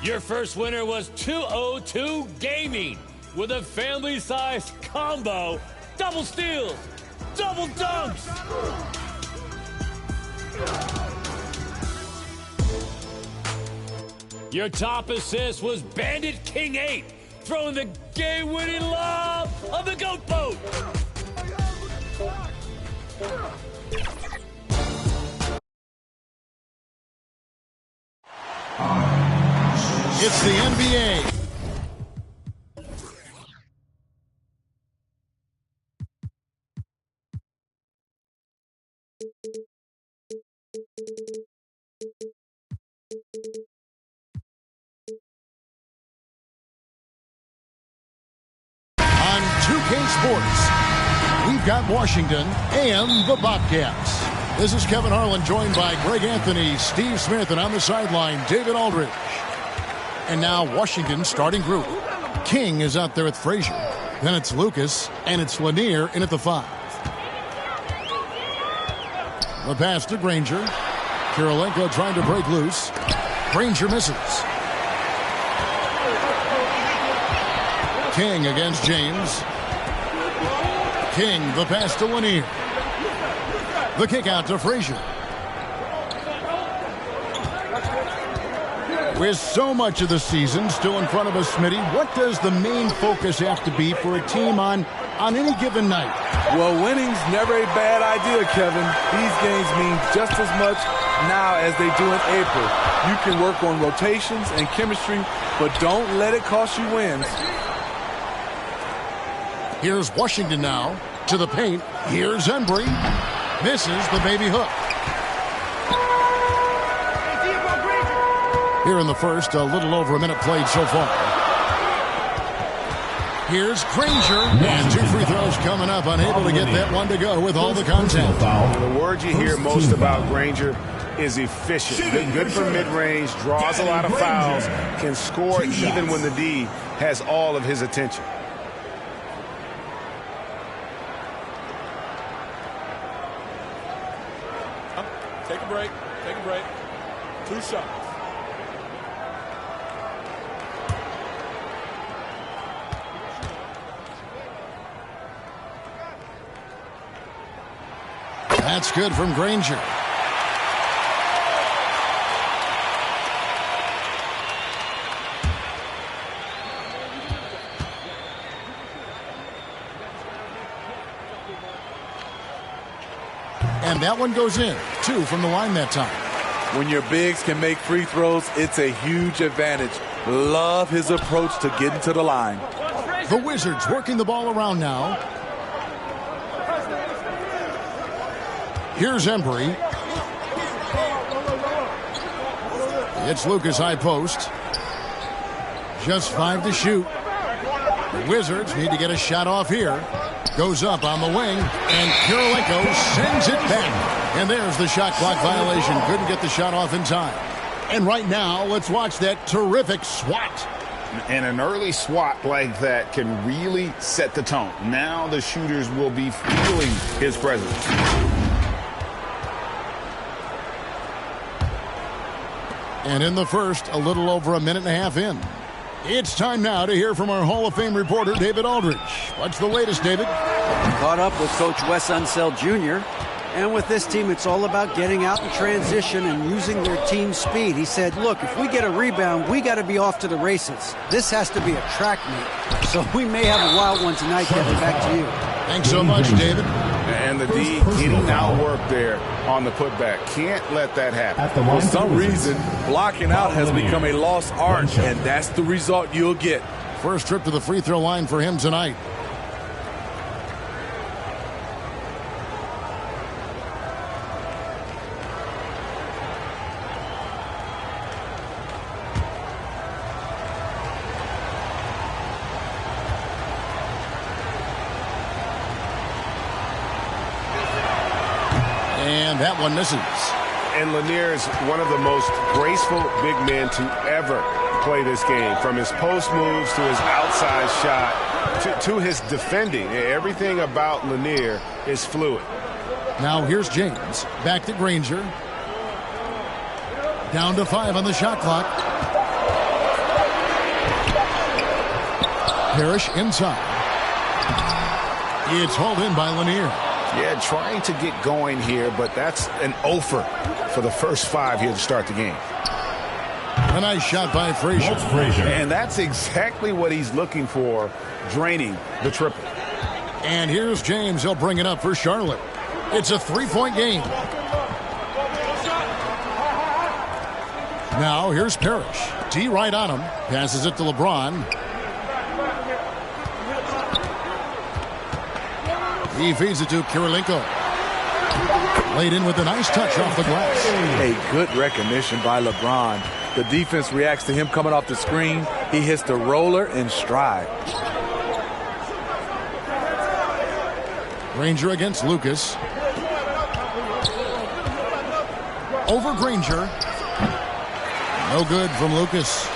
Your first winner was 202 Gaming with a family-sized combo, double steals, double dunks. Your top assist was Bandit King 8, throwing the game-winning lob on the goat boat. It's the NBA. On 2K Sports, we've got Washington and the Bobcats. This is Kevin Harlan, joined by Greg Anthony, Steve Smith, and on the sideline, David Aldridge. And now Washington's starting group. King is out there with Frazier. Then it's Lucas, and it's Lanier in at the 5. The pass to Granger. Kirilenko trying to break loose. Granger misses. King against James. King, the pass to Lanier. The kick out to Frazier. With so much of the season still in front of us, Smitty, what does the main focus have to be for a team on any given night? Well, winning's never a bad idea, Kevin. These games mean just as much now as they do in April. You can work on rotations and chemistry, but don't let it cost you wins. Here's Washington now to the paint. Here's Embry. Misses the baby hook. Here in the first, a little over a minute played so far. Here's Granger, and 2 free throws coming up, unable to get that one to go with all the contact. The word you hear most about Granger is efficient. Good from mid-range, draws a lot of fouls, can score even when the D has all of his attention. Take a break. Take a break. 2 shots. That's good from Granger. And that one goes in. 2 from the line that time. When your bigs can make free throws, it's a huge advantage. Love his approach to getting to the line. The Wizards working the ball around now. Here's Embry. It's Lucas high post. Just 5 to shoot. The Wizards need to get a shot off here. Goes up on the wing, and Kirilenko sends it back. And there's the shot clock violation. Couldn't get the shot off in time. And right now, let's watch that terrific swat. And an early swat like that can really set the tone. Now the shooters will be feeling his presence. And in the first, a little over a minute and a half in. It's time now to hear from our Hall of Fame reporter, David Aldridge. What's the latest, David? Caught up with Coach Wes Unseld Jr., and with this team, it's all about getting out in transition and using their team speed. He said, look, if we get a rebound, we got to be off to the races. This has to be a track meet. So we may have a wild one tonight, Kevin. Back to you. Thanks so much, David. And the D getting outworked there on the putback. Can't let that happen. For some reason, blocking out has become a lost art, and that's the result you'll get. First trip to the free throw line for him tonight. And that one misses. And Lanier is one of the most graceful big men to ever play this game. From his post moves to his outside shot to his defending. Everything about Lanier is fluid. Now here's James. Back to Granger. Down to 5 on the shot clock. Parrish inside. It's hauled in by Lanier. Yeah, trying to get going here, but that's an offer for the first 5 here to start the game. A nice shot by Frazier. And that's exactly what he's looking for, draining the triple. And here's James. He'll bring it up for Charlotte. It's a 3-point game. Now here's Parrish. D right on him. Passes it to LeBron. He feeds it to Kirilenko. Laid in with a nice touch off the glass. A good recognition by LeBron. The defense reacts to him coming off the screen. He hits the roller in stride. Granger against Lucas. Over Granger. No good from Lucas.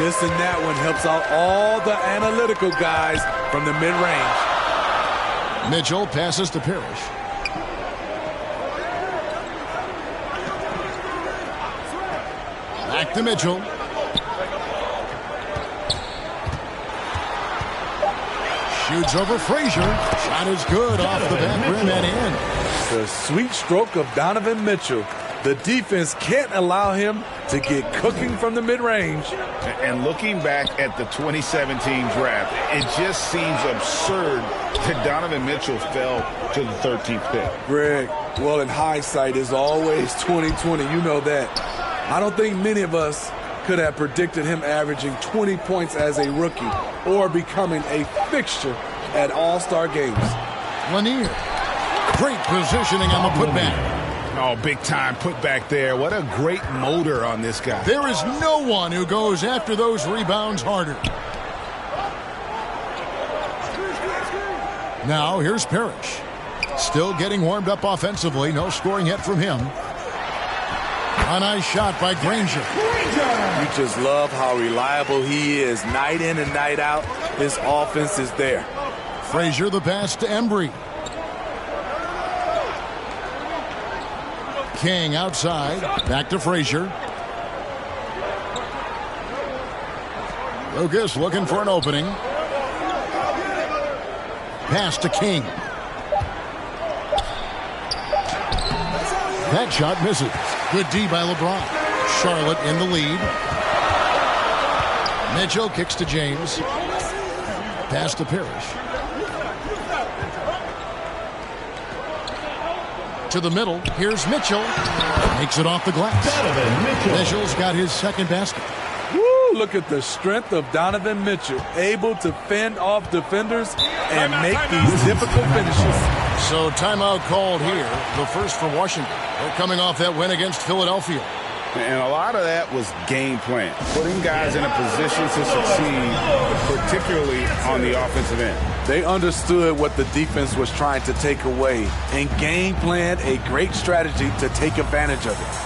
Missing that one helps out all the analytical guys from the mid-range. Mitchell passes to Parrish. Back to Mitchell. Shoots over Frazier. Shot is good off the back rim and in. The sweet stroke of Donovan Mitchell. The defense can't allow him to get cooking from the mid-range. And looking back at the 2017 draft, it just seems absurd that Donovan Mitchell fell to the 13th pick. Greg, well, in hindsight, is always 20/20. You know that. I don't think many of us could have predicted him averaging 20 points as a rookie or becoming a fixture at All-Star games. Lanier. Great positioning on the putback. Oh, big time put back there. What a great motor on this guy. There is no one who goes after those rebounds harder. Now here's Parrish. Still getting warmed up offensively. No scoring yet from him. A nice shot by Granger. You just love how reliable he is. Night in and night out, his offense is there. Frazier the pass to Embry. King outside. Back to Frazier. Lucas looking for an opening. Pass to King. That shot misses. Good D by LeBron. Charlotte in the lead. Mitchell kicks to James. Pass to Parrish. To the middle. Here's Mitchell. Makes it off the glass. Mitchell's got his second basket. Woo, look at the strength of Donovan Mitchell. Able to fend off defenders and make these difficult finishes. So timeout called here. The first for Washington. They're coming off that win against Philadelphia. And a lot of that was game plan, putting guys in a position to succeed, particularly on the offensive end. They understood what the defense was trying to take away and game planned a great strategy to take advantage of it.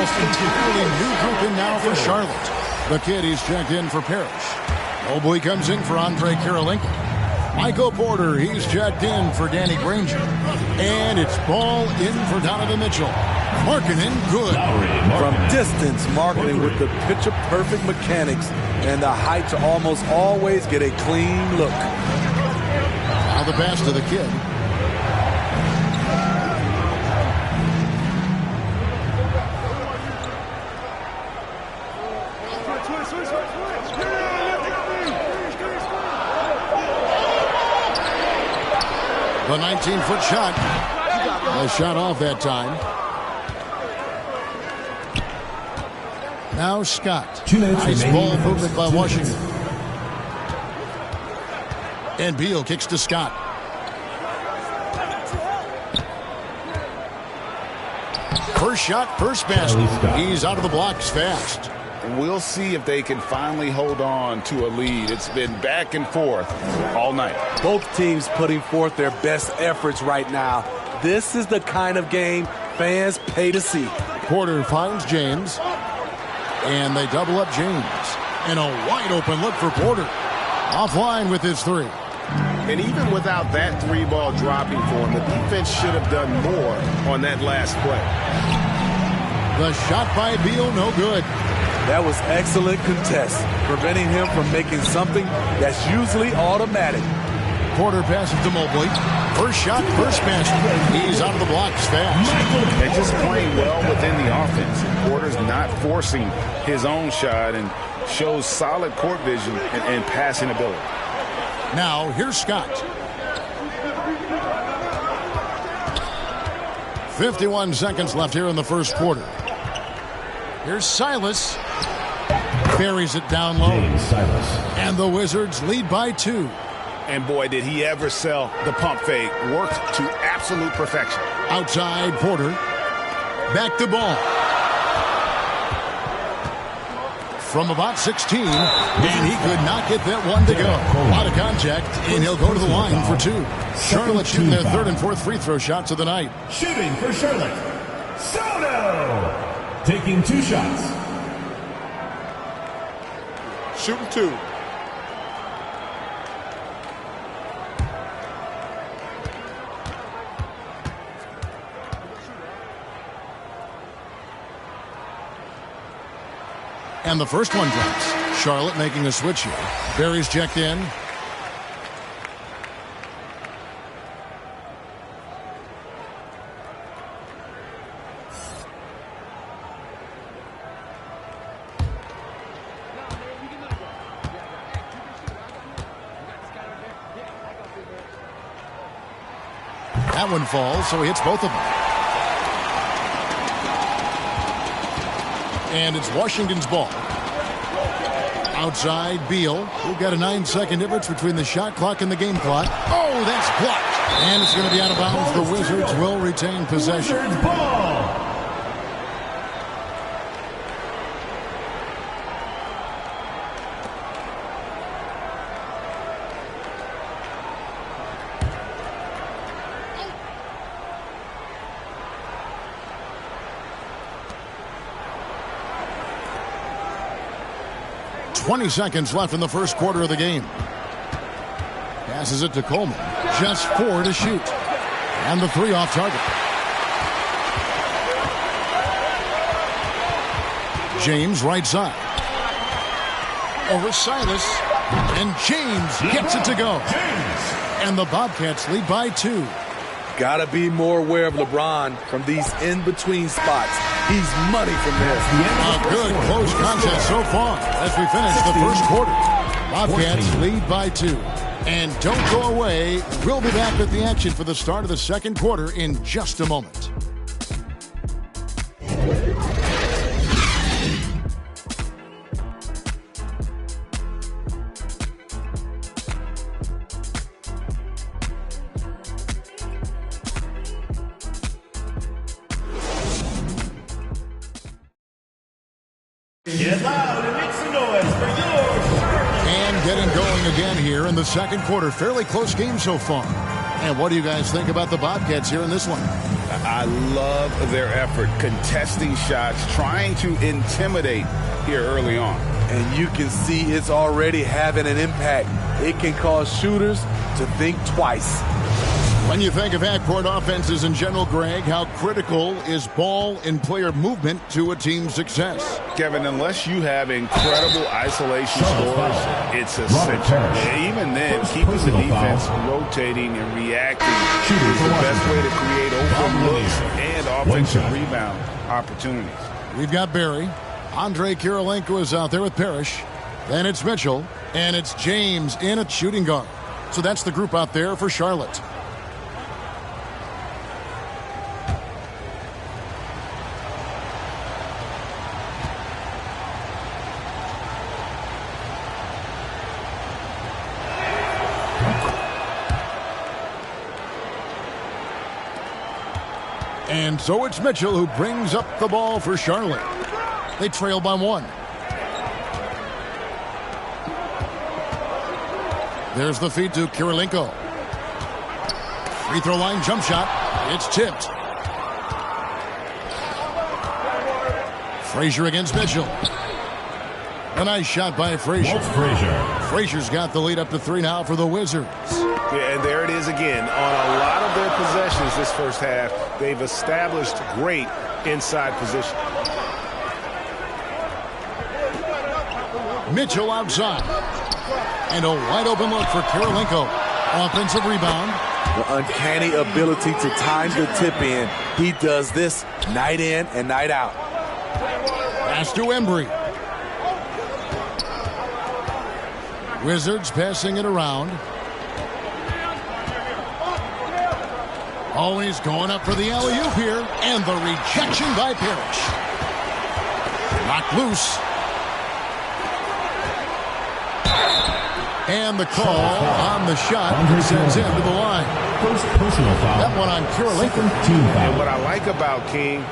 Entirely new group in now for Charlotte. The kid is checked in for Parrish. Mobley comes in for Andre Karolinka. Michael Porter, he's checked in for Danny Granger. And it's ball in for Donovan Mitchell. Markkanen, good. From distance, Markkanen with the picture-perfect mechanics and the height to almost always get a clean look. Now the pass to the kid. The 19-foot shot. A shot off that time. Now Scott. Nice ball movement by Washington. And Beal kicks to Scott. First shot, first basket. He's out of the blocks fast. And we'll see if they can finally hold on to a lead. It's been back and forth all night. Both teams putting forth their best efforts right now. This is the kind of game fans pay to see. Porter finds James. And they double up James. And a wide open look for Porter. Offline with his three. And even without that three ball dropping for him, the defense should have done more on that last play. The shot by Beal, no good. That was excellent contest, preventing him from making something that's usually automatic. Porter passes to Mobley. First shot, first basket. He's out of the blocks fast. They're just playing well within the offense. Porter's not forcing his own shot and shows solid court vision and passing ability. Now, here's Scott. 51 seconds left here in the first quarter. Here's Silas. Buries it down low. And the Wizards lead by 2. And boy, did he ever sell the pump fake. Worked to absolute perfection. Outside, Porter. Back to ball. From about 16, and he could not get that one to go. A lot of contact, and he'll go to the line for 2. Charlotte shooting their third and fourth free throw shots of the night. Shooting for Charlotte, Soto. Taking 2 shots. Shooting 2. And the first one drops. Charlotte making a switch here. Barry's checked in. That one falls, so he hits both of them. And it's Washington's ball. Outside, Beal. We've got a 9-second difference between the shot clock and the game clock. Oh, that's blocked. And it's going to be out of bounds. The Wizards will retain possession. Ball. 20 seconds left in the first quarter of the game. Passes it to Coleman. Just 4 to shoot. And the 3 off target. James right side. Over Silas. And James gets it to go. And the Bobcats lead by 2. Gotta be more aware of LeBron from these in-between spots. He's money from this. A good close contest so far as we finish the first quarter. Bobcats lead by 2. And don't go away. We'll be back with the action for the start of the second quarter in just a moment. Get loud and make some noise for yours. And getting going again here in the second quarter. Fairly close game so far. And what do you guys think about the Bobcats here in this one? I love their effort, contesting shots, trying to intimidate here early on. And you can see it's already having an impact. It can cause shooters to think twice. When you think of half-court offenses in general, Greg, how critical is ball and player movement to a team's success? Kevin, unless you have incredible isolation scores, it's essential. Even then, keeping the defense rotating and reacting is the best way to create open looks and offensive rebound opportunities. We've got Barry. Andre Kirilenko is out there with Parrish. Then it's Mitchell. And it's James in at shooting guard. So that's the group out there for Charlotte. And so it's Mitchell who brings up the ball for Charlotte. They trail by 1. There's the feed to Kirilenko. Free throw line jump shot. It's tipped. Frazier against Mitchell. A nice shot by Frazier. Frazier's got the lead up to 3 now for the Wizards. Yeah, and there it is again. On a lot of their possessions this first half, they've established great inside position. Mitchell outside. And a wide open look for Kirilenko. Offensive rebound. The uncanny ability to time the tip in. He does this night in and night out. Pass to Embry. Wizards passing it around. Always going up for the alley-oop here. And the rejection by Parrish. Knocked loose. And the call on the shot sends him to the line. First personal foul. That one on Kirilenko. And what I like about King,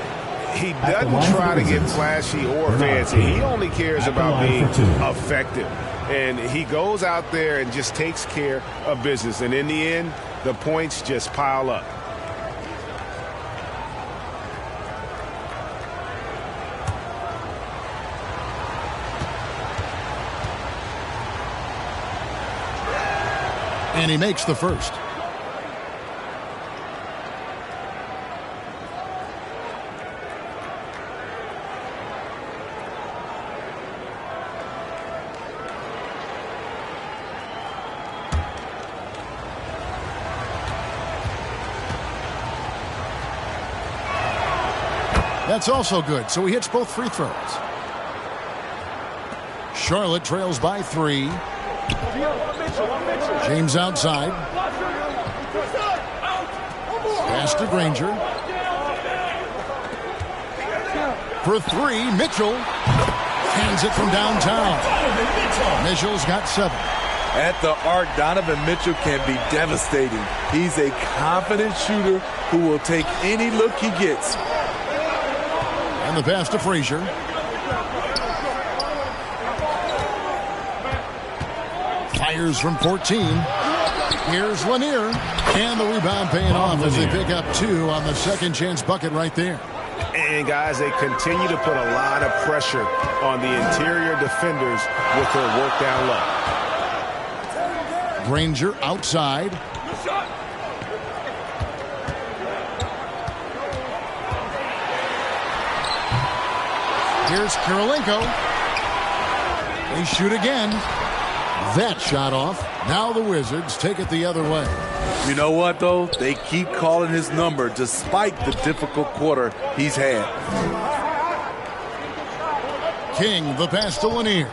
he doesn't try to get flashy or fancy. He only cares about being effective. And he goes out there and just takes care of business. And in the end, the points just pile up. And he makes the first. That's also good. So he hits both free throws. Charlotte trails by 3. James outside. Pass to Granger. For 3, Mitchell hands it from downtown. Mitchell's got 7. At the arc, Donovan Mitchell can be devastating. He's a confident shooter who will take any look he gets. And the pass to Frazier. Fires from 14. Here's Lanier. And the rebound paying off as they pick up 2 on the second chance bucket right there. And, guys, they continue to put a lot of pressure on the interior defenders with their work down low. Granger outside. Here's Kirilenko. They shoot again. That shot off. Now the Wizards take it the other way. You know what, though? They keep calling his number despite the difficult quarter he's had. King, the pass to Lanier.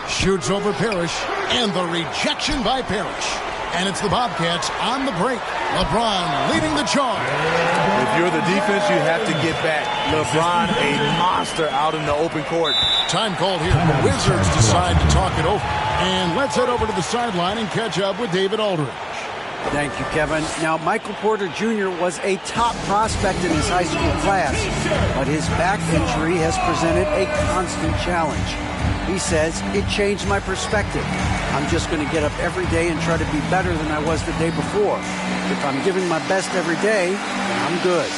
Shoots over Parrish, and the rejection by Parrish. And it's the Bobcats on the break. LeBron leading the charge. If you're the defense, you have to get back. LeBron, a monster out in the open court. Time called here. The Wizards decide to talk it over. And let's head over to the sideline and catch up with David Aldridge. Thank you, Kevin. Now, Michael Porter Jr. was a top prospect in his high school class, but his back injury has presented a constant challenge. He says, it changed my perspective. I'm just going to get up every day and try to be better than I was the day before. If I'm giving my best every day, I'm good.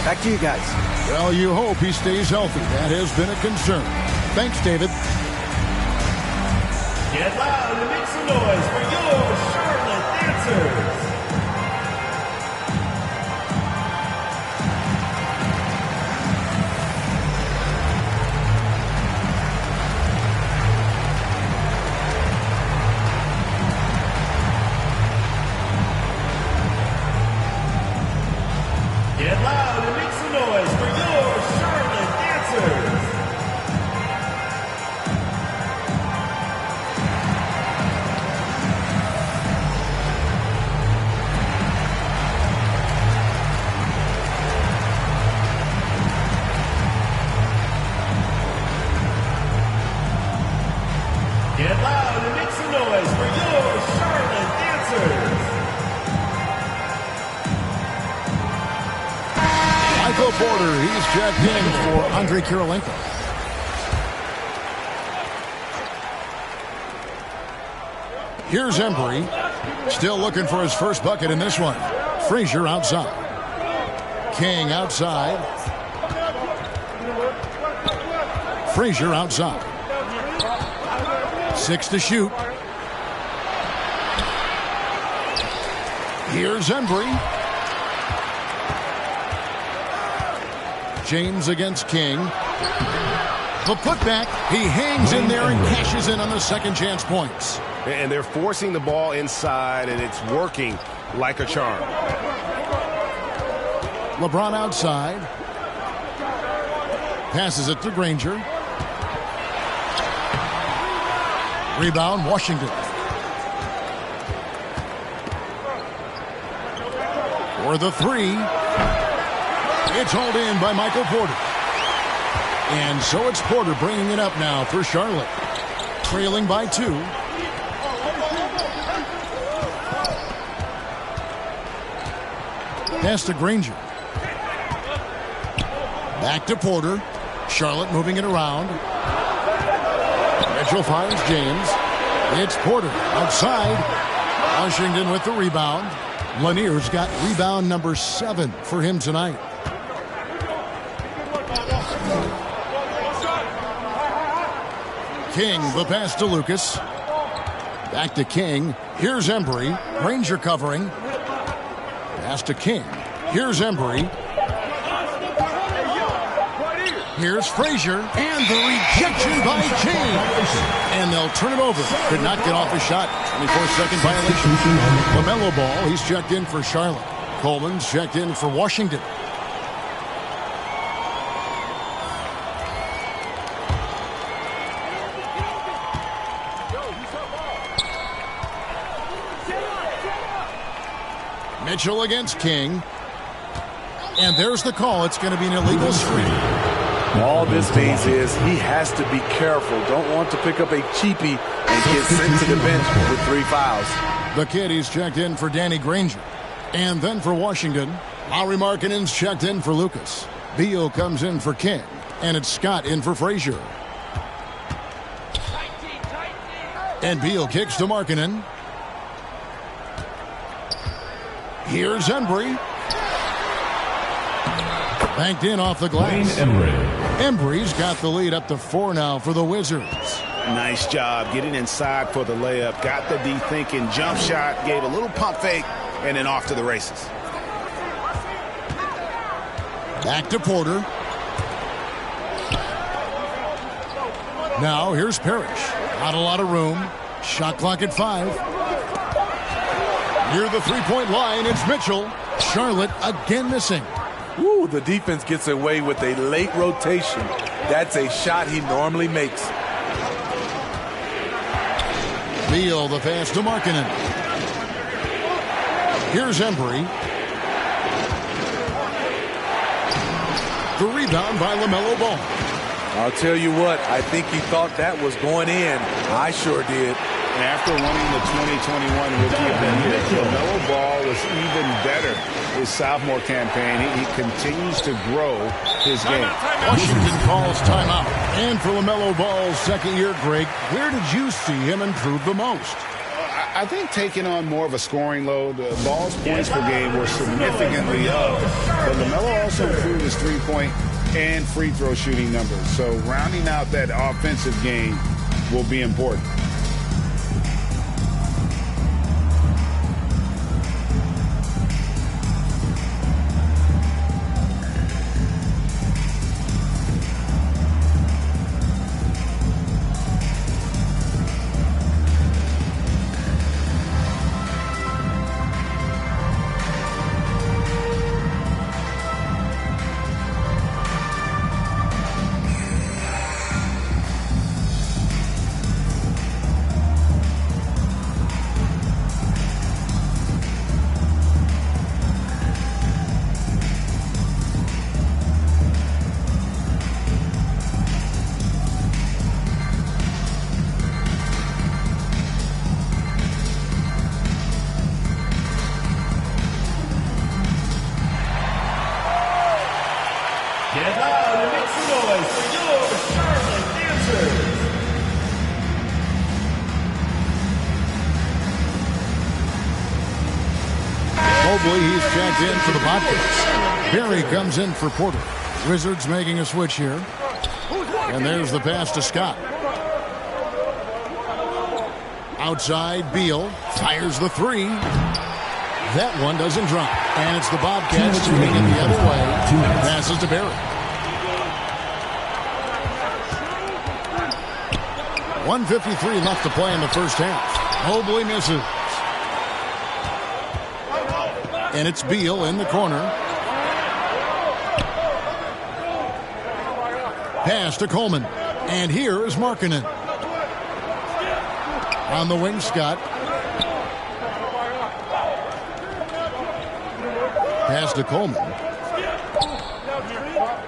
Back to you guys. Well, you hope he stays healthy. That has been a concern. Thanks, David. Get loud and make some noise for your Charlotte Dancers. Get loud and make some noise for your Charlotte Dancers. Get loud and make some noise for your Charlotte Dancers. Michael Porter, he's checked in for Andre Kirilenko. Here's Embry, still looking for his first bucket in this one. Frazier outside. King outside. Frazier outside. 6 to shoot. Here's Embry. James against King. The putback. He hangs in there and cashes in on the second chance points. And they're forcing the ball inside, and it's working like a charm. LeBron outside. Passes it to Granger. Rebound, Washington. For the three. It's hauled in by Michael Porter. And so it's Porter bringing it up now for Charlotte. Trailing by 2. Pass to Granger. Back to Porter. Charlotte moving it around. Mitchell finds James. It's Porter outside. Washington with the rebound. Lanier's got rebound number 7 for him tonight. King, the pass to Lucas. Back to King. Here's Embry. Granger covering. Pass to King. Here's Embry. Here's Frazier. And the rejection by James. And they'll turn it over. Could not get off a shot. 24-second violation. LaMelo Ball, he's checked in for Charlotte. Coleman's checked in for Washington. Mitchell against King. And there's the call. It's going to be an illegal screen. All this means is he has to be careful. Don't want to pick up a cheapie and get sent to the bench with 3 fouls. The kid, he's checked in for Danny Granger. And then for Washington, Lauri Markkanen's checked in for Lucas. Beal comes in for King. And it's Scott in for Frazier. And Beal kicks to Markkanen. Here's Embry. Banked in off the glass. Embry's got the lead up to 4 now for the Wizards. Nice job getting inside for the layup. Got the D thinking. Jump shot. Gave a little pump fake. And then off to the races. Back to Porter. Now here's Parrish. Not a lot of room. Shot clock at 5. Near the three-point line, it's Mitchell. Charlotte again missing. Ooh, the defense gets away with a late rotation. That's a shot he normally makes. Beal, the pass to Markkanen. Here's Embry. The rebound by LaMelo Ball. I'll tell you what, I think he thought that was going in. I sure did. After winning the 2021 Rookie of the Year, LaMelo Ball was even better his sophomore campaign. He continues to grow his game. Washington calls timeout. And for LaMelo Ball's second year, Greg, where did you see him improve the most? I think taking on more of a scoring load. Ball's points per game were significantly up. But LaMelo also improved his three-point and free throw shooting numbers. So rounding out that offensive game will be important. He's checked in for the Bobcats. Barry comes in for Porter. Wizards making a switch here. And there's the pass to Scott. Outside, Beal fires the three. That one doesn't drop. And it's the Bobcats shooting it the other way. Passes to Barry. 1:53 left to play in the first half. Mobley misses. And it's Beal in the corner. Pass to Coleman. And here is Markkanen. On the wing, Scott. Pass to Coleman.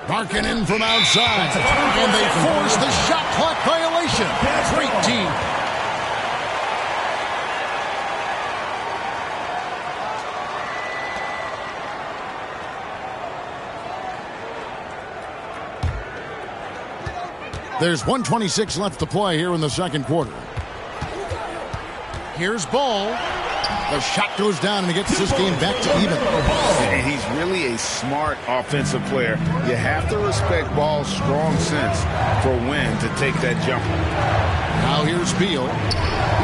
Markkanen from outside. And they force the shot clock violation. Great team. There's 1:26 left to play here in the second quarter. Here's Ball. The shot goes down and he gets this game back to even. And he's really a smart offensive player. You have to respect Ball's strong sense for when to take that jumper. Now here's Beal.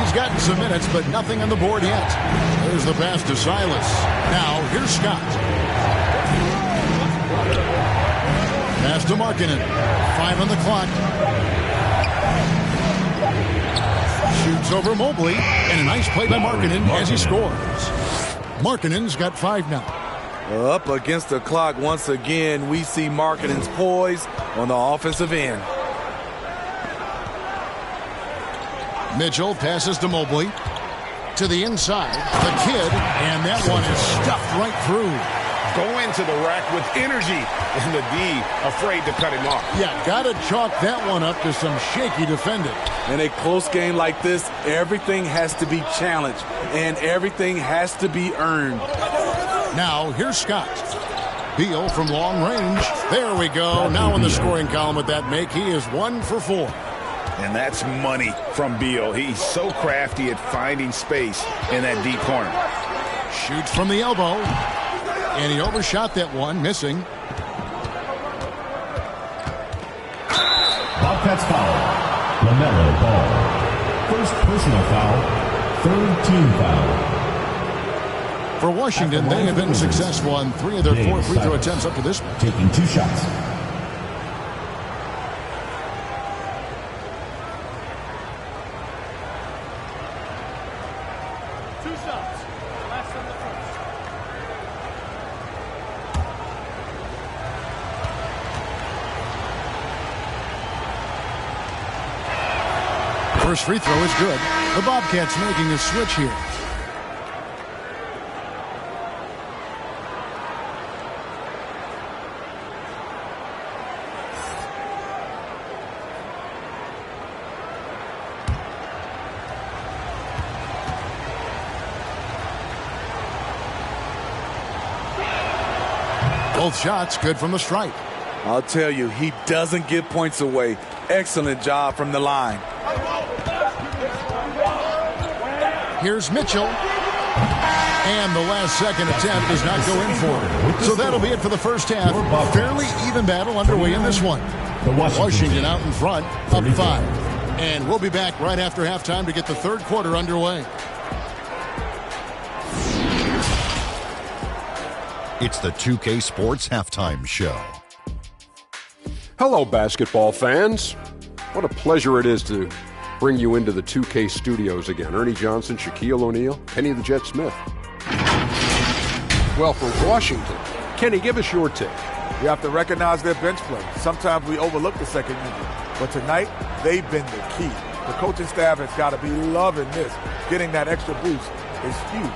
He's gotten some minutes, but nothing on the board yet. There's the pass to Silas. Now here's Scott. Pass to Markkanen. 5 on the clock. Shoots over Mobley. And a nice play by Markkanen as he scores. Markkanen's got 5 now. Up against the clock once again. We see Markkanen's poise on the offensive end. Mitchell passes to Mobley. To the inside. The kid. And that one is stuffed right through. Go into the rack with energy, and the D afraid to cut him off. Yeah, gotta chalk that one up to some shaky defending. In a close game like this, everything has to be challenged, and everything has to be earned. Now, here's Scott. Beal from long range. There we go. Now in the scoring column with that make, he is 1 for 4. And that's money from Beal. He's so crafty at finding space in that deep corner. Shoots from the elbow. And he overshot that one, missing. Bobcats foul. LaMelo Ball. First personal foul. Third team foul. For Washington, they have been successful on 3 of their 4 free throw attempts up to this point. Taking 2 shots. First free throw is good. The Bobcats making a switch here. Both shots good from the stripe. I'll tell you, he doesn't give points away. Excellent job from the line. Here's Mitchell. And the last second attempt does not go in for it. So that'll be it for the first half. Fairly even battle underway in this one. Washington out in front, up 5. And we'll be back right after halftime to get the third quarter underway. It's the 2K Sports Halftime Show. Hello, basketball fans. What a pleasure it is to bring you into the 2K studios again. Ernie Johnson, Shaquille O'Neal, Kenny the Jet Smith. Well, for Washington, Kenny, give us your take. You have to recognize their bench play. Sometimes we overlook the second unit. But tonight, they've been the key. The coaching staff has got to be loving this. Getting that extra boost is huge.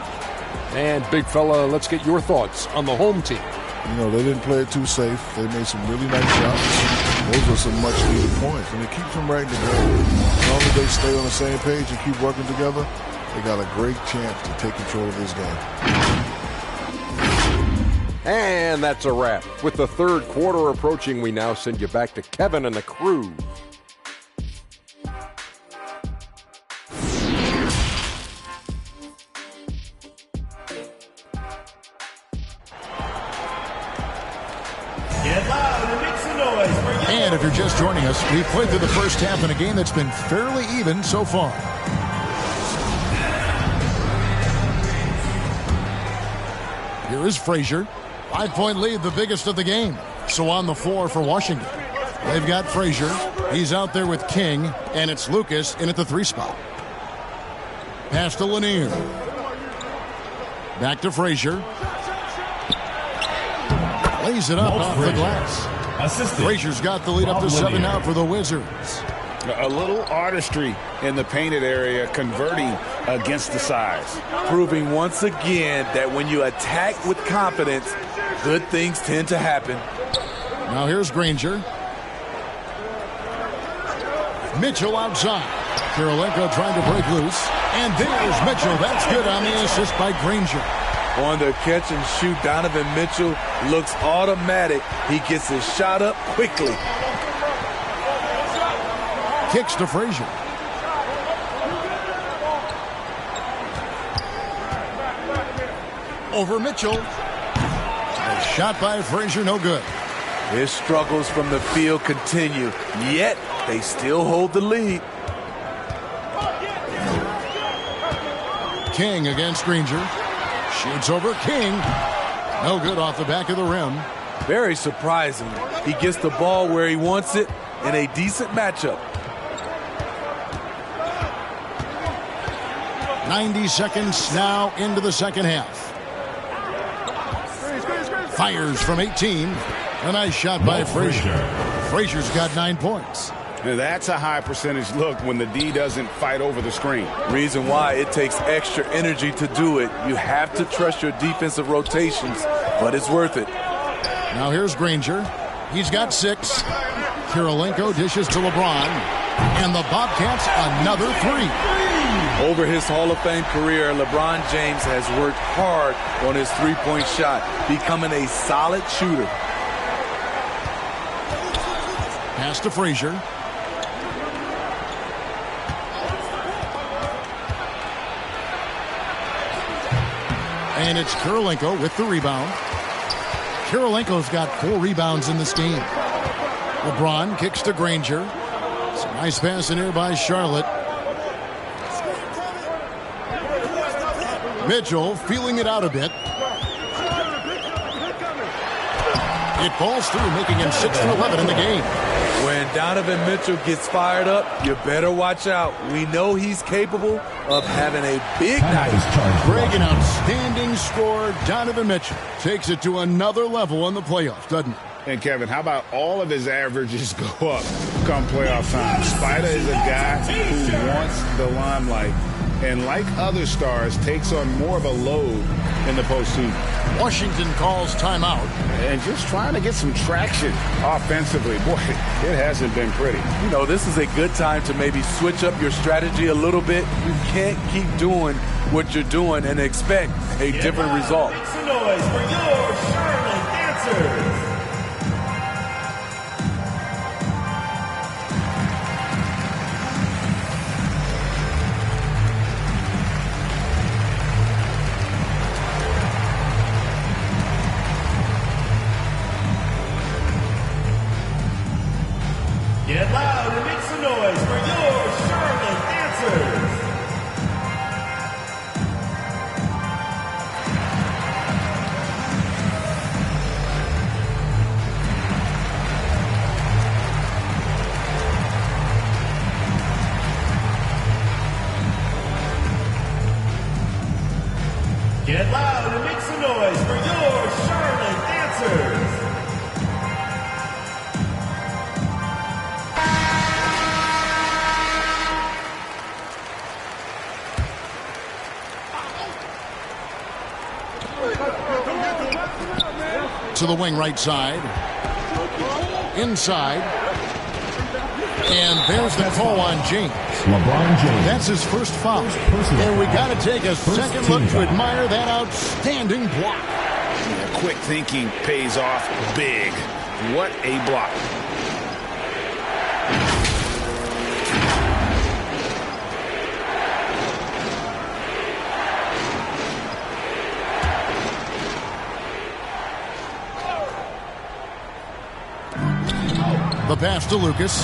And, big fella, let's get your thoughts on the home team. You know, they didn't play it too safe. They made some really nice shots. Those are some much-needed points, and it keeps them right in the game. As long as they stay on the same page and keep working together, they got a great chance to take control of this game. And that's a wrap. With the third quarter approaching, we now send you back to Kevin and the crew. And if you're just joining us, we've played through the first half in a game that's been fairly even so far. Here is Frazier. 5-point lead, the biggest of the game. So on the floor for Washington. They've got Frazier. He's out there with King, and it's Lucas in at the 3 spot. Pass to Lanier. Back to Frazier. Lays it up off the glass. Frazier's got the lead up to 7 now for the Wizards. A little artistry in the painted area, converting against the size. Proving once again that when you attack with confidence, good things tend to happen. Now here's Granger. Mitchell outside. Kirilenko trying to break loose. And there's Mitchell. That's good on the assist by Granger. On the catch and shoot, Donovan Mitchell looks automatic. He gets his shot up quickly. Kicks to Frazier. Over Mitchell. A shot by Frazier, no good. His struggles from the field continue, yet they still hold the lead. King against Granger. Shoots over King. No good off the back of the rim. Very surprising. He gets the ball where he wants it in a decent matchup. 90 seconds now into the second half. Fires from 18. A nice shot by Frazier. Frazier's got 9 points. That's a high percentage look when the D doesn't fight over the screen. Reason why it takes extra energy to do it. You have to trust your defensive rotations, but it's worth it. Now here's Granger. He's got 6. Kirilenko dishes to LeBron. And the Bobcats another 3. Over his Hall of Fame career, LeBron James has worked hard on his three-point shot, becoming a solid shooter. Pass to Frazier. And it's Kirilenko with the rebound. Kirilenko's got 4 rebounds in this game. LeBron kicks to Granger. It's a nice pass in here by Charlotte. Mitchell feeling it out a bit. It falls through, making him 6 for 11 in the game. When Donovan Mitchell gets fired up, you better watch out. We know he's capable of having a big night. Greg, an outstanding scorer. Donovan Mitchell takes it to another level in the playoffs, doesn't he? And Kevin, how about all of his averages go up come playoff time? Spider is a guy who wants the limelight, and like other stars, takes on more of a load in the postseason. Washington calls timeout. And just trying to get some traction offensively. Boy, it hasn't been pretty. You know, this is a good time to maybe switch up your strategy a little bit. You can't keep doing what you're doing and expect a different result. Make some noise for your Charlotte Dancers. Get loud and make some noise for your Charlotte Dancers. Get loud and make some noise for your Charlotte Dancers. To the wing right side. Inside. And there's the call on James. LeBron James. That's his first foul. And we got to take a second look to admire that outstanding block. Yeah, quick thinking pays off big. What a block. The pass to Lucas.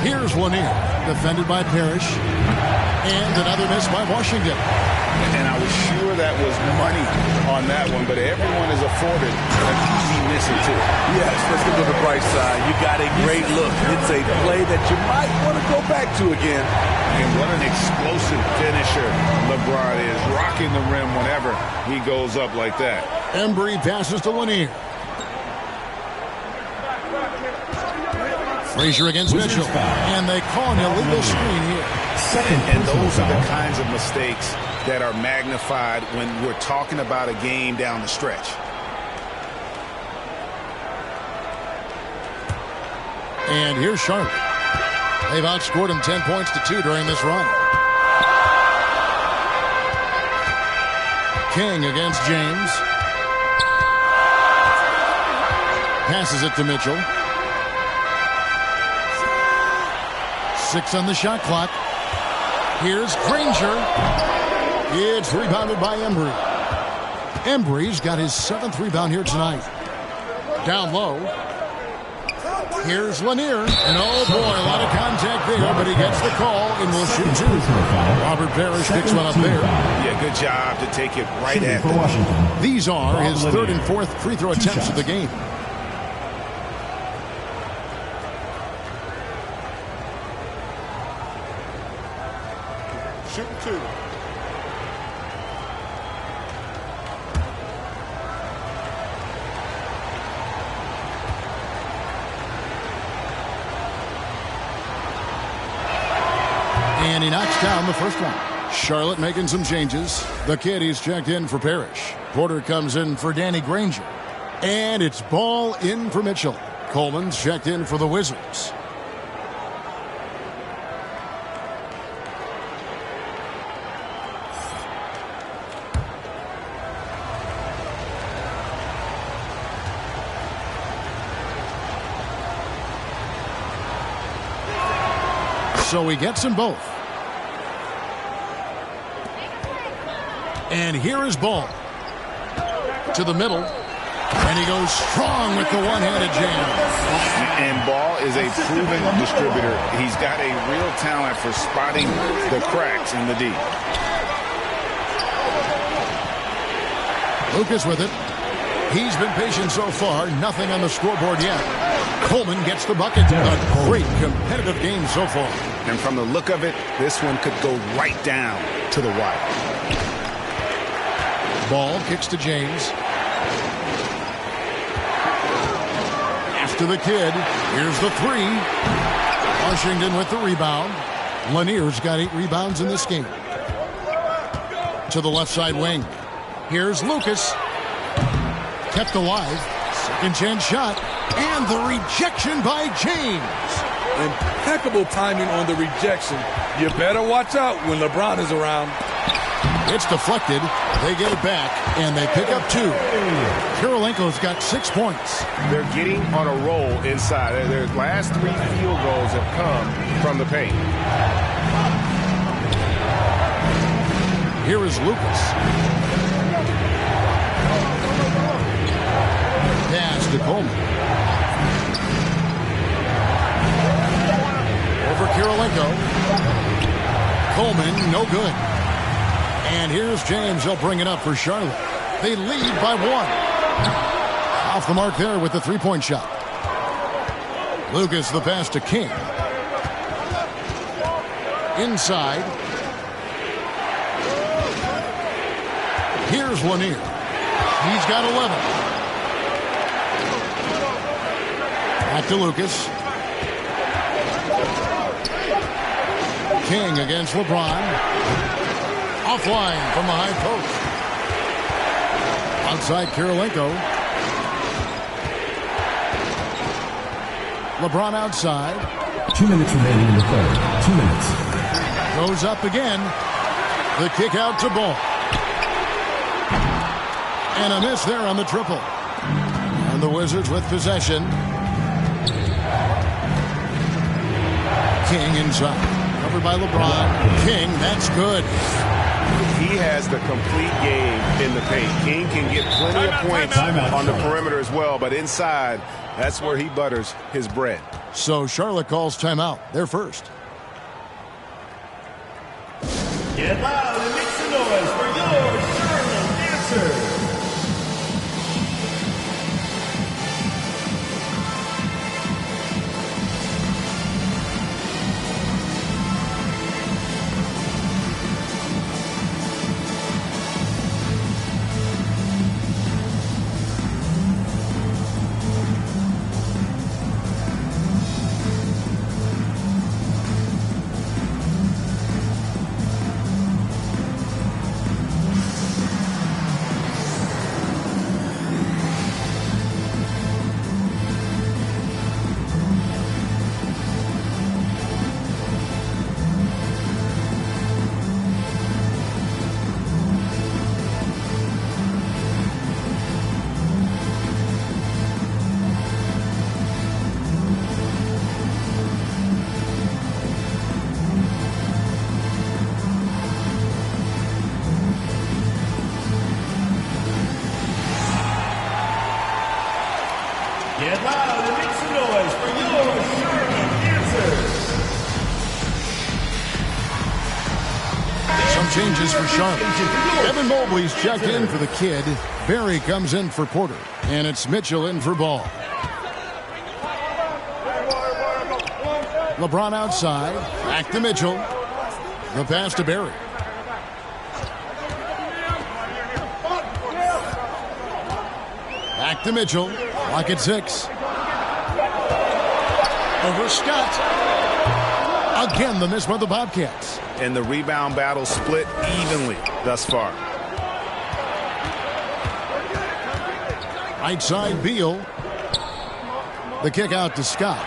Here's Lanier, defended by Parrish. And another miss by Washington. And I was sure that was money on that one, but everyone is afforded an easy miss or two. Yes, let's go to the bright side. You got a great look. It's a play that you might want to go back to again. And what an explosive finisher LeBron is, rocking the rim whenever he goes up like that. Embry passes to Lanier. Frazier against Mitchell. And they call an illegal screen here. And those are the kinds of mistakes that are magnified when we're talking about a game down the stretch. And here's Charlotte. They've outscored him 10 points to 2 during this run. King against James. Passes it to Mitchell. 6 on the shot clock. Here's Granger. It's rebounded by Embry. Embry's got his 7th rebound here tonight. Down low. Here's Lanier. And oh boy, a lot of contact there, but he gets the call and will shoot 2. Robert Parrish picks one up there. Yeah, good job to take it right at them. These are his 3rd and 4th free throw attempts of the game. Shooting 2. And he knocks down the first one. Charlotte making some changes. The kid, he's checked in for Parrish. Porter comes in for Danny Granger. And it's ball in for Mitchell. Coleman's checked in for the Wizards. So he gets them both. And here is Ball. To the middle. And he goes strong with the one-handed jam. And Ball is a proven distributor. He's got a real talent for spotting the cracks in the D. Lucas with it. He's been patient so far. Nothing on the scoreboard yet. Coleman gets the bucket. A great competitive game so far. And from the look of it, this one could go right down to the wire. Ball kicks to James. To the kid. Here's the three. Washington with the rebound. Lanier's got 8 rebounds in this game. To the left side wing. Here's Lucas. Kept alive. Second chance shot. And the rejection by James. Impeccable timing on the rejection. You better watch out when LeBron is around. It's deflected. They get it back, and they pick up 2. Kirilenko's got 6 points. They're getting on a roll inside. Their last 3 field goals have come from the paint. Here is Lucas. Pass to Coleman. Over Kirilenko. Coleman, no good. And here's James. He'll bring it up for Charlotte. They lead by 1. Off the mark there with the 3-point shot. Lucas the pass to King. Inside. Here's Lanier. He's got 11. Back to Lucas. King against LeBron. Offline from the high post. Outside Kirilenko. LeBron outside. 2 minutes remaining in the third. 2 minutes. Goes up again. The kick out to Ball. And a miss there on the triple. And the Wizards with possession. King inside. Covered by LeBron. King, that's good. He has the complete game in the paint. King can get plenty of points on the perimeter as well, but inside, that's where he butters his bread. So Charlotte calls timeout. They're first. Get loud and make some noise for your Charlotte Dancers. Get loud and make some noise for your Charlotte Dancers. Some changes for Charlotte. Evan Mobley's checked in for the kid. Barry comes in for Porter. And it's Mitchell in for Ball. LeBron outside. Back to Mitchell. The pass to Barry. Back to Mitchell. Lock at 6. Over Scott. Again, the miss by the Bobcats. And the rebound battle split evenly thus far. Right side, Beal. The kick out to Scott.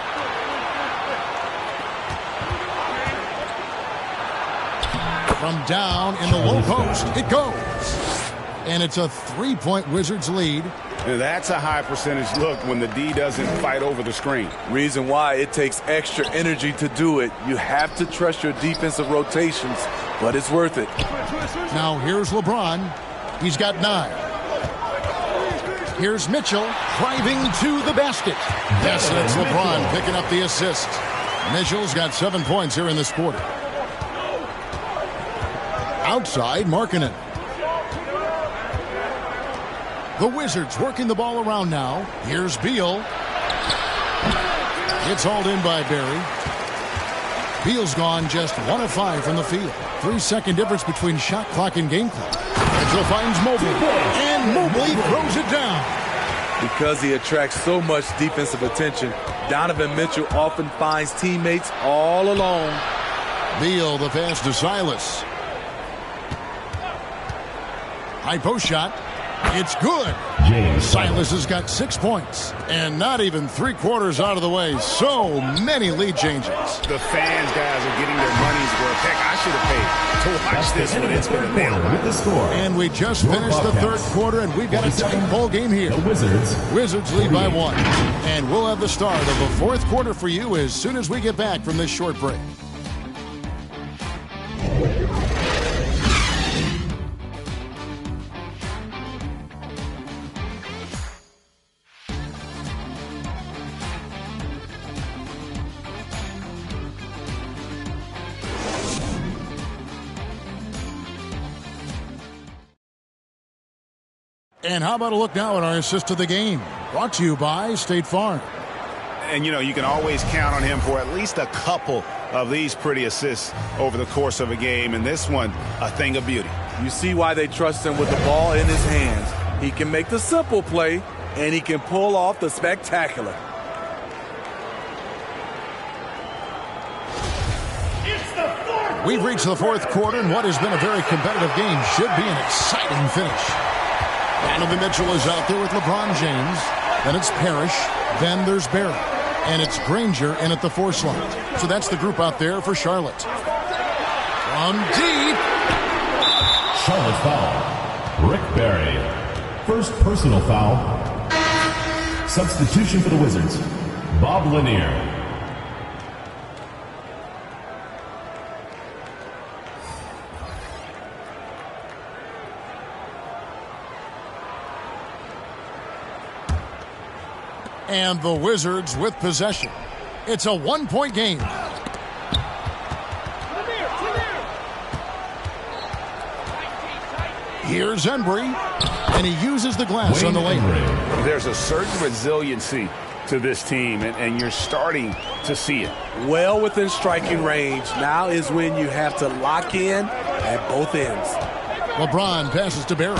From down in the low post, it goes. And it's a 3-point Wizards lead. That's a high percentage look when the D doesn't fight over the screen. Reason why it takes extra energy to do it. You have to trust your defensive rotations, but it's worth it. Now here's LeBron. He's got 9. Here's Mitchell driving to the basket. Yes, and it's LeBron picking up the assist. Mitchell's got 7 points here in this quarter. Outside, Markkanen. The Wizards working the ball around now. Here's Beal. It's hauled in by Barry. Beal's gone just 1 of 5 from the field. 3-second difference between shot clock and game clock. Mitchell finds Mobley, and Mobley throws it down. Because he attracts so much defensive attention, Donovan Mitchell often finds teammates all alone. Beal, the pass to Silas. High post shot. It's good. Silas has got 6 points, and not even 3/4 out of the way. So many lead changes. The fans, guys, are getting their money's worth. Heck, I should have paid to watch this when it's been available. With the score. And we just finished the third quarter, and we've got a tight ball game here. The Wizards lead by 1. And we'll have the start of the fourth quarter for you as soon as we get back from this short break. And how about a look now at our assist of the game? Brought to you by State Farm. And, you can always count on him for at least a couple of these pretty assists over the course of a game. And this one, a thing of beauty. You see why they trust him with the ball in his hands. He can make the simple play, and he can pull off the spectacular. We've reached the fourth quarter, and what has been a very competitive game should be an exciting finish. Donovan Mitchell is out there with LeBron James. Then it's Parrish. Then there's Barrett. And it's Granger in at the 4 slot. So that's the group out there for Charlotte. From deep. Charlotte foul. Rick Barry. First personal foul. Substitution for the Wizards. Bob Lanier. And the Wizards with possession. It's a 1-point game. Here's Embry, and he uses the glass on the layup. There's a certain resiliency to this team, and you're starting to see it. Well within striking range. Now is when you have to lock in at both ends. LeBron passes to Barrett.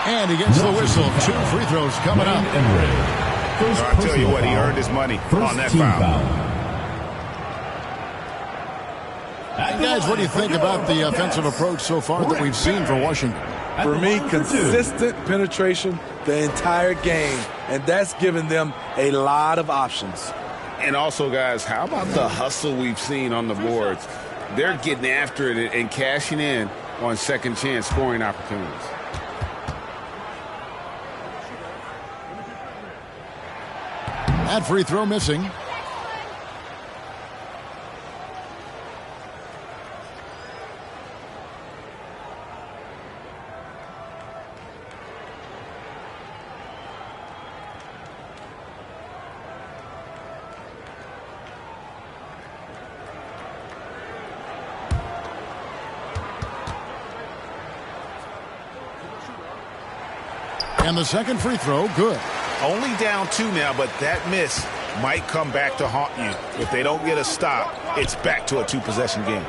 And he gets the whistle. 2 free throws coming up. I'll tell you what, he earned his money on that foul. And guys, what do you think about the offensive approach so far that we've seen for Washington? For me, consistent penetration the entire game, and that's given them a lot of options. And also, guys, how about the hustle we've seen on the boards? They're getting after it and cashing in on second chance scoring opportunities. That free throw missing. And the second free throw, good. Only down 2 now, but that miss might come back to haunt you. If they don't get a stop, it's back to a 2-possession game.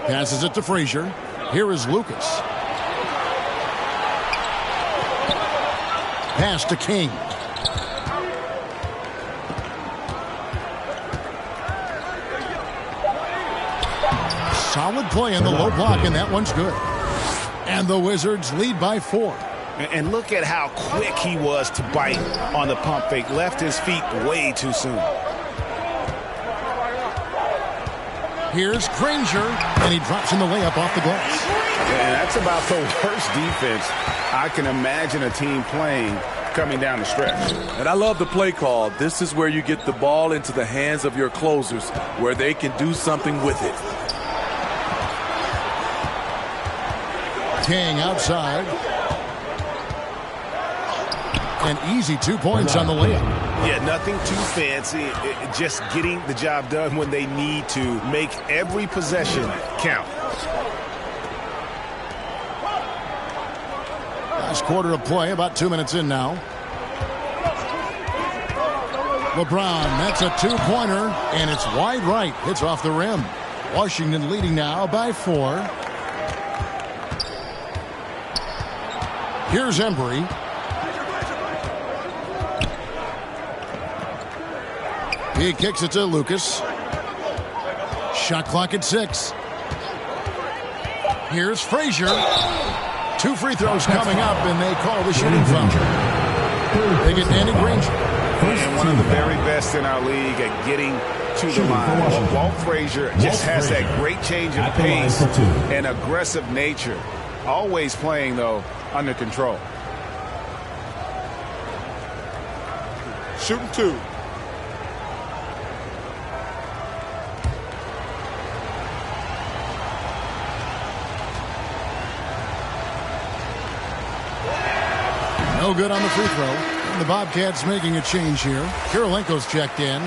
Passes it to Frazier. Here is Lucas. Pass to King. Solid play in the low block, and that one's good. And the Wizards lead by 4. And look at how quick he was to bite on the pump fake. Left his feet way too soon. Here's Granger, and he drops in the layup off the glass. And that's about the worst defense I can imagine a team playing coming down the stretch. And I love the play call. This is where you get the ball into the hands of your closers, where they can do something with it. King outside. And easy 2 points on the layup. Yeah, nothing too fancy. Just getting the job done when they need to. Make every possession count. Last quarter of play, about 2 minutes in now. LeBron, that's a 2-pointer, and it's wide right. Hits off the rim. Washington leading now by 4. Here's Embry. He kicks it to Lucas. Shot clock at 6. Here's Frazier. 2 free throws coming up, and they call the shooting foul. They get Danny Granger. And one of the very best in our league at getting to the line. Walt Frazier just has that great change of pace and aggressive nature. Always playing, though, under control. Shooting 2. No good on the free throw. And the Bobcats making a change here. Kirilenko's checked in.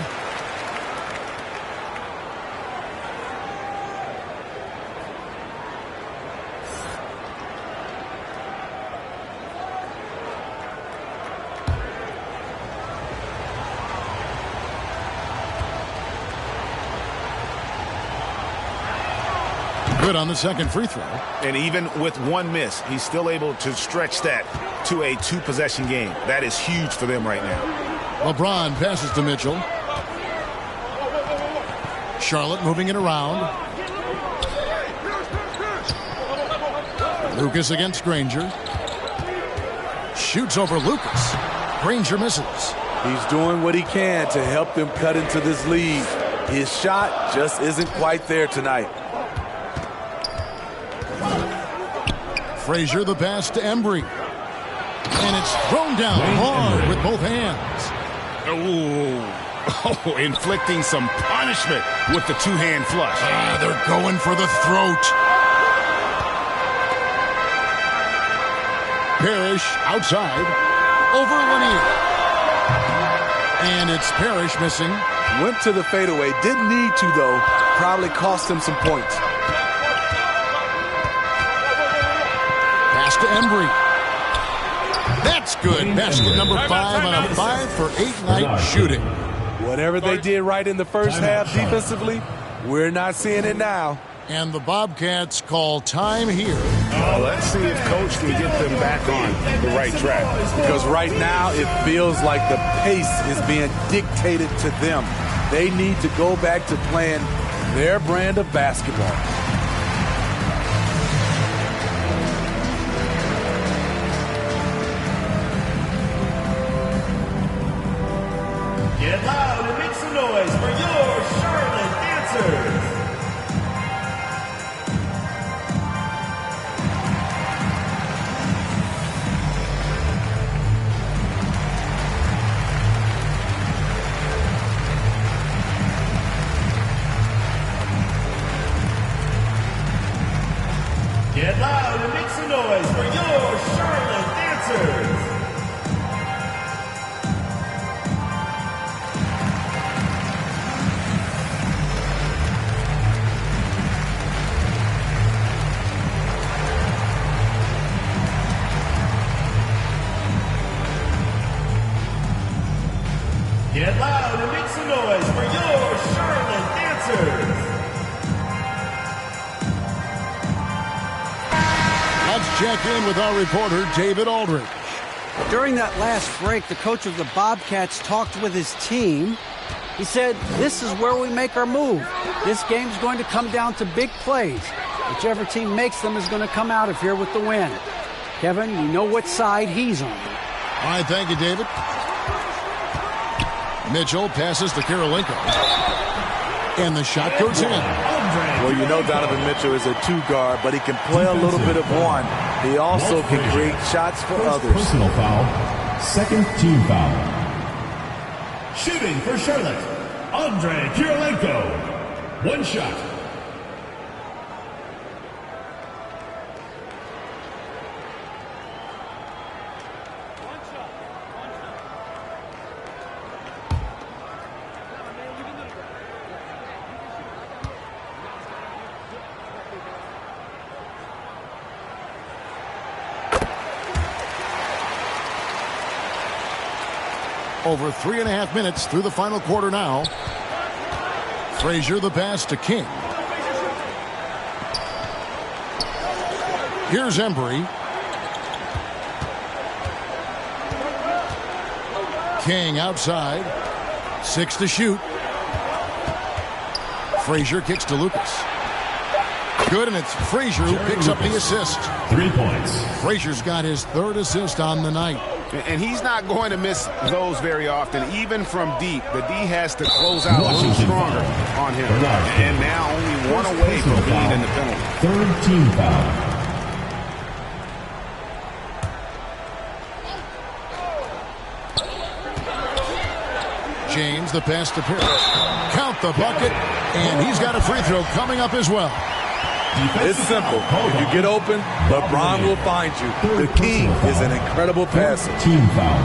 Good on the second free throw. And even with 1 miss, he's still able to stretch that to a 2-possession game. That is huge for them right now. LeBron passes to Mitchell. Charlotte moving it around. Lucas against Granger. Shoots over Lucas. Granger misses. He's doing what he can to help them cut into this lead. His shot just isn't quite there tonight. Frazier, the pass to Embry. And it's thrown down hard with both hands. Oh, inflicting some punishment with the 2-hand flush. They're going for the throat. Parrish outside. Over Lanier. And it's Parrish missing. Went to the fadeaway. Didn't need to, though. Probably cost him some points. Pass to Embry. That's good. Basket number 5 on a 5-for-8 night shooting. Whatever they did right in the first half defensively, we're not seeing it now. And the Bobcats call time here. Let's see if Coach can get them back on the right track. Because right now it feels like the pace is being dictated to them. They need to go back to playing their brand of basketball. Get loud and make some noise for your Charlotte dancers. Get loud and make some noise for your Charlotte dancers. Get loud and make some noise for your Charlotte dancers. Let's check in with our reporter, David Aldridge. During that last break, the coach of the Bobcats talked with his team. He said, this is where we make our move. This game's going to come down to big plays. Whichever team makes them is going to come out of here with the win. Kevin, you know what side he's on. All right, thank you, David. Mitchell passes to Kirilenko. And the shot goes in. Well, you know Donovan Mitchell is a 2-guard, but he can play a little bit of one. He also can create shots for others. Personal foul. Second team foul. Shooting for Charlotte, Andre Kirilenko. 1 shot. Over 3.5 minutes through the final quarter now. Frazier the pass to King. Here's Embry. King outside. 6 to shoot. Frazier kicks to Lucas. Good, and it's Frazier who picks up the assist. 3 points. Frazier's got his 3rd assist on the night. And he's not going to miss those very often, even from deep. The D has to close out a little stronger on him. And now only 1 away from being in the penalty. 3rd team foul. James, the pass to Pierce. Count the bucket, and he's got a free throw coming up as well. It's simple. If you get open, LeBron will find you. The King is an incredible passer. Team foul.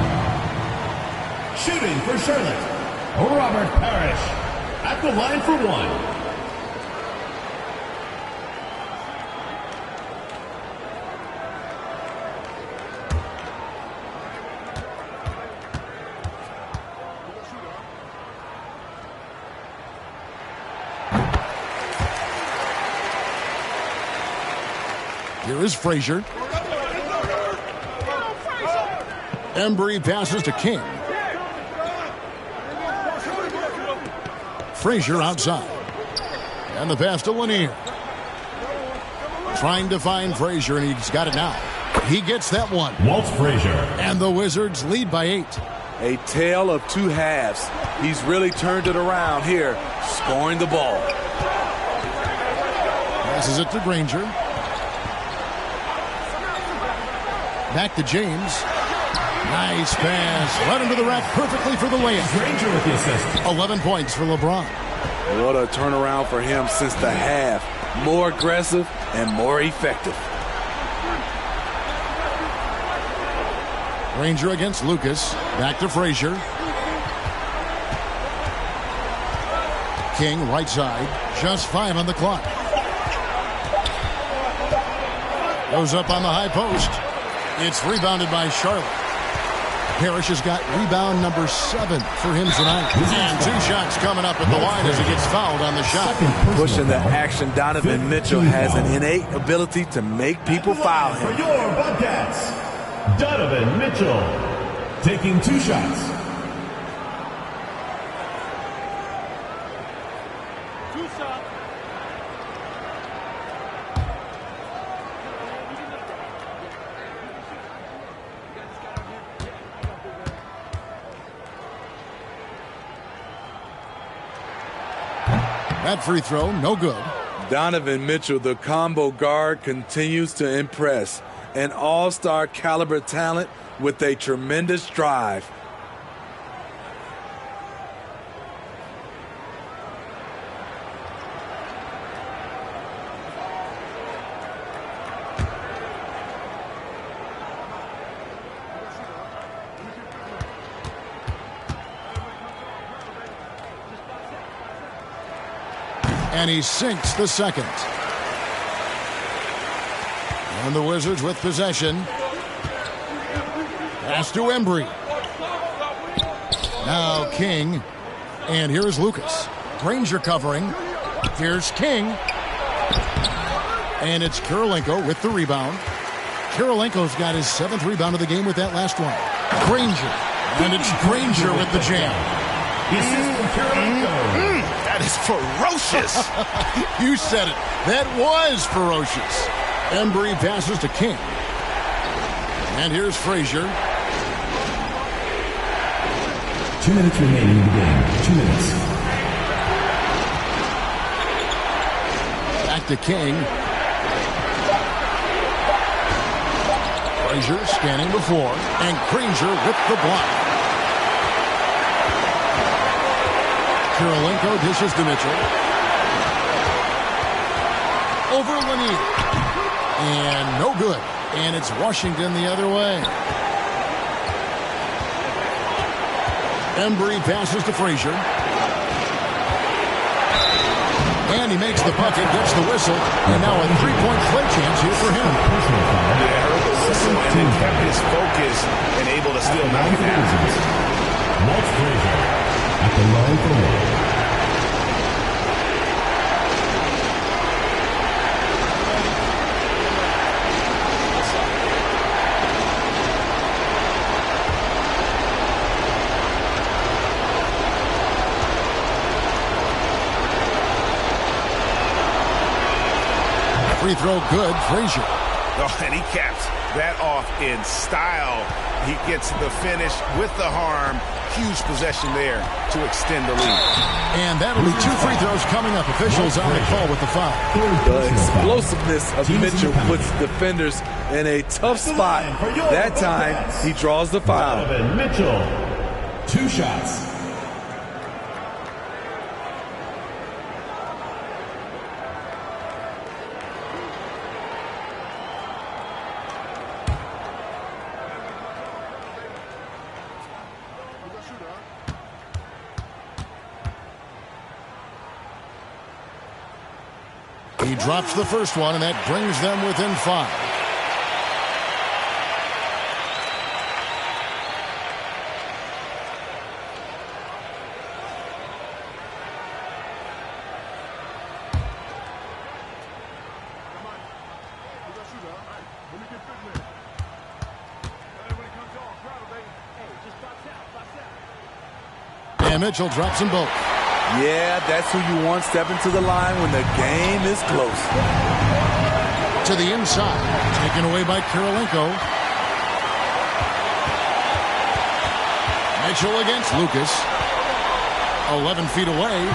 Shooting for Charlotte, Robert Parrish at the line for 1. Here is Frazier. Embry passes to King. Frazier outside. And the pass to Lanier. Trying to find Frazier, and he's got it now. He gets that one. Walt Frazier. And the Wizards lead by 8. A tale of 2 halves. He's really turned it around here, scoring the ball. Passes it to Granger. Back to James. Nice pass. Right into the rack perfectly for the layup. Granger with the assist. 11 points for LeBron. What a turnaround for him since the half. More aggressive and more effective. Granger against Lucas. Back to Frazier. King right side. Just 5 on the clock. Goes up on the high post. It's rebounded by Charlotte. Parrish has got rebound number 7 for him tonight. And 2 shots coming up at the line as he gets fouled on the shot. Pushing the action, Donovan Mitchell has an innate ability to make people foul him. For your Bobcats, Donovan Mitchell taking 2 shots. That free throw, no good. Donovan Mitchell, the combo guard, continues to impress. An all-star caliber talent with a tremendous drive. And he sinks the second. And the Wizards with possession. Pass to Embry. Now King. And here's Lucas. Granger covering. Here's King. And it's Kirilenko with the rebound. Kirilenko's got his 7th rebound of the game with that last one. Granger. And it's Granger with the jam. The assist from Kirilenko. That is ferocious. You said it. That was ferocious. Embry passes to King. And here's Frazier. 2 minutes remaining in the game. 2 minutes. Back to King. Frazier standing before. And Granger with the block. Kirilenko dishes to Mitchell. Over Lanier. And no good. And it's Washington the other way. Embry passes to Frazier. And he makes the bucket, gets the whistle. And now a 3-point play chance here for him. Yeah, heard the whistle and then kept his focus and able to still knock it down. Mike Frazier at the line for one. Free throw good, Frazier. Oh, and he caps that off in style. He gets the finish with the harm. Huge possession there to extend the lead. And that'll be 2 free throws coming up. Officials on the call with the foul. The explosiveness of Mitchell puts defenders in a tough spot. That time, he draws the foul. Donovan Mitchell, 2 shots. He drops the first one, and that brings them within 5. And Mitchell drops them both. Yeah, that's who you want stepping to the line when the game is close. To the inside, taken away by Kirilenko. Mitchell against Lucas. 11 feet away.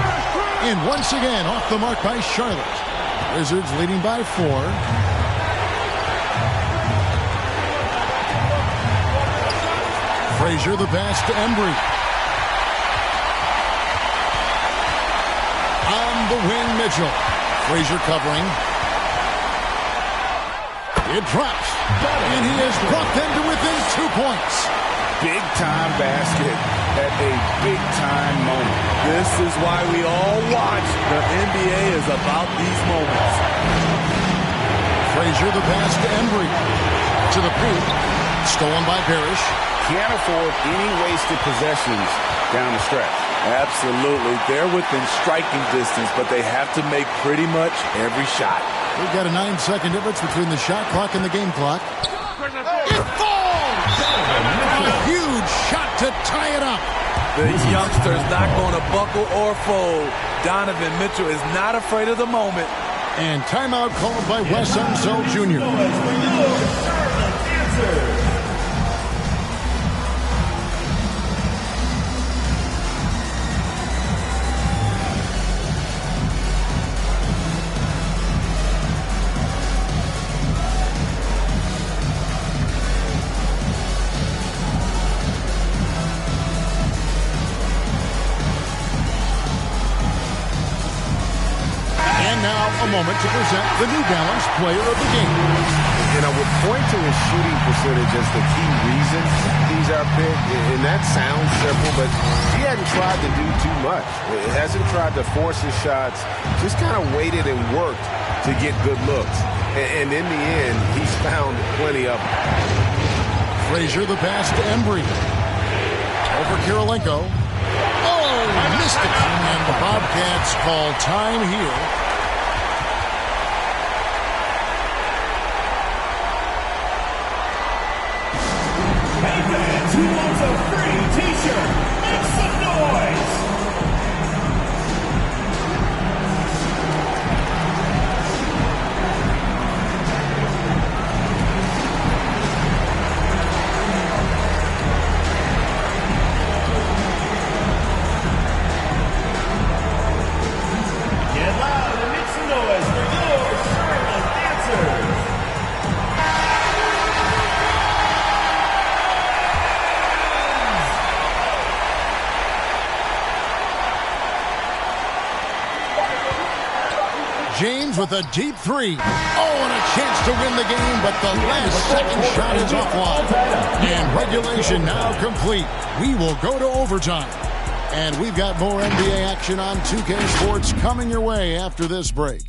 And once again, off the mark by Charlotte. Wizards leading by 4. Frazier the pass to Embry. On the wing, Mitchell. Frazier covering. It drops. And he has brought them to within 2 points. Big-time basket at a big-time moment. This is why we all watch. The NBA is about these moments. Frazier the pass to Embry. To the paint. Stolen by Parrish. Can't afford any wasted possessions down the stretch. Absolutely. They're within striking distance, but they have to make pretty much every shot. We've got a 9-second difference between the shot clock and the game clock. It falls! A huge shot to tie it up. The youngster's not going to buckle or fold. Donovan Mitchell is not afraid of the moment. And timeout called by Wes Unseld Jr. A moment to present the New Balance Player of the Game. And I would point to his shooting percentage as the key reason he's our pick. And that sounds simple, but he hadn't tried to do too much. He hasn't tried to force his shots, just kind of waited and worked to get good looks. And in the end, he's found plenty of them. Frazier the pass to Embry. Over Kirilenko. Oh, missed it. And the Bobcats call time here. Who wants a free t-shirt? Make some noise! Get loud and make some noise for your Charlotte dancers! James with a deep 3. Oh, and a chance to win the game, but the last second shot is offline. And regulation now complete. We will go to overtime. And we've got more NBA action on 2K Sports coming your way after this break.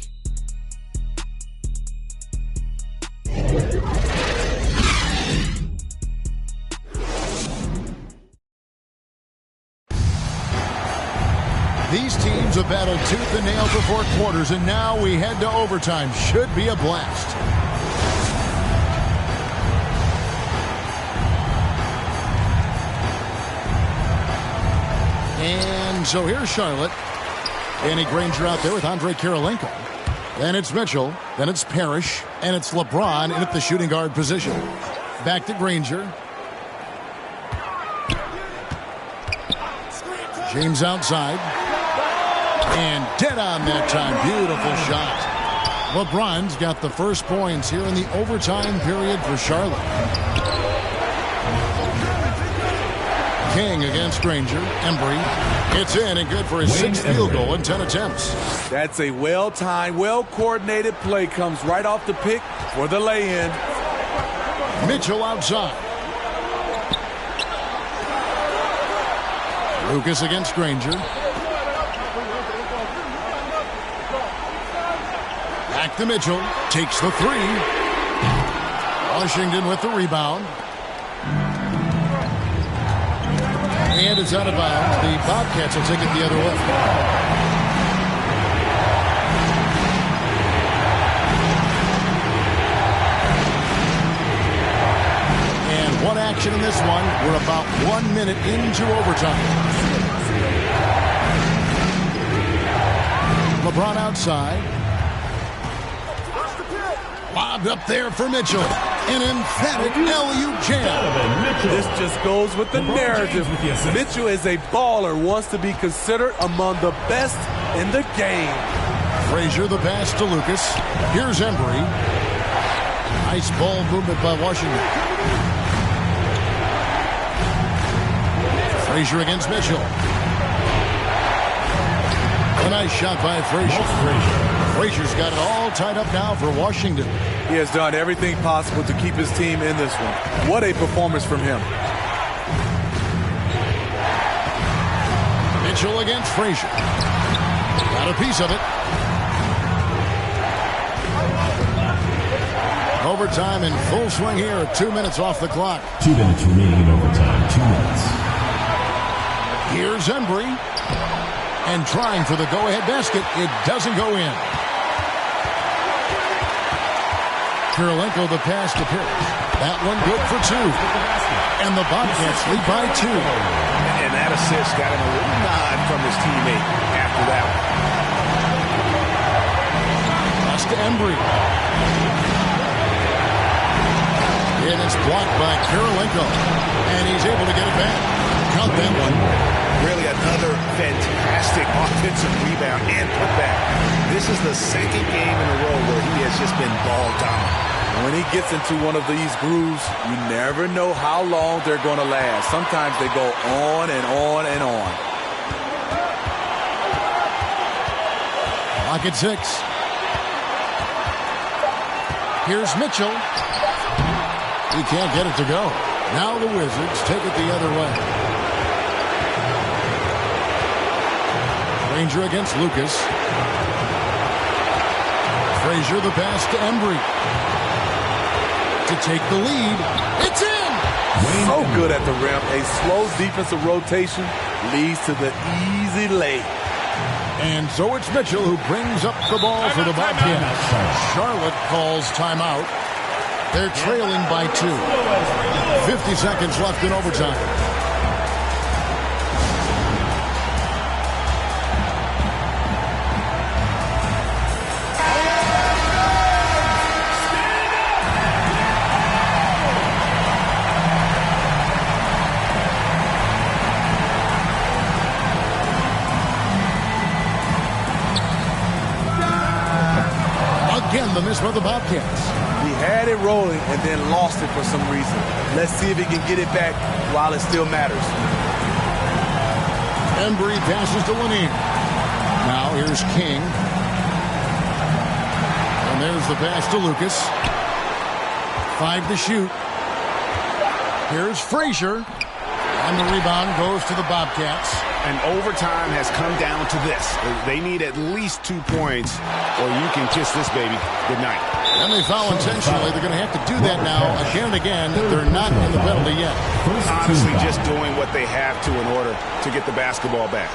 These teams have battled tooth and nail for 4 quarters, and now we head to overtime. Should be a blast. And so here's Charlotte. Danny Granger out there with Andre Kirilenko. Then it's Mitchell. Then it's Parrish. And it's LeBron in at the shooting guard position. Back to Granger. James outside. And dead on that time. Beautiful shot. LeBron's got the first points here in the overtime period for Charlotte. King against Granger. Embry. It's in and good for his 6th field goal in 10 attempts. That's a well-timed, well-coordinated play. Comes right off the pick for the lay-in. Mitchell outside. Lucas against Granger. Back to Mitchell. Takes the 3. Washington with the rebound. And it's out of bounds. The Bobcats will take it the other way. And one action in this one. We're about 1 minute into overtime. LeBron outside. Lobbed up there for Mitchell. An emphatic LU jam. This just goes with the narrative. Mitchell is a baller, wants to be considered among the best in the game. Frazier the pass to Lucas. Here's Embry. Nice ball movement by Washington. Frazier against Mitchell. A nice shot by Frazier. Frazier's got it all tied up now for Washington. He has done everything possible to keep his team in this one. What a performance from him. Mitchell against Frazier. Got a piece of it. Overtime in full swing here. 2 minutes off the clock. 2 minutes remaining in overtime. 2 minutes. Here's Embry. And trying for the go-ahead basket. It doesn't go in. Kirilenko the pass to Parrish. That one good for 2. And the Bobcats lead by 2. And that assist got him a little nod from his teammate after that one. Pass to Embry. And it's blocked by Kirilenko. And he's able to get it back. Count that one. Really another fantastic offensive rebound and putback. This is the 2nd game in a row where he has just been ball dominant. When he gets into one of these grooves, you never know how long they're going to last. Sometimes they go on and on and on. Clock at 6. Here's Mitchell. He can't get it to go. Now the Wizards take it the other way. Granger against Lucas. Frazier the pass to Embry. To take the lead. It's in! So good at the rim. A slow defensive rotation leads to the easy lay. And so it's Mitchell who brings up the ball for the Bobcats. Charlotte calls timeout. They're trailing by 2. 50 seconds left in overtime. Again, the miss by the Bobcats. He had it rolling and then lost it for some reason. Let's see if he can get it back while it still matters. Embry passes to Lanier. Now here's King. And there's the pass to Lucas. 5 to shoot. Here's Frazier. And the rebound goes to the Bobcats. And overtime has come down to this. They need at least 2 points, or you can kiss this baby goodnight. And they foul intentionally. They're going to have to do that now again and again. They're not in the penalty yet. Honestly, just doing what they have to in order to get the basketball back.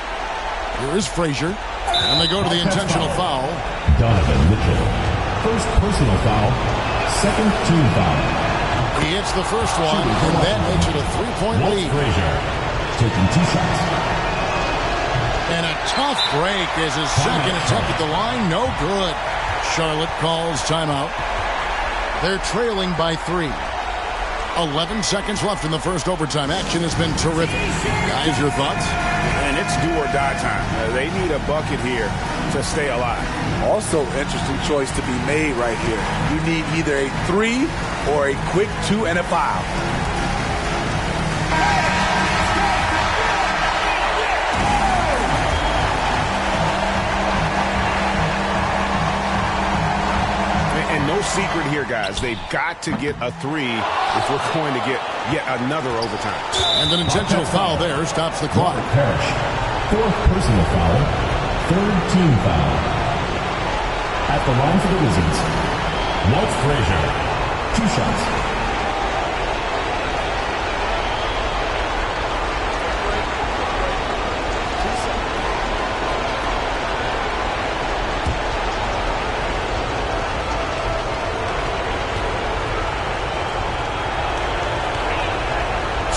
Here is Frazier. And they go to the intentional foul. Donovan Mitchell. First personal foul. Second team foul. He hits the first one, and that makes it a 3-point lead. Frazier taking 2 shots. And a tough break as his second attempt at the line. No good. Charlotte calls timeout. They're trailing by 3. 11 seconds left in the first overtime. Action has been terrific. Guys, your thoughts? And it's do or die time. They need a bucket here to stay alive. Also, interesting choice to be made right here. You need either a 3 or a quick 2 and a foul. And no secret here, guys. They've got to get a 3 if we're going to get yet another overtime. And an intentional foul there stops the clock. Parrish. Fourth personal foul. Third team foul. At the line for the Wizards, Walt Frazier. 2 shots.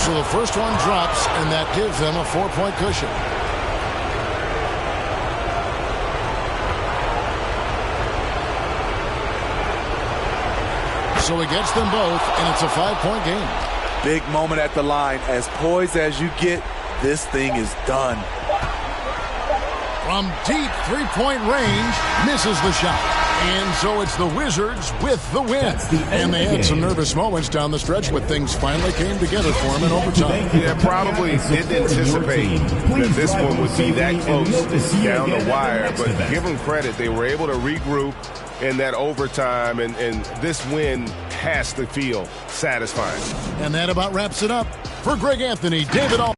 So the first one drops, and that gives them a 4-point cushion. So he gets them both, and it's a 5-point game. Big moment at the line. As poised as you get, this thing is done. From deep 3-point range, misses the shot. And so it's the Wizards with the win. And they had some nervous moments down the stretch, but things finally came together for them in overtime. Yeah, probably didn't anticipate that this one would be that close down the wire. But give them credit. They were able to regroup in that overtime, and this win has to feel satisfying. And that about wraps it up. For Greg Anthony, David Aldridge.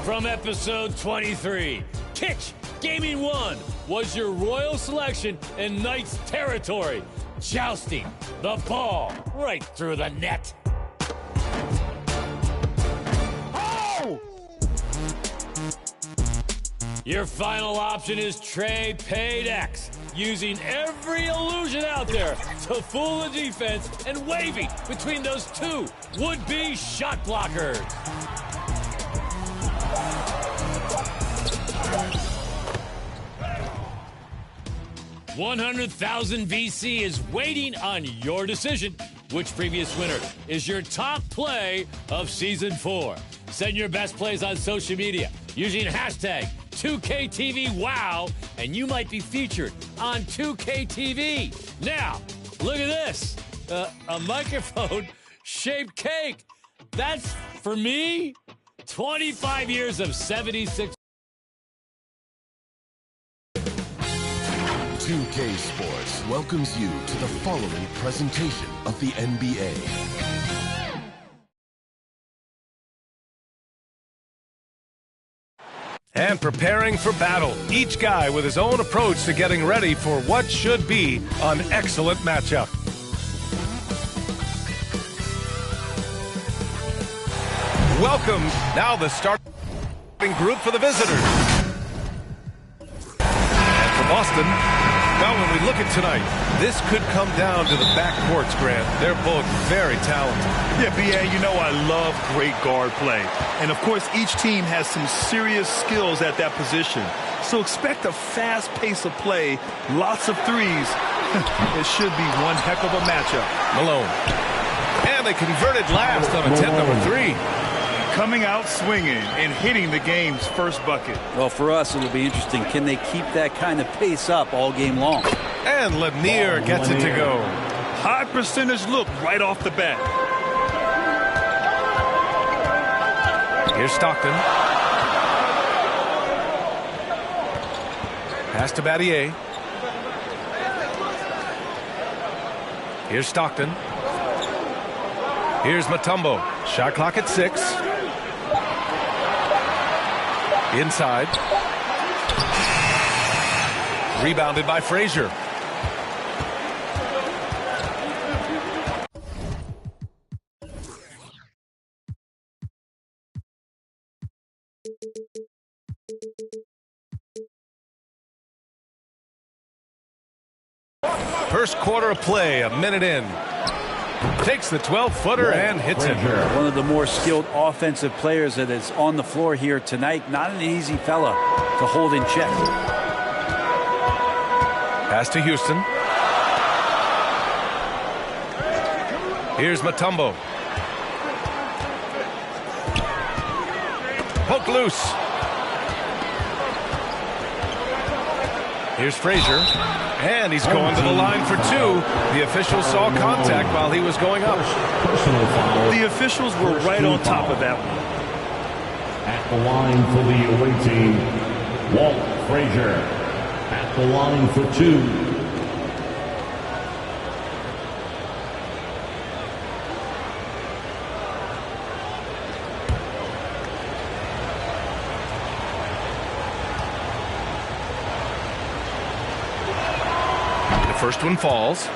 From episode 23, Kitch Gaming 1 was your royal selection in Knight's territory, jousting the ball right through the net. Oh! Your final option is Trey Paid X, using every illusion out there to fool the defense and waving between those two would-be shot blockers. 100,000 VC is waiting on your decision. Which previous winner is your top play of Season 4? Send your best plays on social media using hashtag 2KTVWOW, and you might be featured on 2KTV. Now, look at this. A microphone-shaped cake. That's, for me, 25 years of 76. 2K Sports welcomes you to the following presentation of the NBA. And preparing for battle, each guy with his own approach to getting ready for what should be an excellent matchup. Welcome, now the starting group for the visitors. And for Boston, well, when we look at tonight, this could come down to the backcourts, Grant. They're both very talented. Yeah, B.A., you know I love great guard play. And, of course, each team has some serious skills at that position. So expect a fast pace of play, lots of threes. It should be one heck of a matchup. Malone. And they converted last on attempt number 3. Coming out swinging and hitting the game's first bucket. Well, for us, it'll be interesting. Can they keep that kind of pace up all game long? And Lanier gets it to go. High percentage look right off the bat. Here's Stockton. Pass to Battier. Here's Stockton. Here's Mutombo. Shot clock at 6. Inside. Rebounded by Frazier. First quarter of play, a minute in. Takes the 12-footer and hits it. One of the more skilled offensive players that is on the floor here tonight. Not an easy fella to hold in check. Pass to Houston. Here's Mutombo. Poke loose. Here's Frazier. And he's going to the line for two. The officials saw contact while he was going up. The officials were right on top of that one. At the line for the away team, Walt Frazier. At the line for two. First one falls.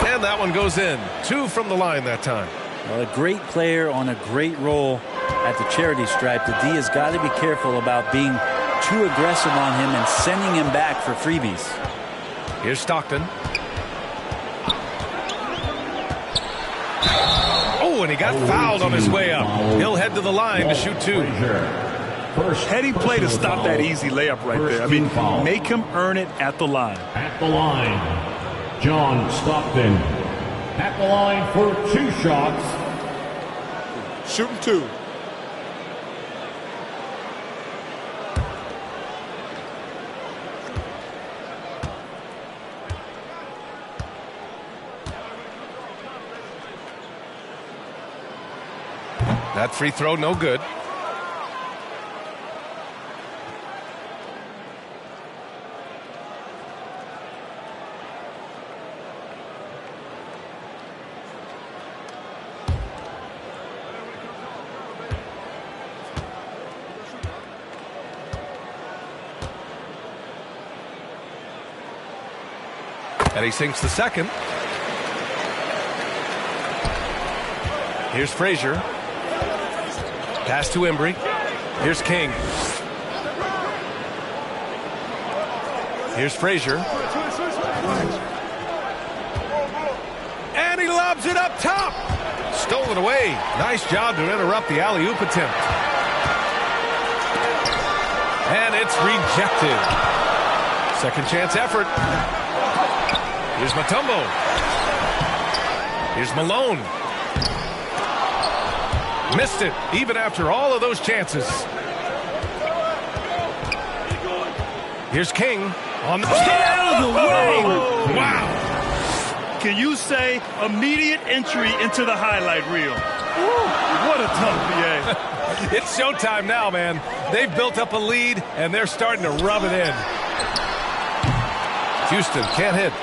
And that one goes in. 2 from the line that time. Well, a great player on a great roll at the charity stripe. The D has got to be careful about being too aggressive on him and sending him back for freebies. Here's Stockton. Oh, and he got fouled on his way up. He'll head to the line to shoot 2. Heady play to stop that easy layup right there. I mean, make him earn it at the line. At the line, John Stockton. At the line for 2 shots. Shooting 2. That free throw, no good. And he sinks the second. Here's Frazier. Pass to Embry. Here's King. Here's Frazier. And he lobs it up top. Stolen away. Nice job to interrupt the alley-oop attempt. And it's rejected. Second chance effort. Here's Mutombo. Here's Malone. Missed it, even after all of those chances. Here's King on the out of the way. Wow. Can you say immediate entry into the highlight reel? What a tough BA. It's showtime now, man. They've built up a lead, and they're starting to rub it in. Houston can't hit.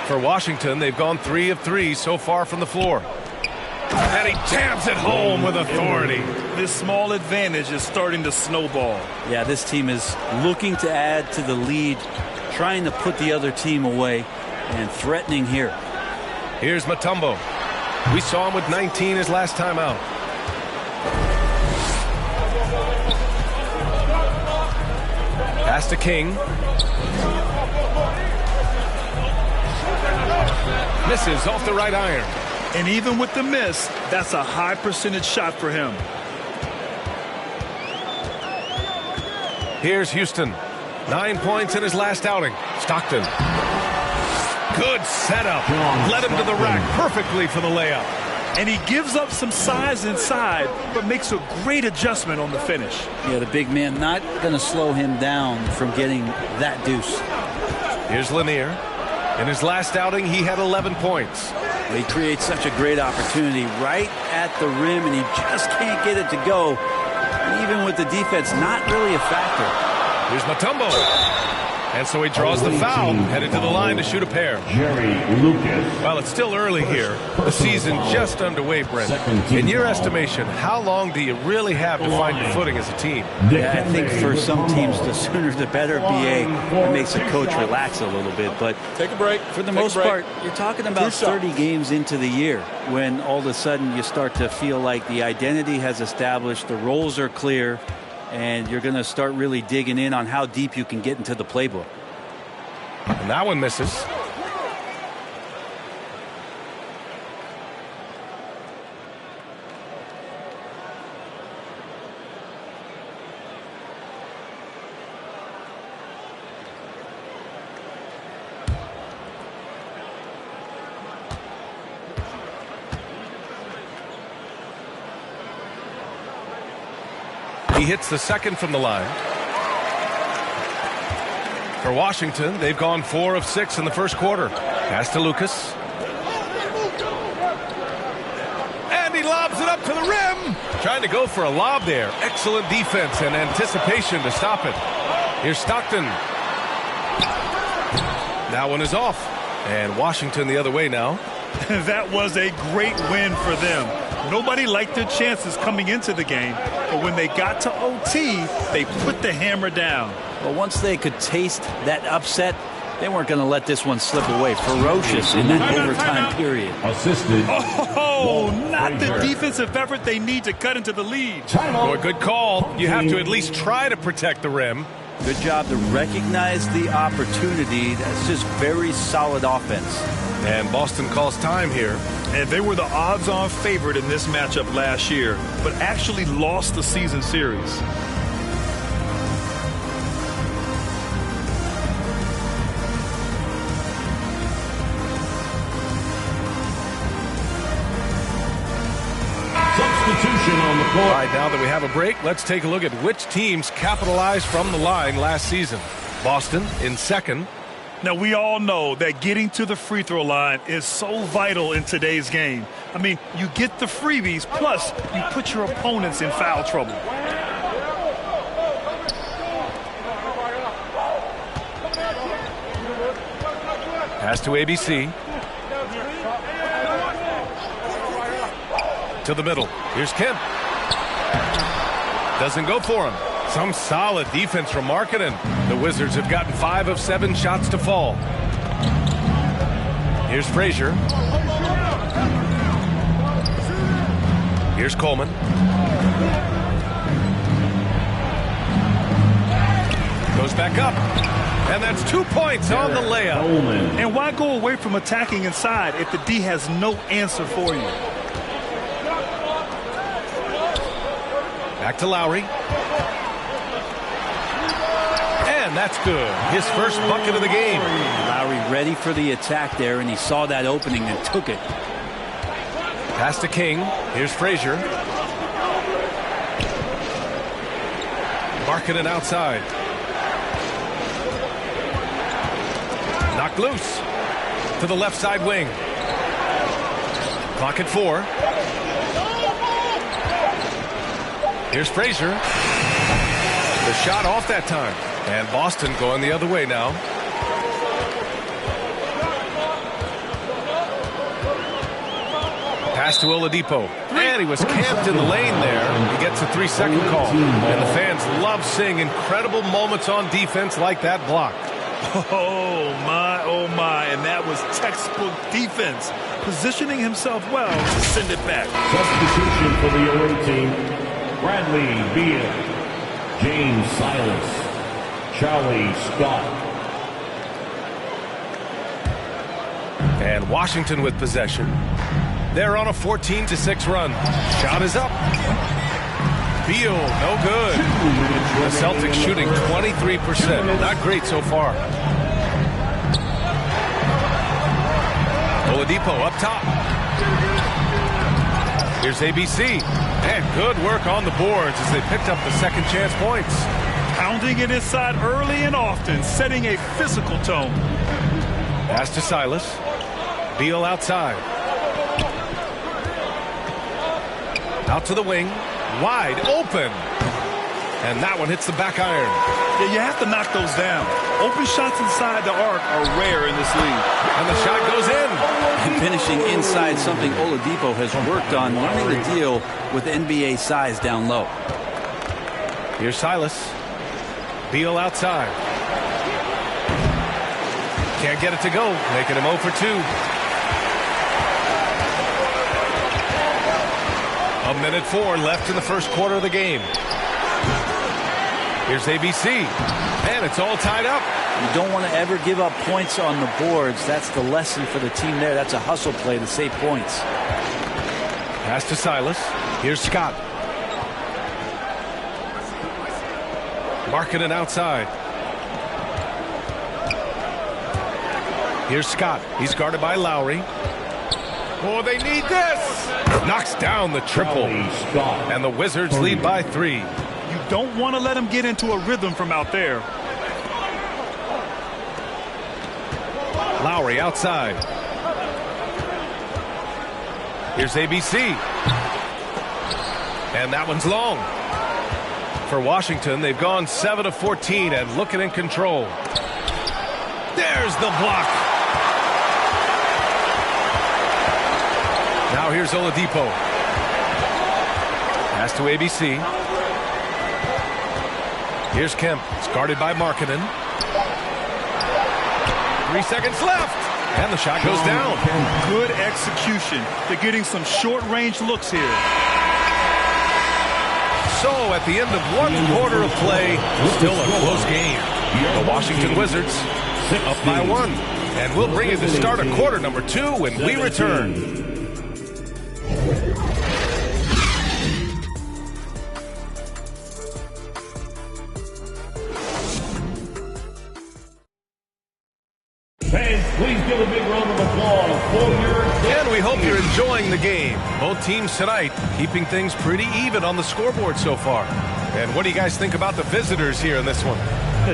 For Washington, they've gone 3 of 3 so far from the floor. And he jams it home with authority. This small advantage is starting to snowball. Yeah, this team is looking to add to the lead, trying to put the other team away, and threatening here. Here's Mutombo. We saw him with 19 his last time out. Pass to King. Misses off the right iron. And even with the miss, that's a high percentage shot for him. Here's Houston. 9 points in his last outing. Stockton. Good setup. Led him to the rack perfectly for the layup. And he gives up some size inside, but makes a great adjustment on the finish. Yeah, the big man not going to slow him down from getting that deuce. Here's Lanier. In his last outing, he had 11 points. He creates such a great opportunity right at the rim, and he just can't get it to go. And even with the defense, not really a factor. Here's Mutombo. And so he draws the foul, headed to the line to shoot a pair. Jerry Lucas. Well, it's still early here. The season just underway, Brent. In your estimation, how long do you really have to find your footing as a team? Yeah, I think for some teams, the sooner the better, BA. It makes a coach relax a little bit. But take a break. For the most part, you're talking about 30 games into the year when all of a sudden you start to feel like the identity has established, the roles are clear, and you're going to start really digging in on how deep you can get into the playbook. And that one misses. He hits the second from the line. For Washington, they've gone 4 of 6 in the first quarter. Pass to Lucas. And he lobs it up to the rim. Trying to go for a lob there. Excellent defense and anticipation to stop it. Here's Stockton. That one is off. And Washington the other way now. That was a great win for them. Nobody liked their chances coming into the game, but when they got to OT, they put the hammer down. Well, once they could taste that upset, they weren't going to let this one slip away. Ferocious in that overtime period. Assisted. Oh, not the defensive effort they need to cut into the lead. Oh, a good call. You have to at least try to protect the rim. Good job to recognize the opportunity. That's just very solid offense. And Boston calls time here. And they were the odds-on favorite in this matchup last year, but actually lost the season series. Substitution on the court. All right, now that we have a break, let's take a look at which teams capitalized from the line last season. Boston in second. Now, we all know that getting to the free throw line is so vital in today's game. I mean, you get the freebies, plus you put your opponents in foul trouble. Pass to ABC. To the middle. Here's Kemp. Doesn't go for him. Some solid defense from Markkanen. The Wizards have gotten 5 of 7 shots to fall. Here's Frazier. Here's Coleman. Goes back up. And that's 2 points on the layup. And why go away from attacking inside if the D has no answer for you? Back to Lowry. And that's good. His first bucket of the game. Lowry ready for the attack there, and he saw that opening and took it. Pass to King. Here's Frazier. Markkanen outside. Knocked loose. To the left side wing. Clock at 4. Here's Frazier. The shot off that time. And Boston going the other way now. Pass to Oladipo. And he was camped in the lane there. He gets a 3-second call. And the fans love seeing incredible moments on defense like that block. Oh, my. And that was textbook defense. Positioning himself well to send it back. Substitution for the away team. Bradley Beal. James Silas. Charlie Scott. And Washington with possession. They're on a 14-6 run. Shot is up. Beal, no good. The Celtics shooting 23%. Not great so far. Oladipo up top. Here's ABC. And good work on the boards as they picked up the second chance points. Pounding it inside early and often, setting a physical tone. Pass to Silas. Beal outside. Out to the wing. Wide open. And that one hits the back iron. Yeah, you have to knock those down. Open shots inside the arc are rare in this league. And the shot goes in. And finishing inside, something Oladipo has worked on, learning to deal with NBA size down low. Here's Silas. Beal outside. Can't get it to go. Making him 0 for 2. A minute 4 left in the first quarter of the game. Here's ABC. And it's all tied up. You don't want to ever give up points on the boards. That's the lesson for the team there. That's a hustle play to save points. Pass to Silas. Here's Scott. Marking it outside. Here's Scott. He's guarded by Lowry. Oh, they need this. Knocks down the triple. And the Wizards lead by 3. You don't want to let him get into a rhythm from out there. Lowry outside. Here's ABC. And that one's long. For Washington, they've gone 7 of 14 and looking in control. There's the block. Now here's Oladipo. Pass to ABC. Here's Kemp. It's guarded by Markkanen. 3 seconds left. And the shot goes down. Good execution. They're getting some short-range looks here. So at the end of 1 quarter of play, still a close game. The Washington Wizards up by 1. And we'll bring you the start of quarter number 2 when we return. Fans, please give a big round of applause for your... And we hope you're enjoying the game. Both teams tonight keeping things pretty even on the scoreboard so far. And what do you guys think about the visitors here in this one?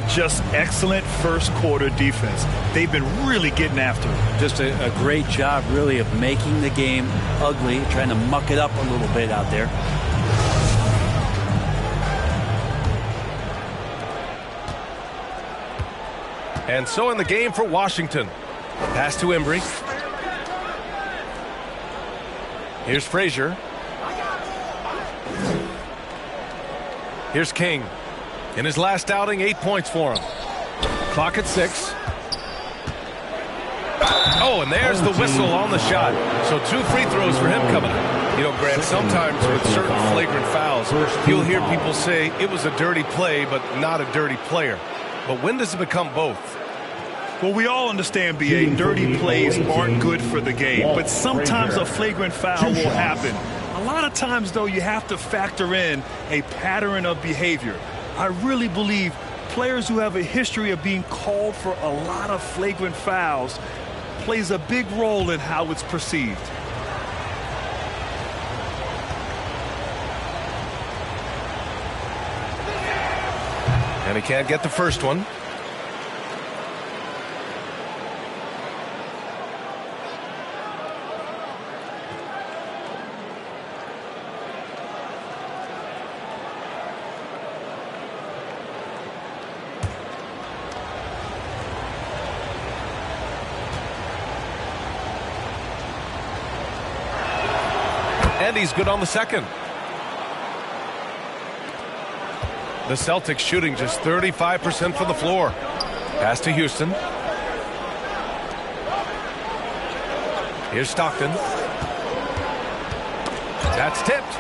Just excellent first quarter defense. They've been really getting after it. Just a great job, really, of making the game ugly, trying to muck it up a little bit out there. And so in the game for Washington. Pass to Embry. Here's Frazier. Here's King. In his last outing, 8 points for him. Clock at 6. Oh, and there's the whistle on the shot. So 2 free throws for him coming up. You know, Grant, sometimes with certain flagrant fouls, you'll hear people say it was a dirty play, but not a dirty player. But when does it become both? Well, we all understand, B.A., dirty plays aren't good for the game, but sometimes a flagrant foul will happen. A lot of times, though, you have to factor in a pattern of behavior. I really believe players who have a history of being called for a lot of flagrant fouls plays a big role in how it's perceived. And he can't get the first one. And he's good on the second. The Celtics shooting just 35% from the floor. Pass to Houston. Here's Stockton. That's tipped.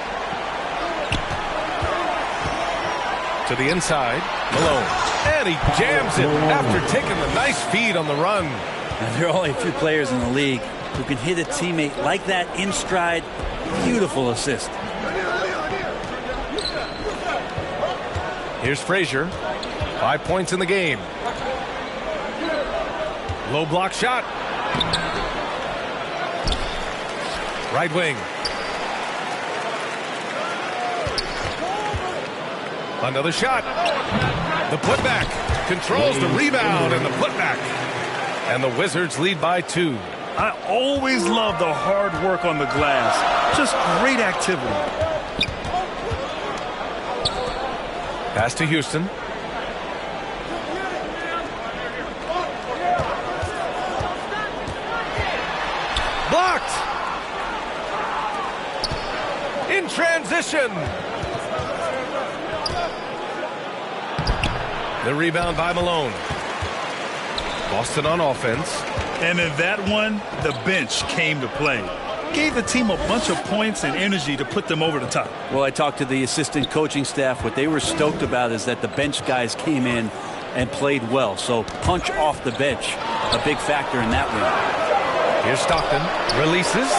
To the inside. Malone. And he jams it after taking the nice feed on the run. And there are only a few players in the league who can hit a teammate like that in stride. Beautiful assist. Here's Frazier. 5 points in the game. Low block shot. Right wing. Another shot. The putback. Controls the rebound and the putback. And the Wizards lead by 2. I always love the hard work on the glass. Just great activity. Pass to Houston. Blocked. In transition. The rebound by Malone. Boston on offense. And in that one, the bench came to play. gave the team a bunch of points and energy to put them over the top. Well, I talked to the assistant coaching staff. What they were stoked about is that the bench guys came in and played well. So punch off the bench, a big factor in that win. Here's Stockton. Releases.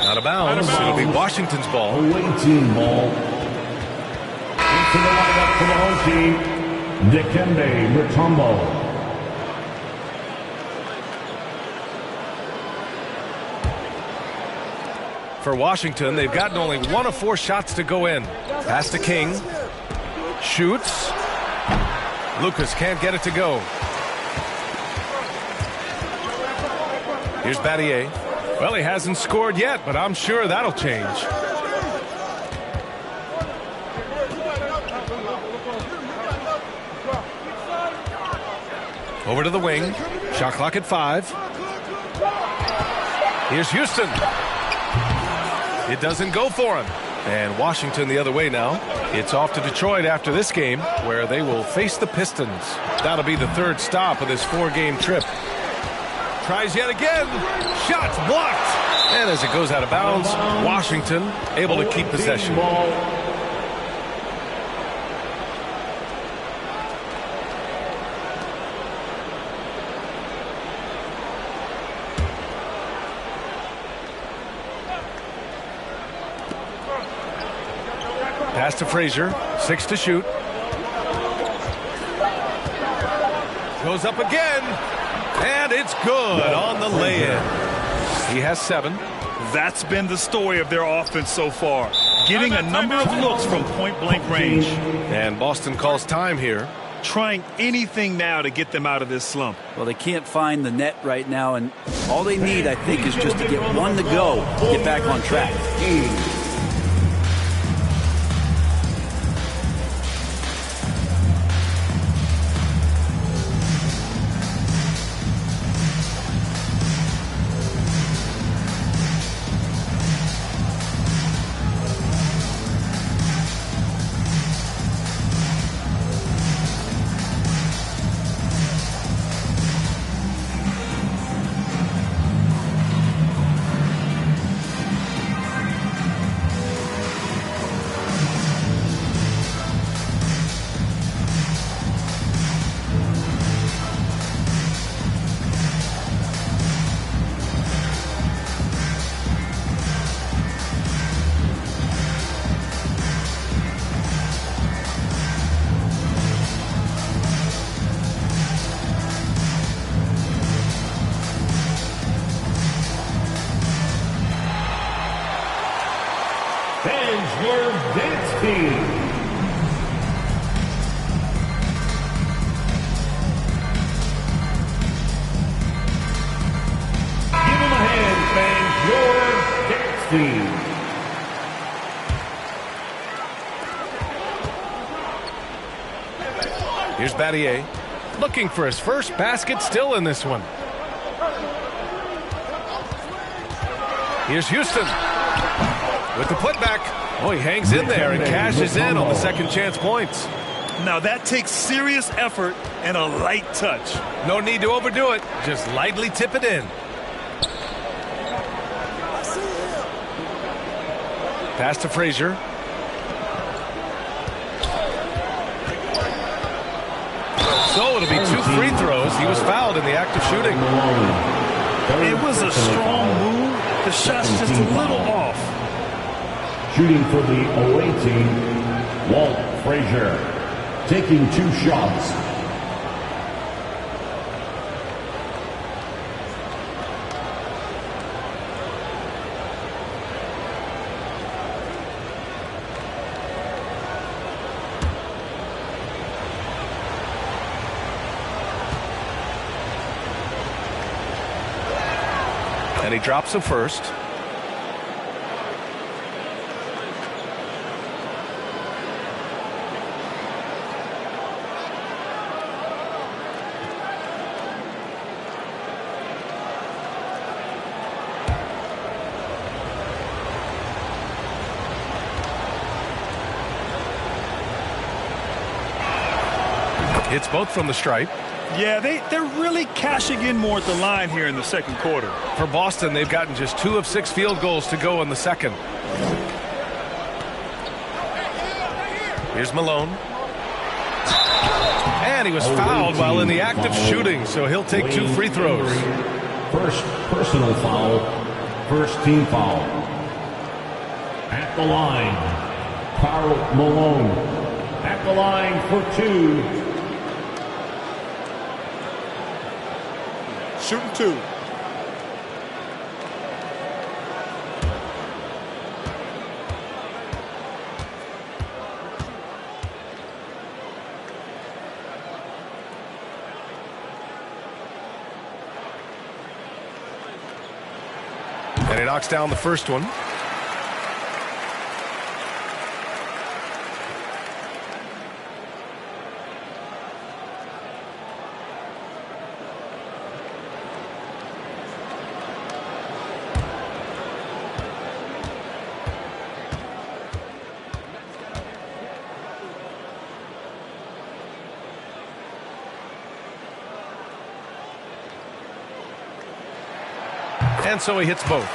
Out of bounds. It'll be Washington's ball. Away team ball. Into the lineup for the home team, Dikembe Mutombo. For Washington, they've gotten only 1 of 4 shots to go in. Pass to King. Shoots. Lucas can't get it to go. Here's Battier. Well, he hasn't scored yet, but I'm sure that'll change. Over to the wing. Shot clock at 5. Here's Houston. It doesn't go for him. And Washington the other way now. It's off to Detroit after this game, where they will face the Pistons. That'll be the 3rd stop of this 4-game trip. Tries yet again. Shots blocked. And as it goes out of bounds, Washington able to keep possession. Pass to Frazier. 6 to shoot. Goes up again. And it's good on the lay-in. He has 7. That's been the story of their offense so far. Getting a number of looks from point-blank range. And Boston calls time here. Trying anything now to get them out of this slump. Well, they can't find the net right now, and all they need, I think, is just to get 1 to go, get back on track. Here's Battier, looking for his first basket, still in this one. Here's Houston with the putback. Oh, he hangs in there and cashes in on the second chance points. Now that takes serious effort and a light touch. No need to overdo it. Just lightly tip it in. Pass to Frazier. So it'll be 2 free throws. He was fouled in the act of shooting. It was a strong move. The shot's just a little off. Shooting for the away team, Walt Frazier, taking 2 shots. And he drops the first. Hits both from the stripe. Yeah, they're really cashing in more at the line here in the second quarter. For Boston, they've gotten just 2 of 6 field goals to go in the second. Here's Malone. And he was fouled while in the act of shooting, so he'll take 2 free throws. First personal foul, first team foul. At the line, Karl Malone. At the line for 2. Shooting 2. And he knocks down the first one. And so he hits both.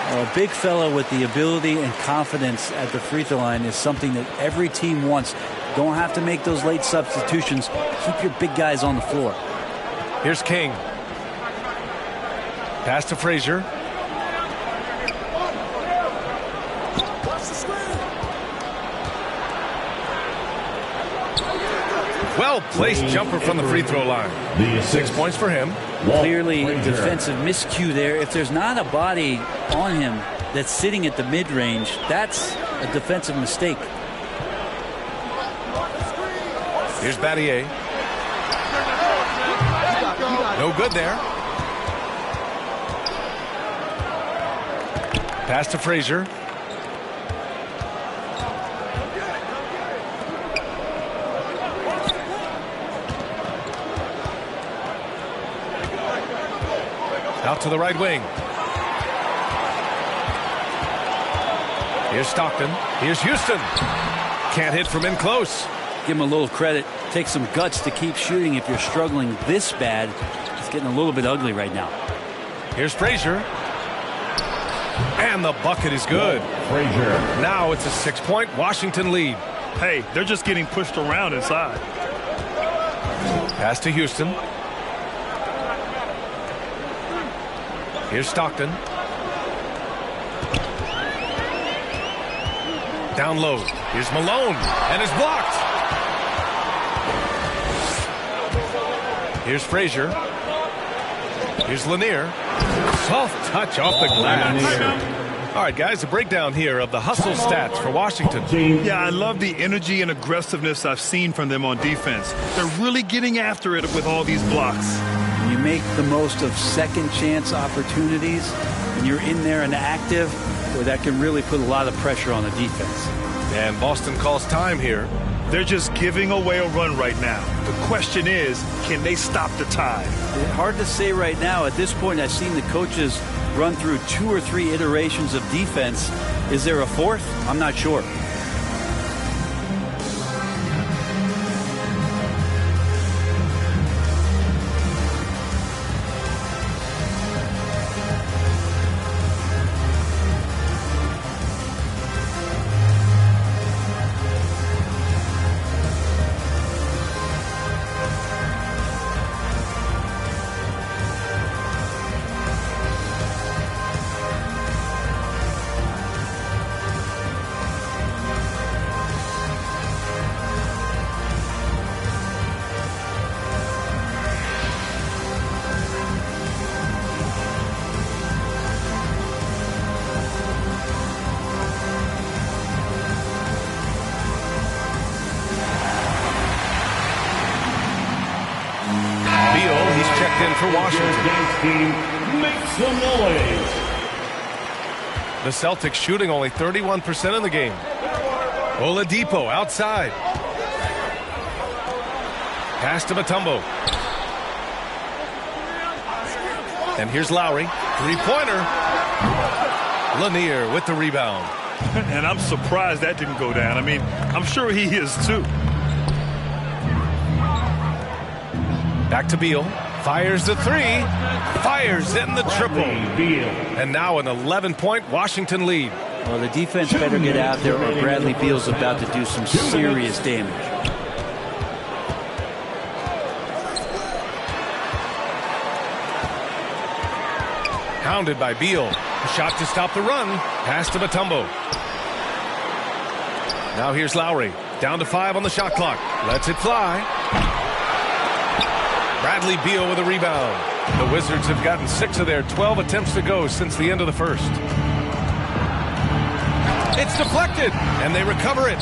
A big fella with the ability and confidence at the free throw line is something that every team wants. Don't have to make those late substitutions. Keep your big guys on the floor. Here's King. Pass to Frazier. Well-placed jumper from the free throw line. 6 points for him. Clearly defensive miscue there. If there's not a body on him that's sitting at the mid-range, that's a defensive mistake. Here's Battier. No good there. Pass to Frazier. Out to the right wing. Here's Stockton. Here's Houston. Can't hit from in close. Give him a little credit. Take some guts to keep shooting if you're struggling this bad. It's getting a little bit ugly right now. Here's Frazier. And the bucket is good. Frazier. Now it's a 6-point Washington lead. Hey, they're just getting pushed around inside. Pass to Houston. Here's Stockton. Down low. Here's Malone. And it's blocked. Here's Frazier. Here's Lanier. Soft touch off the glass. All right, guys, a breakdown here of the hustle stats for Washington. Yeah, I love the energy and aggressiveness I've seen from them on defense. They're really getting after it with all these blocks. You make the most of second chance opportunities and you're in there and active, where that can really put a lot of pressure on the defense. And Boston calls time here. They're just giving away a run right now. The question is, can they stop the tide? Hard to say right now. At this point, I've seen the coaches run through 2 or 3 iterations of defense. Is there a fourth? I'm not sure. For Washington. Make some noise. The Celtics shooting only 31% in the game. Oladipo outside. Pass to Mutombo. And here's Lowry. 3-pointer. Lanier with the rebound. And I'm surprised that didn't go down. I mean, I'm sure he is too. Back to Beal. Fires the three. Fires in the triple. And now an 11-point Washington lead. Well, the defense better get out there or Bradley Beal's about to do some serious damage. Hounded by Beal. A shot to stop the run. Pass to Mutombo. Now here's Lowry. Down to 5 on the shot clock. Lets it fly. Bradley Beal with a rebound. The Wizards have gotten 6 of their 12 attempts to go since the end of the first. It's deflected, and they recover it.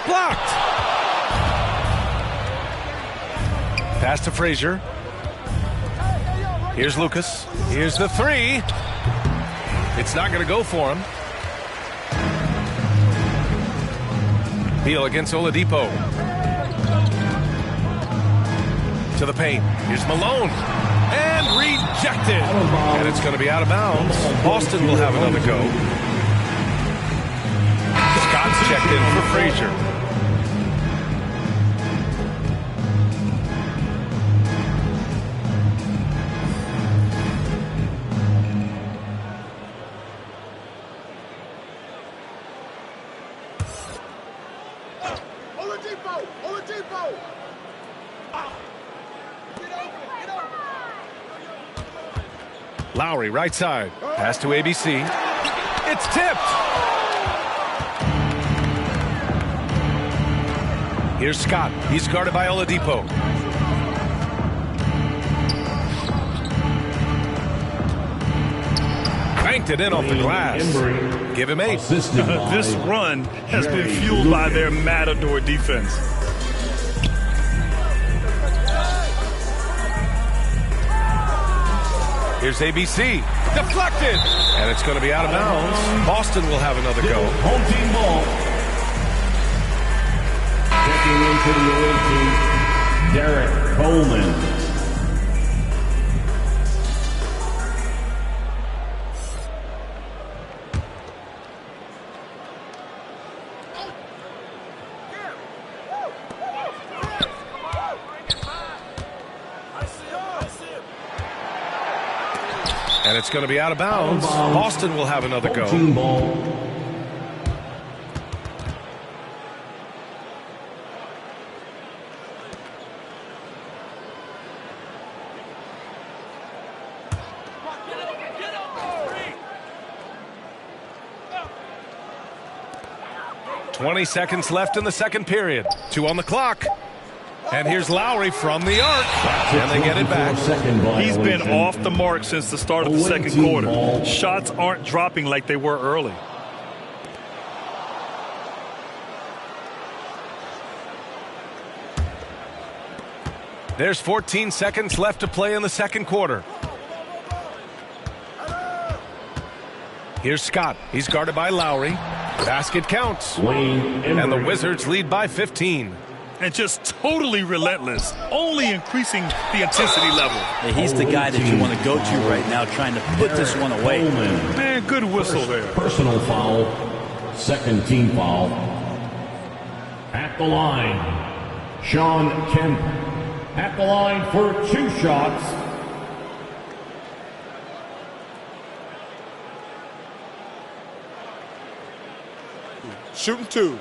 Blocked. Pass to Frazier. Here's Lucas. Here's the three. It's not going to go for him. Beal against Oladipo. To the paint. Here's Malone. And rejected. And it's going to be out of bounds. Boston will have another go. Scott's checked in for Frazier. Lowry, right side. Pass to ABC. It's tipped. Here's Scott. He's guarded by Oladipo. Banked it in off the glass. Give him 8. This run has been fueled by their Matador defense. Here's ABC. Deflected. And it's going to be out of bounds. Boston will have another go. Home team ball. Checking into the away team, Derek Coleman. And it's going to be out of bounds. Boston will have another go. Team ball. .20 seconds left in the second period. 2 on the clock. And here's Lowry from the arc. And they get it back. He's been off the mark since the start of the second quarter. Shots aren't dropping like they were early. There's 14 seconds left to play in the second quarter. Here's Scott. He's guarded by Lowry. Basket counts. And the Wizards lead by 15. And just totally relentless, only increasing the intensity level. Yeah, he's the guy that you want to go to right now, trying to put this one away. Man, good whistle there. Personal foul, second team foul. At the line, Shawn Kemp. At the line for 2 shots. Shooting 2.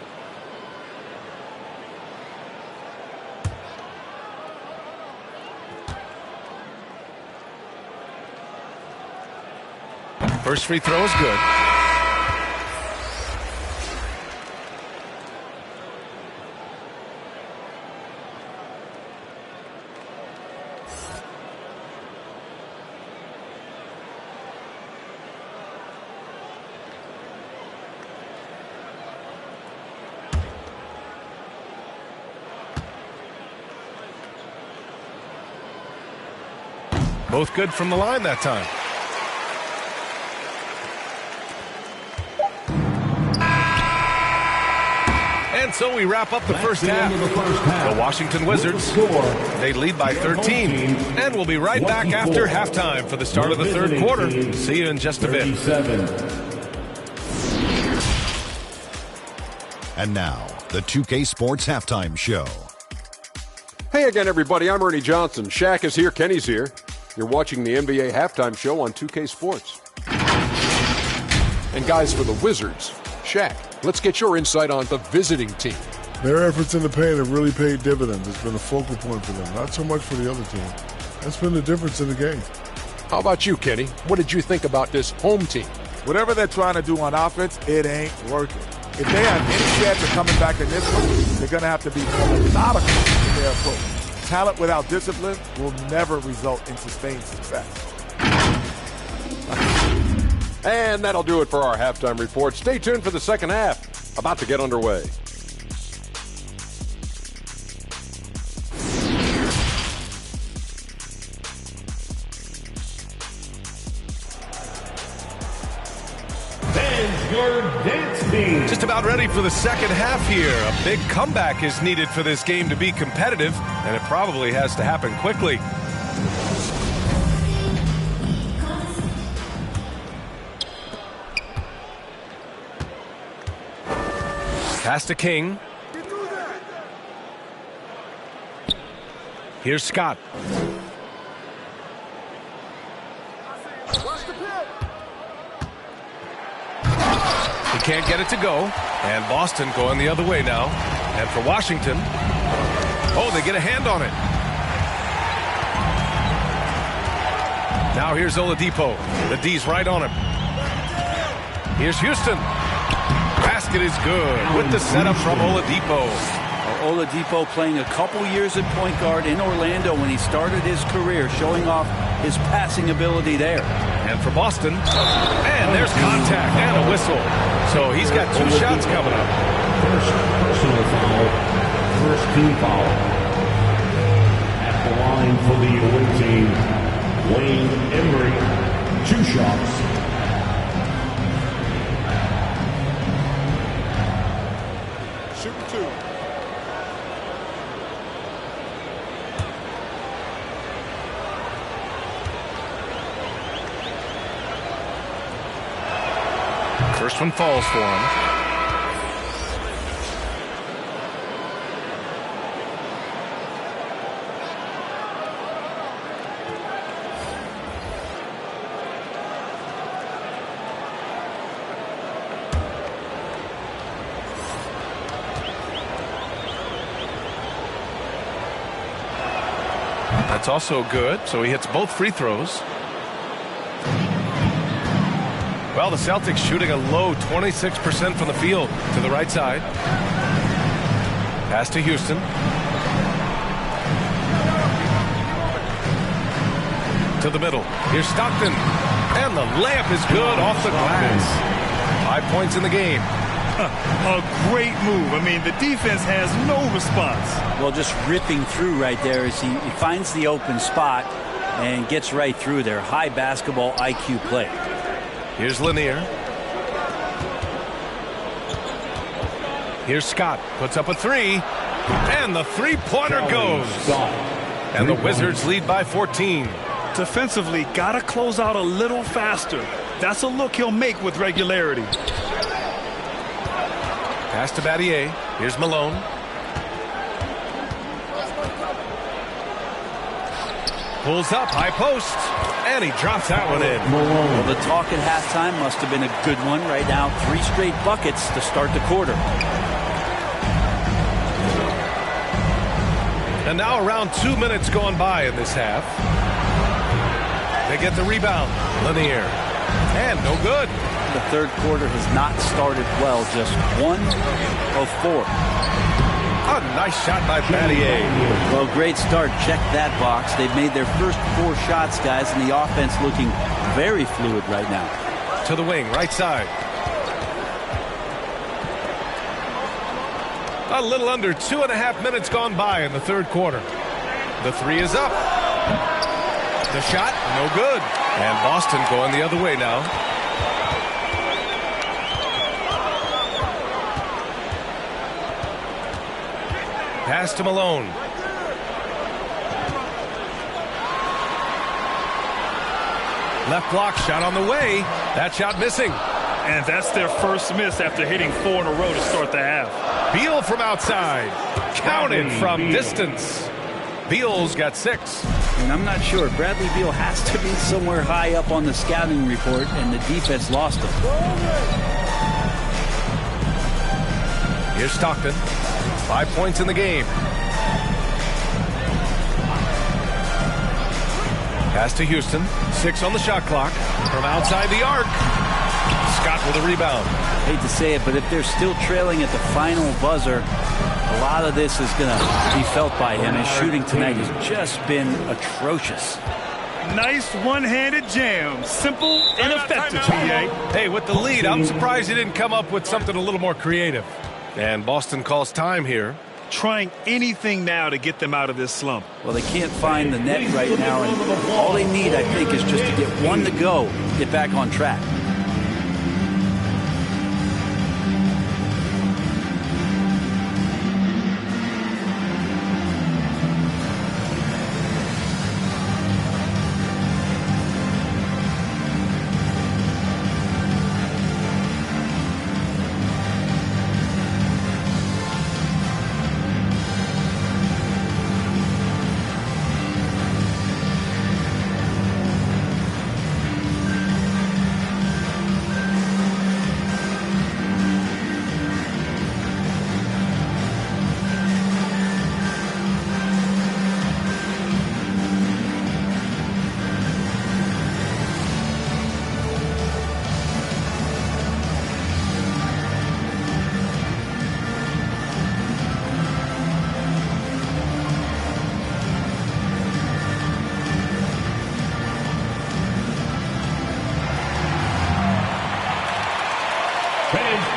First free throw is good. Both good from the line that time. And so we wrap up the first half. The Washington Wizards, they lead by 13. And we'll be right back after halftime for the start of the third quarter. See you in just a bit. And now, the 2K Sports Halftime Show. Hey again, everybody. I'm Ernie Johnson. Shaq is here. Kenny's here. You're watching the NBA Halftime Show on 2K Sports. And guys, for the Wizards, Shaq, let's get your insight on the visiting team. Their efforts in the paint have really paid dividends. It's been a focal point for them, not so much for the other team. That's been the difference in the game. How about you, Kenny? What did you think about this home team? Whatever they're trying to do on offense, it ain't working. If they have any chance of coming back in this one, they're going to have to be more methodical in their approach. Talent without discipline will never result in sustained success. And that'll do it for our halftime report. Stay tuned for the second half. About to get underway. Just about ready for the second half here. A big comeback is needed for this game to be competitive, and it probably has to happen quickly. Pass to King. Here's Scott. He can't get it to go. And Boston going the other way now. And for Washington. Oh, they get a hand on it. Now here's Oladipo. The D's right on him. Here's Houston. Basket is good with the setup from Oladipo. Oladipo playing a couple years at point guard in Orlando when he started his career, showing off his passing ability there. And for Boston, and there's contact and a whistle. So he's got two shots coming up. First personal foul, first team foul. At the line for the away team, Wayne Embry, 2 shots. Shoot 2. First one falls for him. That's also good, so he hits both free throws. Well, the Celtics shooting a low 26% from the field to the right side. Pass to Houston. To the middle. Here's Stockton. And the layup is good off the glass. 5 points in the game. A great move. I mean, the defense has no response. Well, just ripping through right there as he finds the open spot and gets right through there. High basketball IQ play. Here's Lanier. Here's Scott. Puts up a 3. And the three-pointer goes. And the Wizards lead by 14. Defensively, got to close out a little faster. That's a look he'll make with regularity. Pass to Battier. Here's Malone. Pulls up, high post. And he drops that one in. Well, the talk at halftime must have been a good one. Right now, 3 straight buckets to start the quarter. And now around 2 minutes gone by in this half. They get the rebound. Lanier. And no good. The third quarter has not started well. Just 1 of 4. A nice shot by Battier. Well, great start. Check that box. They've made their first 4 shots, guys, and the offense looking very fluid right now. To the wing, right side. A little under 2.5 minutes gone by in the third quarter. The 3 is up. The shot, no good. And Boston going the other way now. Pass to Malone. Left block shot on the way. That shot missing. And that's their first miss after hitting 4 in a row to start the half. Beal from outside. Counted from distance. Beal's got 6. And I'm not sure. Bradley Beal has to be somewhere high up on the scouting report, and the defense lost him. Here's Stockton. 5 points in the game. Pass to Houston. 6 on the shot clock. From outside the arc. Scott with a rebound. Hate to say it, but if they're still trailing at the final buzzer, a lot of this is going to be felt by him. His shooting tonight has just been atrocious. Nice one-handed jam. Simple and effective, PA. Hey, with the lead, I'm surprised he didn't come up with something a little more creative. And Boston calls time here. Trying anything now to get them out of this slump. Well, they can't find the net right now, and all they need, I think, is just to get one to go, get back on track.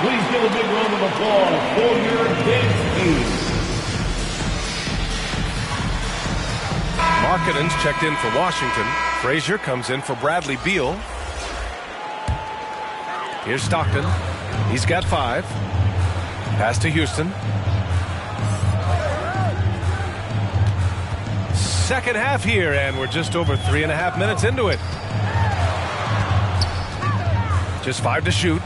Please give a big round of applause for your dance team. Markkanen's checked in for Washington. Frazier comes in for Bradley Beal. Here's Stockton. He's got 5. Pass to Houston. Second half here, and we're just over 3.5 minutes into it. Just 5 to shoot.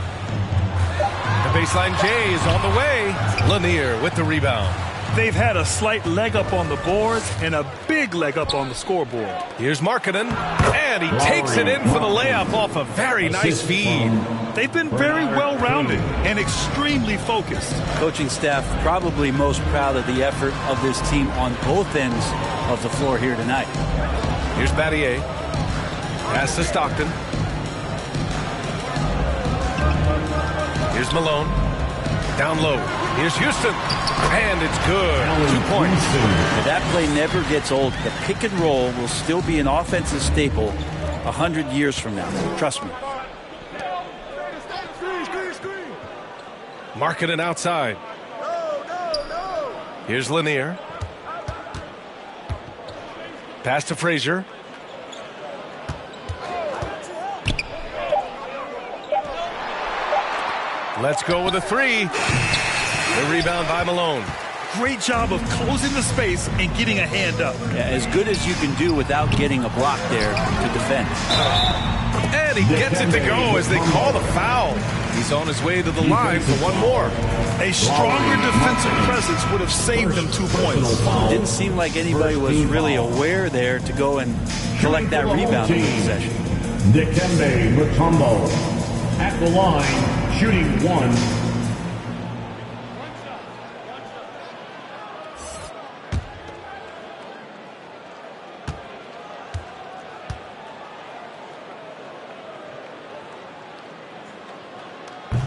The baseline J is on the way. Lanier with the rebound. They've had a slight leg up on the boards and a big leg up on the scoreboard. Here's Markkanen, and he takes it in for the layup off a very nice feed. They've been very well-rounded and extremely focused. Coaching staff probably most proud of the effort of this team on both ends of the floor here tonight. Here's Battier. Pass to Stockton. Here's Malone. Down low. Here's Houston. And it's good. 2 points. That play never gets old. The pick and roll will still be an offensive staple 100 years from now. Trust me. Markkanen outside. Here's Lanier. Pass to Frazier. Let's go with a 3. The rebound by Malone. Great job of closing the space and getting a hand up. Yeah, as good as you can do without getting a block there to defend. And he gets it to go as they call the foul. He's on his way to the line for one more. A stronger defensive presence would have saved them 2 points. Didn't seem like anybody was really aware there to go and collect that rebound in the possession. Dikembe Mutombo at the line, shooting 1.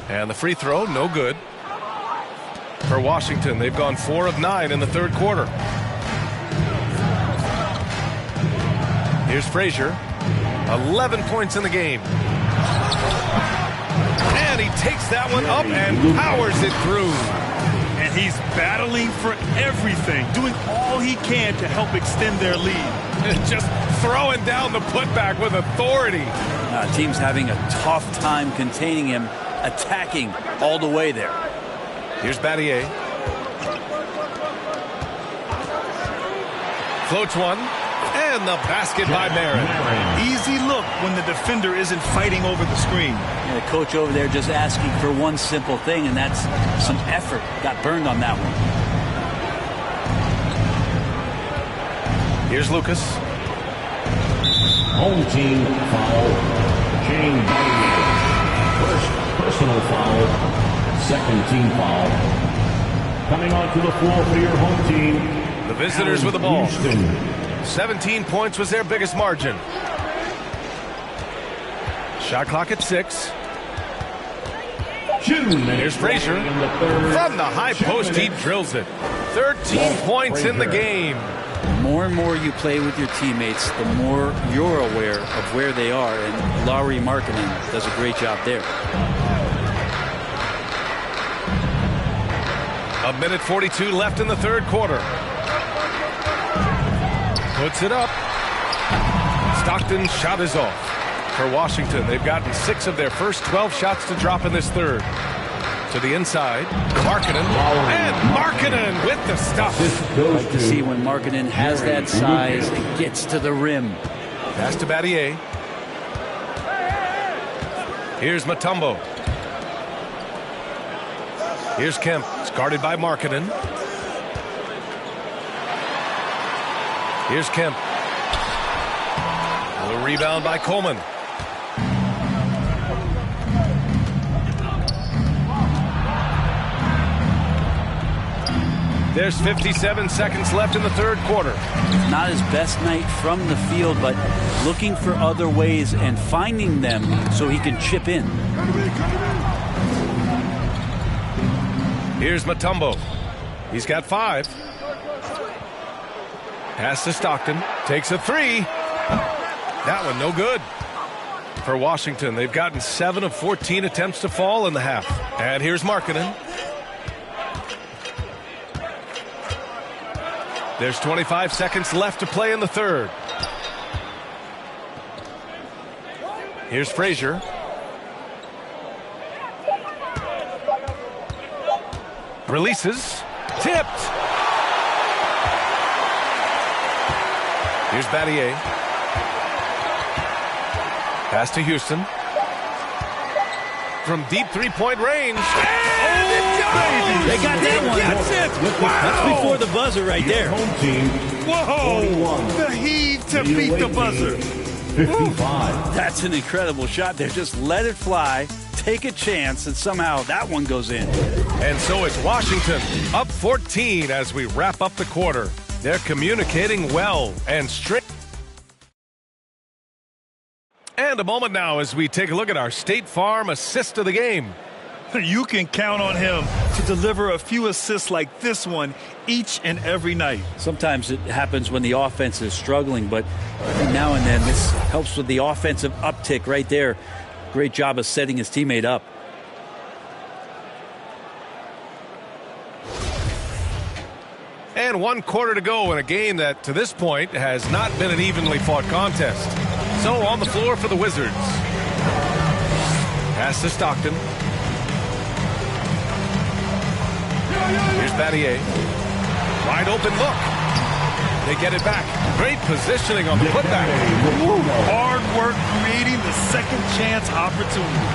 And the free throw, no good. For Washington, they've gone 4 of 9 in the third quarter. Here's Frazier. 11 points in the game. And he takes that one up and powers it through. And he's battling for everything, doing all he can to help extend their lead. Just throwing down the putback with authority. Team's having a tough time containing him, attacking all the way there. Here's Battier. Floats one. And the basket by Marin. Easy look when the defender isn't fighting over the screen. And the coach over there just asking for one simple thing, and that's some effort. Got burned on that one. Here's Lucas. Home team foul. Shane Battier. First personal foul. Second team foul. Coming onto the floor for your home team. The visitors with the ball. Houston. 17 points was their biggest margin. Shot clock at 6. Here's Frazier. From the high post, he drills it. 13 points in the game. The more and more you play with your teammates, the more you're aware of where they are, and Lauri Markkanen does a great job there. 1:42 left in the third quarter. Puts it up. Stockton's shot is off. For Washington, they've gotten 6 of their first 12 shots to drop in this third. To the inside, Markkanen, and Markkanen with the stuff. Like to see when Markkanen has that size and gets to the rim. Pass to Battier. Here's Mutombo. Here's Kemp. It's guarded by Markkanen. Here's Kemp. A rebound by Coleman. There's 57 seconds left in the third quarter. Not his best night from the field, but looking for other ways and finding them so he can chip in. Here's Mutombo. He's got 5. Pass to Stockton. Takes a 3. That one no good. For Washington, they've gotten 7 of 14 attempts to fall in the half. And here's Markkanen. There's 25 seconds left to play in the third. Here's Frazier. Releases. Tipped. Here's Battier. Pass to Houston. From deep three-point range. They got that one. That's before the buzzer right there. Home team. Whoa! The heave to beat the buzzer. 55. That's an incredible shot there. Just let it fly, take a chance, and somehow that one goes in. And so it's Washington up 14 as we wrap up the quarter. They're communicating well and straight. And a moment now as we take a look at our State Farm assist of the game. You can count on him to deliver a few assists like this one each and every night. Sometimes it happens when the offense is struggling, but every now and then this helps with the offensive uptick right there. Great job of setting his teammate up. And 1 quarter to go in a game that to this point has not been an evenly fought contest. So on the floor for the Wizards. Pass to Stockton. Here's Battier. Wide open look. They get it back. Great positioning on the putback. Hard work creating the second chance opportunity.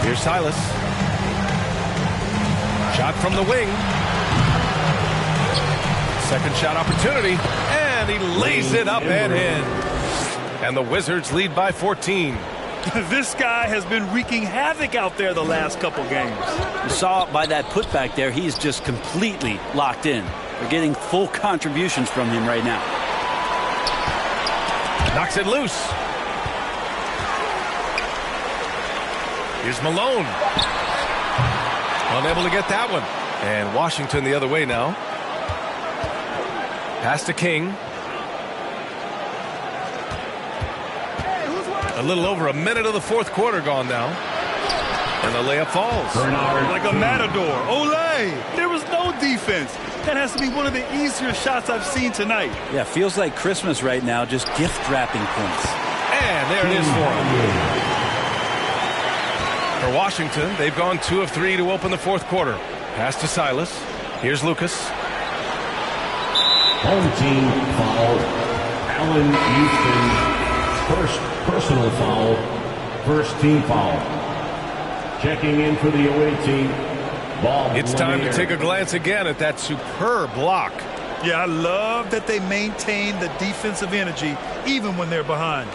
Here's Silas. Shot from the wing. Second shot opportunity. And he lays it up and in. And the Wizards lead by 14. This guy has been wreaking havoc out there the last couple games. You saw by that putback there, he's just completely locked in. We're getting full contributions from him right now. Knocks it loose. Here's Malone. Unable to get that one. And Washington the other way now. Pass to King. A little over a minute of the fourth quarter gone now. And the layup falls. Like a matador. Olay! There was no defense. That has to be one of the easier shots I've seen tonight. Yeah, feels like Christmas right now, just gift wrapping points. And there it is for him. For Washington, they've gone 2 of 3 to open the fourth quarter. Pass to Silas. Here's Lucas. Home team foul. Allen Houston. First personal foul. First team foul. Checking in for the away team. Bob It's time to take a glance again at that superb block. Yeah, I love that they maintain the defensive energy even when they're behind.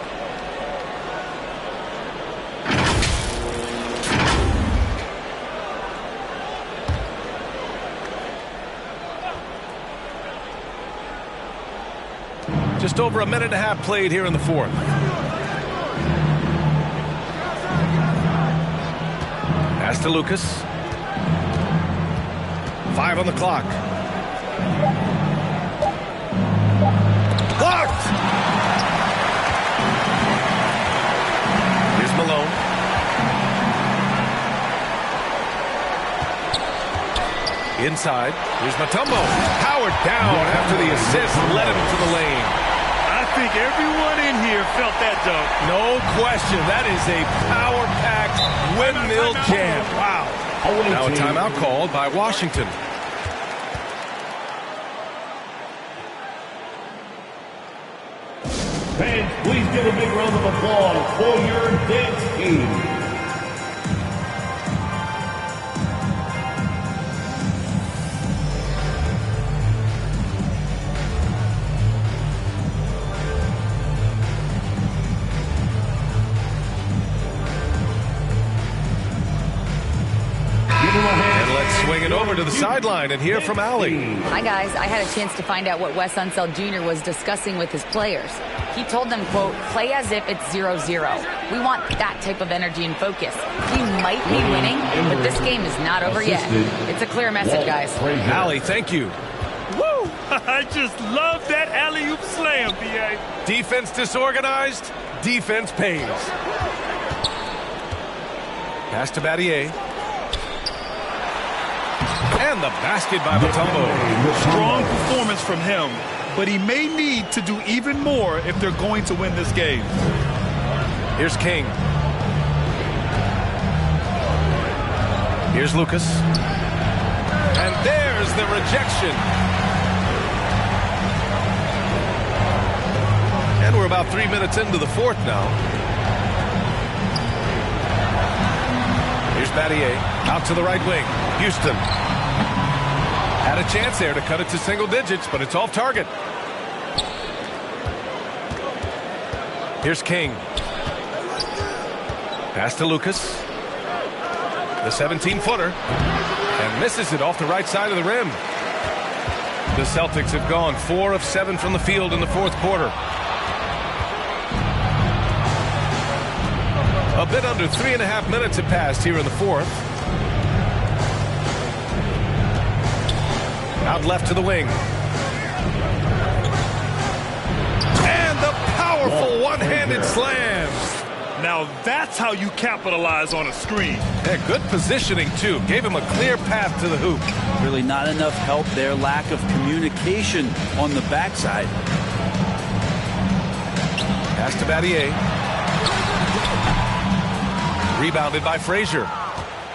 Just over a minute and a half played here in the fourth. Pass to Lucas. 5 on the clock. Blocked! Here's Malone. Inside. Here's Mutombo. Powered down after the assist led him to the lane. I think everyone in here felt that dunk. No question. That is a power-packed windmill jam. Wow. Now a timeout called by Washington. Fans, please give a big round of applause for your dance team. And let's swing it over to the sideline and hear from Allie. Hi, guys. I had a chance to find out what Wes Unseld Jr. was discussing with his players. He told them, quote, play as if it's 0-0. We want that type of energy and focus. We might be winning, but this game is not over yet. It's a clear message, guys. Allie, thank you. Woo! I just love that alley-oop slam, B.A. Defense disorganized, defense pays. Pass to Battier. And the basket by Mutombo. Strong performance from him, but he may need to do even more if they're going to win this game. Here's King. Here's Lucas. And there's the rejection. And we're about 3 minutes into the fourth now. Here's Battier. Out to the right wing. Houston. Had a chance there to cut it to single digits, but it's off target. Here's King. Pass to Lucas. The 17-footer. And misses it off the right side of the rim. The Celtics have gone 4 of 7 from the field in the fourth quarter. A bit under 3.5 minutes have passed here in the fourth. Out left to the wing. And the powerful one-handed slam. Now that's how you capitalize on a screen. Yeah, good positioning, too. Gave him a clear path to the hoop. Really not enough help there. Lack of communication on the backside. Pass to Battier. Rebounded by Frazier.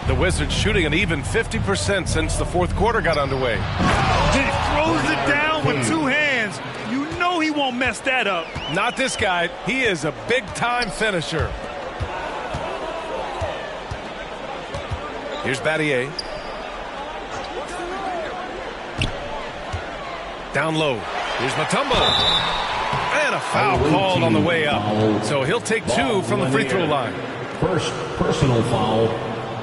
The Wizards shooting an even 50% since the fourth quarter got underway. He throws it down with 2 hands. You know he won't mess that up. Not this guy. He is a big-time finisher. Here's Battier. Down low. Here's Mutombo. And a foul called on the way up. So he'll take 2 from the free throw line. First personal foul.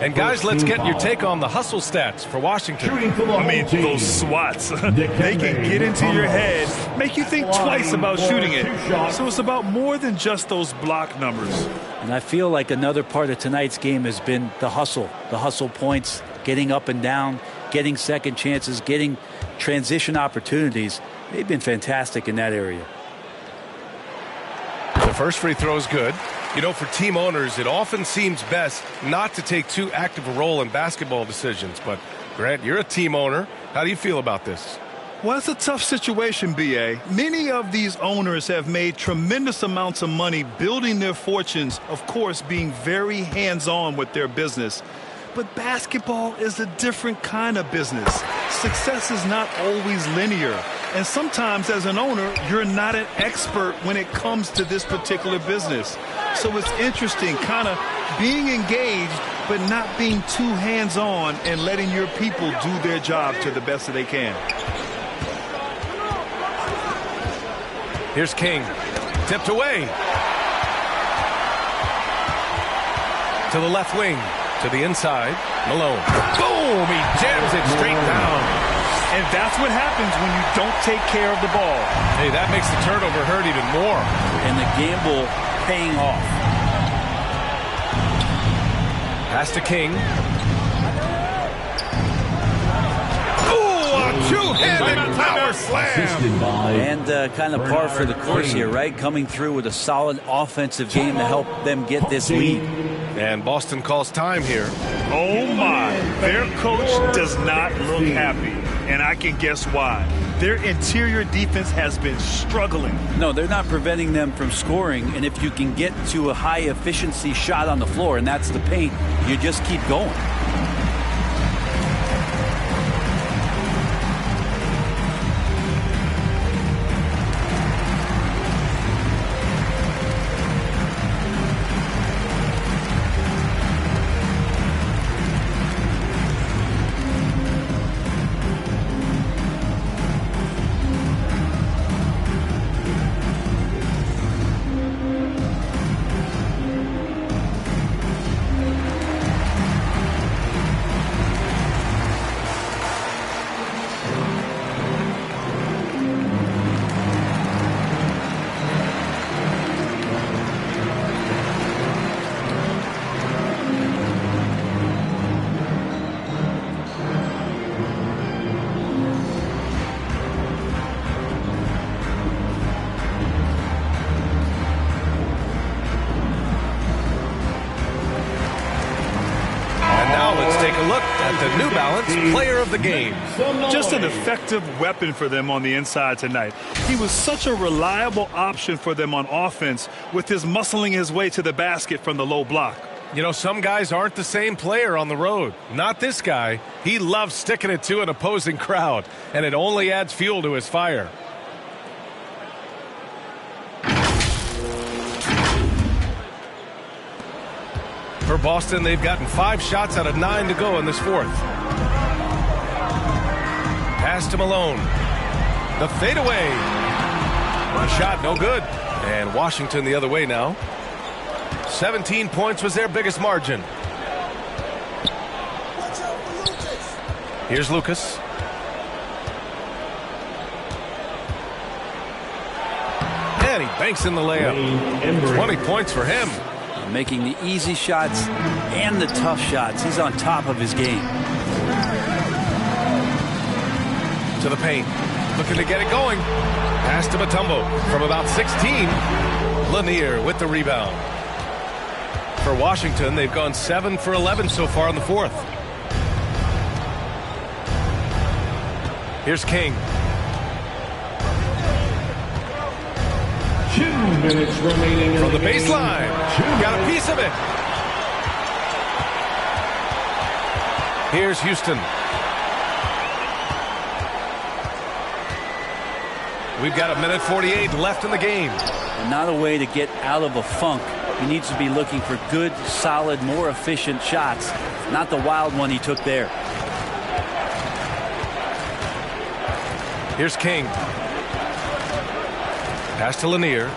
And guys, let's get your take on the hustle stats for Washington. I mean, those swats, they can get into your head, make you think twice about shooting it. So it's about more than just those block numbers. And I feel like another part of tonight's game has been the hustle points, getting up and down, getting second chances, getting transition opportunities. They've been fantastic in that area. The first free throw is good. You know, for team owners, it often seems best not to take too active a role in basketball decisions. But, Grant, you're a team owner. How do you feel about this? Well, it's a tough situation, B.A. Many of these owners have made tremendous amounts of money building their fortunes, of course, being very hands-on with their business. But basketball is a different kind of business. Success is not always linear. And sometimes as an owner, you're not an expert when it comes to this particular business. So it's interesting kind of being engaged, but not being too hands-on and letting your people do their job to the best that they can. Here's King. Tipped away. To the left wing. To the inside. Malone. Boom! He jams it straight down. And that's what happens when you don't take care of the ball. Hey, that makes the turnover hurt even more. And the gamble paying off. Pass to King. Two-handed power slam. And kind of par for the course here, right? Coming through with a solid offensive game to help them get this lead. And Boston calls time here. Oh, my. Their coach does not look happy. And I can guess why. Their interior defense has been struggling. No, they're not preventing them from scoring. And if you can get to a high-efficiency shot on the floor, and that's the paint, you just keep going. The New Balance Player of the Game. Just an effective weapon for them on the inside tonight. He was such a reliable option for them on offense with his muscling his way to the basket from the low block. You know, some guys aren't the same player on the road. Not this guy. He loves sticking it to an opposing crowd, and it only adds fuel to his fire. For Boston, they've gotten 5 shots out of 9 to go in this fourth. Pass to Malone. The fadeaway. The shot, no good. And Washington the other way now. 17 points was their biggest margin. Here's Lucas. And he banks in the layup. 20 points for him. Making the easy shots and the tough shots. He's on top of his game. To the paint. Looking to get it going. Pass to Mutombo from about 16. Lanier with the rebound. For Washington, they've gone 7 for 11 so far in the fourth. Here's King. 2 minutes remaining from the baseline. Got a piece of it. Here's Houston. We've got 1:48 left in the game. And not a way to get out of a funk. He needs to be looking for good, solid, more efficient shots. Not the wild one he took there. Here's King. Pass to Lanier.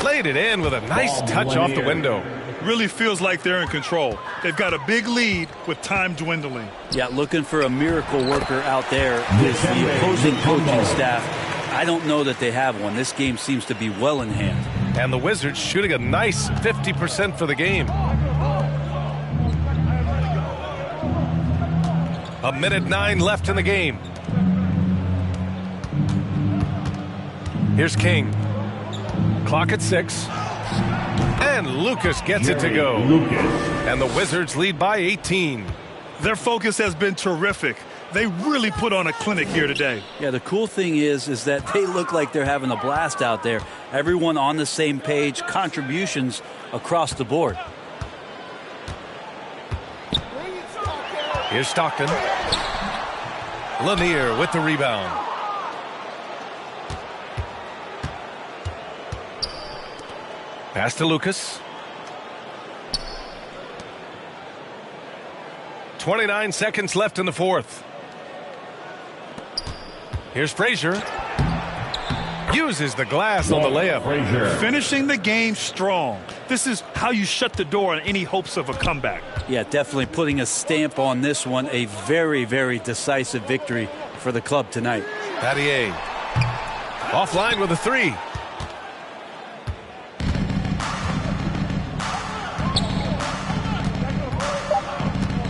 Laid it in with a nice touch off the window. Really feels like they're in control. They've got a big lead with time dwindling. Yeah, looking for a miracle worker out there with the opposing coaching staff. I don't know that they have one. This game seems to be well in hand. And the Wizards shooting a nice 50% for the game. 1:09 left in the game. Here's King. Clock at 6. And Lucas gets it to go. And the Wizards lead by 18. Their focus has been terrific. They really put on a clinic here today. Yeah, the cool thing is that they look like they're having a blast out there. Everyone on the same page, contributions across the board. Here's Stockton. Lanier with the rebound. Pass to Lucas. 29 seconds left in the fourth. Here's Frazier. Uses the glass on the layup. Finishing the game strong. This is how you shut the door on any hopes of a comeback. Yeah, definitely putting a stamp on this one. A very, very decisive victory for the club tonight. Battier. Offline with a three.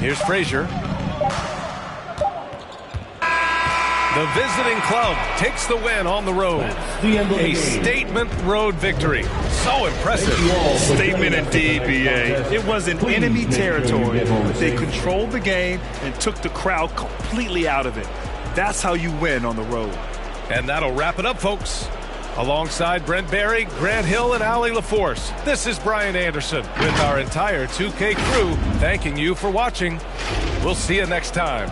Here's Frazier. The visiting club takes the win on the road. A statement road victory. So impressive. Statement indeed, B.A. It was in enemy territory, but they controlled the game and took the crowd completely out of it. That's how you win on the road. And that'll wrap it up, folks. Alongside Brent Barry, Grant Hill, and Allie LaForce, this is Brian Anderson with our entire 2K crew thanking you for watching. We'll see you next time.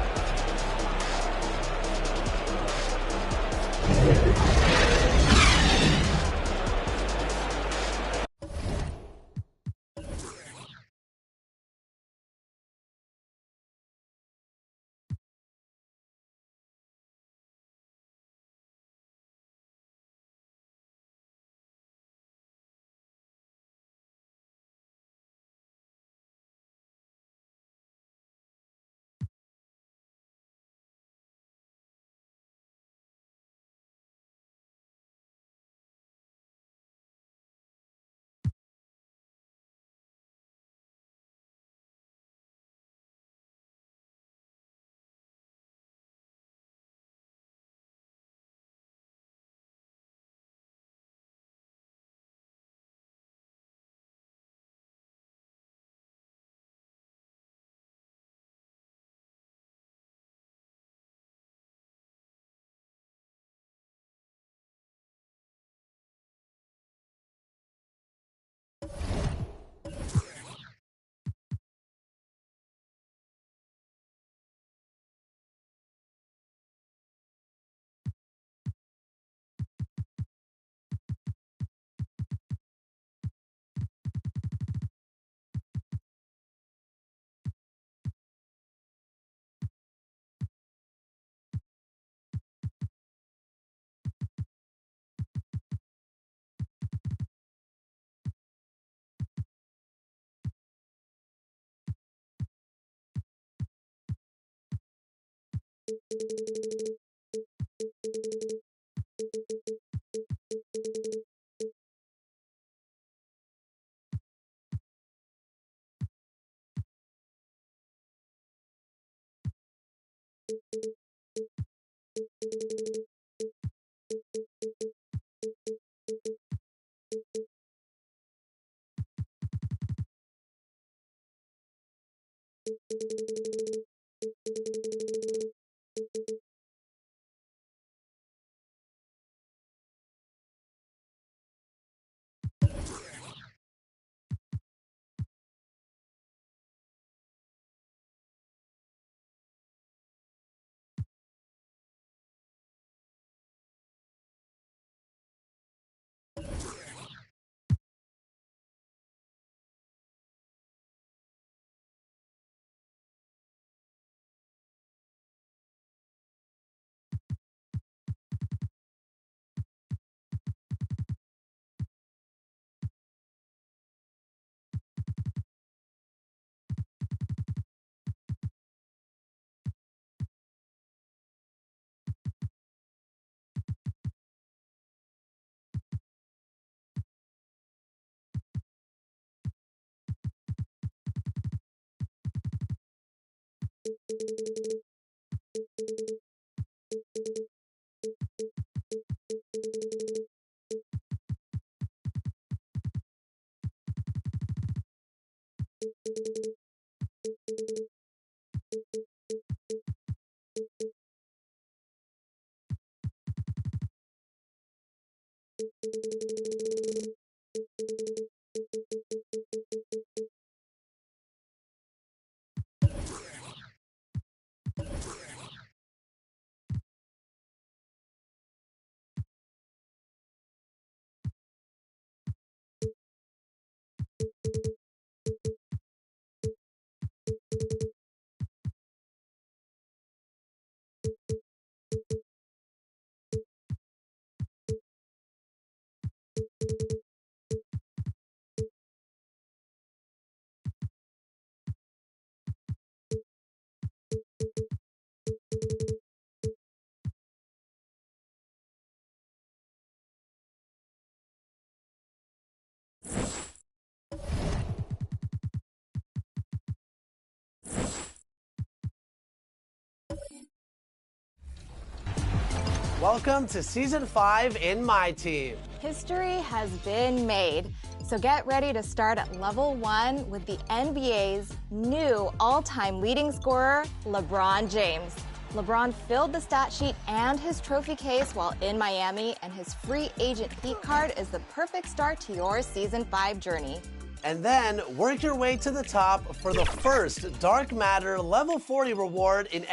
Welcome to Season 5 in My Team. History has been made, so get ready to start at level 1 with the NBA's new all-time leading scorer, LeBron James. LeBron filled the stat sheet and his trophy case while in Miami, and his free agent heat card is the perfect start to your Season 5 journey. And then work your way to the top for the first Dark Matter Level 40 reward in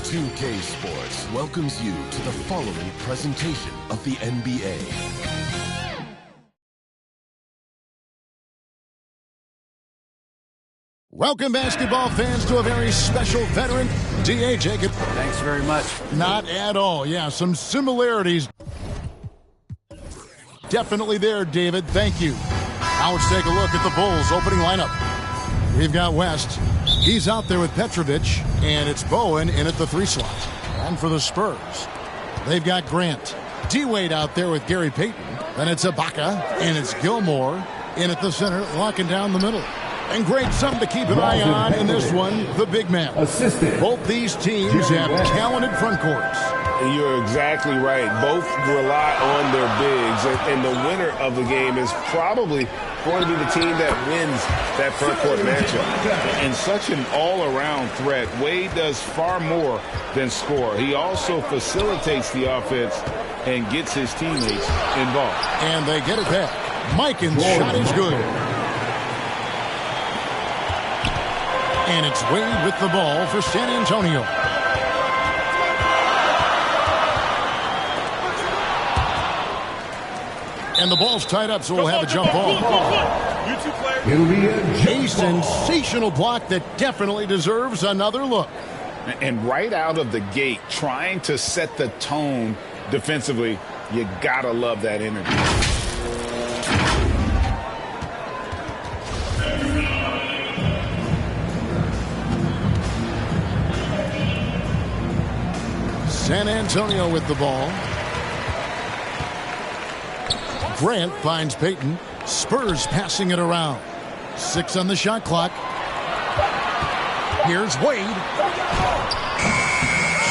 2K Sports welcomes you to the following presentation of the NBA. Welcome, basketball fans, to a very special veteran, D.A. Jacob. Thanks very much. Not at all. Yeah, some similarities. Definitely there, David. Thank you. Now let's take a look at the Bulls' opening lineup. We've got West. He's out there with Petrovic, and it's Bowen in at the 3 slot. And for the Spurs, they've got Grant. D-Wade out there with Gary Payton. Then it's Ibaka, and it's Gilmore in at the center, locking down the middle. And great, something to keep an eye on in this one, the big man. Both these teams have talented front courts. You're exactly right. Both rely on their bigs, and the winner of the game is probably going to be the team that wins that front court matchup. And such an all-around threat. Wade does far more than score. He also facilitates the offense and gets his teammates involved. And they get it back. Mikan's shot is good. And it's Wade with the ball for San Antonio. And the ball's tied up, so we'll have a jump ball. A sensational block that definitely deserves another look. And right out of the gate, trying to set the tone defensively, you gotta love that energy. San Antonio with the ball. Grant finds Payton. Spurs passing it around. 6 on the shot clock. Here's Wade.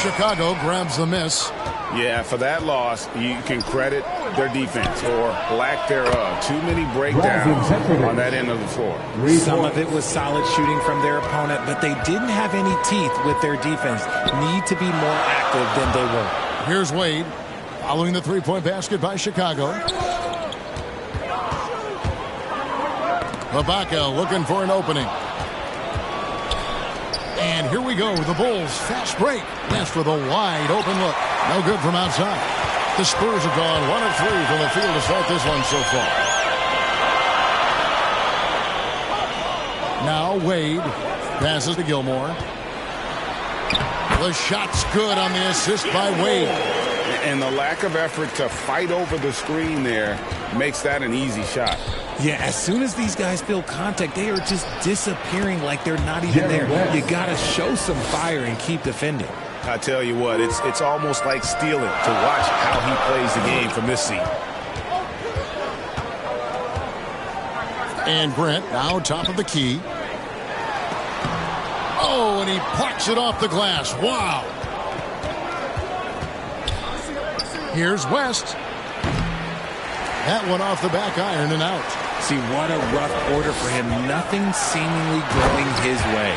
Chicago grabs the miss. Yeah, for that loss, you can credit their defense or lack thereof. Too many breakdowns on that end of the floor. Some of it was solid shooting from their opponent, but they didn't have any teeth with their defense. Need to be more active than they were. Here's Wade, following the three-point basket by Chicago. Ibaka looking for an opening. And here we go, the Bulls fast break. That's for the wide open look. No good from outside. The Spurs have gone 1 of 3 from the field to start this one so far. Now Wade passes to Gilmore. The shot's good on the assist by Wade. And the lack of effort to fight over the screen there makes that an easy shot. Yeah, as soon as these guys feel contact, they are just disappearing like they're not even there. You got to show some fire and keep defending. I tell you what, it's almost like stealing to watch how he plays the game from this seat. And Grant now top of the key. Oh, and he plucks it off the glass. Wow. Here's West. That one off the back iron and out. See, what a rough quarter for him. Nothing seemingly going his way.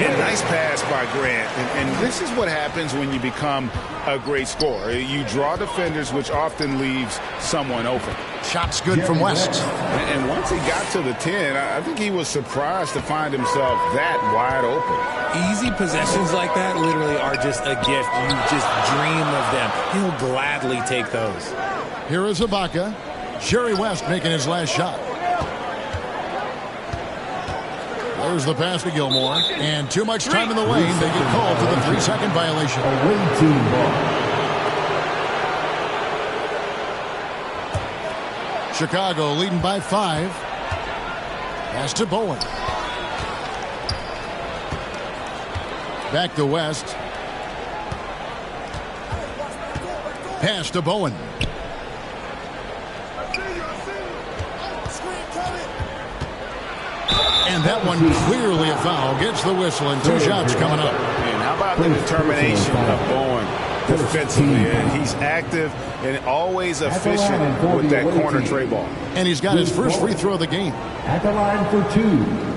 And nice pass by Grant. And this is what happens when you become a great scorer. You draw defenders, which often leaves someone open. Shots good from West. And once he got to the 10, I think he was surprised to find himself that wide open. Easy possessions like that literally are just a gift. You just dream of them. He'll gladly take those. Here is Ibaka. Jerry West making his last shot. There's the pass to Gilmore. And too much time in the lane. They get called for the 3-second violation. Away team ball. Chicago leading by 5. Pass to Bowen. Back to West. Pass to Bowen. And that one clearly a foul. Gets the whistle and 2 shots coming up. And how about the determination of Bowen defensively? And he's active and always efficient with that corner tray ball. And he's got his first free throw of the game. At the line for 2.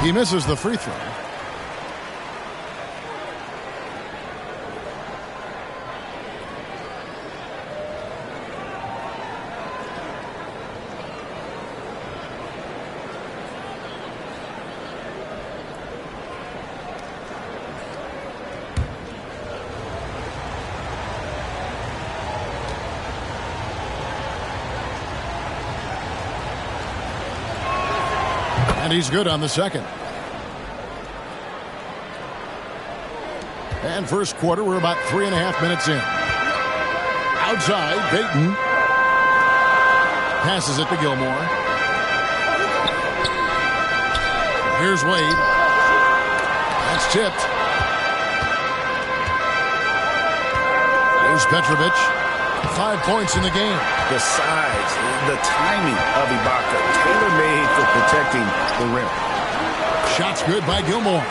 He misses the free throw. And he's good on the second. And first quarter, we're about 3.5 minutes in. Outside, Payton. Passes it to Gilmore. Here's Wade. That's tipped. Here's Petrovic. 5 points in the game. The size, the timing of Ibaka, tailor-made for protecting the rim. Shots good by Gilmore.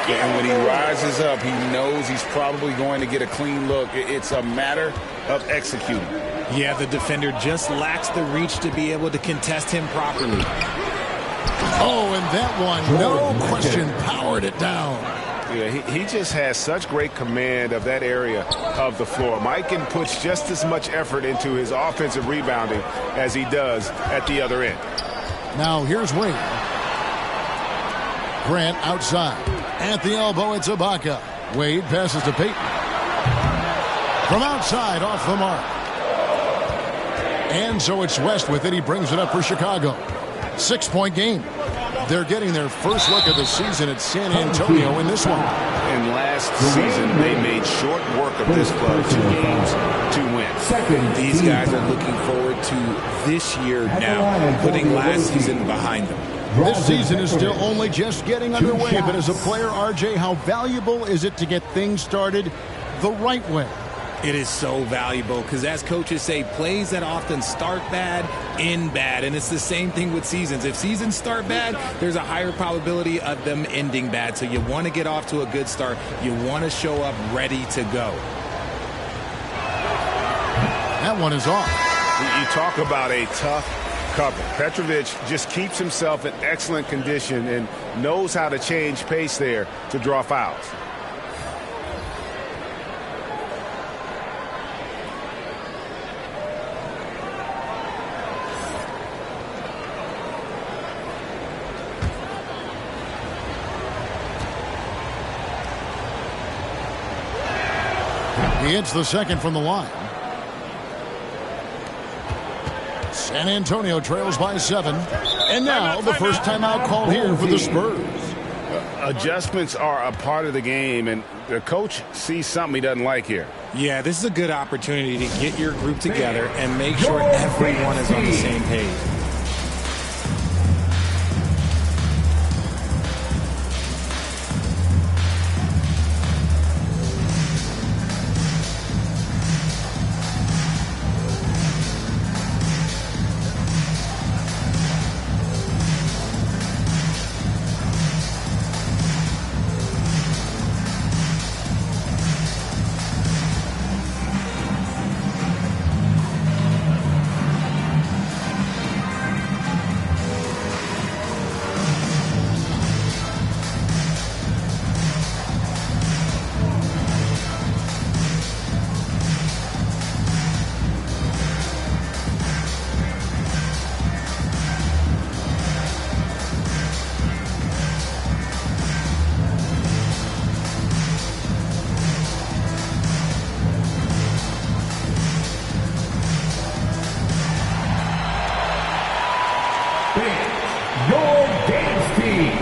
And when he rises up, he knows he's probably going to get a clean look. It's a matter of executing. Yeah, the defender just lacks the reach to be able to contest him properly. Oh, and that one, no question, powered it down. Yeah, he just has such great command of that area of the floor. Mikan puts just as much effort into his offensive rebounding as he does at the other end. Now here's Wade. Grant outside. At the elbow, it's Ibaka. Wade passes to Payton. From outside, off the mark. And so it's West with it. He brings it up for Chicago. 6-point game. They're getting their first look of the season at San Antonio in this one. And last season, they made short work of this club. 2 games to win. These guys are looking forward to this year now, putting last season behind them. This season is still only just getting underway, but as a player, RJ, how valuable is it to get things started the right way? It is so valuable because, as coaches say, plays that often start bad, end bad. And it's the same thing with seasons. If seasons start bad, there's a higher probability of them ending bad. So you want to get off to a good start. You want to show up ready to go. That one is off. You talk about a tough cover. Petrovic just keeps himself in excellent condition and knows how to change pace there to draw fouls. He hits the second from the line. San Antonio trails by 7. And now the first timeout called here for the Spurs. Adjustments are a part of the game, and the coach sees something he doesn't like here. Yeah, this is a good opportunity to get your group together and make sure everyone is on the same page. your dance team?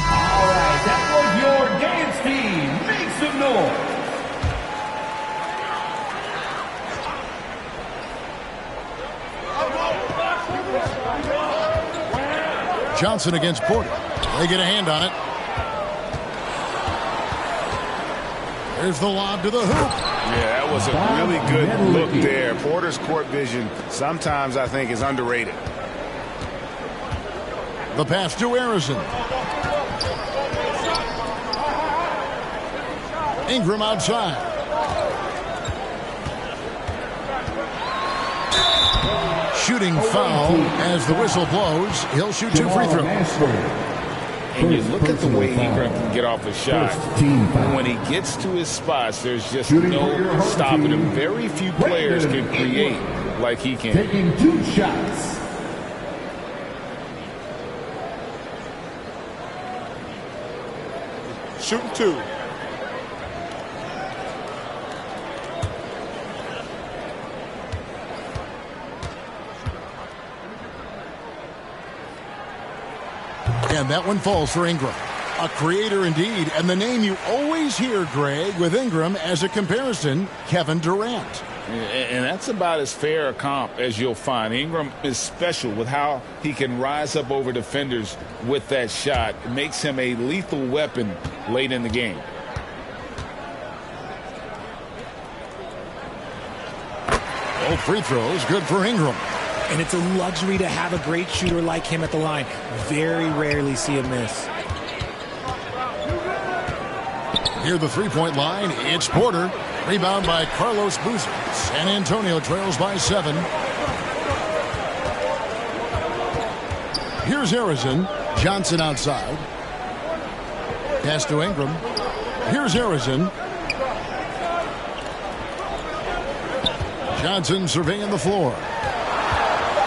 All right, that was your dance team. Make some noise. Johnson against Porter. They get a hand on it. There's the lob to the hoop. Yeah, that was a really good look there. Porter's court vision sometimes I think is underrated. The pass to Harrison. Ingram outside. Shooting foul as the whistle blows. He'll shoot 2 free throws. And you look at the way Ingram can get off a shot. When he gets to his spots, there's just no stopping him. Very few players can create like he can. Taking 2 shots. Shooting 2. And that one falls for Ingram. A creator indeed, and the name you always hear, Greg, with Ingram as a comparison, Kevin Durant. And that's about as fair a comp as you'll find. Ingram is special with how he can rise up over defenders with that shot. It makes him a lethal weapon late in the game. Both free throws, good for Ingram. And it's a luxury to have a great shooter like him at the line. Very rarely see him miss. Near the three-point line, it's Porter. Rebound by Carlos Boozer. San Antonio trails by 7. Here's Harrison. Johnson outside. Pass to Ingram. Here's Harrison. Johnson surveying the floor.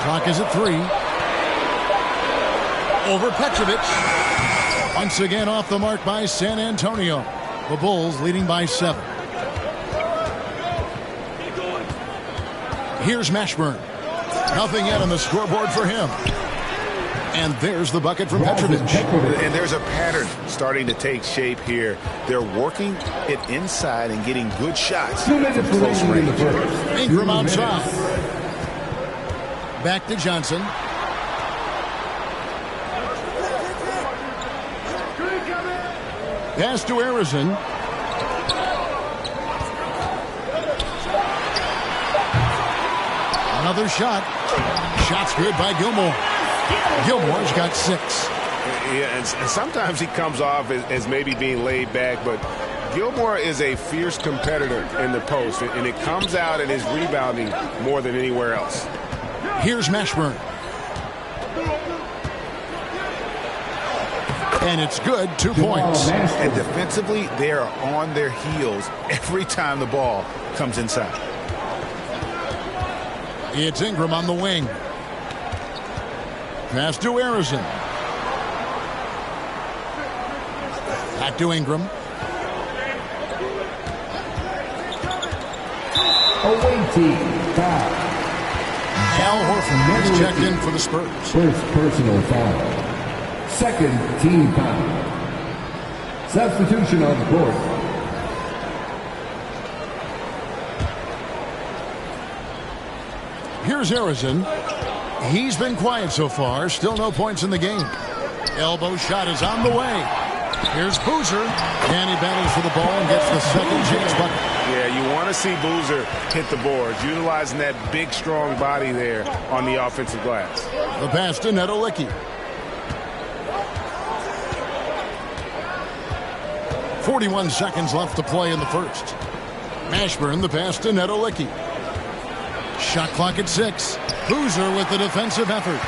Clock is at 3. Over Petrovic. Once again off the mark by San Antonio. The Bulls leading by 7. Here's Mashburn. Nothing yet on the scoreboard for him. And there's the bucket from Petrovic. And there's a pattern starting to take shape here. They're working it inside and getting good shots from close range. Ingram outside. Back to Johnson. Pass to Harrison. Another shot. Shot's good by Gilmore. Gilmore's got 6. Yeah, and sometimes he comes off as maybe being laid back, but Gilmore is a fierce competitor in the post, and it comes out in his rebounding more than anywhere else. Here's Mashburn. And it's good, 2 points. And defensively, they are on their heels every time the ball comes inside. It's Ingram on the wing. Pass to Harrison. Back to Ingram. Away team foul. Al Horford is checked in for the Spurs. First personal foul. Second team foul. Substitution on the court. Here's Harrison. He's been quiet so far. Still no points in the game. Elbow shot is on the way. Here's Boozer. And he battles for the ball and gets the second chance bucket. Yeah, you want to see Boozer hit the boards, utilizing that big, strong body there on the offensive glass. The pass to Neto Licky. 41 seconds left to play in the first. Mashburn, the pass to Neto Licky. Shot clock at 6. Boozer with the defensive effort.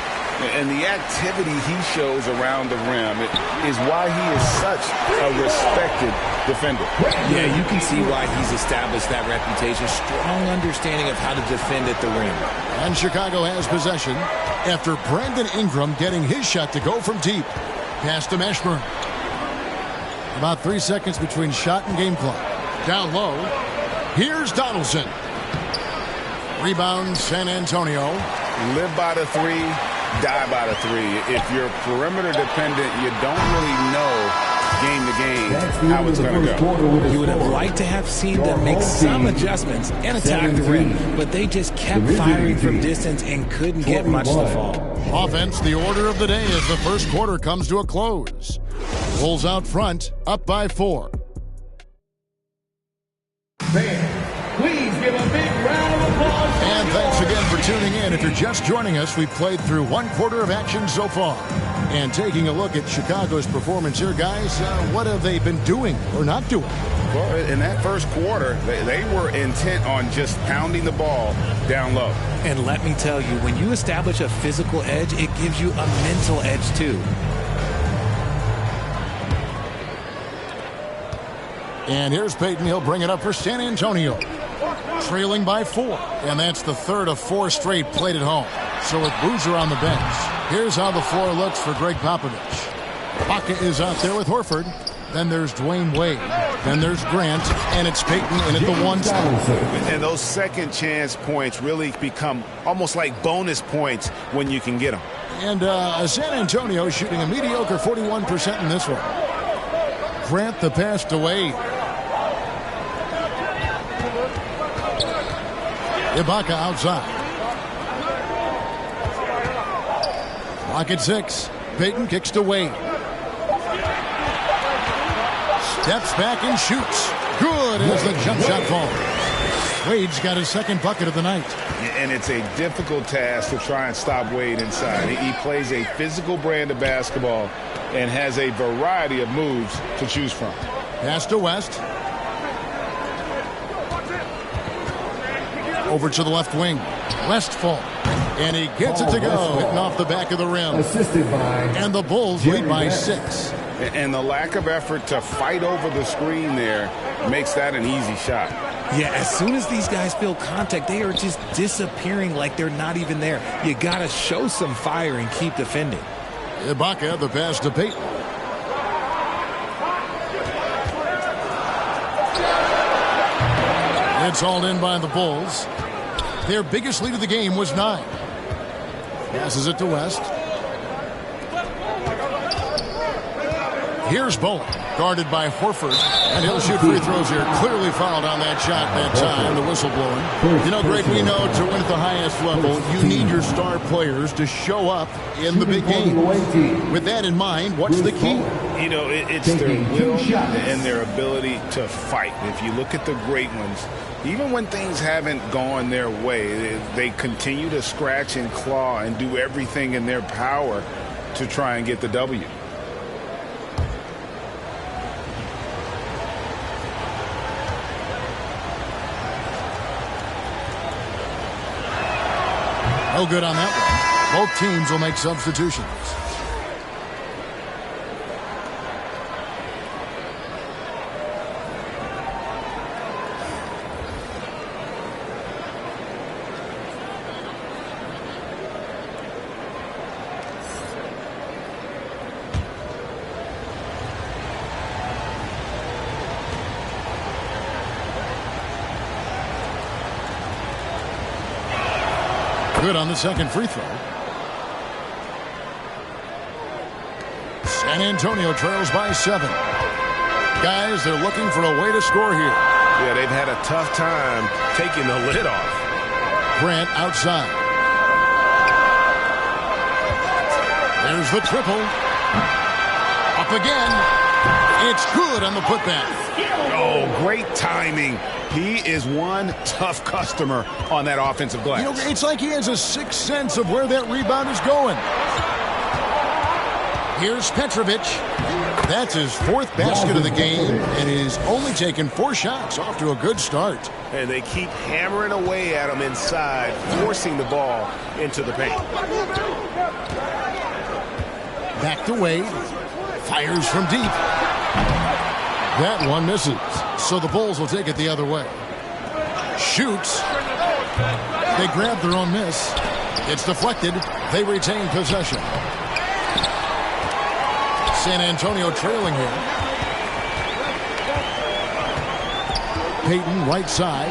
And the activity he shows around the rim is why he is such a respected defender. Yeah, you can see why he's established that reputation. Strong understanding of how to defend at the rim. And Chicago has possession after Brandon Ingram getting his shot to go from deep. Pass to Mashburn. About 3 seconds between shot and game clock. Down low. Here's Donaldson. Rebound, San Antonio. Live by the three, die by the three. If you're perimeter dependent, you don't really know game to game how it's going to go. You would have liked to have seen them make some adjustments and attack the rim, but they just kept firing from distance and couldn't get much to fall. Offense, the order of the day as the first quarter comes to a close. Bulls out front, up by 4. Please give a big round of applause. And thanks again for tuning in. If you're just joining us, we've played through one quarter of action so far. And taking a look at Chicago's performance here, guys, what have they been doing or not doing? Well, in that first quarter, they were intent on just pounding the ball down low. And let me tell you, when you establish a physical edge, it gives you a mental edge too. And here's Payton. He'll bring it up for San Antonio. Trailing by 4. And that's the third of 4 straight played at home. So with Boozer on the bench, here's how the floor looks for Greg Popovich. Baca is out there with Horford. Then there's Dwayne Wade. Then there's Grant. And it's Payton in at the 1 spot. And those second chance points really become almost like bonus points when you can get them. And San Antonio shooting a mediocre 41% in this one. Grant the pass to Wade. Ibaka outside. Clock at 6. Payton kicks to Wade. Steps back and shoots. Good as the jump shot falls. Wade's got his second bucket of the night. And it's a difficult task to try and stop Wade inside. He plays a physical brand of basketball and has a variety of moves to choose from. Pass to West. Over to the left wing. Westfall. And he gets it to go. Hitting off the back of the rim. Assisted by. And the Bulls lead by 6. And the lack of effort to fight over the screen there makes that an easy shot. Yeah, as soon as these guys feel contact, they are just disappearing like they're not even there. You got to show some fire and keep defending. Ibaka, the pass to Payton. It's hauled in by the Bulls. Their biggest lead of the game was 9. Passes it to West. Here's Bowen, guarded by Horford, and he'll shoot free throws here. Clearly fouled on that shot that time, the whistle blowing. You know, Greg, we know to win at the highest level, you need your star players to show up in the big game. With that in mind, what's the key? You know, it's their will and their ability to fight. If you look at the great ones, even when things haven't gone their way, they continue to scratch and claw and do everything in their power to try and get the W. No good on that one. Both teams will make substitutions. Good on the second free throw. San Antonio trails by 7. Guys, they're looking for a way to score here. Yeah, they've had a tough time taking the lid off. Grant outside. There's the triple. Up again. It's good on the putback. Oh, great timing. He is one tough customer on that offensive glass. You know, it's like he has a sixth sense of where that rebound is going. Here's Petrovic. That's his 4th basket of the game, and he's only taken 4 shots. Off to a good start. And they keep hammering away at him inside, forcing the ball into the paint. Back to Wade. Fires from deep. That one misses. So the Bulls will take it the other way. Shoots. They grab their own miss. It's deflected. They retain possession. San Antonio trailing here. Payton, right side.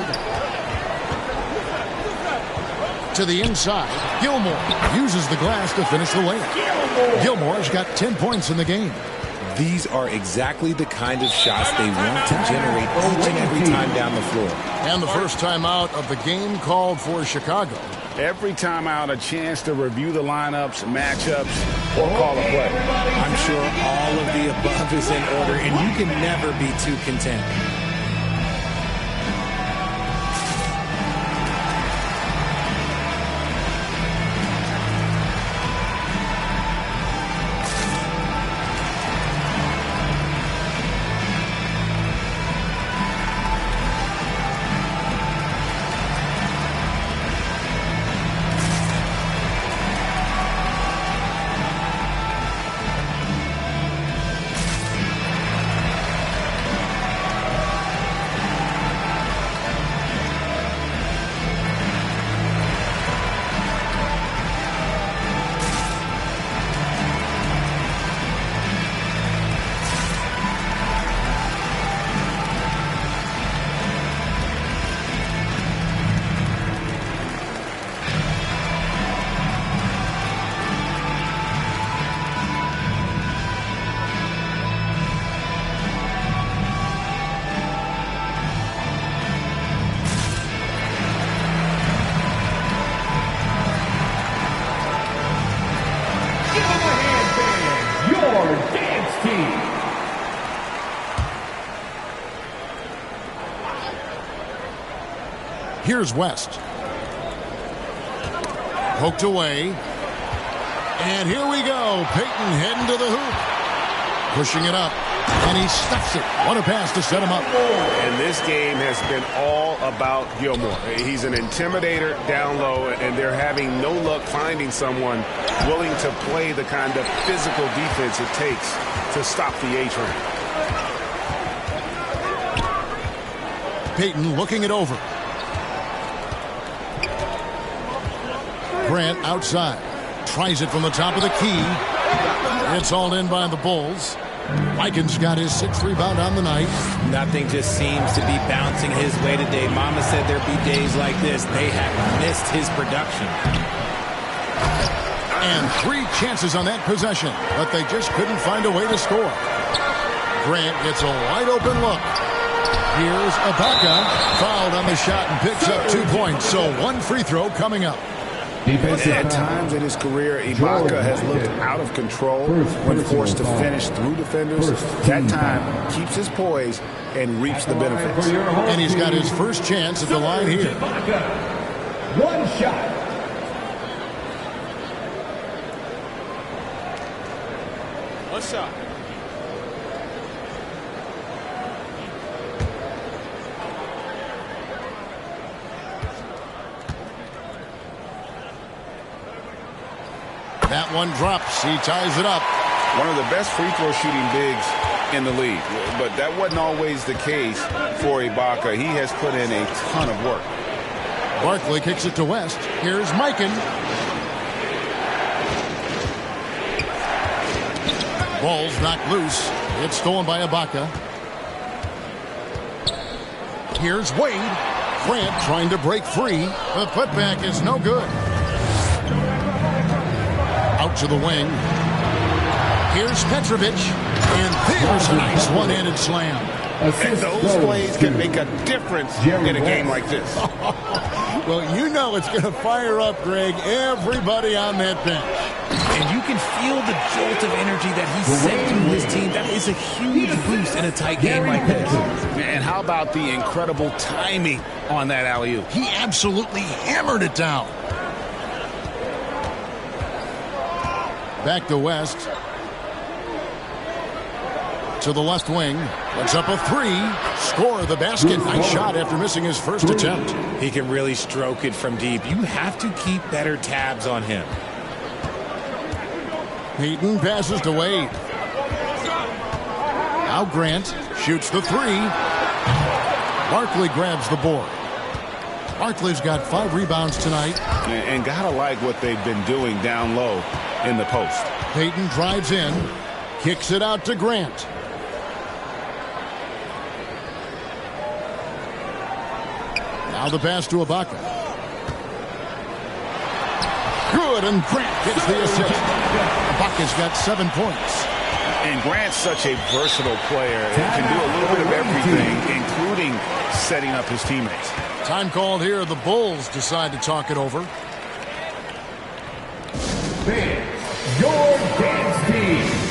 To the inside. Gilmore uses the glass to finish the layup. Gilmore's got 10 points in the game. These are exactly the kind of shots they want to generate each and every time down the floor. And the first timeout of the game called for Chicago. Every timeout, a chance to review the lineups, matchups, or call a play. I'm sure all of the above is in order, and you can never be too content. Here's West. Poked away. And here we go. Payton heading to the hoop. Pushing it up. And he stuffs it. What a pass to set him up. And this game has been all about Gilmore. He's an intimidator down low, and they're having no luck finding someone willing to play the kind of physical defense it takes to stop the A-train. Payton looking it over. Grant outside. Tries it from the top of the key. It's all in by the Bulls. Likens got his 6th rebound on the night. Nothing just seems to be bouncing his way today. Mama said there'd be days like this. They have missed his production. And 3 chances on that possession, but they just couldn't find a way to score. Grant gets a wide open look. Here's Ibaka. Fouled on the shot and picks up 2 points. So 1 free throw coming up. At times in his career, Ibaka has looked out of control when forced to finish through defenders. That time keeps his poise and reaps the benefits. And he's got his first chance at the line here. One shot. One shot. That one drops. He ties it up. One of the best free throw shooting bigs in the league. But that wasn't always the case for Ibaka. He has put in a ton of work. Barkley kicks it to West. Here's Mikan. Ball's knocked loose. It's stolen by Ibaka. Here's Wade. Grant trying to break free. The putback is no good. Out to the wing. Here's Petrovic. And there's a nice one-handed slam. And those plays can make a difference in a game like this. Well, you know it's going to fire up, Greg, everybody on that bench. And you can feel the jolt of energy that he sent to his team. That is a huge boost in a tight game like this. And how about the incredible timing on that alley-oop? He absolutely hammered it down. Back to West. To the left wing. Puts up a 3. Score the basket. Nice shot after missing his first attempt. He can really stroke it from deep. You have to keep better tabs on him. Payton passes to Wade. Now Grant shoots the 3. Barkley grabs the board. Barkley's got 5 rebounds tonight. And gotta like what they've been doing down low in the post. Payton drives in. Kicks it out to Grant. Now the pass to Ibaka. Good, and Grant gets the assist. Ibaka's got 7 points. And Grant's such a versatile player. He can do a little bit of everything, including setting up his teammates. Time called here. The Bulls decide to talk it over. Your dance team.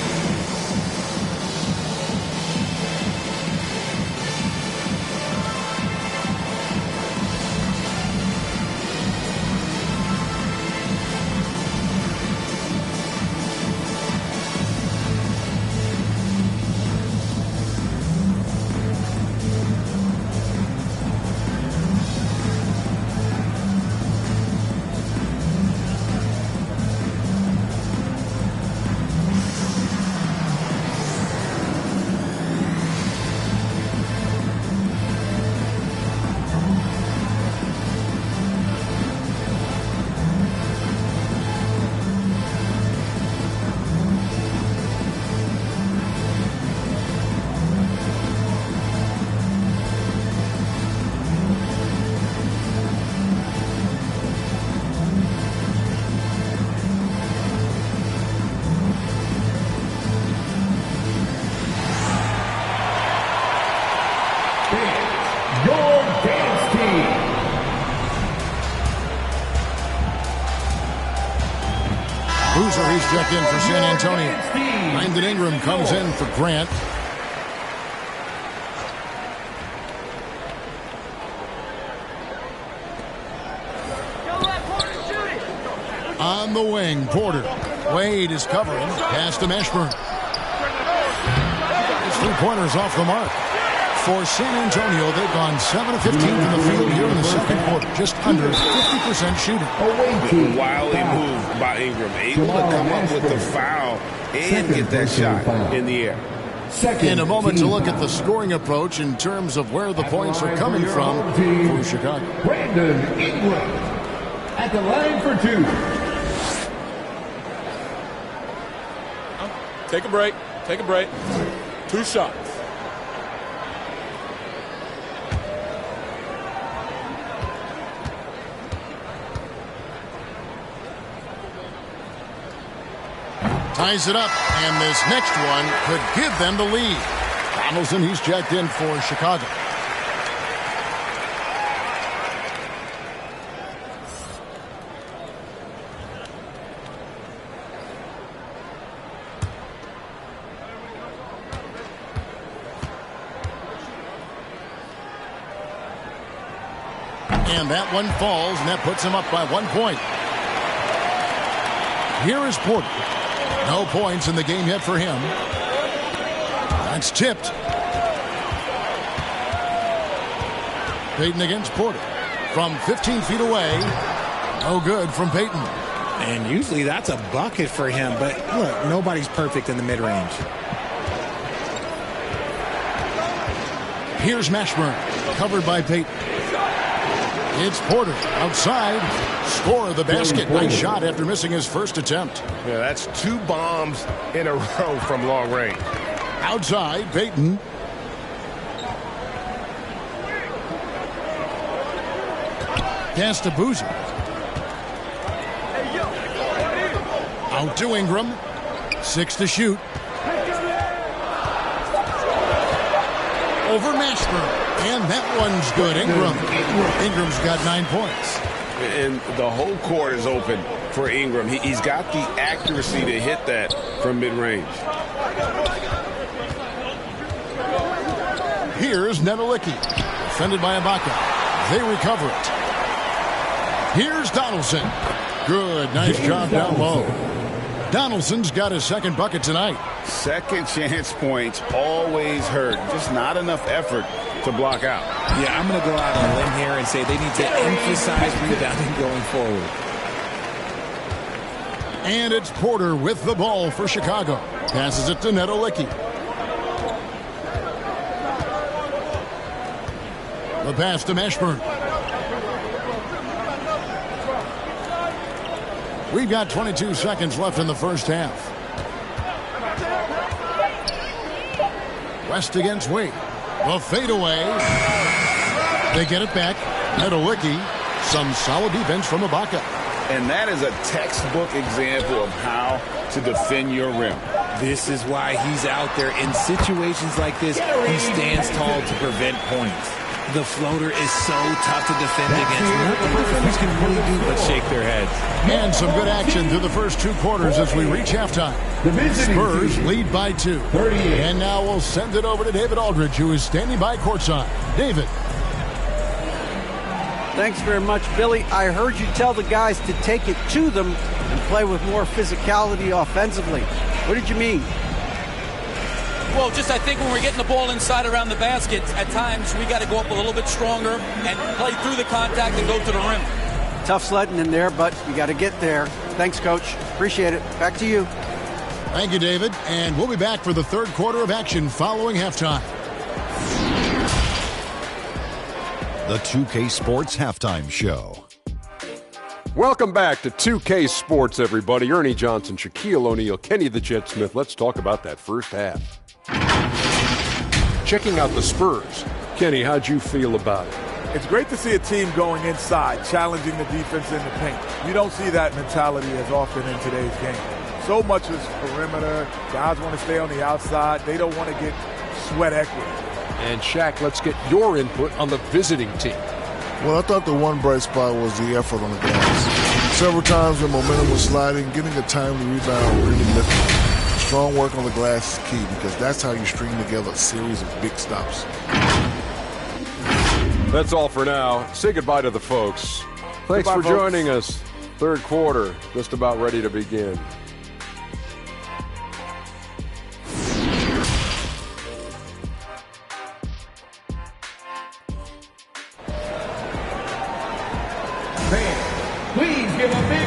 Boozer, he's checked in for San Antonio. Brandon Ingram comes in for Grant. On the wing, Porter. Wade is covering. Pass to Mashburn. His 3-pointers off the mark. For San Antonio, they've gone 7 of 15 from the field here in the second quarter. Just under 50% shooting. Wildly moved by Ingram. Able to come up with the foul and get that shot in the air. In a moment to look at the scoring approach in terms of where the points are coming from for Chicago. Brandon Ingram at the line for 2. Take a break. Take a break. 2 shots. Ties it up, and this next one could give them the lead. Donaldson, he's checked in for Chicago. And that one falls, and that puts him up by 1 point. Here is Porter. No points in the game yet for him. That's tipped. Payton against Porter. From 15 feet away. No good from Payton. And usually that's a bucket for him, but look, nobody's perfect in the mid-range. Here's Mashburn, covered by Payton. It's Porter outside. Score of the basket. Nice shot after missing his first attempt. Yeah, that's 2 bombs in a row from long range. Outside, Payton. Pass to Boozer. Out to Ingram. 6 to shoot. Over Mashburn. And that one's good. Ingram's got 9 points. And the whole court is open for Ingram. He's got the accuracy to hit that from mid-range. Here's Nedelicki. Defended by Ibaka. They recover it. Here's Donaldson. Good. Nice job down low. Donaldson's got his second bucket tonight. Second chance points always hurt. Just not enough effort to block out. Yeah, I'm going to go out on a limb here and say they need to emphasize rebounding going forward. And it's Porter with the ball for Chicago. Passes it to Nedelicki. The pass to Mashburn. We've got 22 seconds left in the first half. West against Wade. The fadeaway. They get it back. Medalicki, some solid defense from Ibaka. And that is a textbook example of how to defend your rim. This is why he's out there in situations like this. He stands tall to prevent points. The floater is so tough to defend against. Nothing defenders can really do but shake their heads. And some good action through the first 2 quarters as we reach halftime. Spurs lead by 2. And now we'll send it over to David Aldridge, who is standing by courtside. David. Thanks very much, Billy. I heard you tell the guys to take it to them and play with more physicality offensively. What did you mean? Well, just I think when we're getting the ball inside around the basket, at times we got to go up a little bit stronger and play through the contact and go to the rim. Tough sledding in there, but you got to get there. Thanks, Coach. Appreciate it. Back to you. Thank you, David. And we'll be back for the third quarter of action following halftime. The 2K Sports Halftime Show. Welcome back to 2K Sports, everybody. Ernie Johnson, Shaquille O'Neal, Kenny the Jet Smith. Let's talk about that first half. Checking out the Spurs. Kenny, how'd you feel about it? It's great to see a team going inside, challenging the defense in the paint. You don't see that mentality as often in today's game. So much is perimeter. Guys want to stay on the outside. They don't want to get sweat equity. And Shaq, let's get your input on the visiting team. Well, I thought the one bright spot was the effort on the glass. Several times when momentum was sliding, getting a timely rebound really lifted. Strong work on the glass is key because that's how you string together a series of big stops. That's all for now. Say goodbye to the folks. Thanks Goodbye, for folks. joining us. Third quarter, just about ready to begin.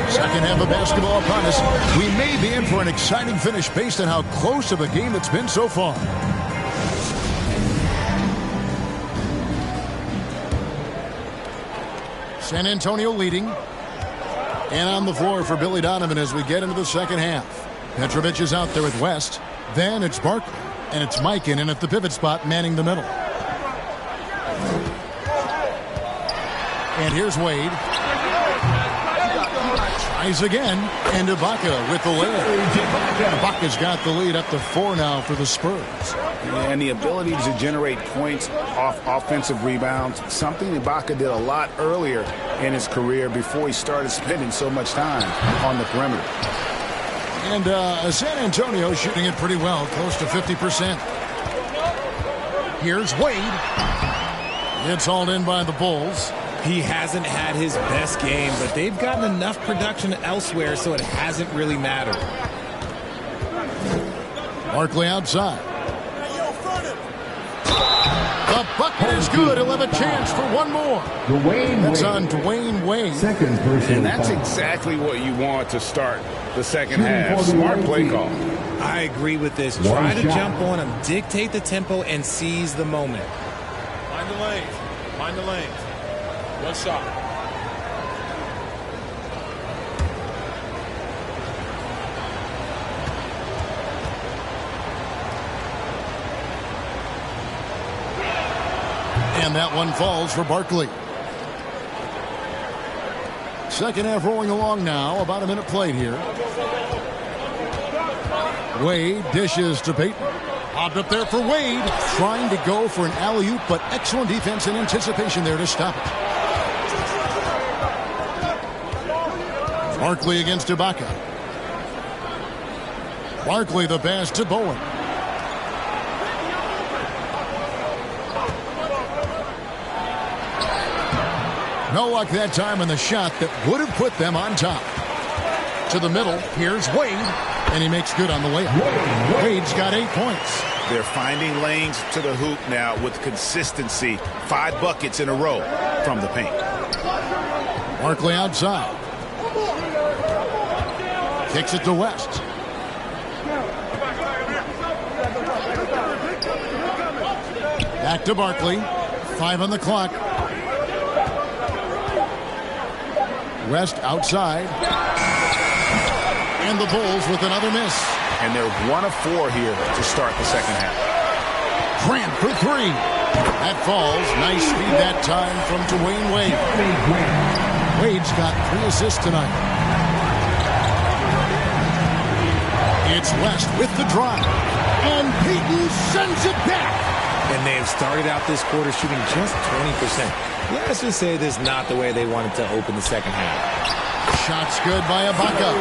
Second half of basketball upon us. We may be in for an exciting finish based on how close of a game it's been so far. San Antonio leading. And on the floor for Billy Donovan as we get into the second half. Petrovic is out there with West. Then it's Barkley. And it's Mikan in at the pivot spot manning the middle. And here's Wade. Tries again, and Ibaka with the lead. Ibaka's got the lead up to 4 now for the Spurs. And the ability to generate points off offensive rebounds, something Ibaka did a lot earlier in his career before he started spending so much time on the perimeter. And San Antonio shooting it pretty well, close to 50%. Here's Wade. It's hauled in by the Bulls. He hasn't had his best game, but they've gotten enough production elsewhere, so it hasn't really mattered. Barkley outside. The bucket is good. He'll have a chance for one more. That's on Dwayne Wade. And that's exactly what you want to start the second half. Smart play call. I agree with this. Try to jump on him, dictate the tempo, and seize the moment. Find the lanes. Find the lanes. One shot. And that one falls for Barkley. Second half rolling along now. About a minute played here. Wade dishes to Payton. Popped up there for Wade. Trying to go for an alley-oop, but excellent defense and anticipation there to stop it. Barkley against Ibaka. Barkley the pass to Bowen. No luck that time on the shot that would have put them on top. To the middle, here's Wade, and he makes good on the layup. Wade's got 8 points. They're finding lanes to the hoop now with consistency. 5 buckets in a row from the paint. Barkley outside. Kicks it to West. Back to Barkley. 5 on the clock. West outside. And the Bulls with another miss. And they're 1 of 4 here to start the second half. Grant for 3. That falls. Nice feed that time from Dwayne Wade. Wade's got 3 assists tonight. It's West with the drive. And Payton sends it back. And they have started out this quarter shooting just 20%. Let's just say this is not the way they wanted to open the second half. Shot's good by Ibaka.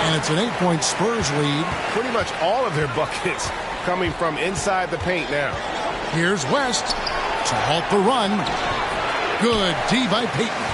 And it's an 8-point Spurs lead. Pretty much all of their buckets coming from inside the paint now. Here's West to halt the run. Good D by Payton.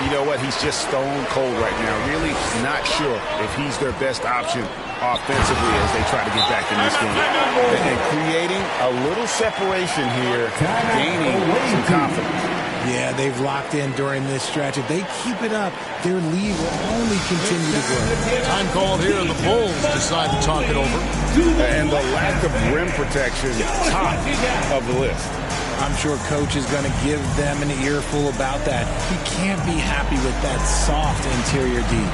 You know what? He's just stone cold right now. Really not sure if he's their best option offensively as they try to get back in this game. And creating a little separation here, gaining some confidence. Yeah, they've locked in during this stretch. If they keep it up, their lead will only continue to grow. Time called here, and the Bulls decide to talk it over. And the lack of rim protection, top of the list. I'm sure Coach is going to give them an earful about that. He can't be happy with that soft interior D.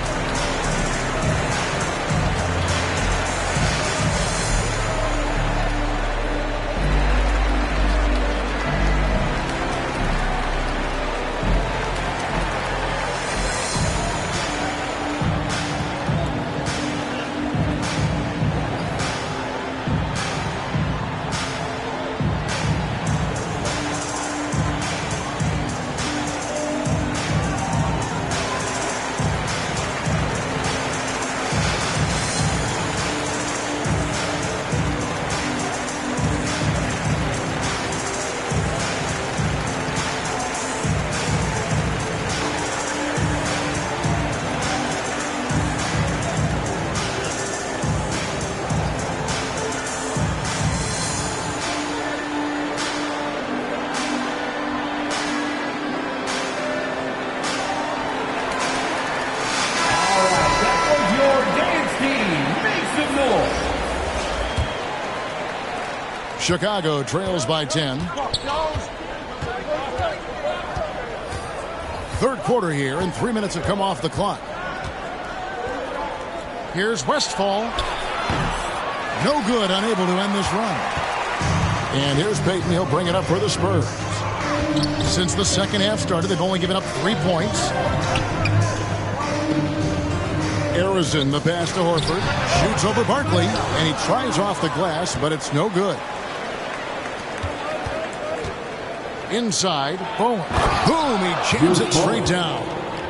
Chicago trails by 10. Third quarter here, and 3 minutes have come off the clock. Here's Westphal. No good, unable to end this run. And here's Payton. He'll bring it up for the Spurs. Since the second half started, they've only given up 3 points. Arizin, the pass to Horford. Shoots over Barkley, and he tries off the glass, but it's no good. Inside, boom. Boom, he jams it straight down.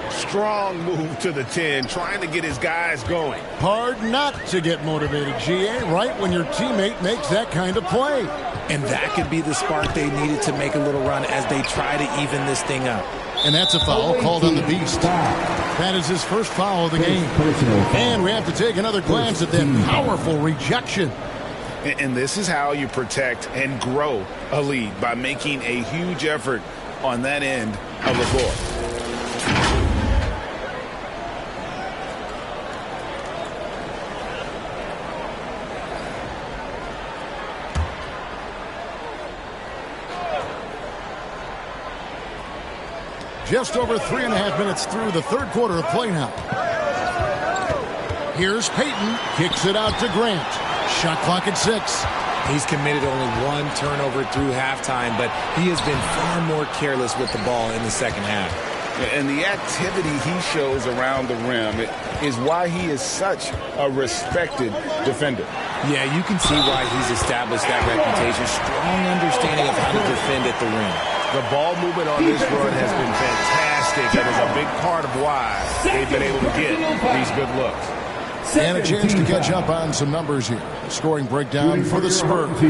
Strong move to the 10, trying to get his guys going. Hard not to get motivated, GA, right when your teammate makes that kind of play. And that could be the spark they needed to make a little run as they try to even this thing up. And that's a foul called on the Beast. That is his first foul of the game. And we have to take another glance at that powerful rejection. And this is how you protect and grow a lead, by making a huge effort on that end of the floor. Just over 3.5 minutes through the third quarter of play now. Here's Payton. Kicks it out to Grant. Shot clock at 6. He's committed only 1 turnover through halftime, but he has been far more careless with the ball in the second half. And the activity he shows around the rim is why he is such a respected defender. Yeah, you can see why he's established that reputation. Strong understanding of how to defend at the rim. The ball movement on this run has been fantastic and is a big part of why they've been able to get these good looks. And a chance to catch up on some numbers here. Scoring breakdown for the Spurs.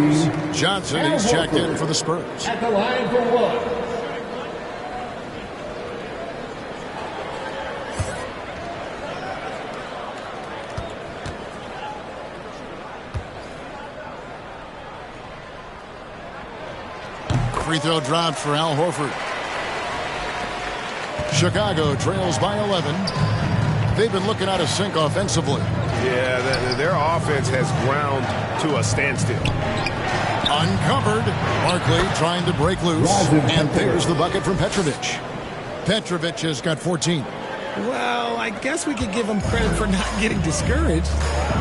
Johnson, he's checked in for the Spurs. At the line for 1. Free throw dropped for Al Horford. Chicago trails by 11. They've been looking out of sync offensively. Yeah, their offense has ground to a standstill. Uncovered. Barkley trying to break loose. And there's the bucket from Petrovic. Petrovic has got 14. Well, I guess we could give him credit for not getting discouraged.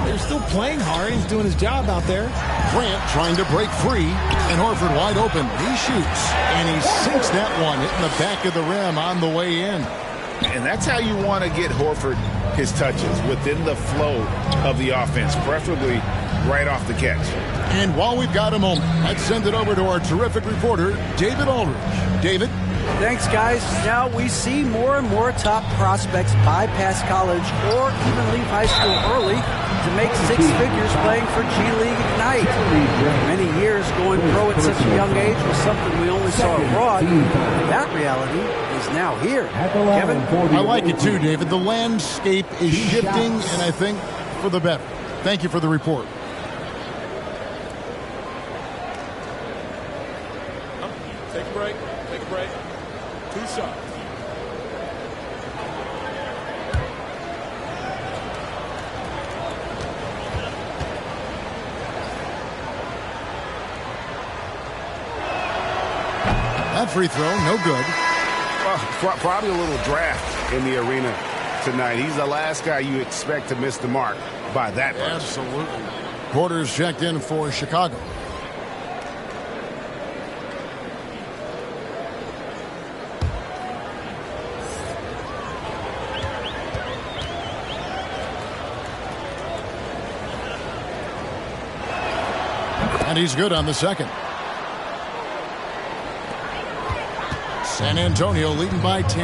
They're still playing hard. He's doing his job out there. Grant trying to break free, and Horford wide open. He shoots, and he sinks that one, hitting the back of the rim on the way in. And that's how you want to get Horford his touches, within the flow of the offense, preferably right off the catch. And while we've got a moment, let's send it over to our terrific reporter, David Aldridge. David? Thanks, guys. Now we see more and more top prospects bypass college or even leave high school early to make six figures playing for G League Ignite. Many years going pro at such a young age was something we only saw abroad. That reality is now here. Kevin? I like it too, David. The landscape is shifting, and I think for the better. Thank you for the report. Take a break. Take a break. 2 shots. That free throw, no good. Well, probably a little draft in the arena tonight. He's the last guy you expect to miss the mark by that much. Absolutely. Quarters checked in for Chicago. And he's good on the second. San Antonio leading by 10.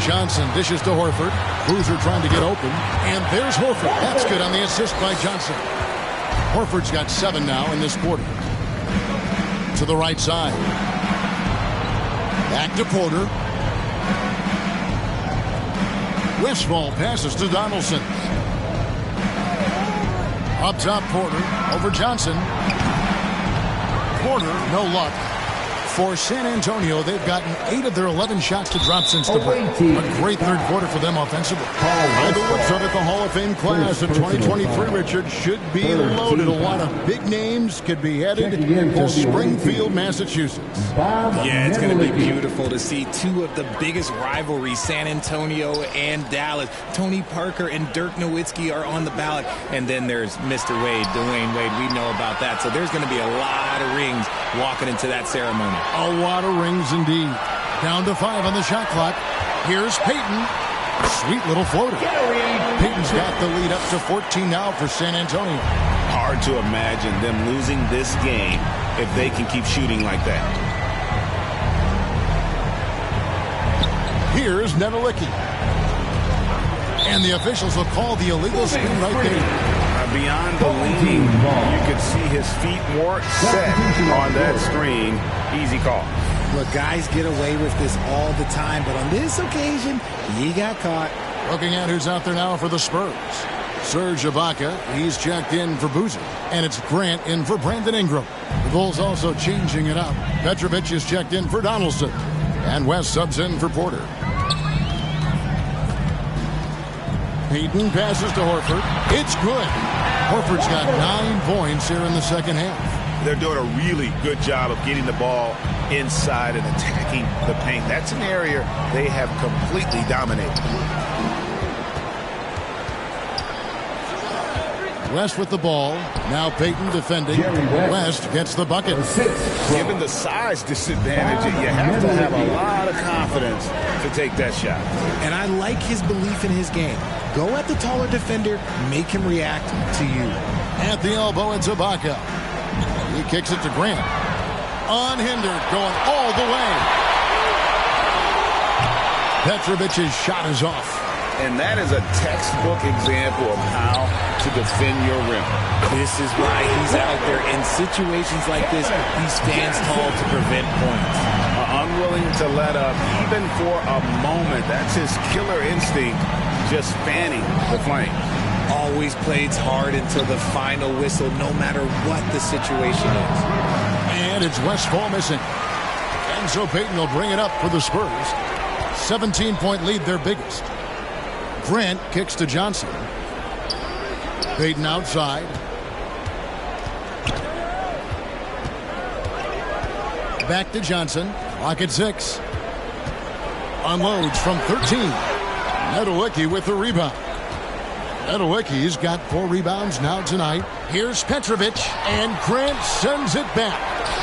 Johnson dishes to Horford. Boozer trying to get open. And there's Horford. That's good on the assist by Johnson. Horford's got 7 now in this quarter. To the right side. Back to Porter. Westphal passes to Donaldson. Up top, Porter over Johnson. Porter, no luck. For San Antonio, they've gotten 8 of their 11 shots to drop since the break. A great third quarter for them offensively. By the looks of it, the Hall of Fame class of 2023, Richard, should be loaded. A lot of big names could be headed to Springfield, Massachusetts. Yeah, it's going to be beautiful to see 2 of the biggest rivalries, San Antonio and Dallas. Tony Parker and Dirk Nowitzki are on the ballot. And then there's Mr. Wade, Dwayne Wade. We know about that. So there's going to be a lot of rings walking into that ceremony. A lot of rings indeed. Down to 5 on the shot clock. Here's Payton. Sweet little floater. Payton's got the lead up to 14 now for San Antonio. Hard to imagine them losing this game if they can keep shooting like that. Here's Nedelicki. And the officials will call the illegal screen right there. Beyond the leaning, you could see his feet more set on that screen. Easy call. Look, guys get away with this all the time, but on this occasion, he got caught. Looking at who's out there now for the Spurs. Serge Ibaka, he's checked in for Boozer. And it's Grant in for Brandon Ingram. The Bulls also changing it up. Petrovic is checked in for Donaldson. And West subs in for Porter. Payton passes to Horford. It's good. Horford's got 9 points here in the second half. They're doing a really good job of getting the ball inside and attacking the paint. That's an area they have completely dominated. West with the ball. Now Payton defending. West gets the bucket. Given the size disadvantage, you have to have a lot of confidence to take that shot. And I like his belief in his game. Go at the taller defender, make him react to you. At the elbow, it's Ibaka. He kicks it to Grant. Unhindered, going all the way. Petrovic's shot is off. And that is a textbook example of how to defend your rim. This is why he's out there. In situations like this, he stands tall to prevent points. Unwilling to let up, even for a moment. That's his killer instinct, just fanning the flame. Always plays hard until the final whistle, no matter what the situation is. And it's Westphal missing. And so Payton will bring it up for the Spurs. 17-point lead, their biggest. Grant kicks to Johnson. Payton outside. Back to Johnson. Clock at 6. Unloads from 13. Nowitzki with the rebound. Nowitzki's got 4 rebounds now tonight. Here's Petrovic, and Grant sends it back.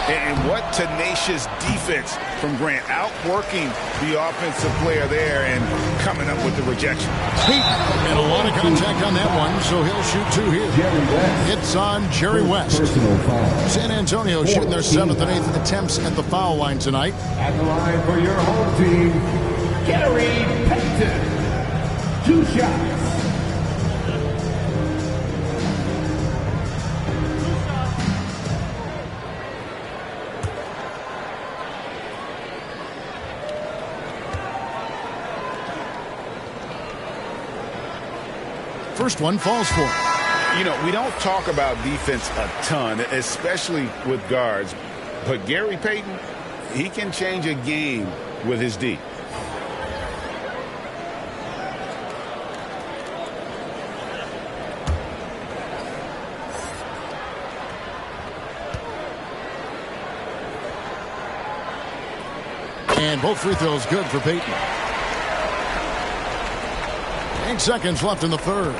And what tenacious defense from Grant, outworking the offensive player there and coming up with the rejection. And a lot of contact on that one, so he'll shoot 2 here. It's on Jerry West. San Antonio shooting their 7th and 8th attempts at the foul line tonight. At the line for your home team, Gary Payton. 2 shots. First one falls for him. You know, we don't talk about defense a ton, especially with guards. But Gary Payton, he can change a game with his D. And both free throws good for Payton. 8 seconds left in the third.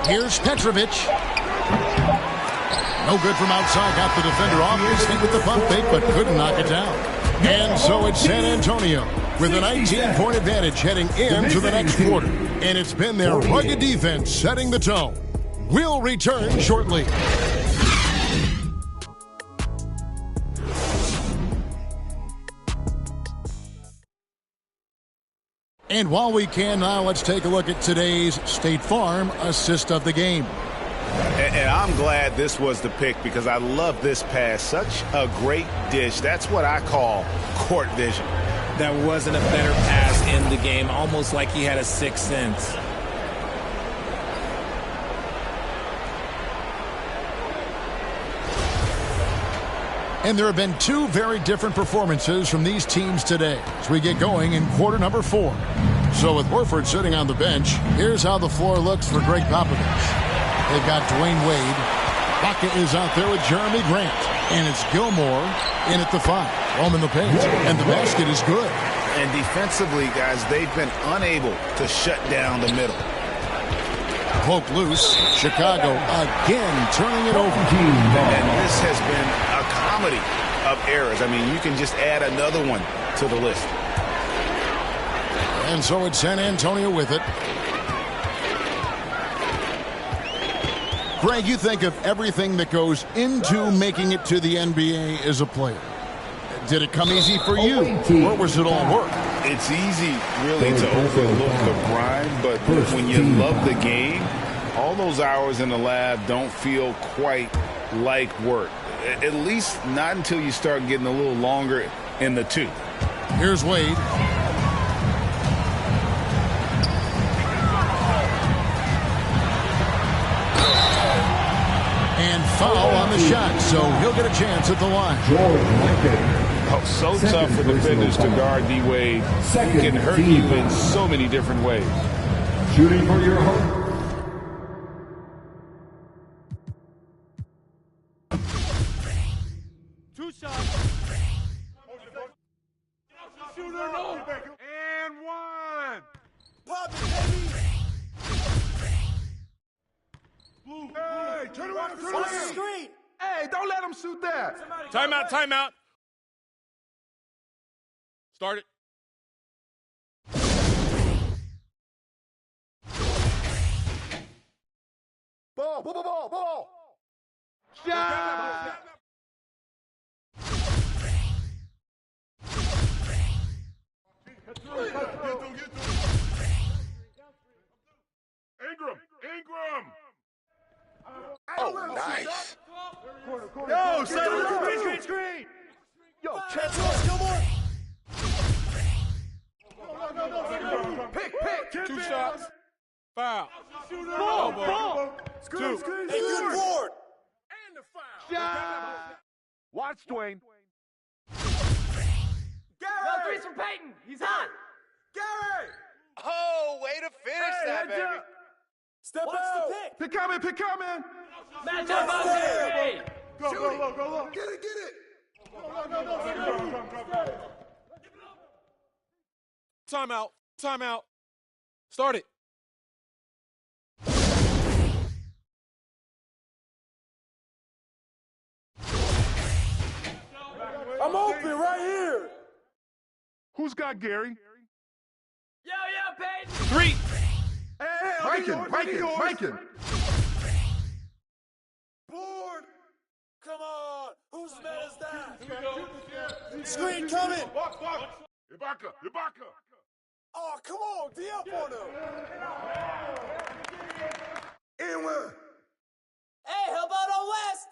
Here's Petrovic. No good from outside. Got the defender off his feet with the pump fake, but couldn't knock it down. And so it's San Antonio with a 19-point advantage heading into the next quarter. And it's been their rugged defense setting the tone. We'll return shortly. And while we can now, let's take a look at today's State Farm assist of the game. And I'm glad this was the pick because I love this pass. Such a great dish. That's what I call court vision. That wasn't a better pass in the game, almost like he had a 6th sense. And there have been 2 very different performances from these teams today as we get going in quarter number 4. So with Horford sitting on the bench, here's how the floor looks for Greg Popovich. They've got Dwayne Wade. Baca is out there with Jeremy Grant. And it's Gilmore in at the 5. Roman the paint. And the basket is good. And defensively, guys, they've been unable to shut down the middle. Poke loose. Chicago again turning it over. And this has been a comedy of errors. I mean, you can just add another one to the list. And so it's San Antonio with it. Greg, you think of everything that goes into making it to the NBA as a player. Did it come easy for you, or was it all work? It's easy, really, to overlook the grind, but when you love the game, all those hours in the lab don't feel quite like work. At least not until you start getting a little longer in the tooth. Here's Wade. And foul on the shot, so he'll get a chance at the line. Oh, so tough for defenders to guard D-Wade. He can hurt you in so many different ways. Shooting for your home. Two shots. Shooter, no. And one. Pop it, baby. Blue. Hey, turn around. Turn around. Screen. Hey, don't let him shoot that. Timeout, timeout. Start it. Ball. Shot. Ingram. Oh, nice. Yo, screen. Yo, chance on Gilmore. Pick. 2 shots. Foul. Ball. Screen. Hey, good board. And the foul. Shot. Watch Dwayne. Gary. No, 3's from Payton. He's hot. Gary. Oh, way to finish that, baby. Step out. Pick comment. Match up, Gary. Go low. Get it. Go. Timeout. Timeout. Start it. I'm open right here. Who's got Gary? Yo, Peyton. 3. Rankin. Board. Come on. Whose man is that? Screen coming. Walk. Ibaka. Oh, come on. D up on him. Anywhere. Hey, how about on West?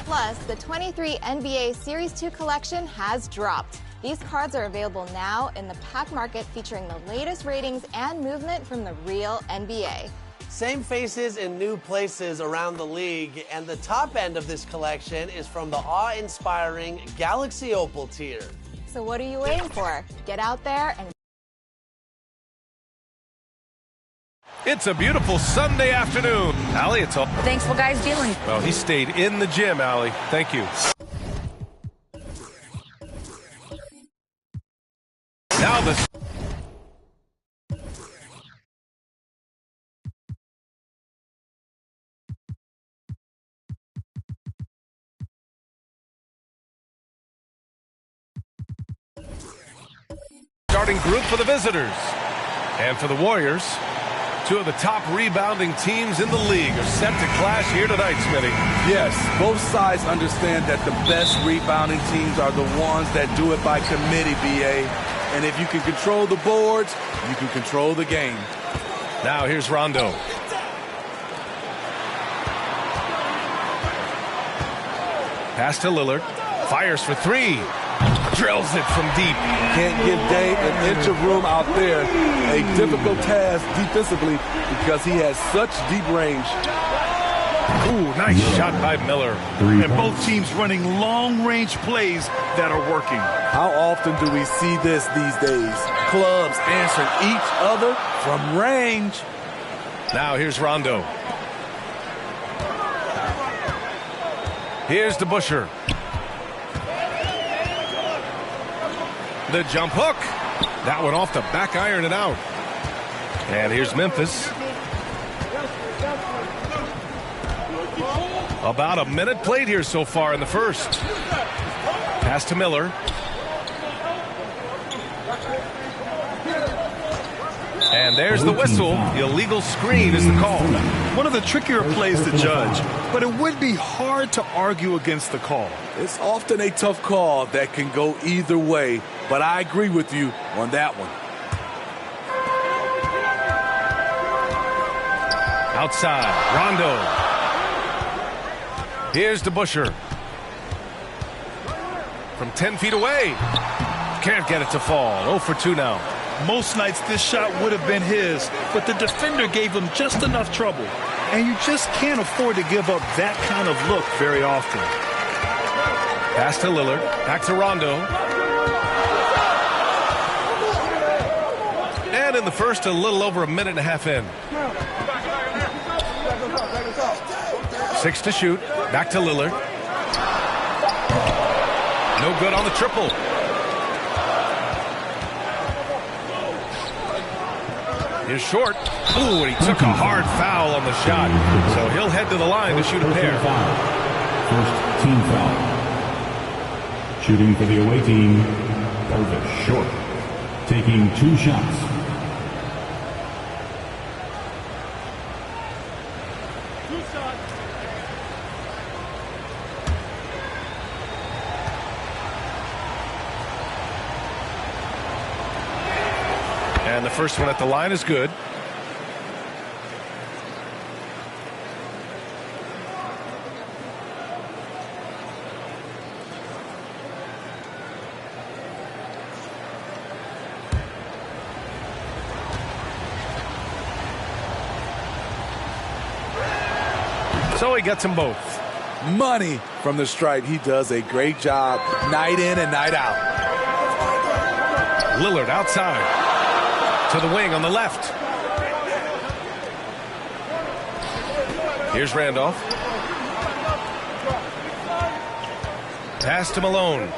Plus, the 23 NBA Series 2 collection has dropped. These cards are available now in the pack market, featuring the latest ratings and movement from the real NBA. Same faces in new places around the league, and the top end of this collection is from the awe-inspiring Galaxy Opal tier. So what are you waiting for? Get out there and... It's a beautiful Sunday afternoon. Allie, it's all... Thanks for guys dealing. Well, he stayed in the gym, Allie. Thank you. Now the... starting group for the visitors. And for the Warriors, two of the top rebounding teams in the league are set to clash here tonight, Smitty. Yes, both sides understand that the best rebounding teams are the ones that do it by committee, BA. And if you can control the boards, you can control the game. Now here's Rondo. Pass to Lillard. Fires for three. Drills it from deep. Can't give Dave an inch of room out there. A difficult task defensively because he has such deep range. Ooh, nice shot by Miller. And both teams running long-range plays that are working. How often do we see this these days? Clubs answering each other from range. Now here's Rondo. Here's DeBusschere. The jump hook. That one off the back iron and out. And here's Memphis. About a minute played here so far in the first. Pass to Miller. And there's the whistle. The illegal screen is the call. One of the trickier plays to judge, but it would be hard to argue against the call. It's often a tough call that can go either way, but I agree with you on that one. Outside, Rondo. Here's DeBusschere. From 10 feet away. Can't get it to fall. 0 for 2 now. Most nights this shot would have been his, but the defender gave him just enough trouble. And you just can't afford to give up that kind of look very often. Pass to Lillard. Back to Rondo. And in the first, a little over a minute and a half in. 6 to shoot. Back to Lillard. No good on the triple. Here's short. Ooh, and he took a hard foul on the shot. So he'll head to the line to shoot a pair. First team foul. Shooting for the away team, Darvish Short. Taking 2 shots. And the first one at the line is good. So he gets them both. Money from the stripe. He does a great job night in and night out. Lillard outside. To the wing on the left. Here's Randolph. Pass to Malone.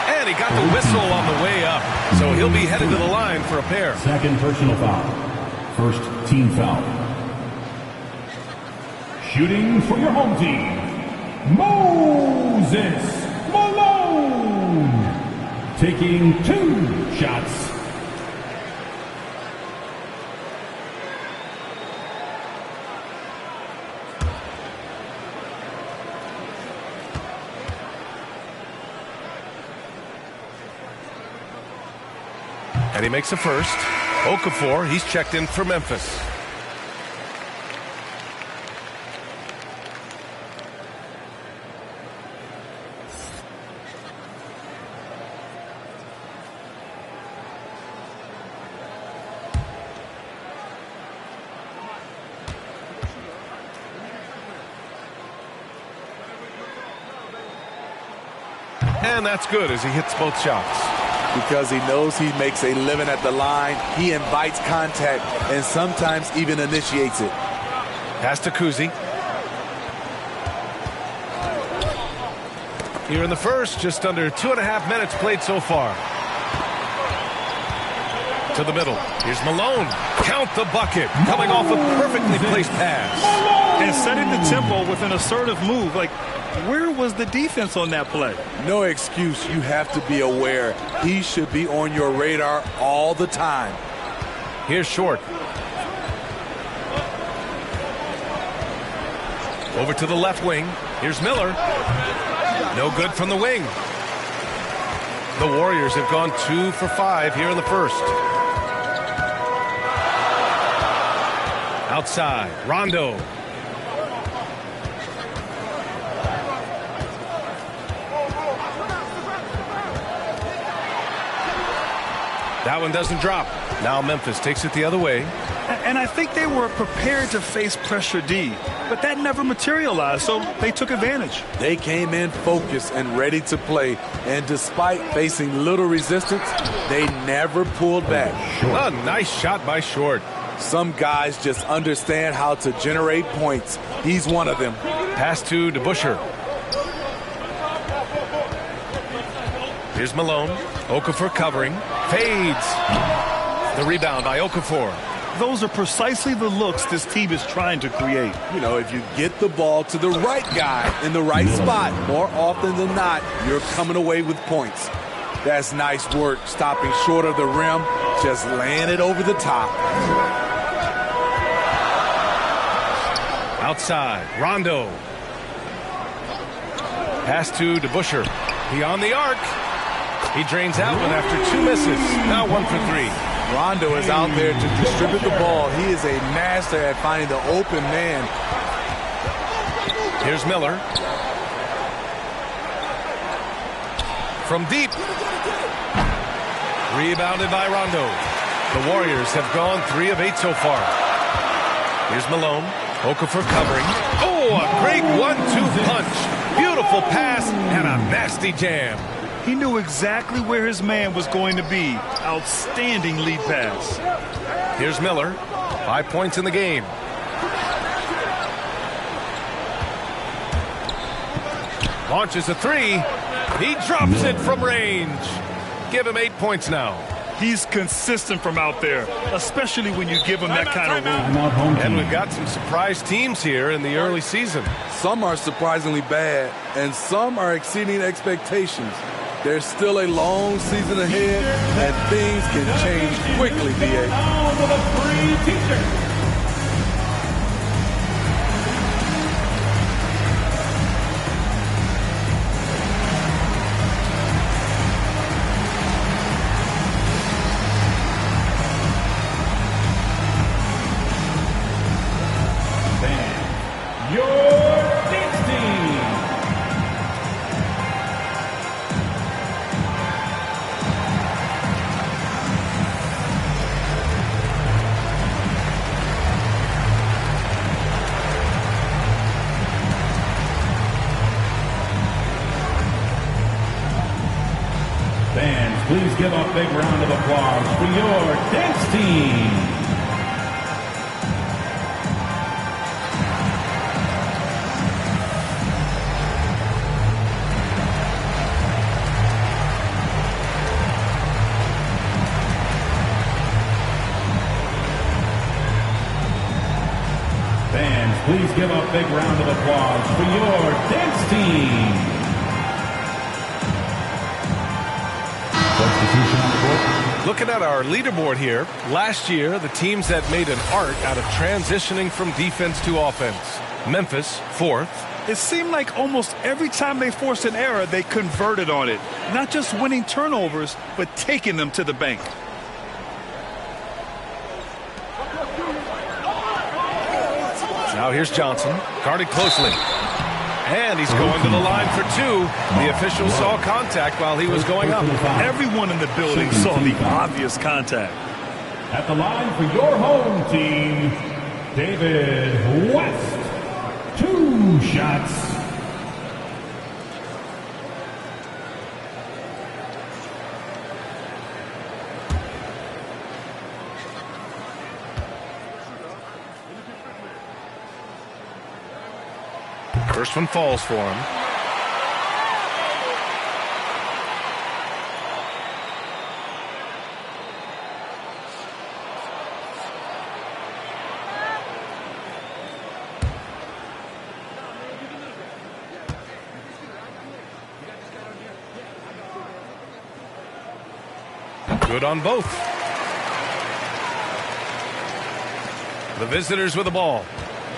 And he got the whistle on the way up. So he'll be headed to the line for a pair. Second personal foul. First team foul. Shooting for your home team, Moses Malone. Taking 2 shots. And he makes a first. Okafor, he's checked in for Memphis. And that's good as he hits both shots. Because he knows he makes a living at the line, he invites contact and sometimes even initiates it. Pass to Kuzi. Here in the first, just under 2.5 minutes played so far. To the middle. Here's Malone. Count the bucket. Coming off a perfectly placed pass. And setting the tempo with an assertive move. Like, where was the defense on that play? No excuse. You have to be aware. He should be on your radar all the time. Here's Short. Over to the left wing. Here's Miller. No good from the wing. The Warriors have gone 2 for 5 here in the first. Outside, Rondo. That one doesn't drop. Now Memphis takes it the other way. And I think they were prepared to face pressure D, but that never materialized, so they took advantage. They came in focused and ready to play, and despite facing little resistance, they never pulled back. A nice shot by Short. Some guys just understand how to generate points. He's one of them. Pass to DeBusschere. Here's Malone. Okafor covering. Fades. The rebound by Okafor. Those are precisely the looks this team is trying to create. You know, if you get the ball to the right guy in the right spot, more often than not, you're coming away with points. That's nice work, stopping short of the rim, just laying it over the top. Outside, Rondo. Pass to DeBusschere. Beyond the arc. He drains that one after 2 misses. Now 1 for 3. Rondo is out there to distribute the ball. He is a master at finding the open man. Here's Miller. From deep. Rebounded by Rondo. The Warriors have gone 3 of 8 so far. Here's Malone. Okafor covering. Oh, a great 1-2 punch. Beautiful pass and a nasty jam. He knew exactly where his man was going to be. Outstanding lead pass. Here's Miller. 5 points in the game. Launches a 3. He drops it from range. Give him 8 points now. He's consistent from out there, especially when you give him that kind of room. And we've got some surprise teams here in the early season. Some are surprisingly bad, and some are exceeding expectations. There's still a long season ahead, and things can change quickly, B.A. Please give a big round of applause for your dance team. Fans, please give a big round of applause for your dance team. Looking at our leaderboard here, last year the teams that made an art out of transitioning from defense to offense. Memphis, 4th. It seemed like almost every time they forced an error, they converted on it. Not just winning turnovers, but taking them to the bank. Now here's Johnson, guarded closely. And he's going to the line for 2. The official saw contact while he was going up. Everyone in the building saw the obvious contact. At the line for your home team, David West. 2 shots. First one falls for him. Good on both. The visitors with the ball.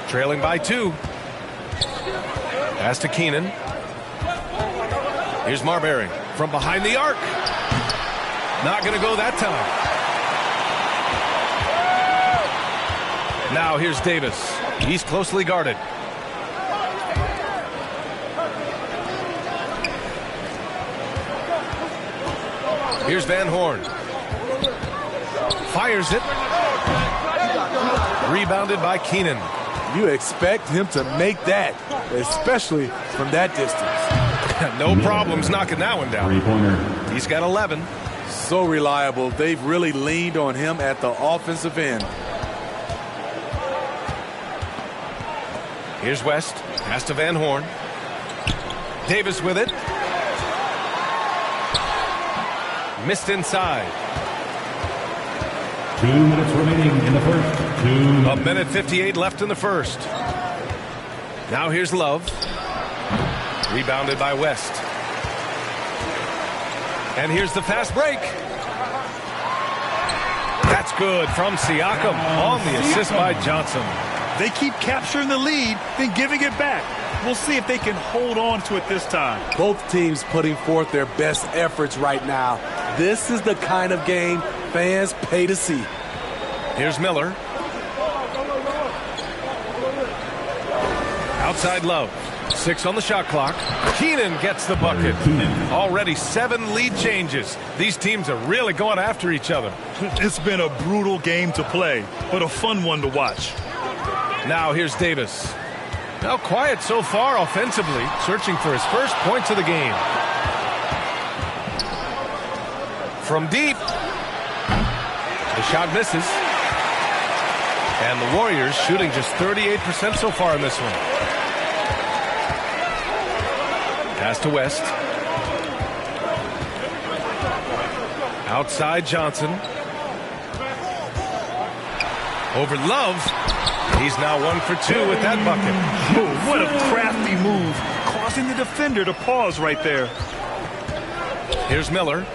Trailing by 2. Pass to Keenan. Here's Marbury from behind the arc. Not going to go that time. Now here's Davis. He's closely guarded. Here's Van Horn. Fires it. Rebounded by Keenan. You expect him to make that, especially from that distance. No problems knocking that one down. Three-pointer. He's got 11. So reliable. They've really leaned on him at the offensive end. Here's West. Pass to Van Horn. Davis with it. Missed inside. 2 minutes remaining in the first. 1 minute 58 left in the first. Now here's Love. Rebounded by West. And here's the fast break. That's good from Siakam on the assist by Johnson. They keep capturing the lead, then giving it back. We'll see if they can hold on to it this time. Both teams putting forth their best efforts right now. This is the kind of game fans pay to see. Here's Miller. Outside Love. 6 on the shot clock. Keenan gets the bucket. Already 7 lead changes. These teams are really going after each other. It's been a brutal game to play, but a fun one to watch. Now here's Davis. Now quiet so far offensively, searching for his first points of the game. From deep. The shot misses. And the Warriors shooting just 38% so far in this one. Pass to West. Outside Johnson. Over Love. He's now 1 for 2 with that bucket. Oh, what a crafty move, causing the defender to pause right there. Here's Miller.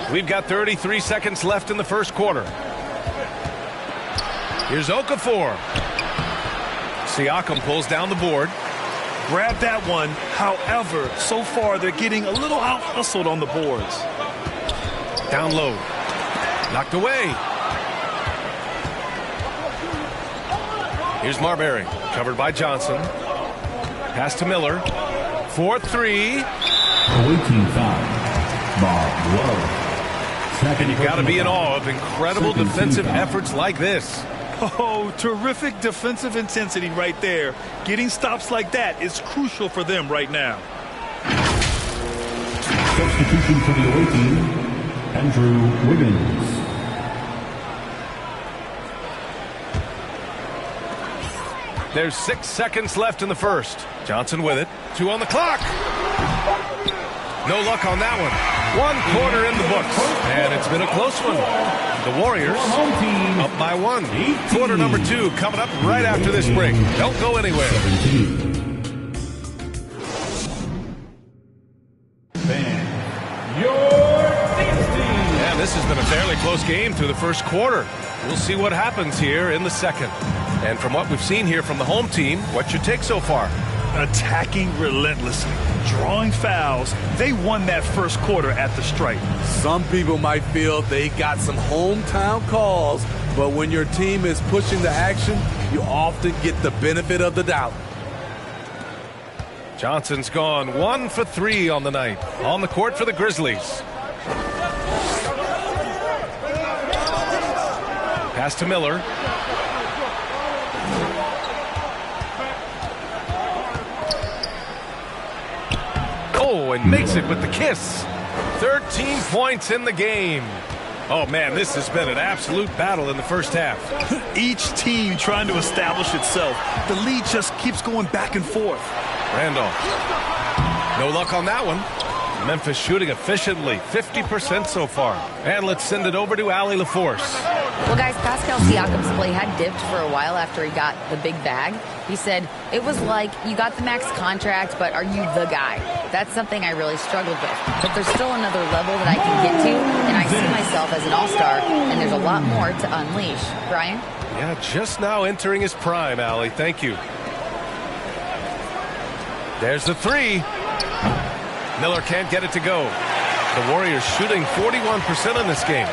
We've got 33 seconds left in the first quarter. Here's Okafor. Siakam pulls down the board. Grab that one. However, so far they're getting a little out-hustled on the boards. Down low. Knocked away. Here's Marbury. Covered by Johnson. Pass to Miller. 4-3. Awaiting foul. Bob Love. And you've got to be in awe of incredible defensive efforts like this. Oh, terrific defensive intensity right there. Getting stops like that is crucial for them right now. Substitution for the away team, Andrew Wiggins. There's 6 seconds left in the first. Johnson with it. 2 on the clock. No luck on that one. 1 quarter in the books. And it's been a close one. The Warriors up by 1. Quarter number 2 coming up right after this break. Don't go anywhere. And this has been a fairly close game through the first quarter. We'll see what happens here in the second. And from what we've seen here from the home team, what's your take so far? Attacking relentlessly, drawing fouls. They won that first quarter at the stripe. Some people might feel they got some hometown calls, but when your team is pushing the action, you often get the benefit of the doubt. Johnson's gone 1 for 3 on the night. On the court for the Grizzlies. Pass to Miller. Oh, and makes it with the kiss. 13 points in the game. Oh, man, this has been an absolute battle in the first half. Each team trying to establish itself. The lead just keeps going back and forth. Randolph. No luck on that one. Memphis shooting efficiently, 50% so far. And let's send it over to Allie LaForce. Well, guys, Pascal Siakam's play had dipped for a while after he got the big bag. He said, it was like, you got the max contract, but are you the guy? That's something I really struggled with. But there's still another level that I can get to, and I see myself as an all-star, and there's a lot more to unleash. Brian? Yeah, just now entering his prime, Allie. Thank you. There's the three. Miller can't get it to go. The Warriors shooting 41% in this game.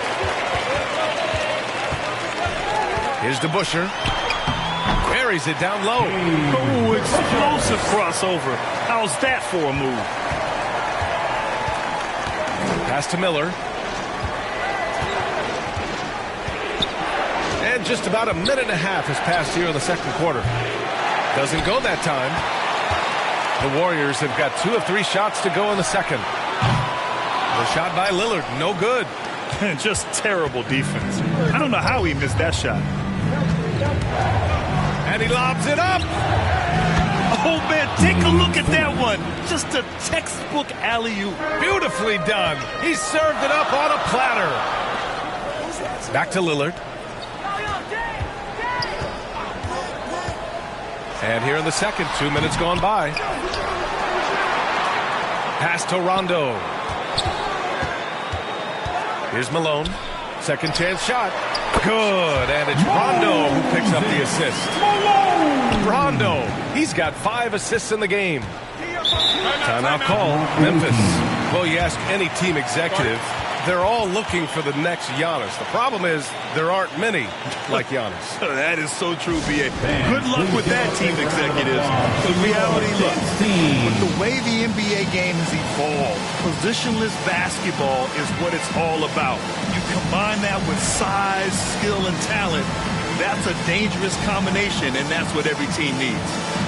Here's DeBusschere. Buries it down low. Oh, explosive crossover. How's that for a move? Pass to Miller. And just about a minute and a half has passed here in the second quarter. Doesn't go that time. The Warriors have got 2 of 3 shots to go in the second. The shot by Lillard, no good. Just terrible defense. I don't know how he missed that shot. And he lobs it up. Oh, man, take a look at that one. Just a textbook alley-oop. Beautifully done. He served it up on a platter. Back to Lillard. And here in the second, 2 minutes gone by. Pass to Rondo. Here's Malone. Second chance shot. Good. And it's Rondo who picks up the assist. Rondo. He's got 5 assists in the game. Timeout call. Memphis. Well, you ask any team executive, they're all looking for the next Giannis. The problem is there aren't many like Giannis. That is so true, B.A. Good luck with that, team executives. The reality, look, with the way the NBA game has evolved, positionless basketball is what it's all about. You combine that with size, skill, and talent, that's a dangerous combination, and that's what every team needs.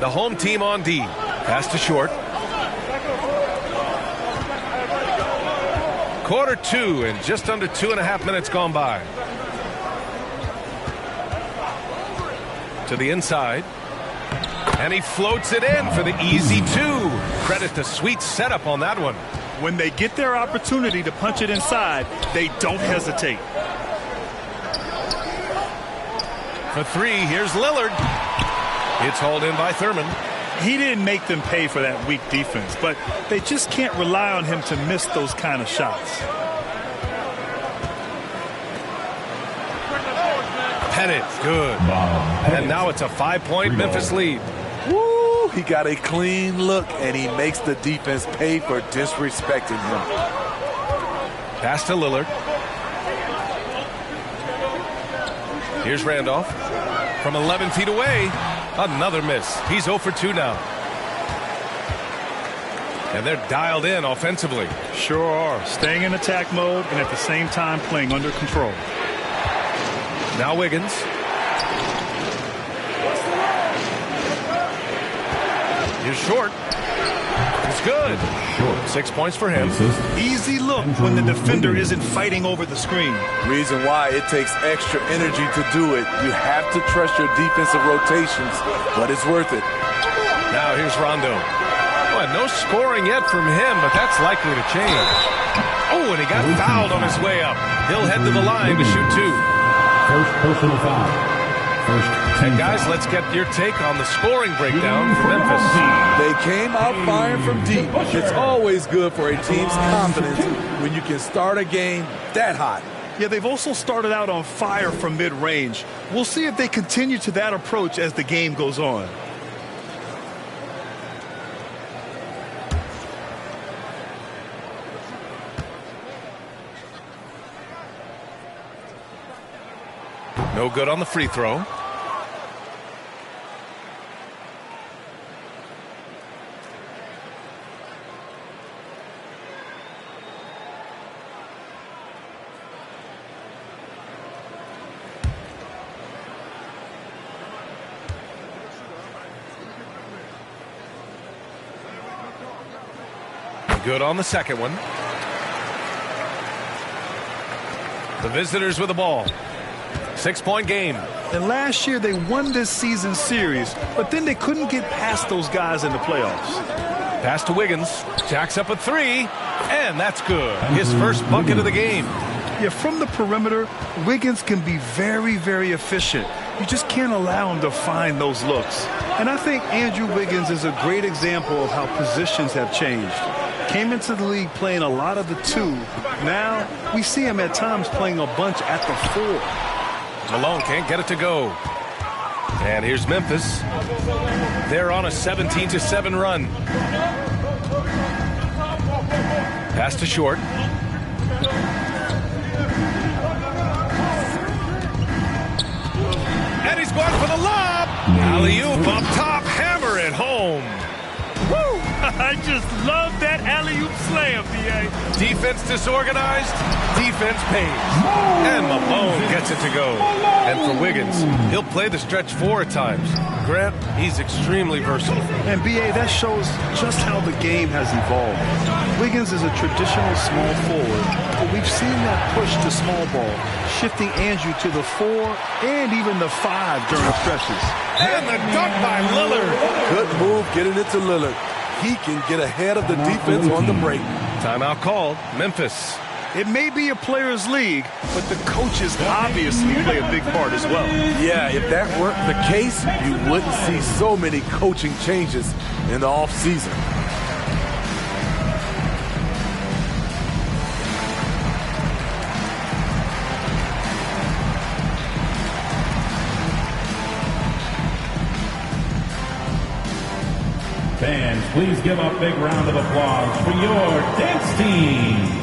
The home team on D. Pass to Short. Quarter 2 and just under 2.5 minutes gone by. To the inside. And he floats it in for the easy 2. Credit the sweet setup on that one. When they get their opportunity to punch it inside, they don't hesitate. For 3, here's Lillard. It's hauled in by Thurman. He didn't make them pay for that weak defense, but they just can't rely on him to miss those kind of shots. Pettit, good. And now it's a 5-point Memphis lead. Woo! He got a clean look, and he makes the defense pay for disrespecting him. Pass to Lillard. Here's Randolph. From 11 feet away, another miss. He's 0 for 2 now. And they're dialed in offensively. Sure are. Staying in attack mode and at the same time playing under control. Now Wiggins. Here's Short. It's good. 6 points for him. Easy look when the defender isn't fighting over the screen. Reason why it takes extra energy to do it. You have to trust your defensive rotations, but it's worth it. Now here's Rondo. Well, no scoring yet from him, but that's likely to change. Oh, and he got fouled on his way up. He'll head to the line to shoot 2. First personal foul. And guys, let's get your take on the scoring breakdown for Memphis. They came out firing from deep. It's always good for a team's confidence when you can start a game that hot. Yeah, they've also started out on fire from mid-range. We'll see if they continue to that approach as the game goes on. No good on the free throw. Good on the second one. The visitors with the ball. 6-point game. And last year they won this season series, but then they couldn't get past those guys in the playoffs. Pass to Wiggins. Jacks up a 3, and that's good. His first bucket of the game. Yeah, from the perimeter, Wiggins can be very, very efficient. You just can't allow him to find those looks. And I think Andrew Wiggins is a great example of how positions have changed. Came into the league playing a lot of the 2. Now we see him at times playing a bunch at the 4. Malone can't get it to go. And here's Memphis. They're on a 17-7 run. Pass to Short. And he's going for the lob. Alley-oop up top. Hammer it home. Woo! I just love that alley-oop slam, B.A. Defense disorganized, defense pays. And Malone gets it to go. And for Wiggins, he'll play the stretch 4 at times. Grant, he's extremely versatile. And B.A., that shows just how the game has evolved. Wiggins is a traditional small forward, but we've seen that push to small ball, shifting Andrew to the 4 and even the 5 during stretches. And the dunk by Lillard. Good move getting it to Lillard. He can get ahead of the defense on the break. Timeout called. Memphis. It may be a players' league, but the coaches obviously play a big part as well. Yeah, if that weren't the case, you wouldn't see so many coaching changes in the offseason. Fans, please give a big round of applause for your dance team.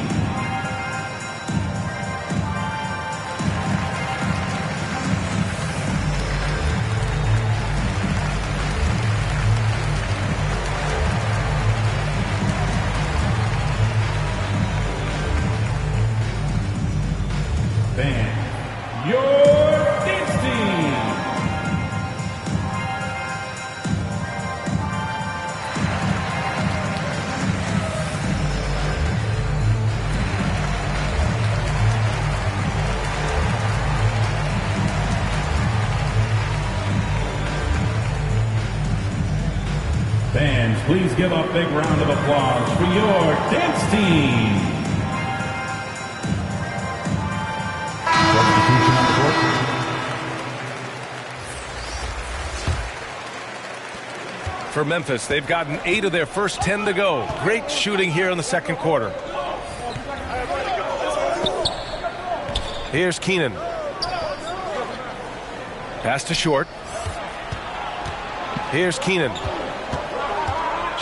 Fans, your dance team. Fans, please give a big round of applause for your dance team. Substitution on the court. For Memphis, they've gotten 8 of their first 10 to go. Great shooting here in the second quarter. Here's Keenan. Pass to Short. Here's Keenan.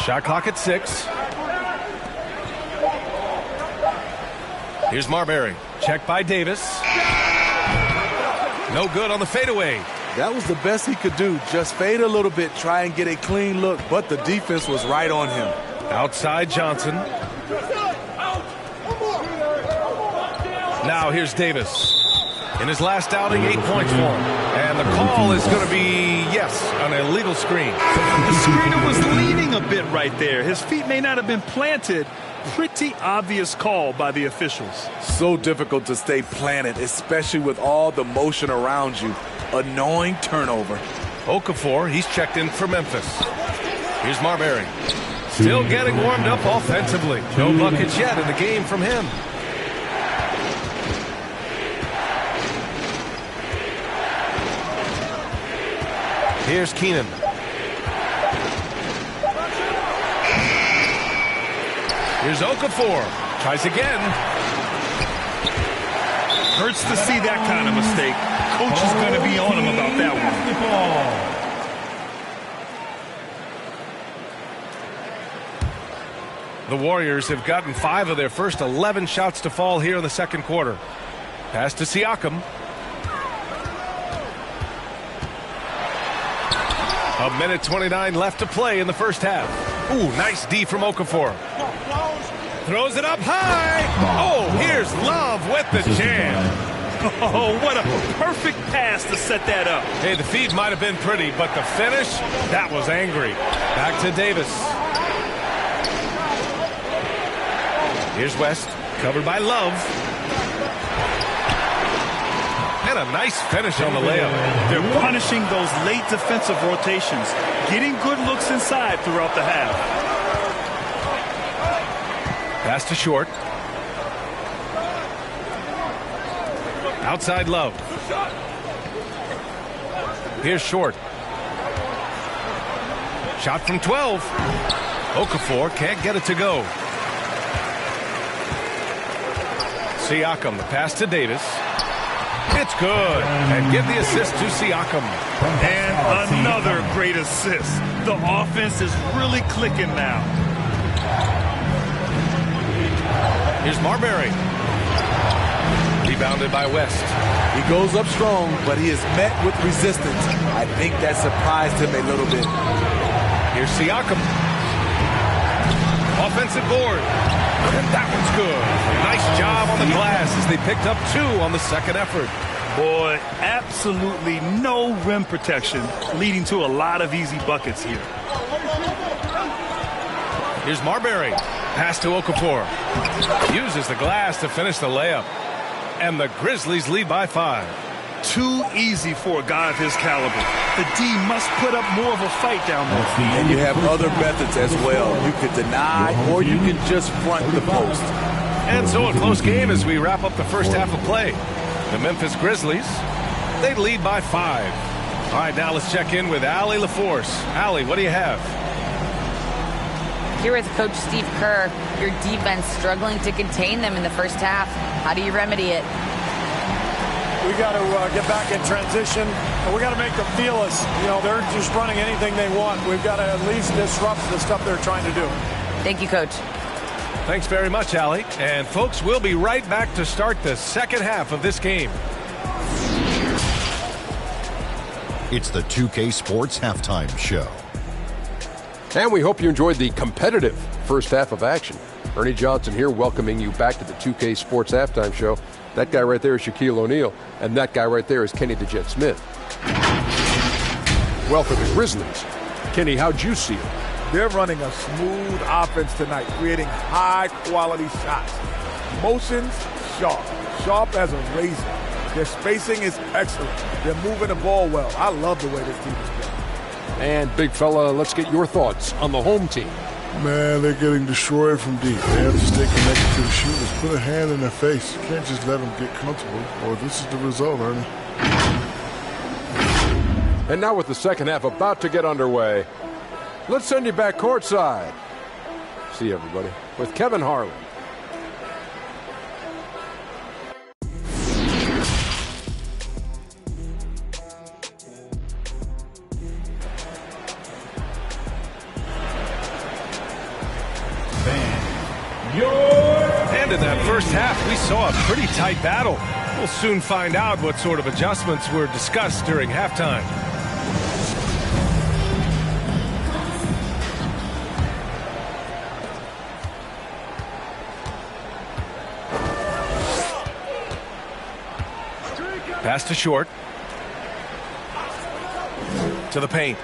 Shot clock at 6. Here's Marbury. Check by Davis. No good on the fadeaway. That was the best he could do. Just fade a little bit, try and get a clean look, but the defense was right on him. Outside Johnson. Now here's Davis. In his last outing, 8 points for him. And the call is going to be, yes, an illegal screen. The screener was leaning a a bit right there. His feet may not have been planted. Pretty obvious call by the officials. So difficult to stay planted, especially with all the motion around you. Annoying turnover. Okafor, he's checked in for Memphis. Here's Marbury. Still getting warmed up offensively. No buckets yet in the game from him. Here's Keenan. Here's Okafor. Tries again. Hurts to see that kind of mistake. Coach is going to be on him about that one. The Warriors have gotten 5 of their first 11 shots to fall here in the second quarter. Pass to Siakam. A minute 29 left to play in the first half. Ooh, nice D from Okafor. Throws it up high. Oh, here's Love with the jam. Oh, what a perfect pass to set that up. Hey, the feed might have been pretty, but the finish, that was angry. Back to Davis. Here's West, covered by Love. And a nice finish on the layup. They're punishing those late defensive rotations, getting good looks inside throughout the half. Pass to Short. Outside Love. Here's Short. Shot from 12. Okafor can't get it to go. Siakam, the pass to Davis. It's good. And give the assist to Siakam. And another great assist. The offense is really clicking now. Here's Marbury. Rebounded by West. He goes up strong, but he is met with resistance. I think that surprised him a little bit. Here's Siakam. Offensive board. And that one's good. Nice job on the glass as they picked up 2 on the second effort. Boy, absolutely no rim protection, leading to a lot of easy buckets here. Here's Marbury. Pass to Okafor. Uses the glass to finish the layup. And the Grizzlies lead by 5. Too easy for a guy of his caliber. The D must put up more of a fight down there. And you have other methods as well. You could deny or you can just front the post. And so a close game as we wrap up the first half of play. The Memphis Grizzlies, they lead by 5. All right, now let's check in with Allie LaForce. Allie, what do you have? Here with Coach Steve Kerr, your defense struggling to contain them in the first half. How do you remedy it? We got to get back in transition, and we got to make them feel us. You know, they're just running anything they want. We've got to at least disrupt the stuff they're trying to do. Thank you, Coach. Thanks very much, Allie. And folks, we'll be right back to start the second half of this game. It's the 2K Sports Halftime Show. And we hope you enjoyed the competitive first half of action. Ernie Johnson here welcoming you back to the 2K Sports Halftime Show. That guy right there is Shaquille O'Neal, and that guy right there is Kenny the Jet Smith. Well, for the Grizzlies, Kenny, how'd you see it? They're running a smooth offense tonight, creating high-quality shots. Motions, sharp. Sharp as a razor. Their spacing is excellent. They're moving the ball well. I love the way this team is playing. And, big fella, let's get your thoughts on the home team. Man, they're getting destroyed from deep. They have to stay connected to the shooters. Put a hand in their face. You can't just let them get comfortable, or this is the result, Ernie. And now with the second half about to get underway, let's send you back courtside. See you, everybody, with Kevin Harlan. And in that first half, we saw a pretty tight battle. We'll soon find out what sort of adjustments were discussed during halftime. Pass to Short. To the paint.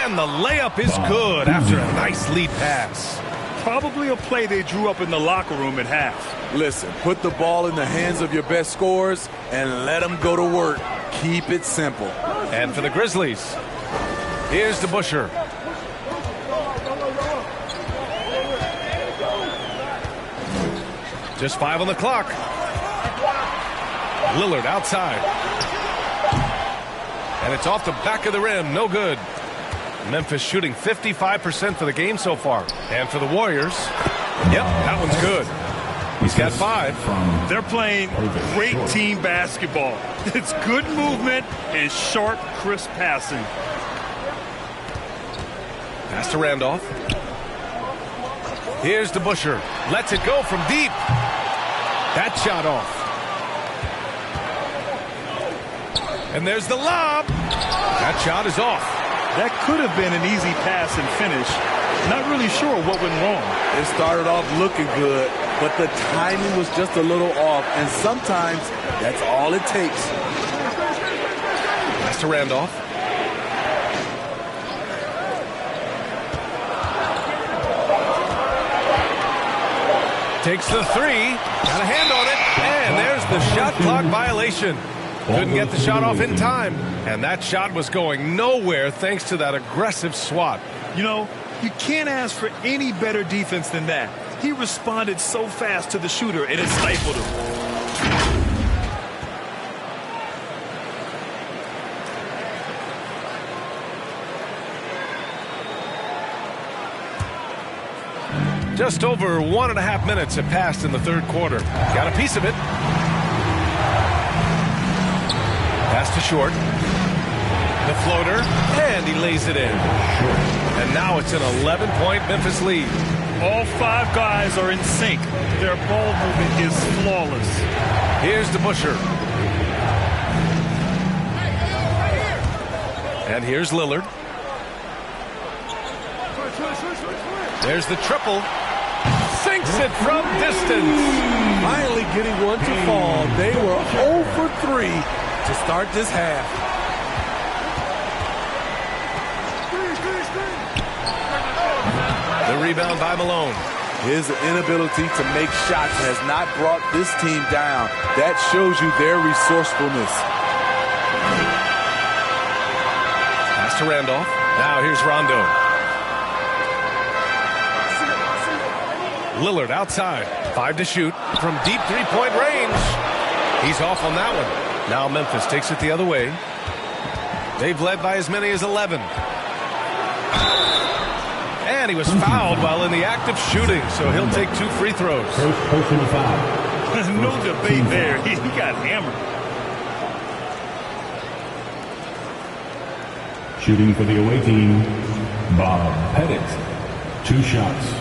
And the layup is good after a nice lead pass. Probably a play they drew up in the locker room at half. Listen, put the ball in the hands of your best scorers and let them go to work. Keep it simple. And for the Grizzlies, here's DeBusschere. Just 5 on the clock. Lillard outside. And it's off the back of the rim. No good. Memphis shooting 55% for the game so far. And for the Warriors, yep, that one's good. He's got 5. They're playing great team basketball. It's good movement and sharp, crisp passing. Pass to Randolph. Here's DeBusschere. Lets it go from deep. That shot off. And there's the lob. That shot is off. That could have been an easy pass and finish. Not really sure what went wrong. It started off looking good, but the timing was just a little off, and sometimes that's all it takes. Pass to Randolph. Takes the 3. Got a hand on it. And there's the shot clock violation. Couldn't get the shot off in time. And that shot was going nowhere thanks to that aggressive swat. You know, you can't ask for any better defense than that. He responded so fast to the shooter, and it stifled him. Just over 1.5 minutes have passed in the third quarter. Got a piece of it. Pass to Short. The floater, and he lays it in. And now it's an 11-point Memphis lead. All 5 guys are in sync. Their ball movement is flawless. Here's DeBusschere. And here's Lillard. There's the triple. Sinks it from distance. Finally getting one to fall. They were 0 for 3 to start this half. The rebound by Malone. His inability to make shots has not brought this team down. That shows you their resourcefulness. Pass to Randolph. Now here's Rondo. Lillard outside. 5 to shoot from deep three-point range. He's off on that one. Now Memphis takes it the other way. They've led by as many as 11. And he was fouled while in the act of shooting, so he'll take 2 free throws. Personal foul. No debate there. He got hammered. Shooting for the away team, Bob Pettit. 2 shots.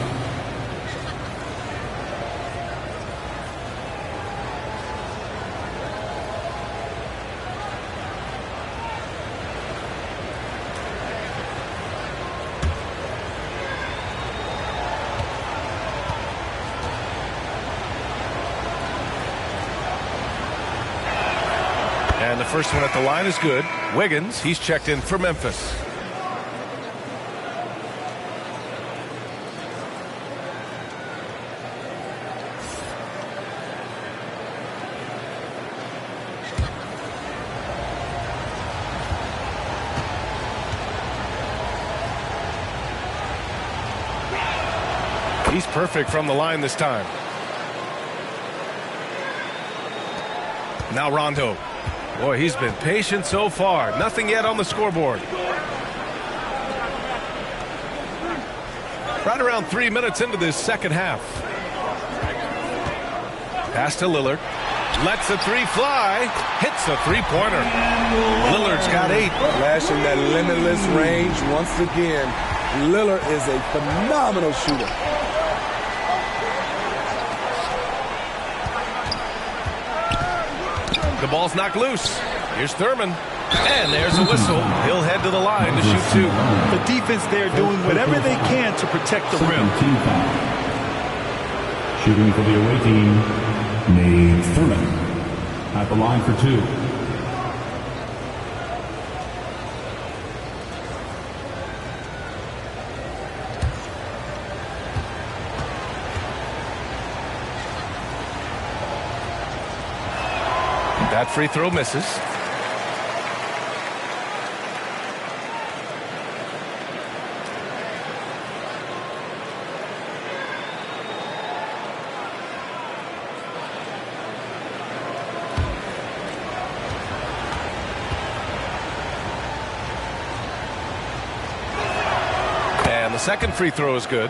And the first one at the line is good. Wiggins, he's checked in for Memphis. He's perfect from the line this time. Now Rondo. Boy, he's been patient so far. Nothing yet on the scoreboard. Right around 3 minutes into this second half. Pass to Lillard. Lets the 3 fly. Hits the three-pointer. Lillard's got 8. Flashing that limitless range once again. Lillard is a phenomenal shooter. The ball's knocked loose. Here's Thurman. And there's a whistle. He'll head to the line to shoot 2. The defense there doing whatever they can to protect the rim. Shooting for the away team, Nate Thurman. At the line for 2. That free throw misses. The second free throw is good.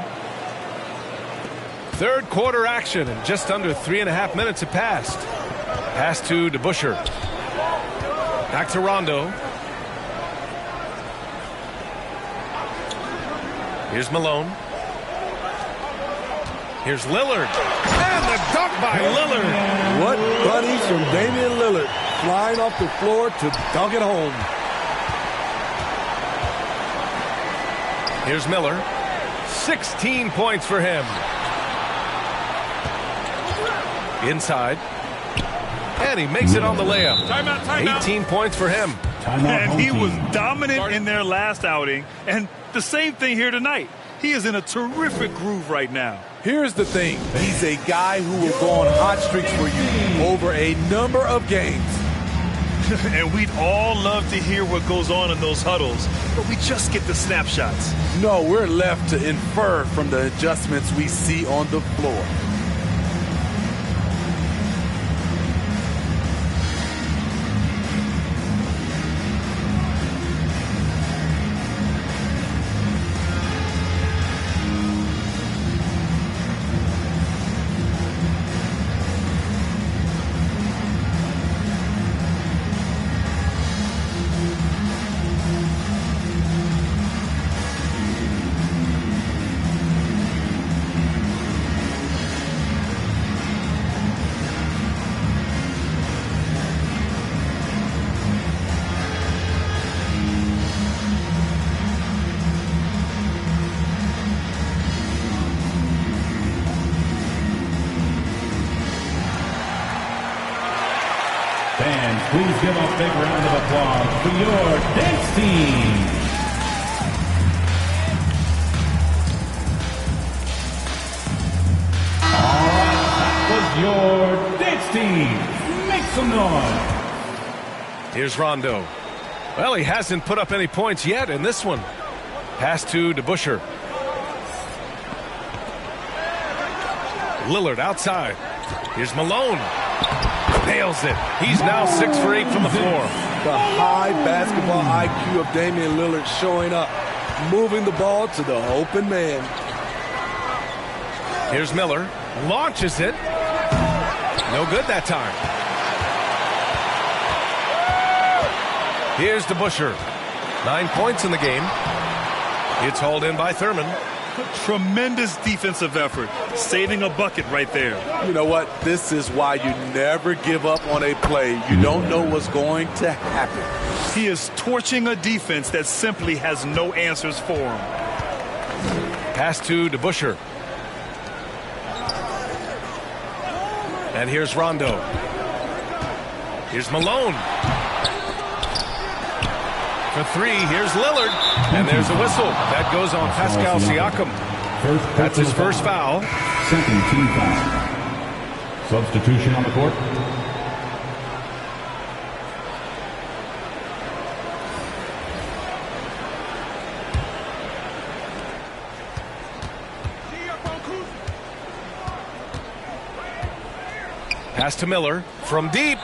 Third quarter action, and just under 3.5 minutes have passed. Pass to DeBusschere. Back to Rondo. Here's Malone. Here's Lillard. And the dunk by Lillard. What bunnies from Damian Lillard. Flying off the floor to dunk it home. Here's Miller. 16 points for him. Inside. And he makes it on the layup. Timeout. 18 points for him. And he was dominant in their last outing. And the same thing here tonight. He is in a terrific groove right now. Here's the thing. He's a guy who will go on hot streaks for you over a number of games. And we'd all love to hear what goes on in those huddles, but we just get the snapshots. No, we're left to infer from the adjustments we see on the floor. Fans, please give a big round of applause for your dance team. All right, that was your dance team. Make some noise. Here's Rondo. Well, he hasn't put up any points yet in this one. Pass to DeBusschere. Lillard outside. Here's Malone. Nails it. He's now 6 for 8 from the floor. The high basketball IQ of Damian Lillard showing up, moving the ball to the open man. Here's Miller. Launches it. No good that time. Here's DeBusschere. 9 points in the game. It's hauled in by Thurman. Tremendous defensive effort, saving a bucket right there. You know what? This is why you never give up on a play. You don't know what's going to happen. He is torching a defense that simply has no answers for him. Pass to DeBusschere. And here's Rondo. Here's Malone. For 3, here's Lillard. And there's a whistle. That goes on Pascal Siakam. That's his first foul. Second team foul. Substitution on the court. Pass to Miller from deep.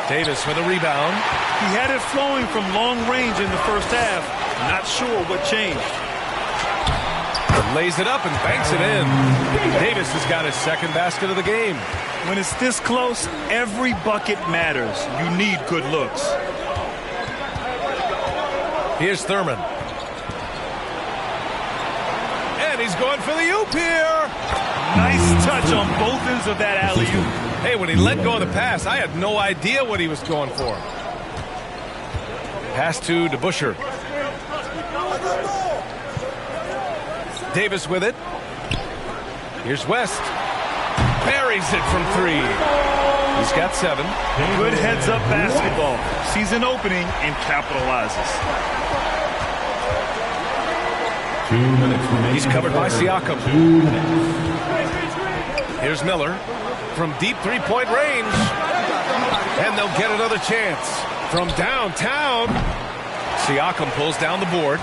Davis with a rebound. He had it flowing from long range in the first half. Not sure what changed. Lays it up and banks it in. Davis has got his second basket of the game. When it's this close, every bucket matters. You need good looks. Here's Thurman. And he's going for the oop here. Nice touch on both ends of that alley-oop. Hey, when he let go of the pass, I had no idea what he was going for. Pass to DeBusschere. Davis with it. Here's West. Buries it from 3. He's got 7. Good heads-up basketball. Sees an opening and capitalizes. 2 minutes remaining. He's covered by Siakam. 2 minutes. Here's Miller from deep 3-point range. And they'll get another chance. From downtown, Siakam pulls down the board.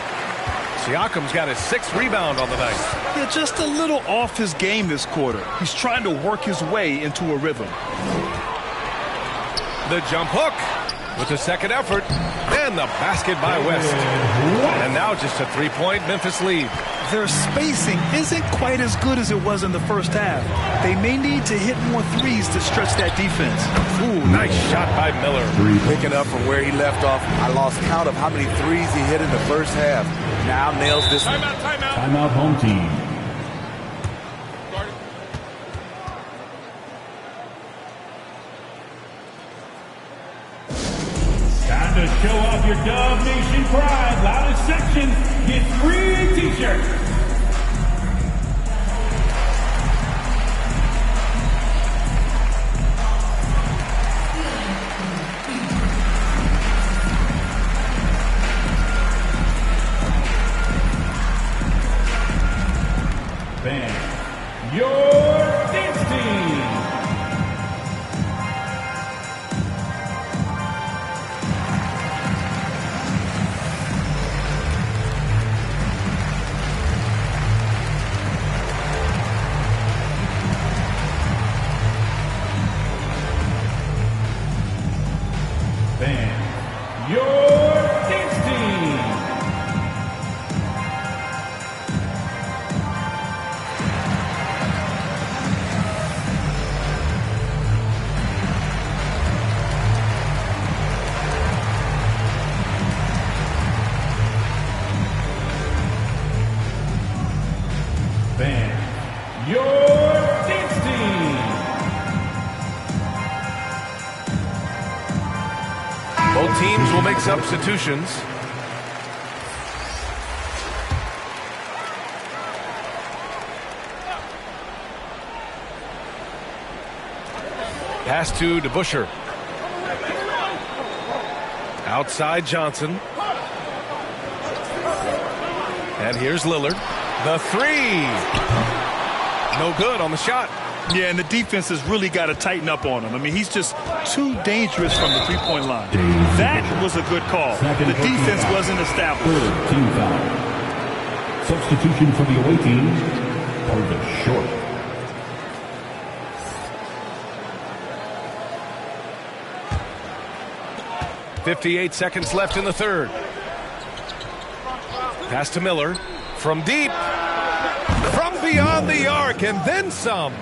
Siakam's got his 6th rebound on the night. Yeah, just a little off his game this quarter. He's trying to work his way into a rhythm. The jump hook with the second effort. And the basket by West. And now just a 3-point Memphis lead. Their spacing isn't quite as good as it was in the first half. They may need to hit more threes to stretch that defense. Ooh, nice shot by Miller. Picking up from where he left off. I lost count of how many threes he hit in the first half. Now nails this one. Timeout, home team. Time to show off your Dub Nation pride. Loudest section gets free t-shirts. Band, your dance team. Band, your dance team. Band, your dance team. Both teams will make substitutions. Pass to DeBusschere. Outside Johnson. And here's Lillard. The three. No good on the shot. Yeah, and the defense has really got to tighten up on him. I mean, he's just too dangerous from the three-point line. That was a good call. The defense wasn't established. Third team foul. Substitution for the away team, Purvis Short. .58 seconds left in the third. Pass to Miller. From deep. From beyond the arc, and then some.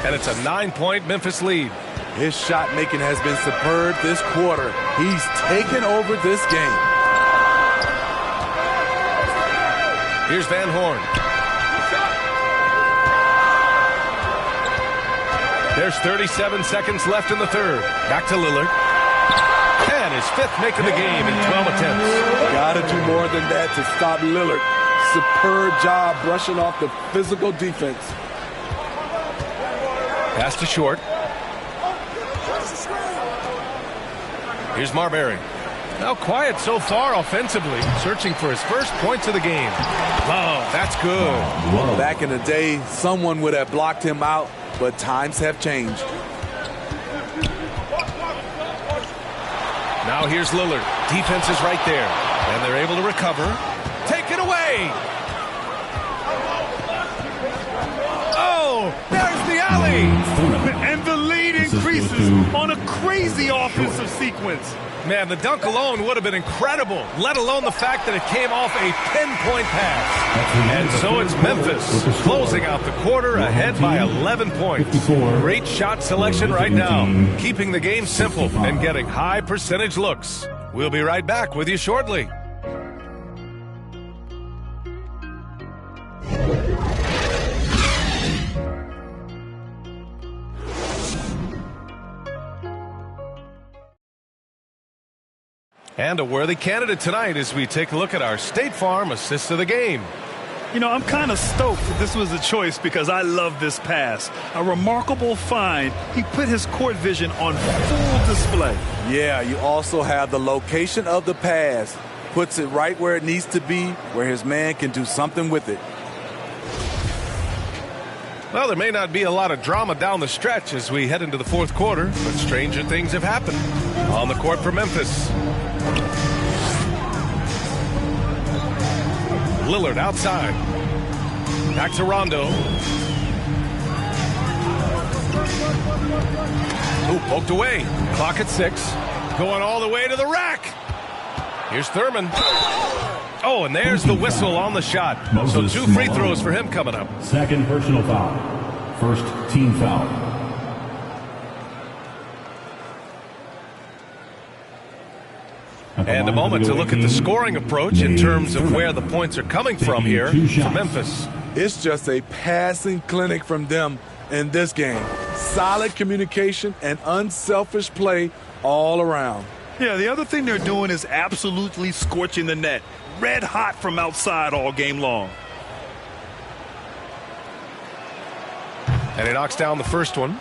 And it's a 9-point Memphis lead. His shot making has been superb this quarter. He's taken over this game. Here's Van Horn. There's 37 seconds left in the third. Back to Lillard. And his 5th make of the game in 12 attempts. Gotta do more than that to stop Lillard. Superb job brushing off the physical defense. Pass to Short. Here's Marbury. Now quiet so far offensively, searching for his first points of the game. Love, that's good. Back in the day, someone would have blocked him out, but times have changed. Now here's Lillard. Defense is right there, and they're able to recover. Take it away. Oh, there's the alley. And the lead increases on a crazy offensive sequence. Man, the dunk alone would have been incredible, let alone the fact that it came off a pinpoint pass. And so it's Memphis closing out the quarter ahead by 11 points. Great shot selection right now, keeping the game simple and getting high percentage looks. We'll be right back with you shortly. And a worthy candidate tonight as we take a look at our State Farm assist of the game. You know, I'm kind of stoked that this was a choice because I love this pass. A remarkable find. He put his court vision on full display. Yeah, you also have the location of the pass. Puts it right where it needs to be, where his man can do something with it. Well, there may not be a lot of drama down the stretch as we head into the fourth quarter, but stranger things have happened on the court for Memphis. Lillard outside. Back to Rondo. Ooh, poked away. Clock at 6. Going all the way to the rack. Here's Thurman. Oh, and there's the whistle on the shot. So 2 free throws for him coming up. Second personal foul. First team foul. And a moment to look at the scoring approach in terms of where the points are coming from here for Memphis. It's just a passing clinic from them in this game. Solid communication and unselfish play all around. Yeah, the other thing they're doing is absolutely scorching the net. Red hot from outside all game long. And he knocks down the first one.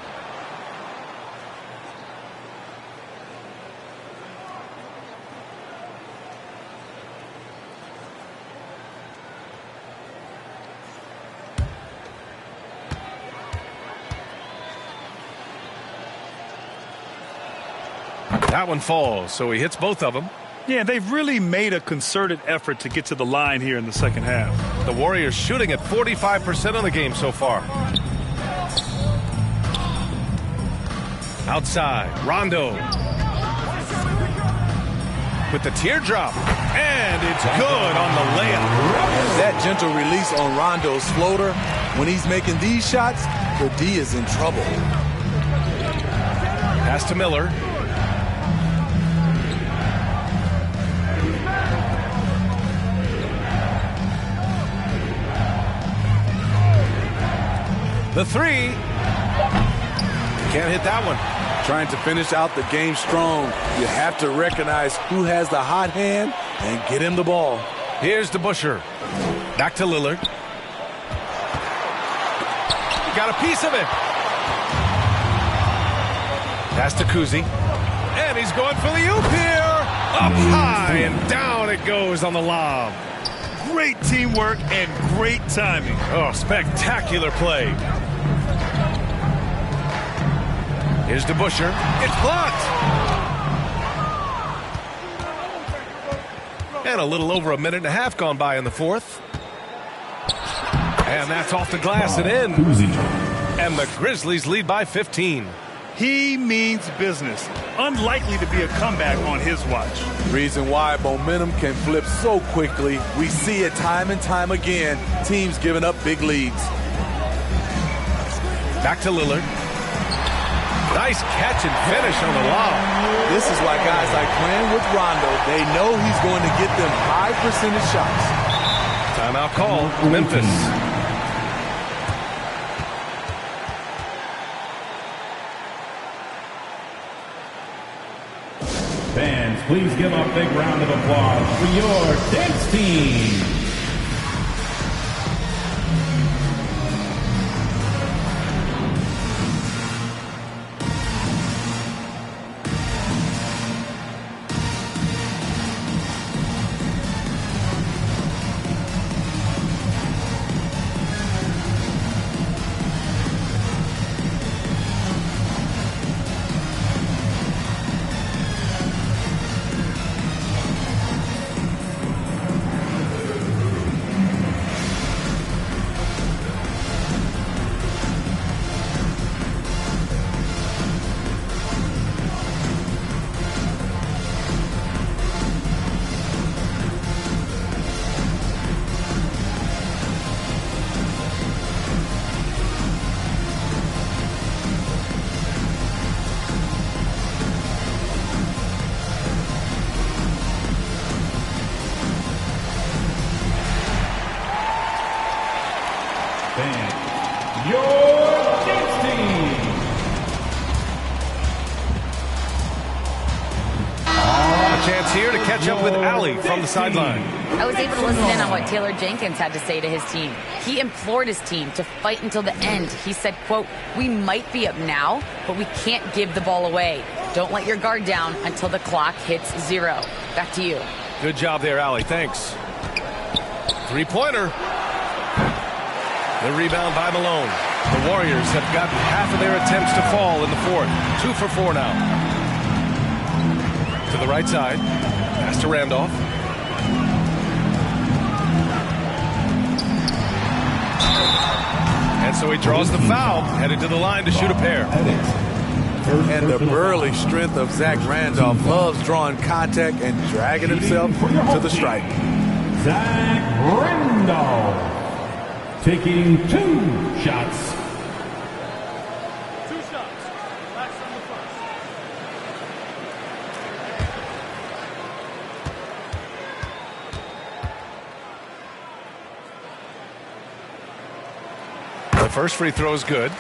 That one falls, so he hits both of them. Yeah, they've really made a concerted effort to get to the line here in the second half. The Warriors shooting at 45% on the game so far. Outside, Rondo. With the teardrop. And it's good on the layup. That gentle release on Rondo's floater. When he's making these shots, the D is in trouble. Pass to Miller. The 3. Can't hit that one. Trying to finish out the game strong. You have to recognize who has the hot hand and get him the ball. Here's DeBusschere. Back to Lillard. Got a piece of it. Pass to Kuzi. And he's going for the oop here. Up high and down it goes on the lob. Great teamwork and great timing. Oh, spectacular play. Here's DeBusschere. It's blocked. And a little over a minute and a half gone by in the fourth. And that's off the glass and in. And the Grizzlies lead by 15. He means business. Unlikely to be a comeback on his watch. Reason why momentum can flip so quickly. We see it time and time again. Teams giving up big leads. Back to Lillard. Nice catch and finish on the lob. This is why guys like playing with Rondo, they know he's going to get them high percentage shots. Timeout call, Memphis. Fans, please give a big round of applause for your dance team. Up with Allie from the sideline. I was able to listen in on what Taylor Jenkins had to say to his team. He implored his team to fight until the end. He said, quote, "We might be up now, but we can't give the ball away. Don't let your guard down until the clock hits 0. Back to you. Good job there, Allie. Thanks. Three-pointer. The rebound by Malone. The Warriors have gotten half of their attempts to fall in the fourth. 2 for 4 now. To the right side. Pass to Randolph. And so he draws the foul, headed to the line to shoot a pair. And the burly strength of Zach Randolph loves drawing contact and dragging himself to the stripe. Zach Randolph taking 2 shots. 2 shots. Last on the first. The first free throw is good.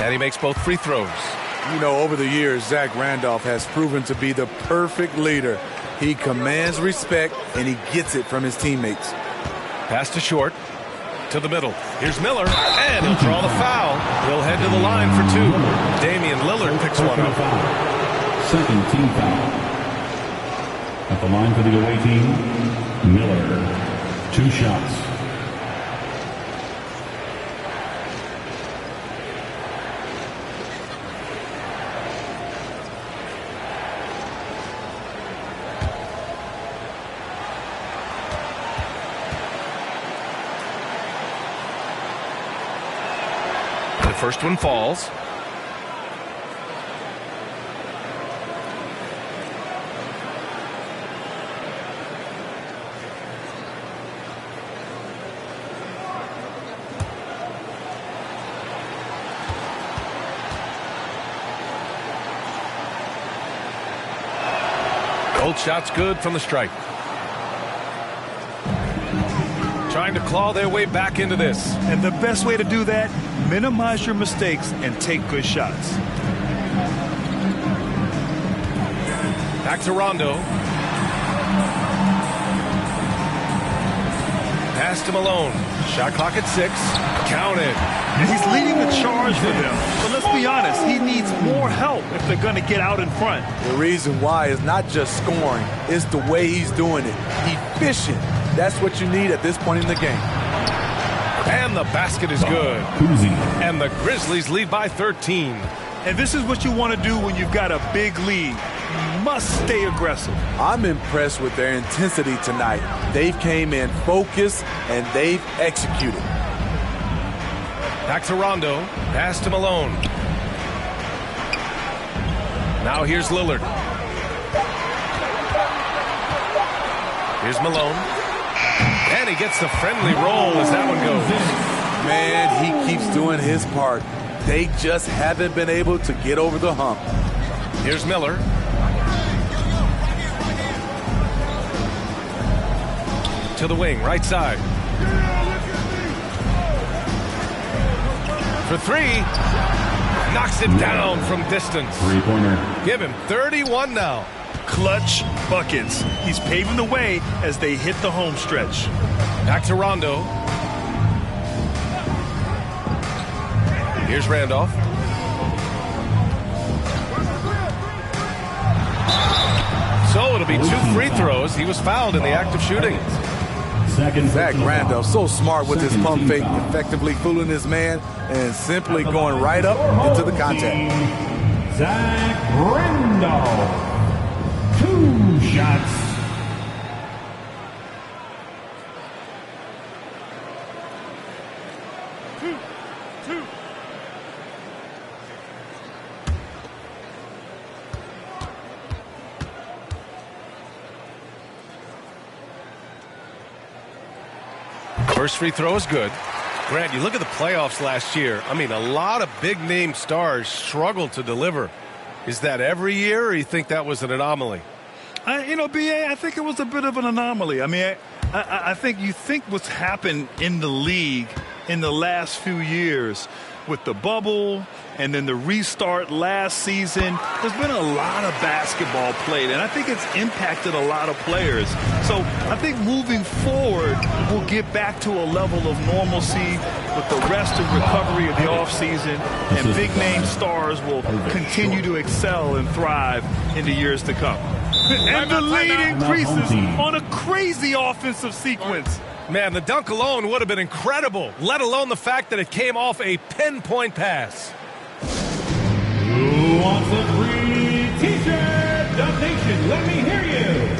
And he makes both free throws. You know, over the years, Zach Randolph has proven to be the perfect leader. He commands respect, and he gets it from his teammates. Pass to Short. To the middle. Here's Miller, and he'll draw the foul. He'll head to the line for 2. Damian Lillard picks one up. Second team foul. At the line for the away team, Miller. 2 shots. First one falls. Both shots good from the stripe. Trying to claw their way back into this. And the best way to do that, minimize your mistakes and take good shots. Back to Rondo. Pass to Malone. Shot clock at 6. Counted. And he's leading the charge for them. But let's be honest, he needs more help if they're going to get out in front. The reason why is not just scoring, it's the way he's doing it. Efficient. That's what you need at this point in the game. And the basket is good. And the Grizzlies lead by 13. And this is what you want to do when you've got a big lead. You must stay aggressive. I'm impressed with their intensity tonight. They've came in focused and they've executed. Back to Rondo. Pass to Malone. Now here's Lillard. Here's Malone. And he gets the friendly roll as that one goes. Man, he keeps doing his part. They just haven't been able to get over the hump. Here's Miller. To the wing, right side. For 3. Knocks it down from distance. 3-pointer. Give him 31 now. Clutch buckets. He's paving the way as they hit the home stretch. Back to Rondo. Here's Randolph. So it'll be 2 free throws. He was fouled in the act of shooting. Zach Randolph, so smart with his pump fake, effectively fooling his man and simply going right up into the contact. Zach Randolph. 2 shots. Two. First free throw is good. Grant, you look at the playoffs last year. I mean, a lot of big-name stars struggled to deliver. Is that every year, or you think that was an anomaly? B.A., I think it was a bit of an anomaly. I mean, I think you think what's happened in the league in the last few years with the bubble and then the restart last season, there's been a lot of basketball played, and I think it's impacted a lot of players. So I think moving forward, we'll get back to a level of normalcy with the rest and recovery of the offseason, and big-name stars will continue to excel and thrive in the years to come. And the lead increases on a crazy offensive sequence. Man, the dunk alone would have been incredible, let alone the fact that it came off a pinpoint pass. Who wants a free t-shirt? Dunk Nation, let me hear you.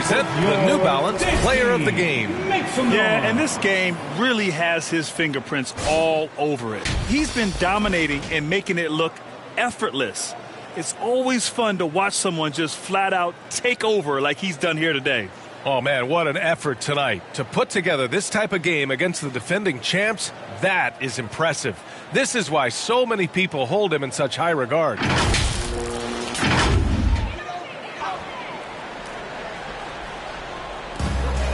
The New Balance Player of the Game. Yeah, and this game really has his fingerprints all over it. He's been dominating and making it look effortless. It's always fun to watch someone just flat out take over like he's done here today. Oh, man, what an effort tonight. To put together this type of game against the defending champs, that is impressive. This is why so many people hold him in such high regard.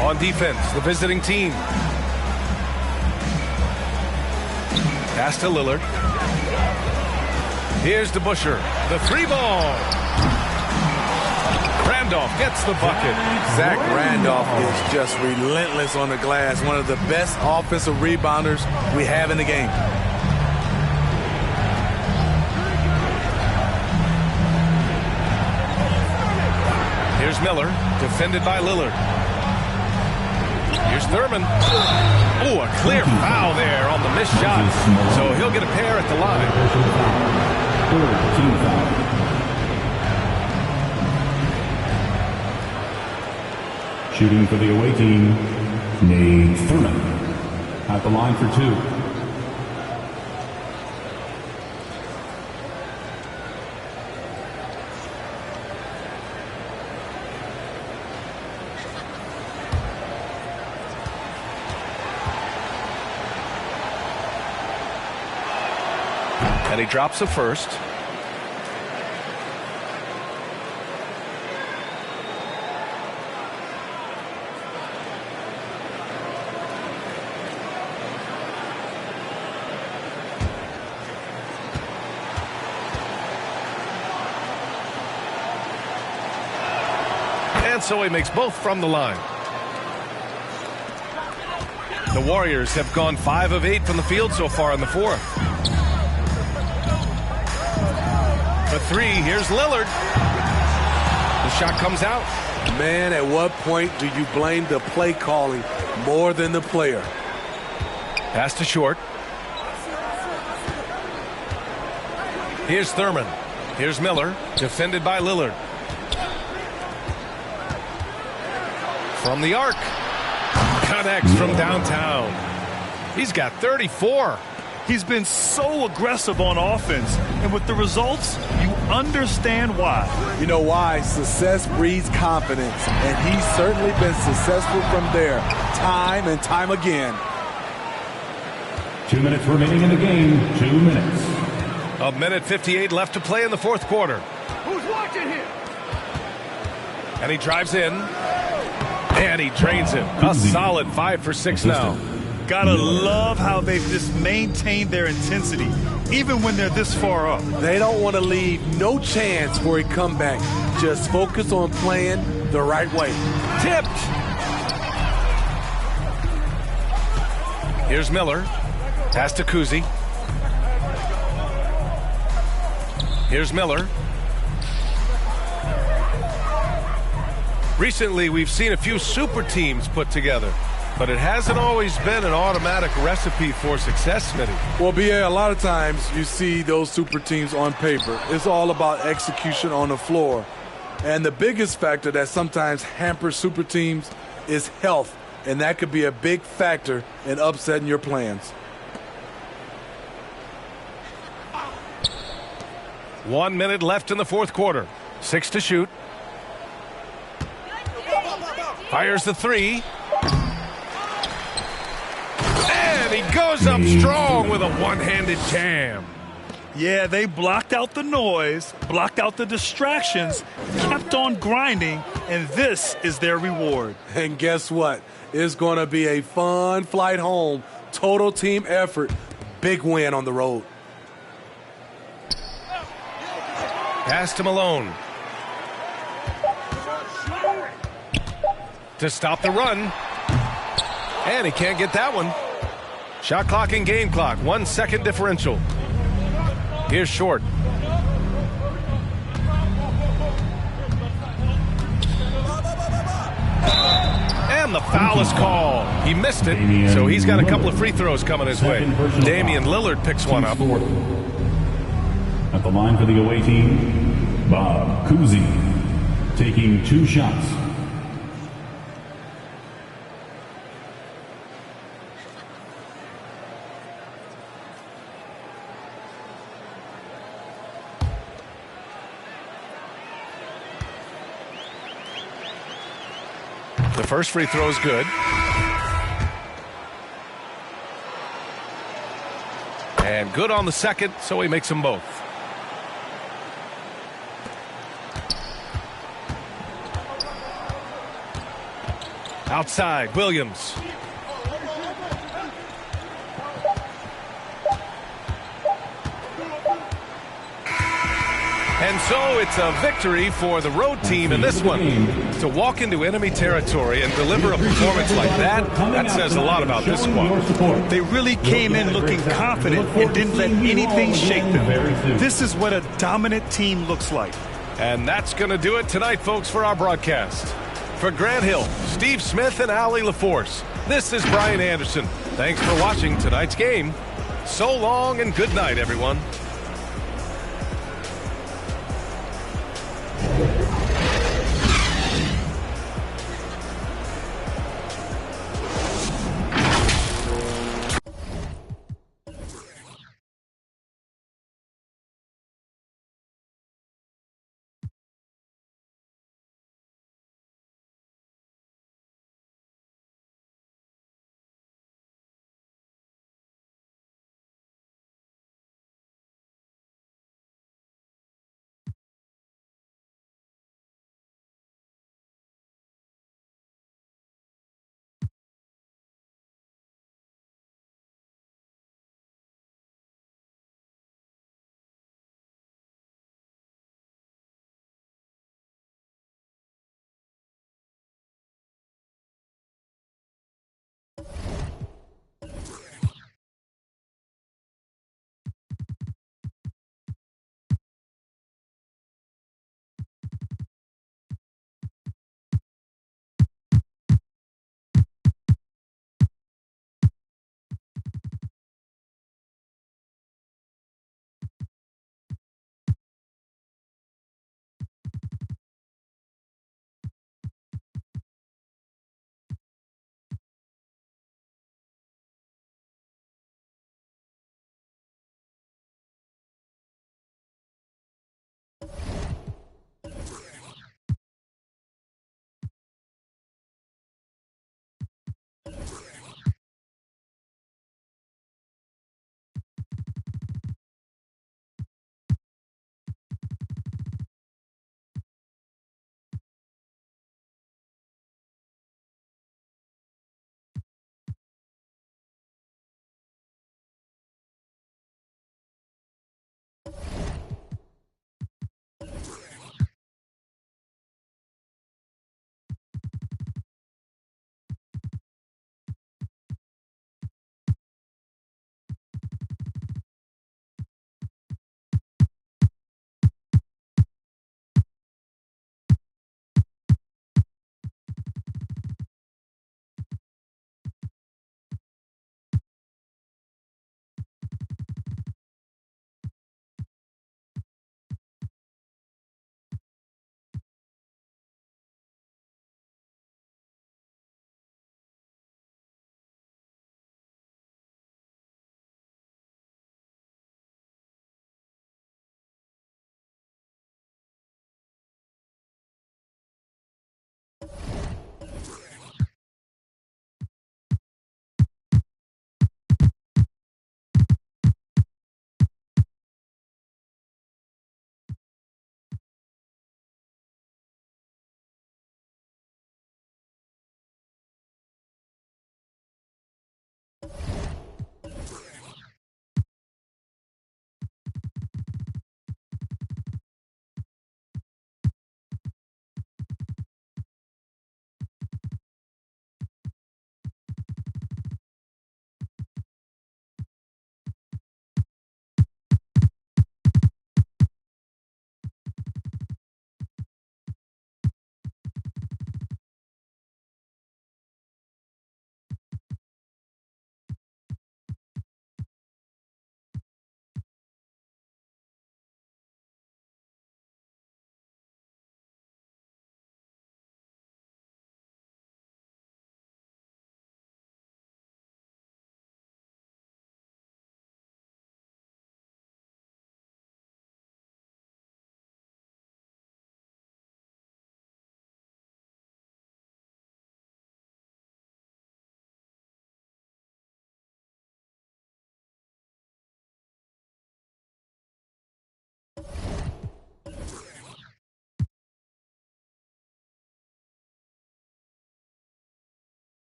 On defense, the visiting team. Pass to Lillard. Here's DeBusschere. The three ball. Randolph gets the bucket. Zach Randolph is just relentless on the glass. One of the best offensive rebounders we have in the game. Here's Miller, defended by Lillard. Here's Thurman. Oh, a clear foul there on the missed shot. So he'll get a pair at the line. Shooting for the away team, Nate Thurman. At the line for two. And he drops a first. And so he makes both from the line. The Warriors have gone 5 of 8 from the field so far in the fourth. The three, here's Lillard. The shot comes out. Man, at what point do you blame the play calling more than the player? Pass to Short. Here's Thurman. Here's Miller, defended by Lillard. From the arc. Connects from downtown. He's got 34. He's been so aggressive on offense, and with the results, you understand why. You know why? Success breeds confidence, and he's certainly been successful from there, time and time again. 2 minutes remaining in the game. 2 minutes. A minute 58 left to play in the fourth quarter. Who's watching here? And he drives in, and he drains it. A solid 5 for 6 now. Gotta love how they've just maintained their intensity, even when they're this far up. They don't want to leave no chance for a comeback. Just focus on playing the right way. Tipped. Here's Miller. Pass to Kuzi. Here's Miller. Recently, we've seen a few super teams put together, but it hasn't always been an automatic recipe for success, Smitty. Well, BA, a lot of times you see those super teams on paper. It's all about execution on the floor. And the biggest factor that sometimes hampers super teams is health, and that could be a big factor in upsetting your plans. 1 minute left in the fourth quarter. 6 to shoot. Fires the three. And he goes up strong with a one-handed jam. Yeah, they blocked out the noise, blocked out the distractions, kept on grinding, and this is their reward. And guess what? It's going to be a fun flight home. Total team effort. Big win on the road. Pass to Malone. To stop the run. And he can't get that one. Shot clock and game clock. 1 second differential. Here's Short. And the foul is called. He missed it, so he's got a couple of free throws coming his way. Damian Lillard picks one up. At the line for the away team, Bob Cousy taking 2 shots. The first free throw is good. And good on the second, so he makes them both. Outside, Williams. And so it's a victory for the road team in this one. To walk into enemy territory and deliver a performance like that, that says a lot about this squad. They really came in looking confident and didn't let anything shake them. This is what a dominant team looks like. And that's going to do it tonight, folks, for our broadcast. For Grant Hill, Steve Smith, and Allie LaForce, this is Brian Anderson. Thanks for watching tonight's game. So long and good night, everyone.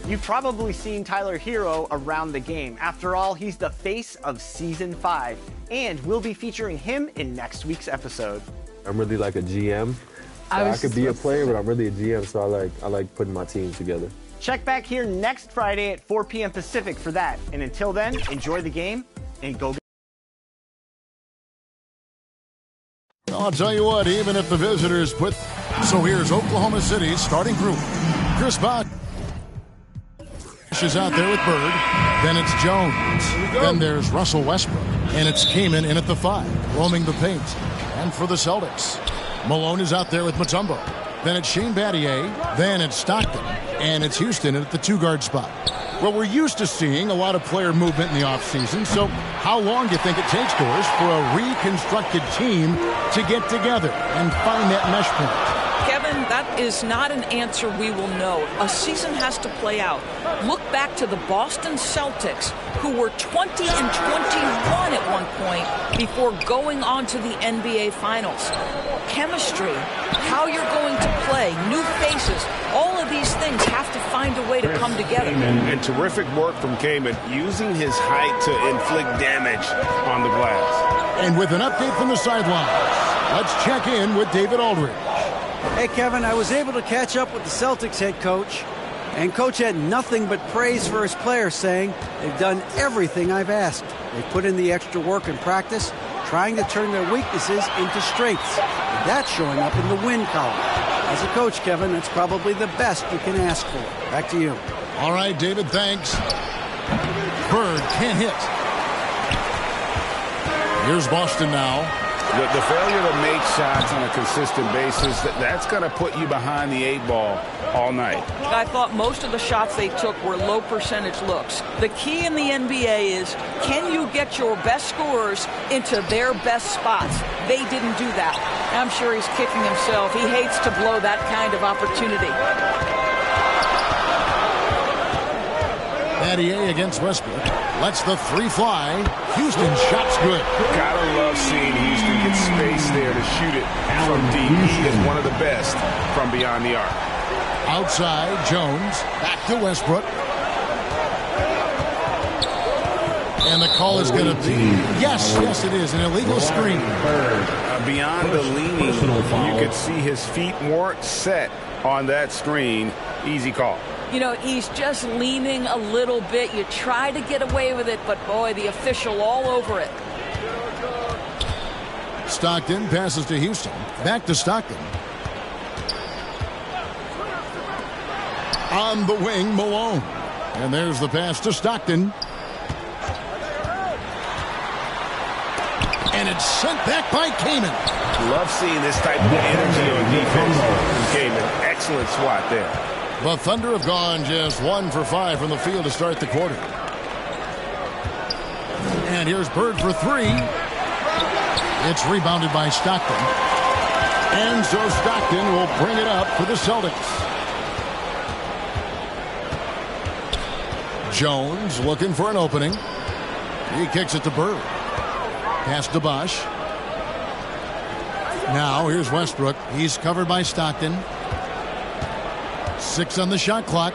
You've probably seen Tyler Hero around the game. After all, he's the face of Season 5, and we'll be featuring him in next week's episode. I'm really like a GM. I could be a player, but I'm really a GM, so I like putting my team together. Check back here next Friday at 4 p.m. Pacific for that. And until then, enjoy the game and go. I'll tell you what, even if the visitors put... So here's Oklahoma City's starting group. Chris Bosh is out there with Bird. Then it's Jones. Then there's Russell Westbrook. And it's Kaman in at the 5, roaming the paint. And for the Celtics, Malone is out there with Mutombo. Then it's Shane Battier. Then it's Stockton. And it's Houston at the 2-guard spot. Well, we're used to seeing a lot of player movement in the offseason, so how long do you think it takes, Doris, for a reconstructed team to get together and find that mesh point? Kevin, Kevin, that is not an answer we will know. A season has to play out. Look back to the Boston Celtics, who were 20 and 21 at one point before going on to the NBA Finals. Chemistry, how you're going to play, new faces, all of these things have to find a way to come together. And terrific work from Kaman, using his height to inflict damage on the glass. And with an update from the sidelines, let's check in with David Aldridge. Hey, Kevin, I was able to catch up with the Celtics head coach, and coach had nothing but praise for his players, saying they've done everything I've asked. They put in the extra work in practice, trying to turn their weaknesses into strengths. And that's showing up in the win column. As a coach, Kevin, that's probably the best you can ask for. Back to you. All right, David, thanks. Bird can't hit. Here's Boston now. The failure to make shots on a consistent basis, that's going to put you behind the 8 ball all night. I thought most of the shots they took were low percentage looks. The key in the NBA is, can you get your best scorers into their best spots? They didn't do that. I'm sure he's kicking himself. He hates to blow that kind of opportunity. Battier against Westbrook. Lets the 3 fly. Houston shot's good. Gotta love seeing Houston get space there to shoot it from deep. He is one of the best from beyond the arc. Outside, Jones. Back to Westbrook. And the call is going to be, yes, it is, an illegal screen. Beyond the leaning, you could see his feet weren't set on that screen. Easy call. You know, he's just leaning a little bit. You try to get away with it, but boy, the official all over it. Stockton passes to Houston. Back to Stockton. On the wing, Malone. And there's the pass to Stockton. And it's sent back by Kaman. Love seeing this type of energy on defense from Kaman. Excellent swat there. The Thunder have gone just 1 for 5 from the field to start the quarter. And here's Bird for 3. It's rebounded by Stockton. And so Stockton will bring it up for the Celtics. Jones looking for an opening. He kicks it to Bird. Pass to Bosh. Now here's Westbrook. He's covered by Stockton. 6 on the shot clock.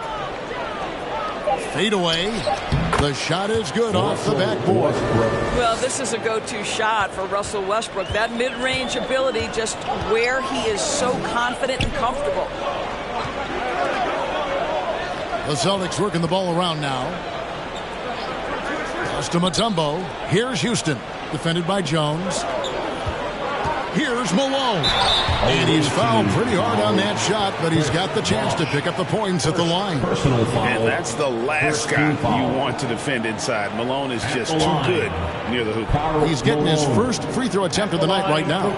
Fade away. The shot is good off the backboard. Well, this is a go-to shot for Russell Westbrook. That mid-range ability, just where he is so confident and comfortable. The Celtics working the ball around now. Pass to Mutombo. Here's Houston. Defended by Jones. Here's Malone. And he's fouled pretty hard on that shot, but he's got the chance to pick up the points at the line. And that's the last guy you want to defend inside. Malone is just too good near the hoop. He's getting his first free throw attempt of the night right now.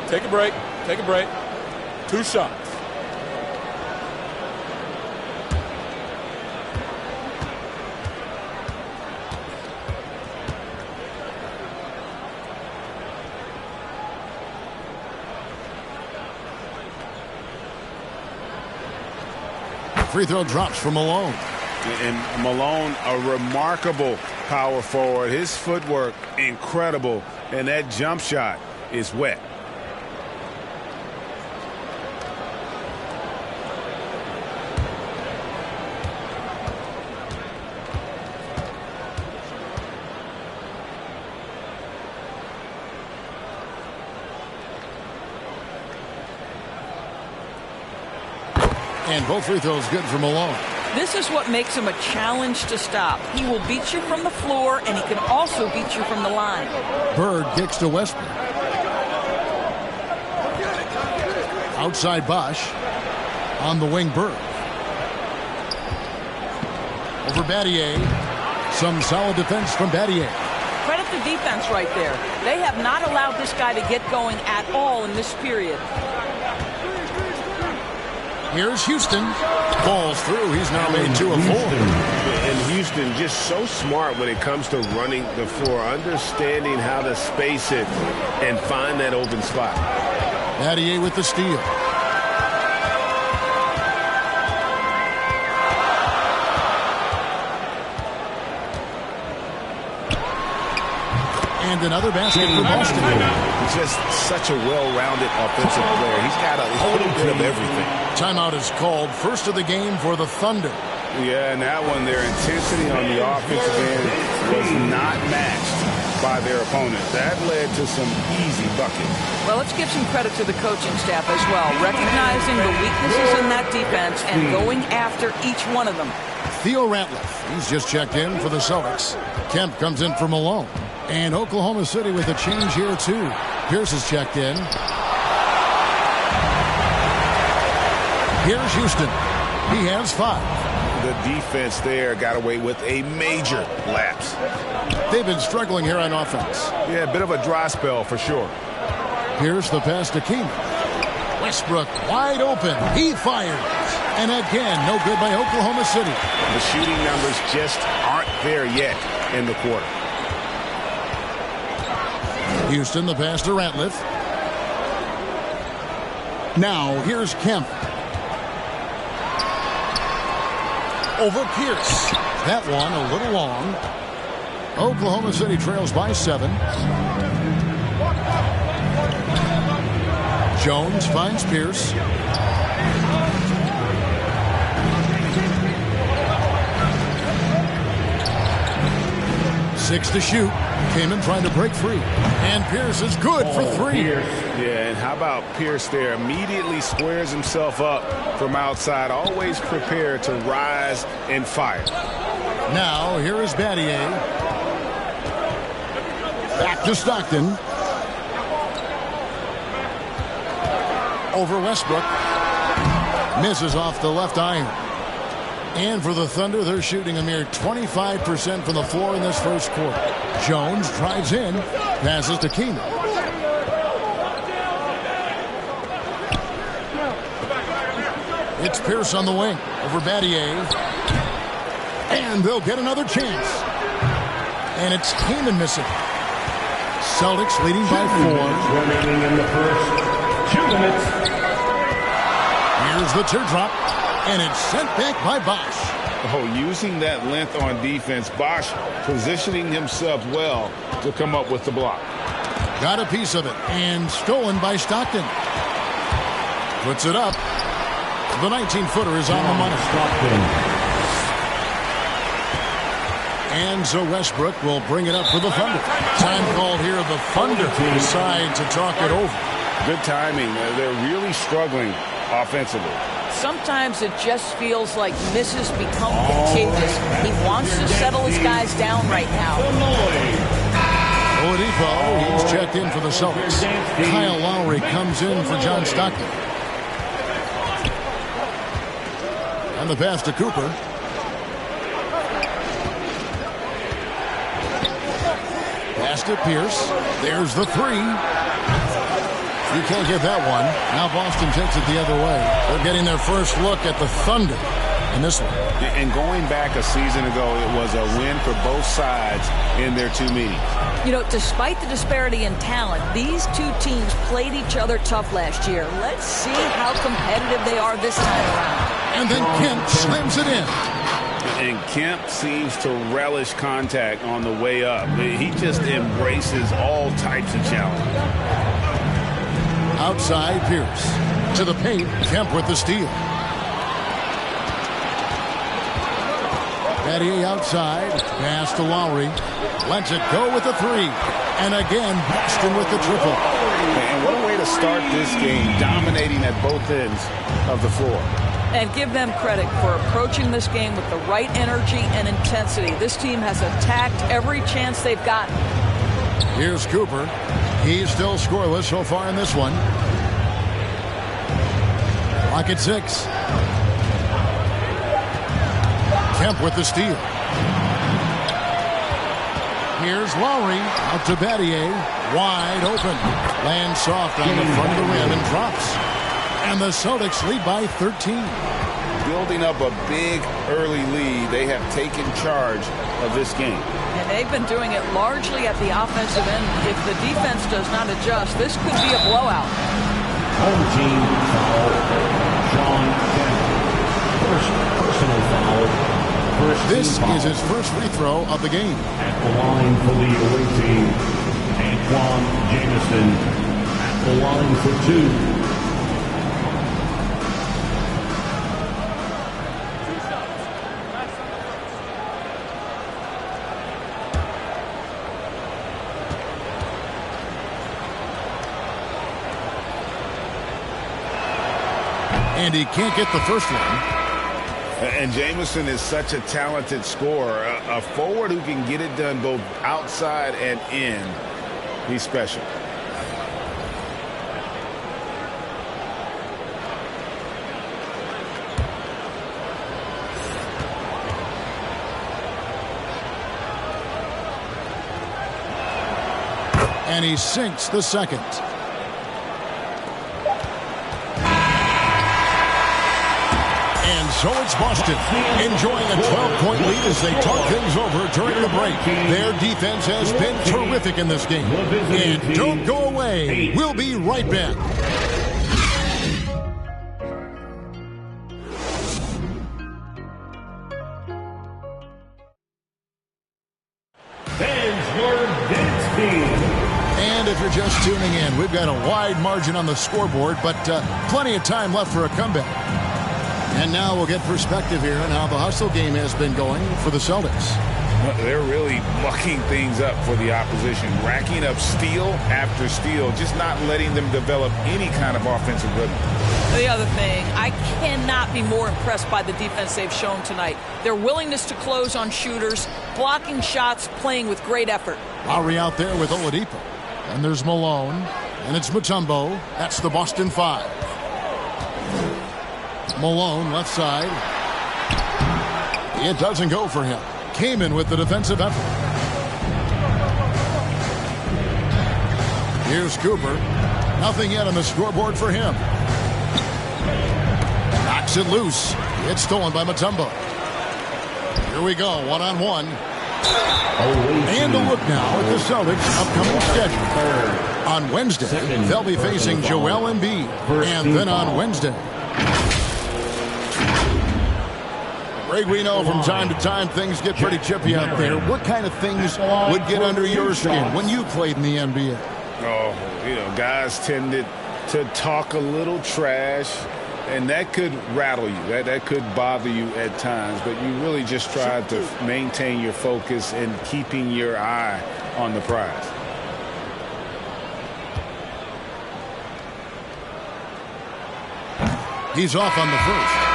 Take a break. Take a break. 2 shots. Free throw drops for Malone. And Malone, a remarkable power forward. His footwork, incredible. And that jump shot is wet. And both free throws good for Malone. This is what makes him a challenge to stop. He will beat you from the floor, and he can also beat you from the line. Bird kicks to Westbrook. Outside Bosh. On the wing, Bird. Over Battier. Some solid defense from Battier. Credit the defense right there. They have not allowed this guy to get going at all in this period. Here's Houston. Falls through. He's now made 2 of 4. And Houston just so smart when it comes to running the floor, understanding how to space it and find that open spot. Battier with the steal. And another basket for Boston. He's just such a well-rounded offensive player. He's got a little bit of everything. Timeout is called. First of the game for the Thunder. Yeah, and that one, their intensity on the offensive end was not matched by their opponent. That led to some easy buckets. Well, let's give some credit to the coaching staff as well, recognizing the weaknesses in that defense and going after each one of them. Theo Ratliff, he's just checked in for the Celtics. Kemp comes in for Malone. And Oklahoma City with a change here, too. Pierce has checked in. Here's Houston. He has 5. The defense there got away with a major lapse. They've been struggling here on offense. Yeah, a bit of a dry spell for sure. Here's the pass to Keenan. Westbrook wide open. He fires. And again, no good by Oklahoma City. The shooting numbers just aren't there yet in the quarter. Houston, the pass to Ratliff. Now, here's Kemp. Over Pierce. That one a little long. Oklahoma City trails by 7. Jones finds Pierce. Six to shoot. Kaman trying to break free. And Pierce is good for 3. Yeah, and how about Pierce there? Immediately squares himself up from outside. Always prepared to rise and fire. Now, here is Battier. Back to Stockton. Over Westbrook. Misses off the left iron. And for the Thunder, they're shooting a mere 25% from the floor in this first quarter. Jones drives in, passes to Keenan. It's Pierce on the wing over Battier. And they'll get another chance. And it's Kaman missing. Celtics leading by 4. Remaining in the first 2 minutes. Here's the teardrop. And it's sent back by Bosch. Oh, using that length on defense. Bosch positioning himself well to come up with the block. Got a piece of it. And stolen by Stockton. Puts it up. The 19-footer is on the money. And so Westbrook will bring it up for the Thunder. Time called here. The Thunder decide to talk it over. Good timing. They're really struggling offensively. Sometimes it just feels like misses become contagious. He wants to settle his guys down right now. Oladipo, he's checked in for the Celtics. Kyle Lowry comes in for John Stockton. And the pass to Cooper. Pass to Pierce. There's the 3. You can't get that one. Now Boston takes it the other way. They're getting their first look at the Thunder in this one. And going back a season ago, it was a win for both sides in their 2 meetings. You know, despite the disparity in talent, these 2 teams played each other tough last year. Let's see how competitive they are this time around. And then Kemp slams it in. And Kemp seems to relish contact on the way up. He just embraces all types of challenge. Outside Pierce. To the paint. Kemp with the steal. Battier outside. Pass to Lowry. Lets it go with the 3. And again, Boston with the triple. And what a way to start this game, dominating at both ends of the floor. And give them credit for approaching this game with the right energy and intensity. This team has attacked every chance they've gotten. Here's Cooper. He's still scoreless so far in this one. Clock at 6. Kemp with the steal. Here's Lowry out to Battier. Wide open. Lands soft on the front of the rim and drops. And the Celtics lead by 13. Building up a big early lead. They have taken charge of this game. And they've been doing it largely at the offensive end. If the defense does not adjust, this could be a blowout. Home team foul. Sean Kemp. First personal foul. This is his first free throw of the game. At the line for the away team, Antoine Jamison. At the line for 2. And he can't get the first one. And Jamison is such a talented scorer, a forward who can get it done both outside and in. He's special. And he sinks the second. So it's Boston enjoying a 12-point lead as they talk things over during the break. Their defense has been terrific in this game. And don't go away. We'll be right back. And if you're just tuning in, we've got a wide margin on the scoreboard, but plenty of time left for a comeback. And now we'll get perspective here on how the hustle game has been going for the Celtics. They're really mucking things up for the opposition, racking up steal after steal, just not letting them develop any kind of offensive rhythm. The other thing, I cannot be more impressed by the defense they've shown tonight. Their willingness to close on shooters, blocking shots, playing with great effort. Lowry out there with Oladipo. And there's Malone. And it's Mutombo. That's the Boston 5. Malone, left side. It doesn't go for him. Kaman with the defensive effort. Here's Cooper. Nothing yet on the scoreboard for him. Knocks it loose. It's stolen by Mutombo. Here we go, one-on-one. And a look now at the Celtics' upcoming schedule. On Wednesday, they'll be facing Joel Embiid. And then on Wednesday, Greg, we know from time to time things get pretty chippy out there. What kind of things would get under your skin when you played in the NBA? Oh, guys tended to talk a little trash, and that could rattle you. That could bother you at times, but you really just try to maintain your focus and keeping your eye on the prize. He's off on the first.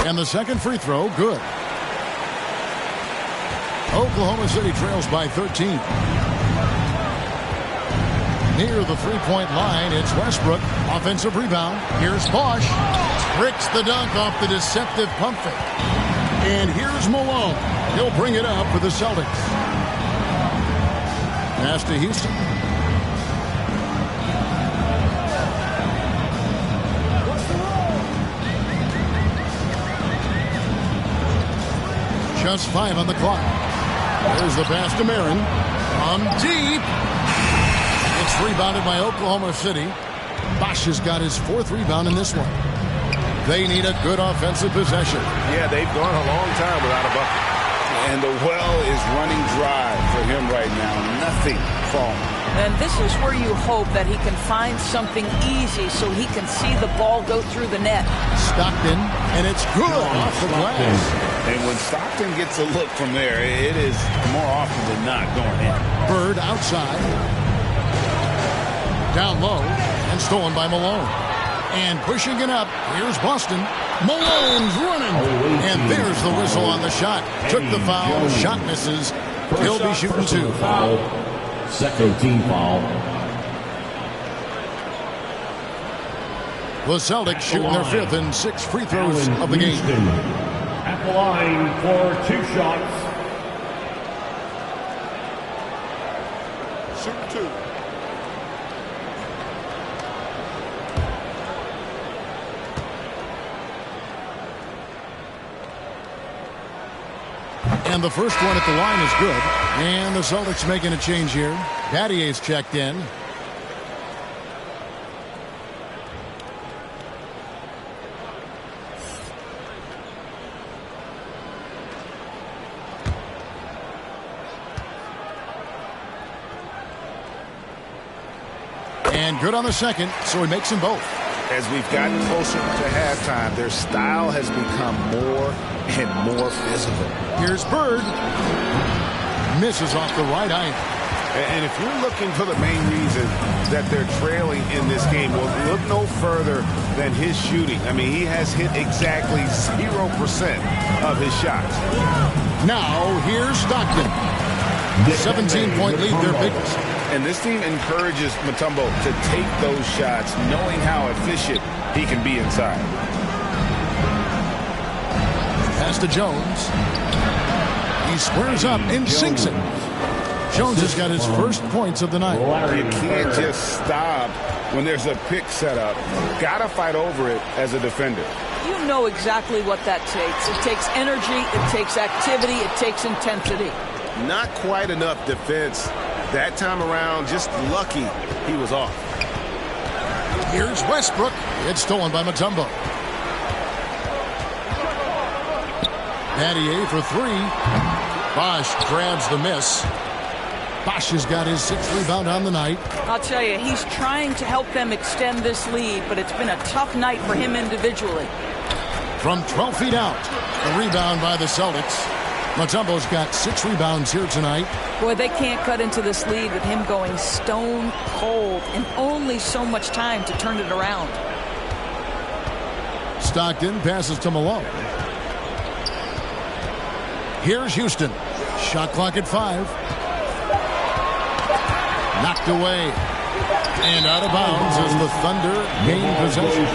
And the second free throw, good. Oklahoma City trails by 13. Near the three-point line, it's Westbrook. Offensive rebound. Here's Bosch. Bricks the dunk off the deceptive pump fake. And here's Malone. He'll bring it up for the Celtics. Pass to Houston. Just 5 on the clock. There's the pass to Marin. From deep. It's rebounded by Oklahoma City. Bosch has got his 4th rebound in this one. They need a good offensive possession. Yeah, they've gone a long time without a bucket. And the well is running dry for him right now. Nothing falling. And this is where you hope that he can find something easy so he can see the ball go through the net. Stockton, and it's good off the glass. And when Stockton gets a look from there, it is more often than not going in. Bird outside. Down low, and stolen by Malone. And pushing it up, here's Boston. Malone's running. And there's the whistle on the shot. Took the foul, shot misses. He'll be shooting 2. Second team foul. The Celtics shooting their 5th and 6th free throws of the game. at the line for 2 shots. Shoot 2. And the first one at the line is good. And the Celtics making a change here. Battier's checked in. And good on the second, so he makes them both. As we've gotten closer to halftime, their style has become more and more physical. Here's Bird. Misses off the right iron. And if you're looking for the main reason that they're trailing in this game, well, look no further than his shooting. I mean, he has hit exactly 0% of his shots. Now, here's Stockton. 17-point lead, their biggest. And this team encourages Mutombo to take those shots, knowing how efficient he can be inside. Pass to Jones. He squares up and sinks it. Jones has got his first points of the night. You can't just stop when there's a pick set up. Got to fight over it as a defender. You know exactly what that takes. It takes energy, it takes activity, it takes intensity. Not quite enough defense. That time around, just lucky he was off. Here's Westbrook. It's stolen by Mutombo. Battier for 3. Bosch grabs the miss. Bosch has got his 6th rebound on the night. I'll tell you, he's trying to help them extend this lead, but it's been a tough night for him individually. From 12 feet out, the rebound by the Celtics. Mutombo's got 6 rebounds here tonight. Boy, they can't cut into this lead with him going stone cold and only so much time to turn it around. Stockton passes to Malone. Here's Houston. Shot clock at 5. Knocked away. And out of bounds as the Thunder gain possession.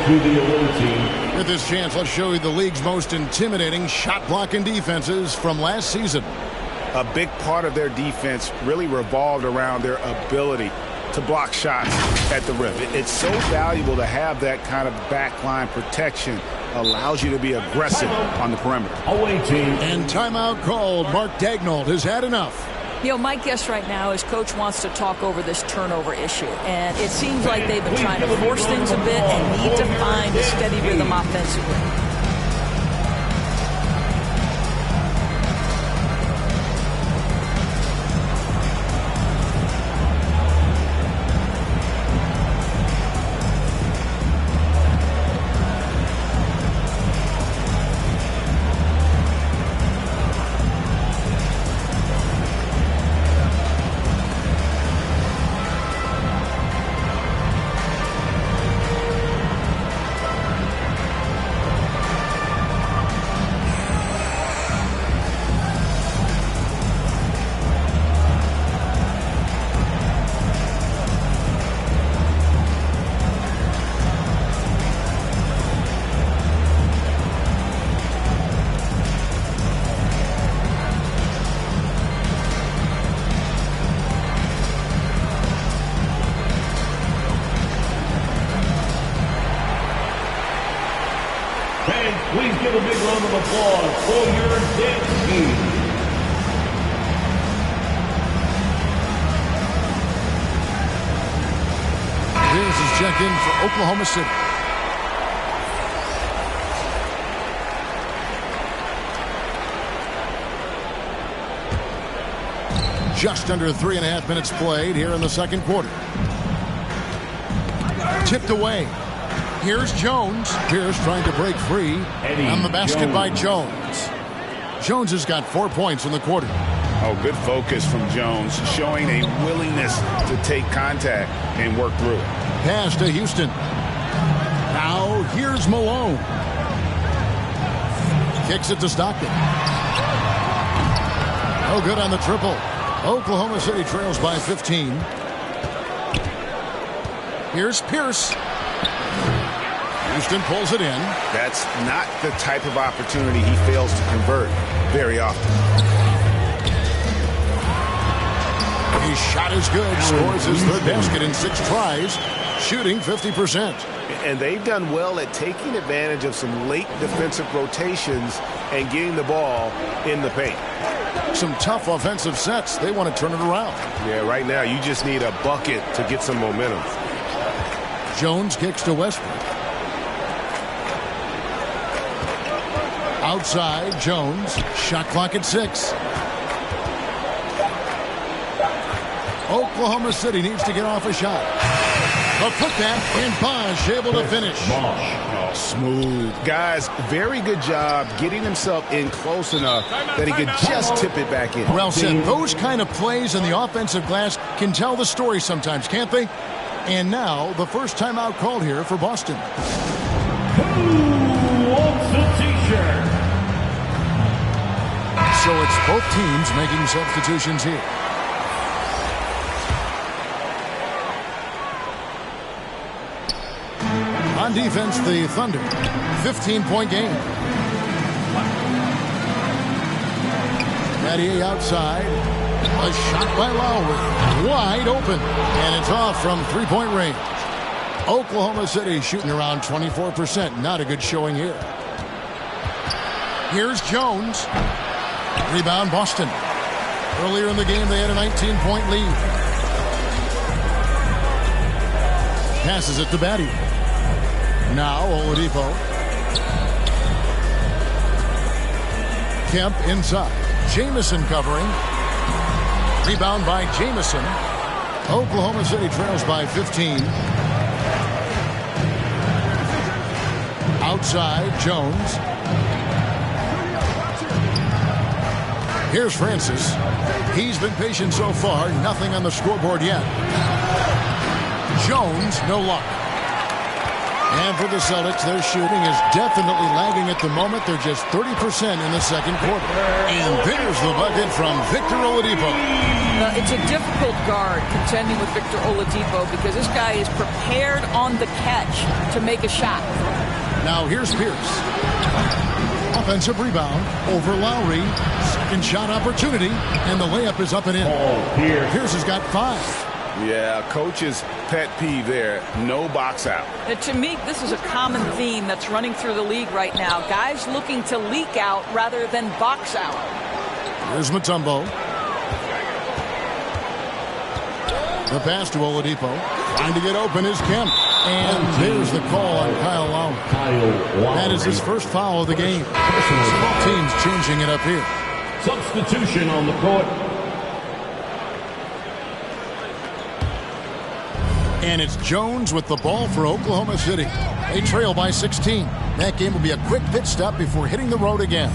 With this chance, let's show you the league's most intimidating shot blocking defenses from last season. A big part of their defense really revolved around their ability to block shots at the rim. It's so valuable to have that kind of backline protection. Allows you to be aggressive on the perimeter. And timeout called. Mark Daigneault has had enough. You know, my guess right now is Coach wants to talk over this turnover issue. And it seems like they've been trying to force things a bit and need to find a steady rhythm offensively. Please give a big round of applause for your dance team. Here's his check-in for Oklahoma City. Just under 3.5 minutes played here in the second quarter. Tipped away. Here's Jones. Pierce trying to break free. On the basket by Jones. Jones has got 4 points in the quarter. Oh, good focus from Jones, showing a willingness to take contact and work through it. Pass to Houston. Now here's Malone. Kicks it to Stockton. Oh, good on the triple. Oklahoma City trails by 15. Here's Pierce. Houston pulls it in. That's not the type of opportunity he fails to convert very often. His shot is good. Scores his third basket in 6 tries. Shooting 50%. And they've done well at taking advantage of some late defensive rotations and getting the ball in the paint. Some tough offensive sets. They want to turn it around. Yeah, right now you just need a bucket to get some momentum. Jones kicks to Westbrook. Outside, Jones. Shot clock at 6. Oklahoma City needs to get off a shot. A putback, and Bosch able to finish. Smooth. Guys, very good job getting himself in close enough that he could just tip it back in. Well said. Those kind of plays in the offensive glass can tell the story sometimes, can't they? And now, the first timeout called here for Boston. Who wants a t-shirt? So it's both teams making substitutions here. On defense, the Thunder. 15-point game. Mathieu outside. A shot by Lowry. Wide open. And it's off from three-point range. Oklahoma City shooting around 24%. Not a good showing here. Here's Jones. Rebound Boston. Earlier in the game, they had a 19-point lead. Passes it to Batty. Now Oladipo. Kemp inside. Jamison covering. Rebound by Jamison. Oklahoma City trails by 15. Outside, Jones. Here's Francis. He's been patient so far. Nothing on the scoreboard yet. Jones, no luck. And for the Celtics, their shooting is definitely lagging at the moment. They're just 30% in the second quarter. And there's the bucket from Victor Oladipo. It's a difficult guard contending with Victor Oladipo because this guy is prepared on the catch to make a shot. Now here's Pierce. Offensive rebound over Lowry. Second shot opportunity. And the layup is up and in. Pierce has got 5. Yeah, coach's pet peeve there. No box out. To me, this is a common theme that's running through the league right now. Guys looking to leak out rather than box out. Here's Mutombo. The pass to Oladipo. Trying to get open is Kemp. And there's the call on Kyle Lowry. That is his first foul of the game. Both teams changing it up here. Substitution on the court. And it's Jones with the ball for Oklahoma City. They trail by 16. That game will be a quick pit stop before hitting the road again.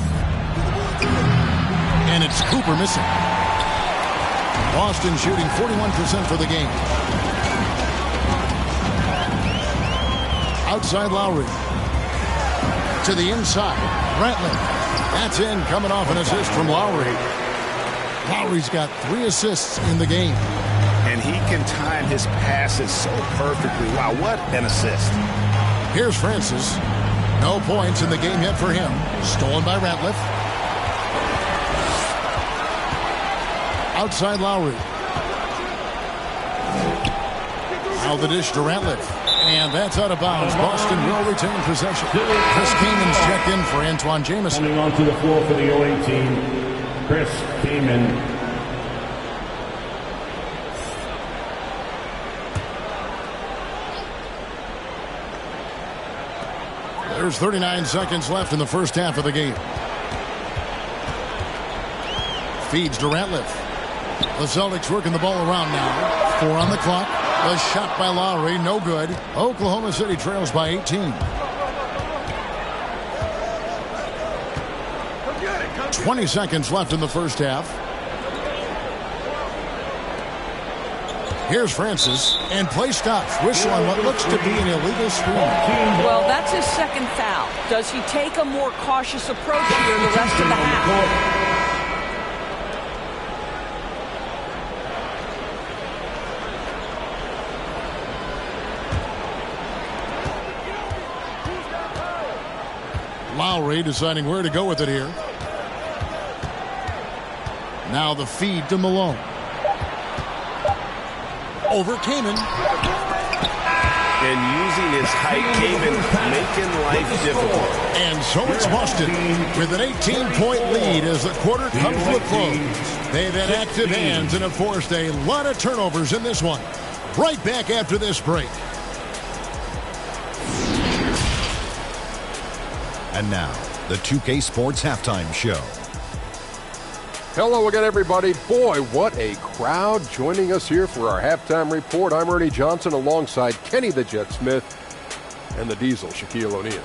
And it's Cooper missing. Boston shooting 41% for the game. Outside Lowry. To the inside. Ratliff. That's in, coming off an assist from Lowry. Lowry's got 3 assists in the game. And he can time his passes so perfectly. Wow, what an assist. Here's Francis. No points in the game yet for him. Stolen by Ratliff. Outside Lowry. Now the dish to Ratliff. And that's out of bounds. Boston will retain possession. Chris Kamen's checked in for Antoine Jamison. Coming onto the floor for the 08 team, Chris Kaman. There's 39 seconds left in the first half of the game. Feeds to Ratliff. The Celtics working the ball around now. 4 on the clock. A shot by Lowry, no good. Oklahoma City trails by 18. 20 seconds left in the first half. Here's Francis, and play stops. Whistle on what looks to be an illegal screen. Well, that's his second foul. Does he take a more cautious approach here the rest of the half? Lowry deciding where to go with it here. Now the feed to Malone. Over Kaman. And using his height, Kaman making life difficult. And so it's Boston with an 18-point lead as the quarter comes to a close. They've had active hands and have forced a lot of turnovers in this one. Right back after this break. And now, the 2K Sports Halftime Show. Hello again, everybody. Boy, what a crowd joining us here for our halftime report. I'm Ernie Johnson alongside Kenny the Jet Smith and the Diesel, Shaquille O'Neal.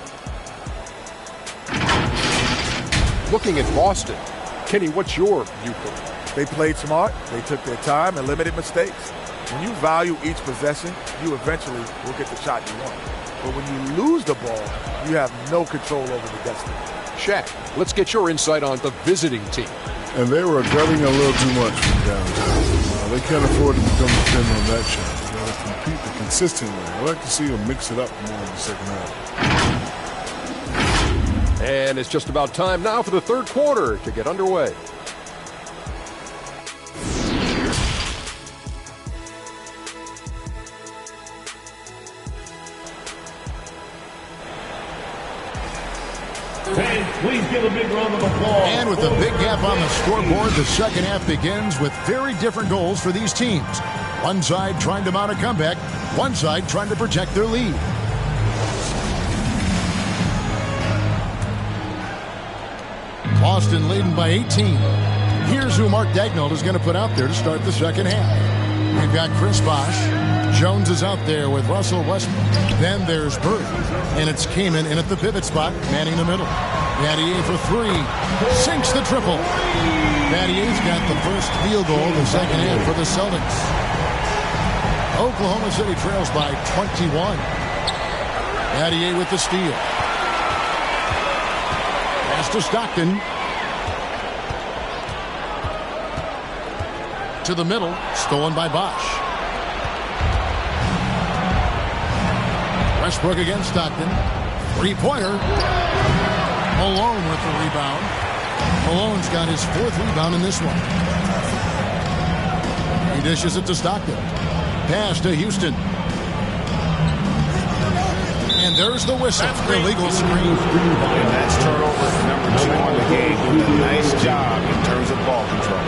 Looking at Boston, Kenny, what's your viewpoint? They played smart. They took their time and limited mistakes. When you value each possession, you eventually will get the shot you want. But when you lose the ball, you have no control over the destiny. Shaq, let's get your insight on the visiting team. And they were gutting a little too much from downtown. They can't afford to become dependent on that shot. They got to compete the consistent way. I like to see them mix it up more in the second half. And it's just about time now for the third quarter to get underway. Please give a big round of applause. And with a big gap on the scoreboard, the second half begins with very different goals for these teams. One side trying to mount a comeback, one side trying to protect their lead. Boston leading by 18. Here's who Mark Daigneault is going to put out there to start the second half. We've got Chris Bosh. Jones is out there with Russell Westbrook. Then there's Bird. And it's Kaman in at the pivot spot, manning the middle. Battier for three. Sinks the triple. Battier's got the first field goal in the second half for the Celtics. Oklahoma City trails by 21. Battier with the steal. Pass to Stockton. To the middle. Stolen by Bosh. Westbrook against Stockton. Three-pointer. Malone with the rebound. Malone's got his fourth rebound in this one. He dishes it to Stockton. Pass to Houston. And there's the whistle. Illegal screen. And that's turnover number 2 on the game. Doing a nice job in terms of ball control.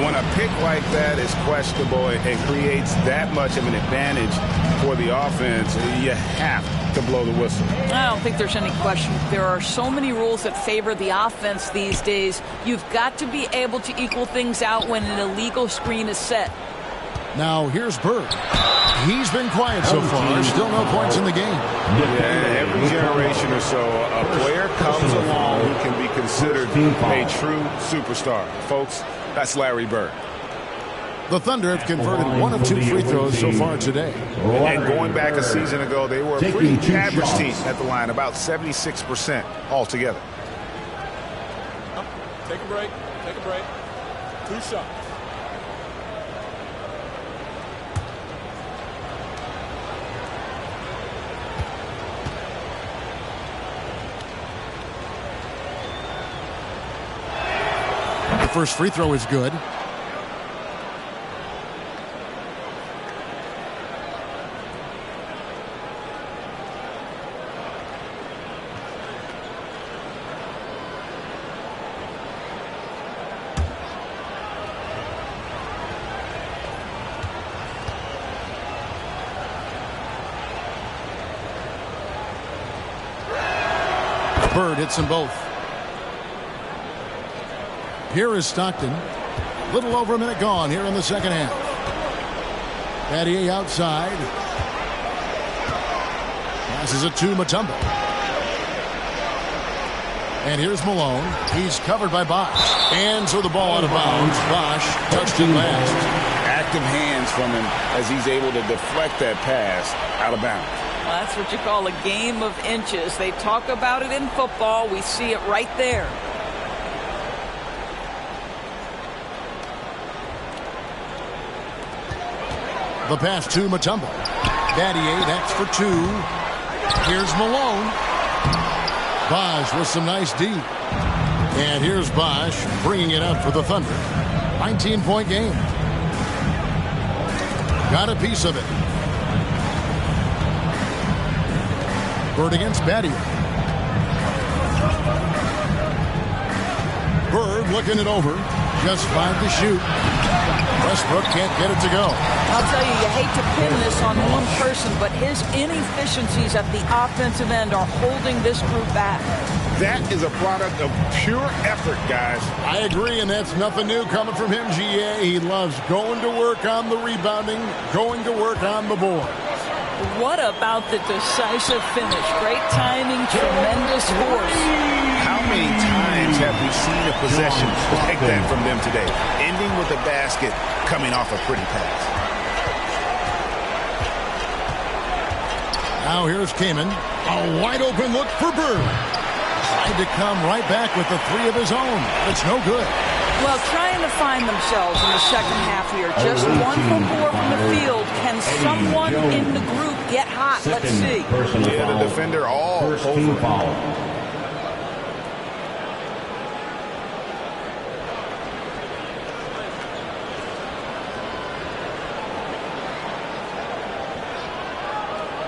When a pick like that is questionable and creates that much of an advantage for the offense, you have to blow the whistle. I don't think there's any question. There are so many rules that favor the offense these days. You've got to be able to equal things out when an illegal screen is set. Now here's Bird. He's been quiet so far. Still no points in the game. Yeah, every generation or so, a player comes along who can be considered a true superstar. Folks, that's Larry Bird. The Thunder have converted 1 of 2 free throws so far today. And going back a season ago, they were a pretty average team at the line, about 76% altogether. Take a break. Take a break. 2 shots. The first free throw is good. Bird hits them both. Here is Stockton. Little over a minute gone here in the second half. Battier outside. Passes it to Mutombo. And here's Malone. He's covered by Bosh. And so the ball out of bounds. Bosh touched it last. Active hands from him as he's able to deflect that pass out of bounds. Well, that's what you call a game of inches. They talk about it in football. We see it right there. The pass to Mutombo. Battier, that's for 2. Here's Malone. Bosch with some nice D. And here's Bosch bringing it up for the Thunder. 19-point game. Got a piece of it. Bird against Battier. Bird looking it over. Just 5 to shoot. Westbrook can't get it to go. I'll tell you, you hate to pin this on one person, but his inefficiencies at the offensive end are holding this group back. That is a product of pure effort, guys. I agree, and that's nothing new coming from him, GA. He loves going to work on the rebounding, going to work on the board. What about the decisive finish? Great timing, tremendous force. How many times have we seen a possession like that from them today? Ending with a basket, coming off a pretty pass. Now here's Kaman. A wide open look for Bird. Tried to come right back with the 3 of his own. It's no good. Well, trying to find themselves in the second half here. Just 1 for 4 from the field. Can someone in the group get hot? Let's see. Yeah, the defender all over.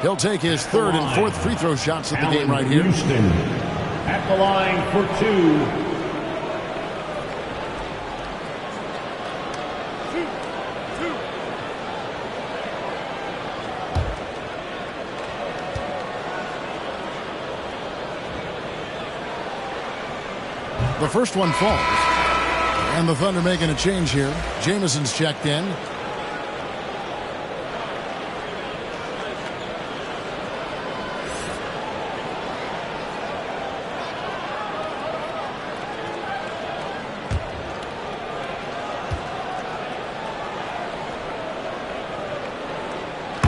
He'll take his 3rd and 4th free throw shots at the game right here. Houston at the line for 2. The first one falls. And the Thunder making a change here. Jamison's checked in.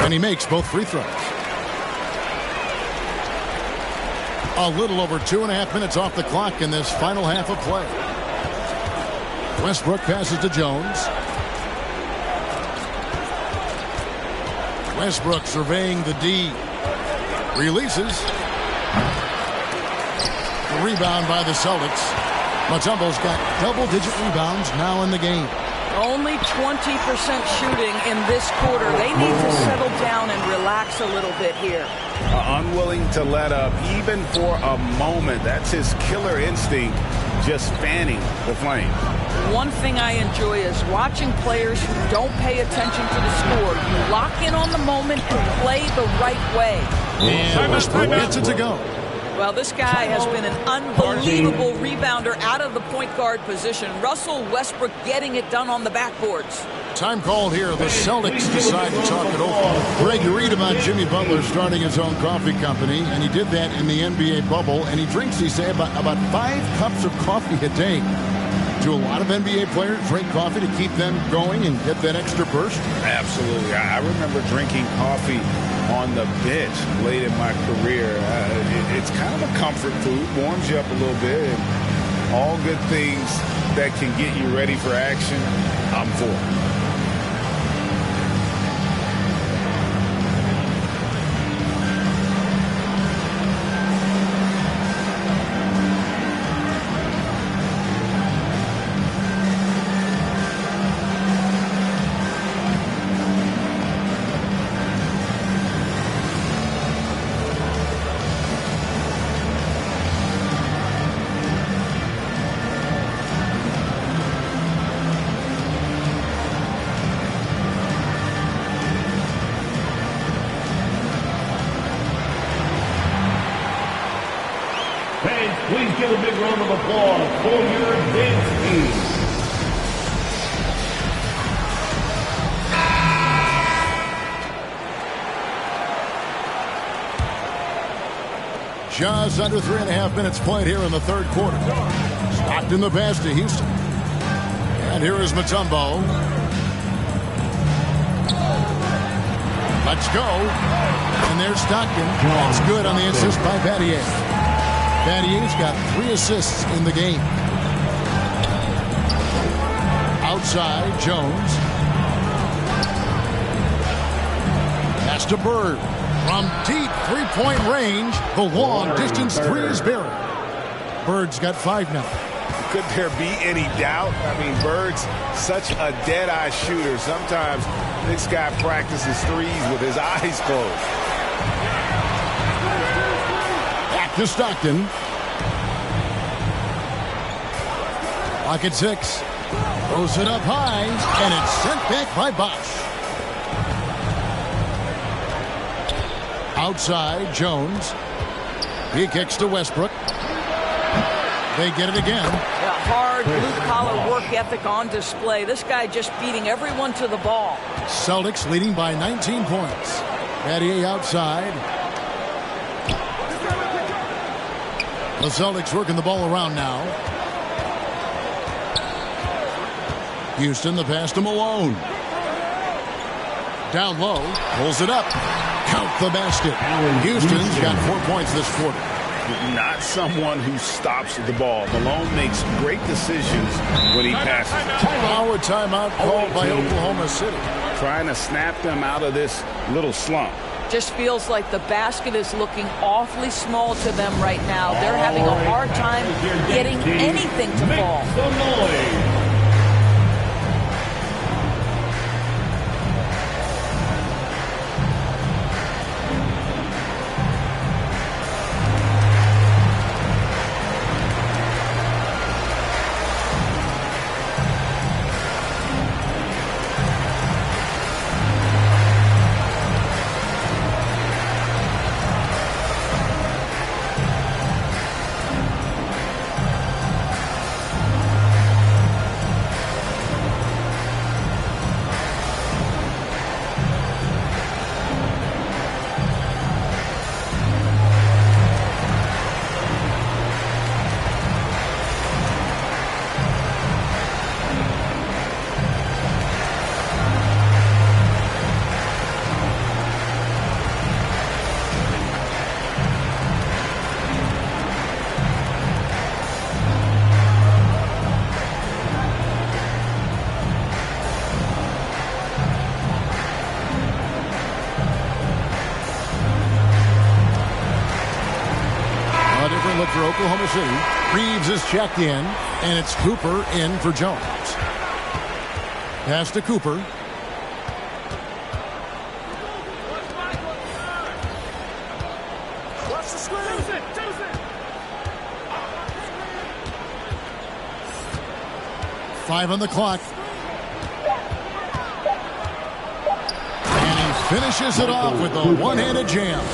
And he makes both free throws. A little over 2.5 minutes off the clock in this final half of play. Westbrook passes to Jones. Westbrook surveying the D. Releases. The rebound by the Celtics. Mutombo's got double-digit rebounds now in the game. Only 20% shooting in this quarter. They need to settle down and relax a little bit here. Unwilling to let up even for a moment. That's his killer instinct, just fanning the flame. One thing I enjoy is watching players who don't pay attention to the score. You lock in on the moment and play the right way. And Westbrook gets it to go. Well, this guy has been an unbelievable rebounder out of the point guard position. Russell Westbrook getting it done on the backboards. Time called here. The Celtics decide to talk it over. Greg, you read about Jimmy Butler starting his own coffee company, and he did that in the NBA bubble, and he drinks, he say, about 5 cups of coffee a day. Do a lot of NBA players drink coffee to keep them going and get that extra burst? Absolutely. I remember drinking coffee on the bench late in my career. It's kind of a comfort food, warms you up a little bit, and all good things that can get you ready for action, I'm for. Please give a big round of applause for your dance team. Just under 3.5 minutes played here in the third quarter. Stockton the pass to Houston. And here is Mutombo. Let's go. And there's Stockton. That's good on the assist by Battier. Battier's got 3 assists in the game. Outside, Jones. Pass to Bird. From deep three-point range, the long-distance three is buried. Bird's got 5 now. Could there be any doubt? I mean, Bird's such a dead-eye shooter. Sometimes this guy practices threes with his eyes closed. Back to Stockton. Clock at 6. Throws it up high, and it's sent back by Bosch. Outside, Jones. He kicks to Westbrook. They get it again. Hard blue-collar work ethic on display. This guy just beating everyone to the ball. Celtics leading by 19 points. Battier outside. The Celtics working the ball around now. Houston, the pass to Malone. Down low, pulls it up. Count the basket. Houston's got 4 points this quarter. Not someone who stops the ball. Malone makes great decisions when he passes. Power timeout called by Oklahoma City. Trying to snap them out of this little slump. Just feels like the basket is looking awfully small to them right now. They're having a hard time getting anything to fall. Look for Oklahoma City. Reeves is checked in, and it's Cooper in for Jones. Pass to Cooper. Five on the clock. And he finishes it off with a one-handed jam.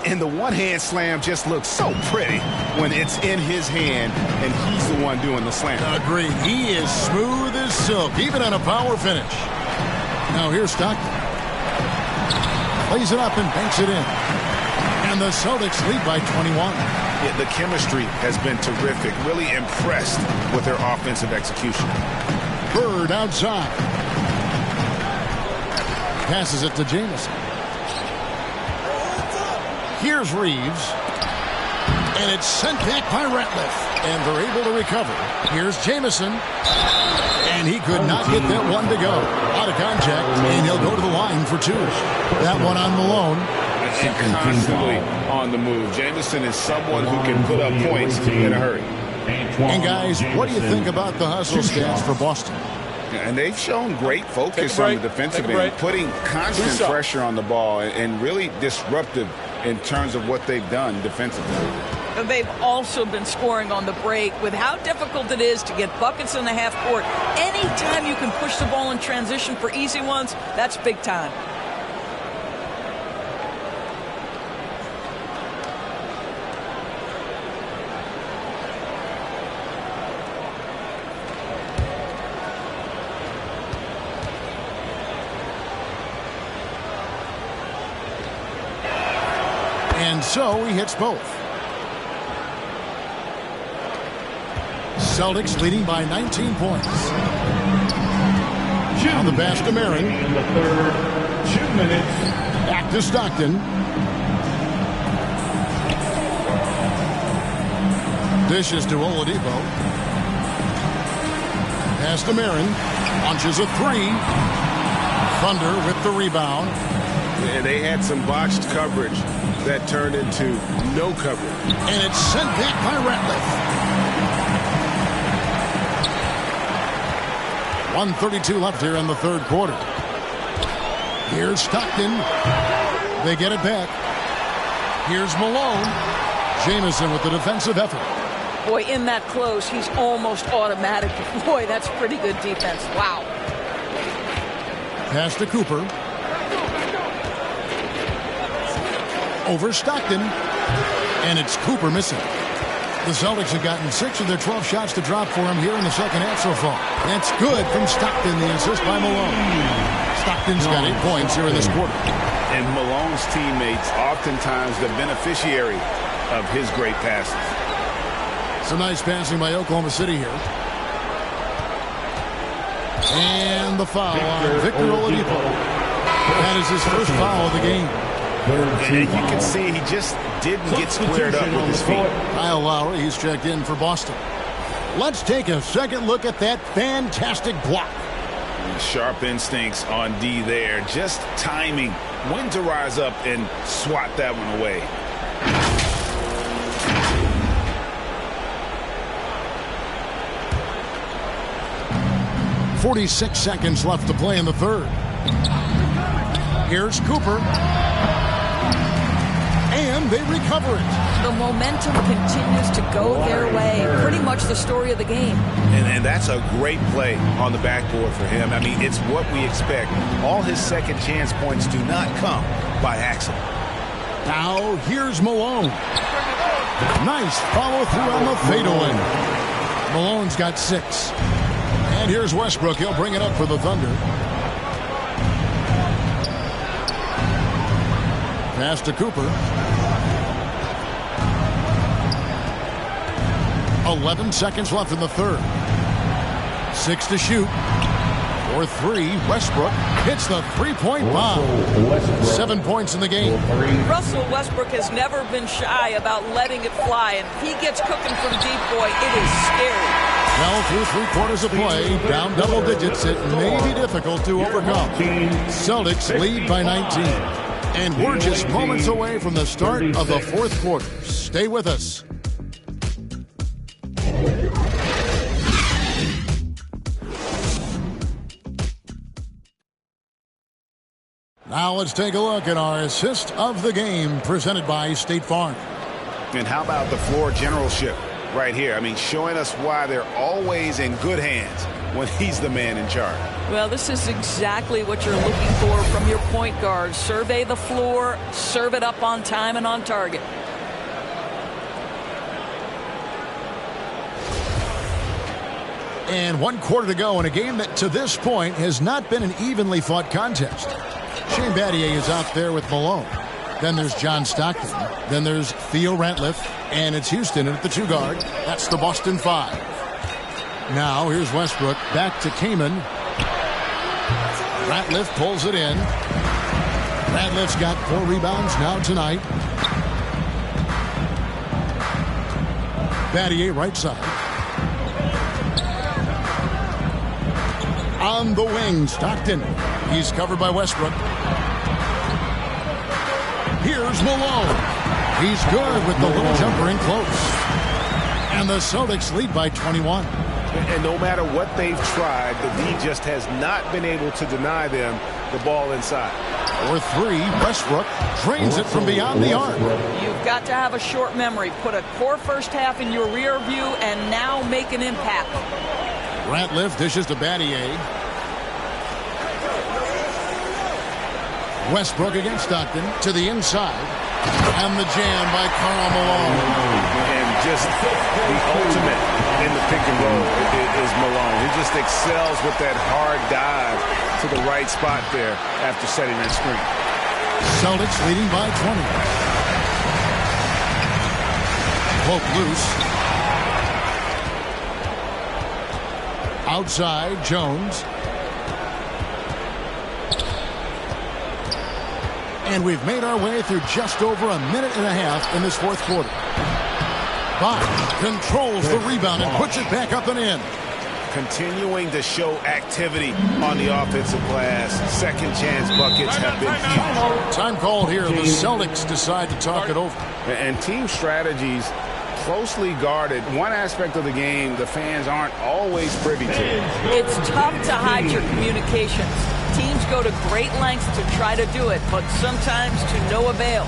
And the one-hand slam just looks so pretty when it's in his hand and he's the one doing the slam. Agreed. He is smooth as silk, even on a power finish. Now here's Stockton. Plays it up and banks it in. And the Celtics lead by 21. Yeah, the chemistry has been terrific. Really impressed with their offensive execution. Bird outside. Passes it to Jamison. Here's Reeves. And it's sent back by Ratliff. And they're able to recover. Here's Jamison. And he could not get that one to go. Out of contact. And he'll go to the line for two. That one on Malone. And constantly on the move. Jamison is someone who can put up points in a hurry. And guys, what do you think about the hustle stats for Boston? And they've shown great focus on the defensive end, putting constant pressure on the ball and really disruptive in terms of what they've done defensively. They've also been scoring on the break with how difficult it is to get buckets in the half court. Anytime you can push the ball in transition for easy ones, that's big time. And so he hits both. Celtics leading by 19 points. On the pass to Marin. In the third, 2 minutes. Back to Stockton. Dishes to Oladipo. Pass to Marin. Launches a three. Thunder with the rebound. And they had some botched coverage that turned into no coverage. And it's sent back by Ratliff. 1:32 left here in the third quarter. Here's Stockton. They get it back. Here's Malone. Jamison with the defensive effort. Boy, in that close, he's almost automatic. Boy, that's pretty good defense. Wow. Pass to Cooper. Over Stockton. And it's Cooper missing. The Celtics have gotten 6 of their 12 shots to drop for him here in the second half so far. That's good from Stockton, the assist by Malone. Stockton's got 8 points here in this quarter. And Malone's teammates oftentimes the beneficiary of his great passes. Some nice passing by Oklahoma City here. And the foul on Victor Oladipo. That is his first foul of the game. And you can see he just didn't get squared up with his feet. Kyle Lowry, he's checked in for Boston. Let's take a second look at that fantastic block. Sharp instincts on D there. Just timing when to rise up and swat that one away. .46 seconds left to play in the third. Here's Cooper. And they recover it. The momentum continues to go their way. Pretty much the story of the game. And that's a great play on the backboard for him. I mean, it's what we expect. All his second chance points do not come by accident. Now, here's Malone. Nice follow through on the fadeaway. Malone's got 6. And here's Westbrook. He'll bring it up for the Thunder. Pass to Cooper. 11 seconds left in the third. 6 to shoot. For 3, Westbrook hits the three-point bomb. 7 points in the game. Russell Westbrook has never been shy about letting it fly, and if he gets cooking from deep, boy, it is scary. Well, through 3 quarters of play, down double digits, it may be difficult to overcome. Celtics lead by 19. And we're just moments away from the start of the fourth quarter. Stay with us. Now let's take a look at our assist of the game presented by State Farm. And how about the floor generalship right here? I mean, showing us why they're always in good hands when he's the man in charge. Well, this is exactly what you're looking for from your point guard. Survey the floor, serve it up on time and on target. And 1 quarter to go in a game that to this point has not been an evenly fought contest. Shane Battier is out there with Malone. Then there's John Stockton. Then there's Theo Ratliff. And it's Houston at the 2 guard. That's the Boston 5. Now here's Westbrook. Back to Kaman. Ratliff pulls it in. Ratliff's got 4 rebounds now tonight. Battier right side. On the wing, Stockton. He's covered by Westbrook. Here's Malone. He's good with the little jumper in close. And the Celtics lead by 21. And no matter what they've tried, the D just has not been able to deny them the ball inside. For 3, Westbrook drains it from beyond the arc. You've got to have a short memory. Put a poor first half in your rear view and now make an impact. Ratliff dishes to Battier. Westbrook against Stockton to the inside. And the jam by Karl Malone. And just the ultimate in the pick and roll is Malone. He just excels with that hard dive to the right spot there after setting that screen. Celtics leading by 20. Poke loose. Outside, Jones. And we've made our way through just over a minute and a half in this fourth quarter. Bach controls the rebound and puts it back up and in. continuing to show activity on the offensive glass. Second chance buckets have been huge. Time called here. The Celtics decide to talk it over. And team strategies closely guarded. One aspect of the game the fans aren't always privy to. It's tough to hide your communications. Teams go to great lengths to try to do it, but sometimes to no avail.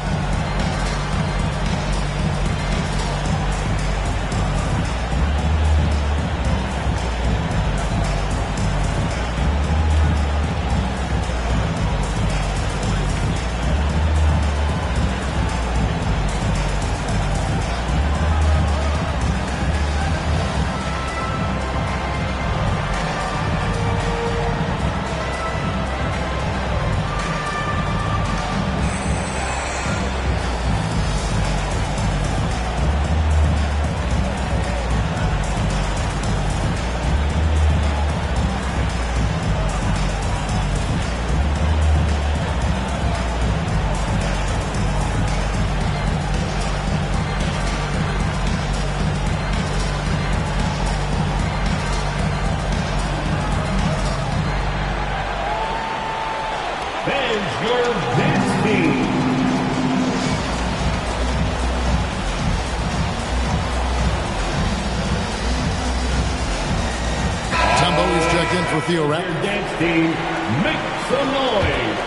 For Theo Rapp. Dance team, make some noise.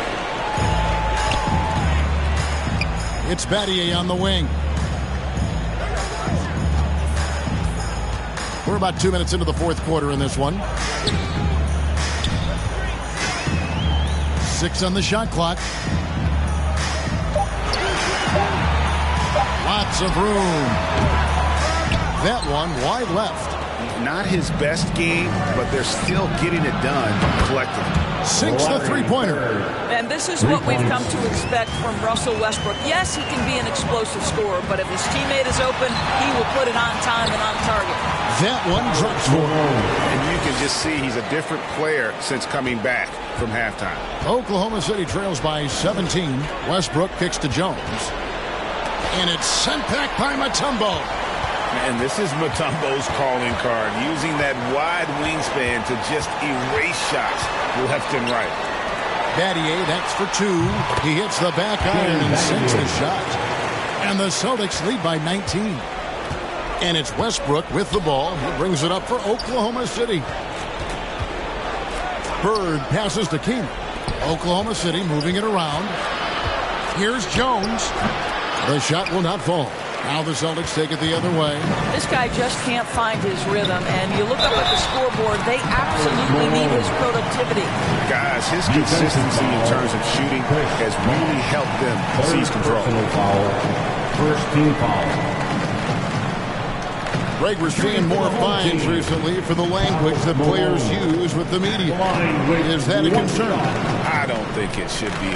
It's Battier on the wing. We're about 2 minutes into the fourth quarter in this one. 6 on the shot clock. Lots of room. That one wide left. Not his best game, but they're still getting it done collectively. Sinks the three-pointer. And this is what we've come to expect from Russell Westbrook. Yes, he can be an explosive scorer, but if his teammate is open, he will put it on time and on target. That one drops for him. And you can just see he's a different player since coming back from halftime. Oklahoma City trails by 17. Westbrook kicks to Jones. And it's sent back by Mutombo. And this is Mutombo's calling card, using that wide wingspan to just erase shots left and right. Battier, that's for 2. He hits the back iron and sinks the shot. And the Celtics lead by 19. And it's Westbrook with the ball. He brings it up for Oklahoma City. Bird passes to Keenan. Oklahoma City moving it around. Here's Jones. The shot will not fall. Now the Celtics take it the other way. This guy just can't find his rhythm, and you look up at the scoreboard, they absolutely need his productivity. Guys, his consistency in terms of shooting has really helped them seize control. First team foul. Greg, we're seeing more fines recently for the language that players use with the media. Is that a concern? I don't think it should be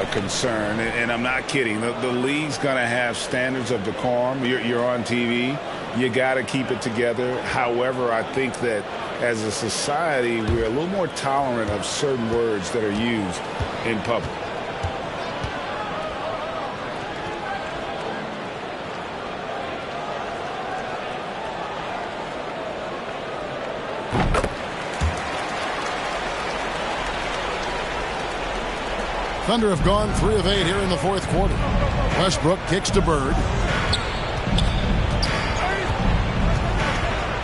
a concern, and I'm not kidding. The league's going to have standards of decorum. You're on TV. You got to keep it together. However, I think that as a society, we're a little more tolerant of certain words that are used in public. Thunder have gone 3 of 8 here in the fourth quarter. Westbrook kicks to Bird.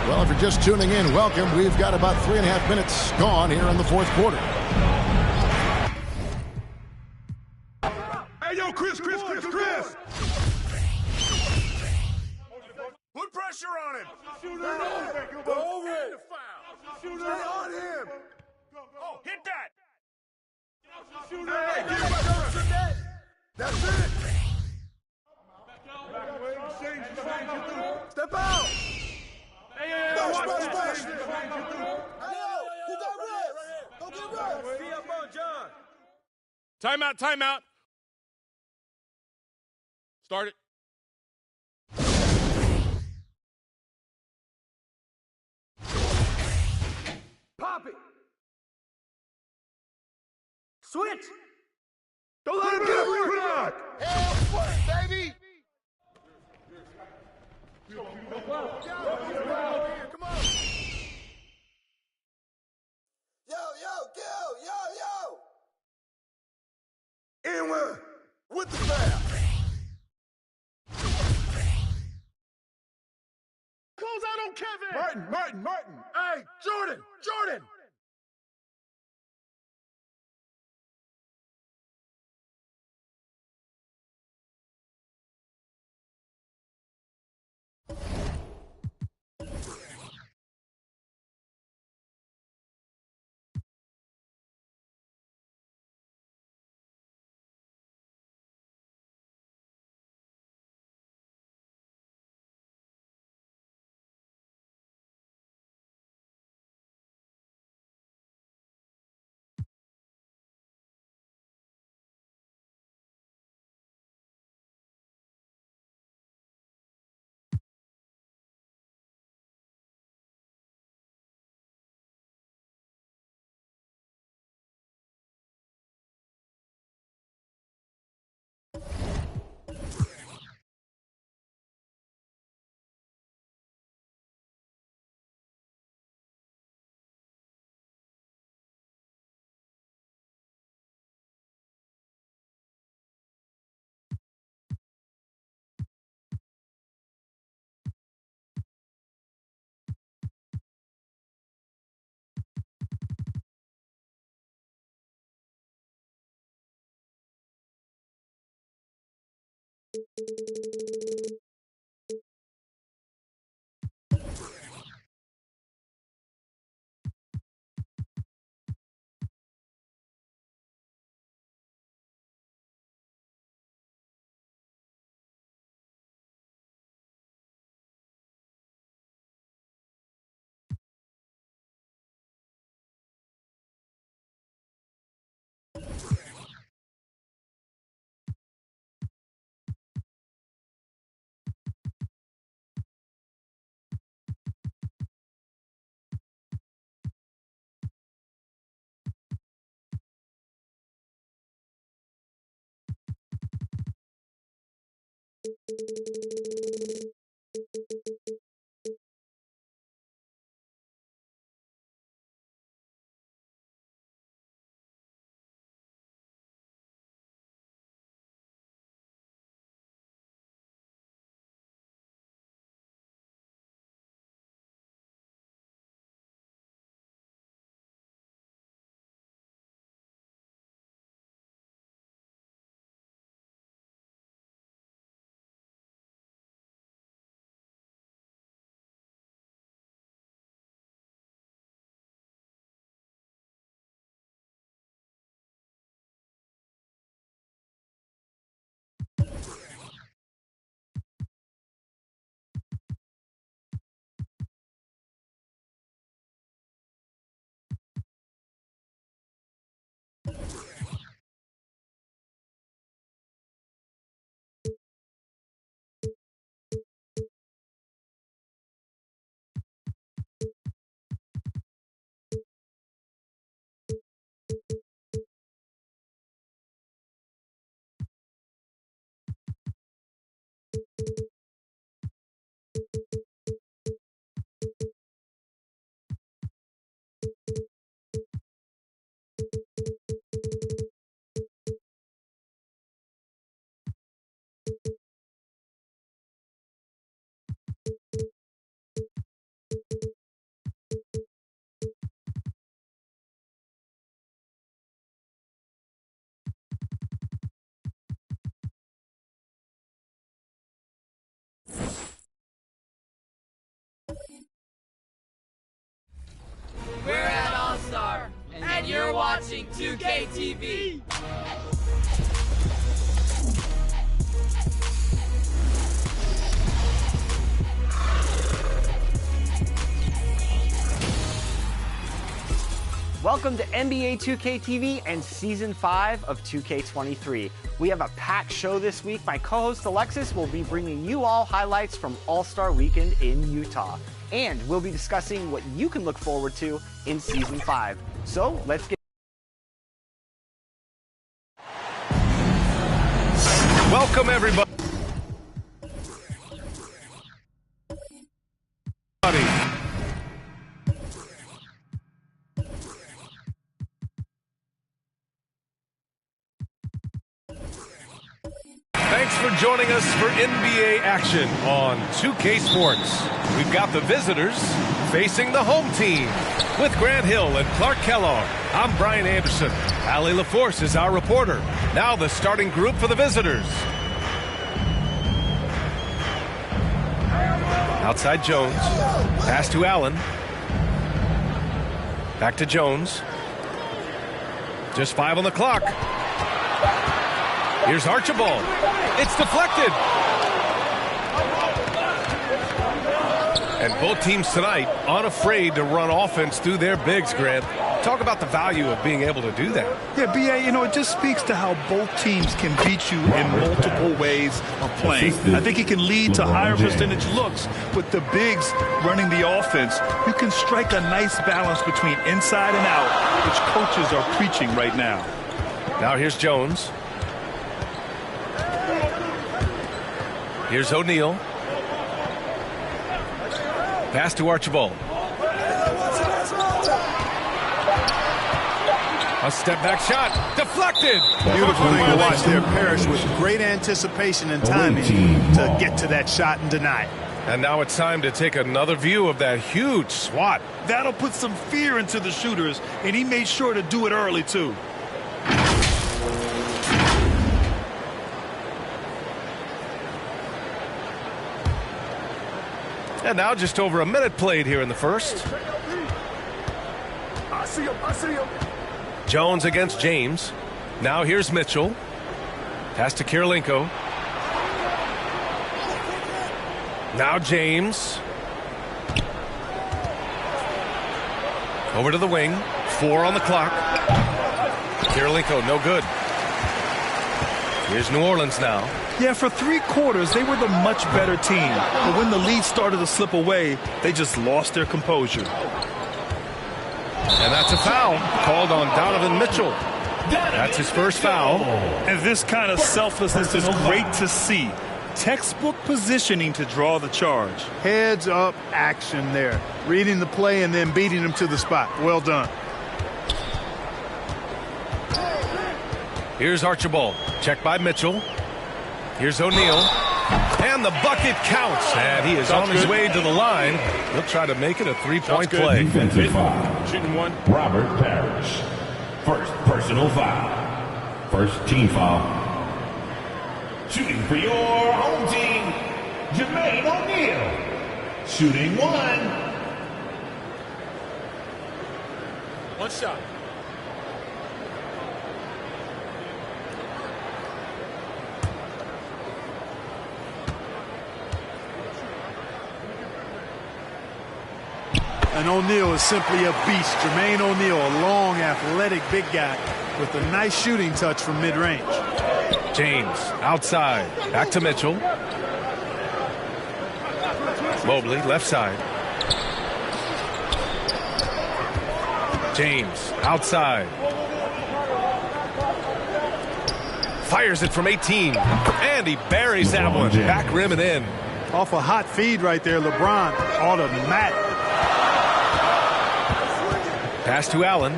Well, if you're just tuning in, welcome. We've got about 3.5 minutes gone here in the fourth quarter. Hey, yo, Chris. Put pressure on him. Go over it. Stay on him. Oh, hit that. Hey, that's it. Step out. Smash. Who got refs? Go get refs. See up on John. Timeout. Start it. Pop it. Switch. Don't let him get a rebound. Hell foot, baby. Come on. go, Kevin! Martin! Hey, Jordan! We're at All-Star, and you're watching 2K TV. Welcome to NBA 2K TV and Season 5 of 2K23. We have a packed show this week. My co-host Alexis will be bringing you all highlights from All-Star Weekend in Utah. And we'll be discussing what you can look forward to in Season 5. So, let's get... Welcome, everybody. Thanks for joining us for NBA action on 2K Sports. We've got the visitors facing the home team. With Grant Hill and Clark Kellogg, I'm Brian Anderson. Allie LaForce is our reporter. Now the starting group for the visitors. Outside Jones. Pass to Allen. Back to Jones. Just 5 on the clock. Here's Archibald. It's deflected. And both teams tonight unafraid to run offense through their bigs, Grant. Talk about the value of being able to do that. Yeah, B.A., you know, it just speaks to how both teams can beat you in multiple ways of playing. I think it can lead to higher percentage looks with the bigs running the offense. You can strike a nice balance between inside and out, which coaches are preaching right now. Now here's Jones. Here's O'Neal. Pass to Archibald. A step-back shot. Deflected. Beautiful thing to watch there. Parrish with great anticipation and timing to get to that shot and deny it. And now it's time to take another view of that huge swat. That'll put some fear into the shooters, and he made sure to do it early, too. And now just over a minute played here in the first. I see him. Jones against James. Now here's Mitchell. Pass to Kirilenko. Now James. Over to the wing. 4 on the clock. Kirilenko, no good. Here's New Orleans now. Yeah, for 3 quarters, they were the much better team. But when the lead started to slip away, they just lost their composure. And that's a foul called on Donovan Mitchell. That's his first foul. And this kind of selflessness is great to see. Textbook positioning to draw the charge. Heads up action there. Reading the play and then beating him to the spot. Well done. Here's Archibald. Checked by Mitchell. Here's O'Neal. And the bucket counts. And he is on his way to the line. He'll try to make it a 3-point play. Defensive foul. Shooting one. Robert Parrish. First personal foul. First team foul. Shooting for your home team, Jermaine O'Neal. Shooting 1. One shot. And O'Neal is simply a beast. Jermaine O'Neal, a long, athletic, big guy with a nice shooting touch from mid-range. James outside. Back to Mitchell. Mobley left side. James outside. Fires it from 18. And he buries that one. Back rim and in. Off a hot feed right there, LeBron. Automatic. Pass to Allen.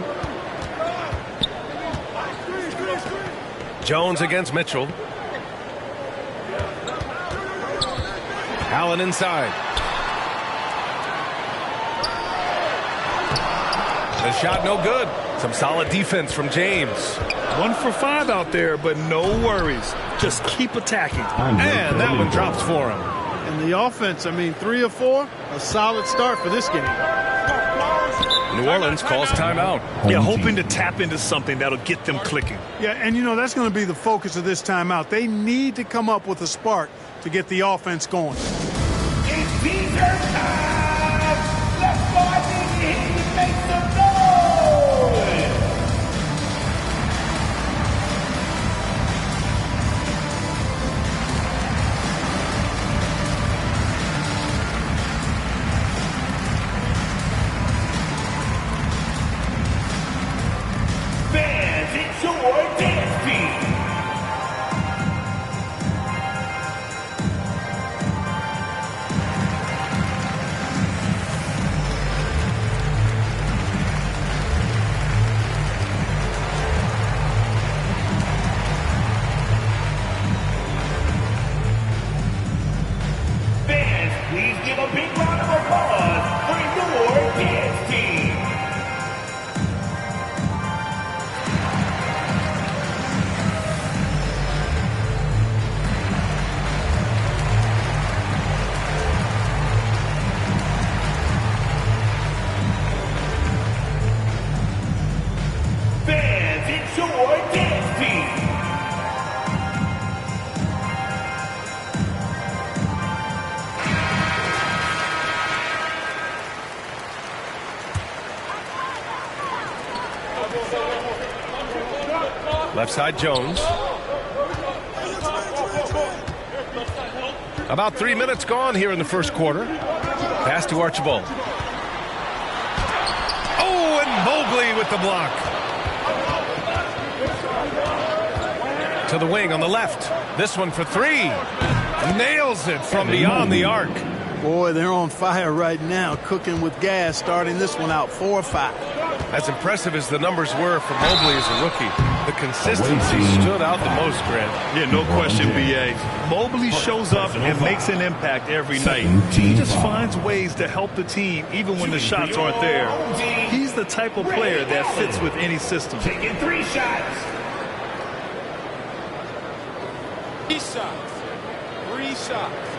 Jones against Mitchell. Allen inside. The shot no good. Some solid defense from James. 1 for 5 out there, but no worries. Just keep attacking. And that one drops for him. And the offense, I mean, 3 of 4, a solid start for this game. New Orleans calls timeout. Yeah, hoping to tap into something that'll get them clicking. Yeah, and you know, that's going to be the focus of this timeout. They need to come up with a spark to get the offense going. It's T-shirt time! Let's go out there and make some noise! Fans, it's your dance beat! Left side, Jones. About 3 minutes gone here in the first quarter. Pass to Archibald. Oh, and Mobley with the block. To the wing on the left. This one for three. Nails it from beyond the arc. Boy, they're on fire right now, cooking with gas, starting this one out 4 or 5. As impressive as the numbers were for Mobley as a rookie, the consistency stood out the most, Grant. Yeah, no question, B.A. Mobley shows up and makes an impact every night. He just finds ways to help the team even when the shots aren't there. He's the type of player that fits with any system. Taking 3 shots. 3 shots. 3 shots.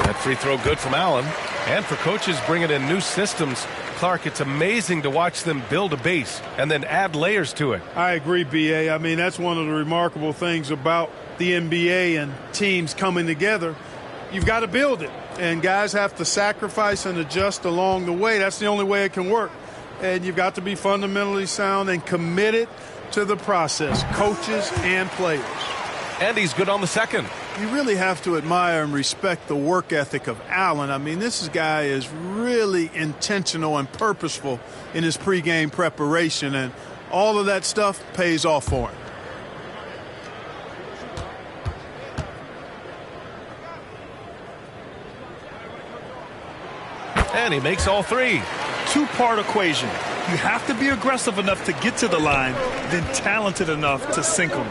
That free throw good from Allen. And for coaches bringing in new systems, Clark, it's amazing to watch them build a base and then add layers to it. I agree, B.A. I mean, that's one of the remarkable things about the NBA and teams coming together. You've got to build it, and guys have to sacrifice and adjust along the way. That's the only way it can work. And you've got to be fundamentally sound and committed to the process, coaches and players. And he's good on the second. You really have to admire and respect the work ethic of Allen. I mean, this guy is really intentional and purposeful in his pregame preparation, and all of that stuff pays off for him. And he makes all three. Two-part equation. You have to be aggressive enough to get to the line, then talented enough to sink them.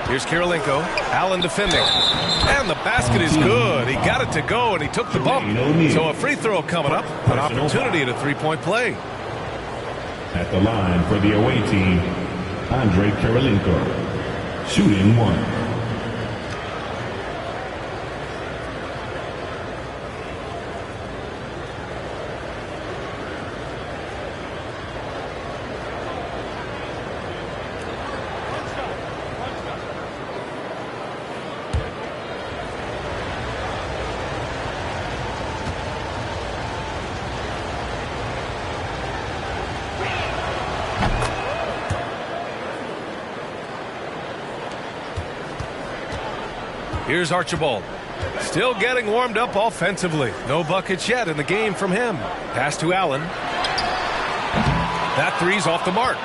Here's Kirilenko. Allen defending. And the basket is good. He got it to go, and he took the bump. So a free throw coming up. An opportunity at a three-point play. At the line for the away team, Andre Kirilenko. Shooting 1. Here's Archibald. Still getting warmed up offensively. No buckets yet in the game from him. Pass to Allen. That three's off the mark.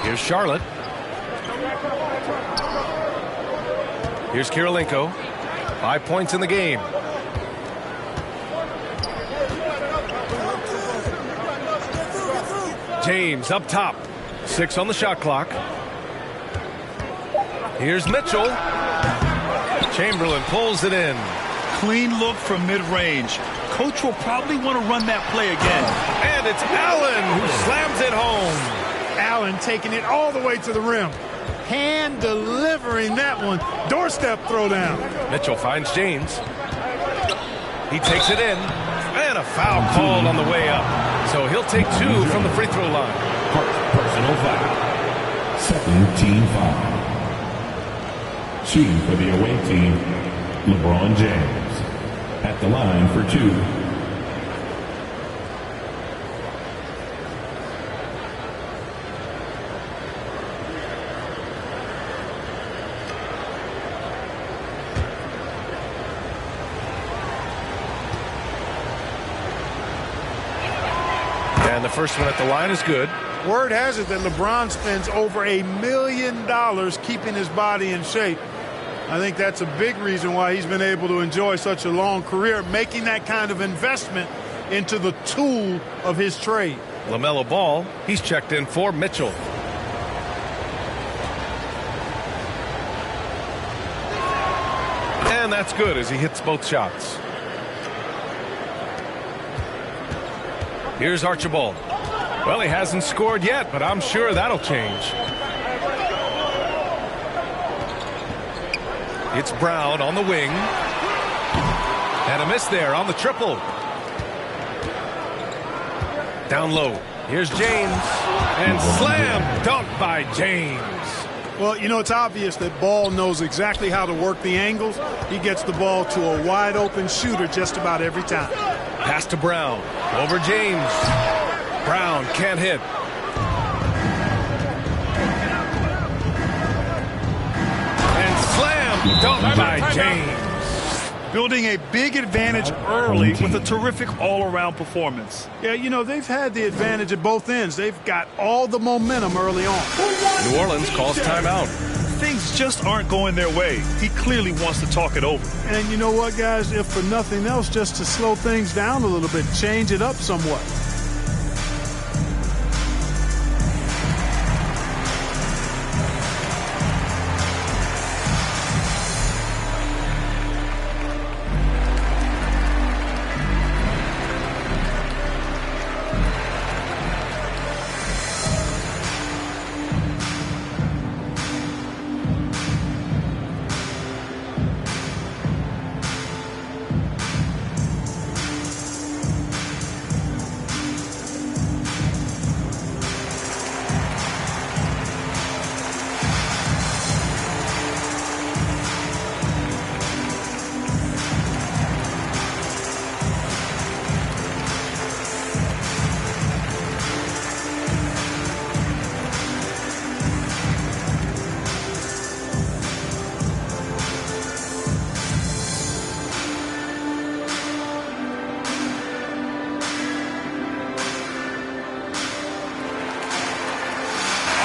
Here's Charlotte. Here's Kirilenko. 5 points in the game. James up top. 6 on the shot clock. Here's Mitchell. Chamberlain pulls it in. Clean look from mid-range. Coach will probably want to run that play again. And it's Allen who slams it home. Allen taking it all the way to the rim. Hand delivering that one. Doorstep throwdown. Mitchell finds James. He takes it in. And a foul called on the way up. So he'll take 2 from the free throw line. Personal foul. Second team foul. Shooting for the away team, LeBron James. At the line for 2. And the first one at the line is good. Word has it that LeBron spends over $1 million keeping his body in shape. I think that's a big reason why he's been able to enjoy such a long career, making that kind of investment into the tool of his trade. LaMelo Ball, he's checked in for Mitchell. And that's good as he hits both shots. Here's Archibald. Well, he hasn't scored yet, but I'm sure that'll change. It's Brown on the wing. And a miss there on the triple. Down low. Here's James. And slam dunk by James. Well, you know, it's obvious that Ball knows exactly how to work the angles. He gets the ball to a wide-open shooter just about every time. Pass to Brown. Over James. Brown can't hit. And slam dunked by James. Building a big advantage early with a terrific all-around performance. Yeah, you know, they've had the advantage at both ends. They've got all the momentum early on. New Orleans calls timeout. Things just aren't going their way. He clearly wants to talk it over. And you know what, guys? If for nothing else, just to slow things down a little bit, change it up somewhat.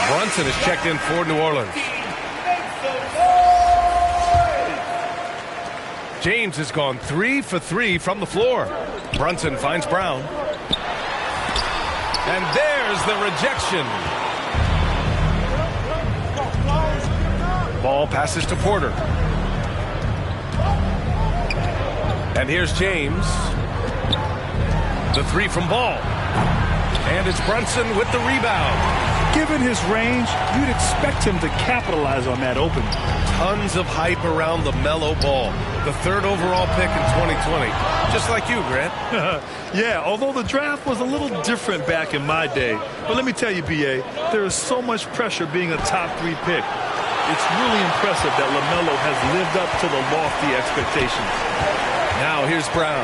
Brunson is checked in for New Orleans. James has gone 3 for 3 from the floor. Brunson finds Brown. And there's the rejection. Ball passes to Porter. And here's James. The three from Ball. And it's Brunson with the rebound. Given his range, you'd expect him to capitalize on that opening. Tons of hype around the LaMelo Ball, the 3rd overall pick in 2020. Just like you, Grant. Yeah, although the draft was a little different back in my day. But let me tell you, B.A., there is so much pressure being a top 3 pick. It's really impressive that LaMelo has lived up to the lofty expectations. Now here's Brown.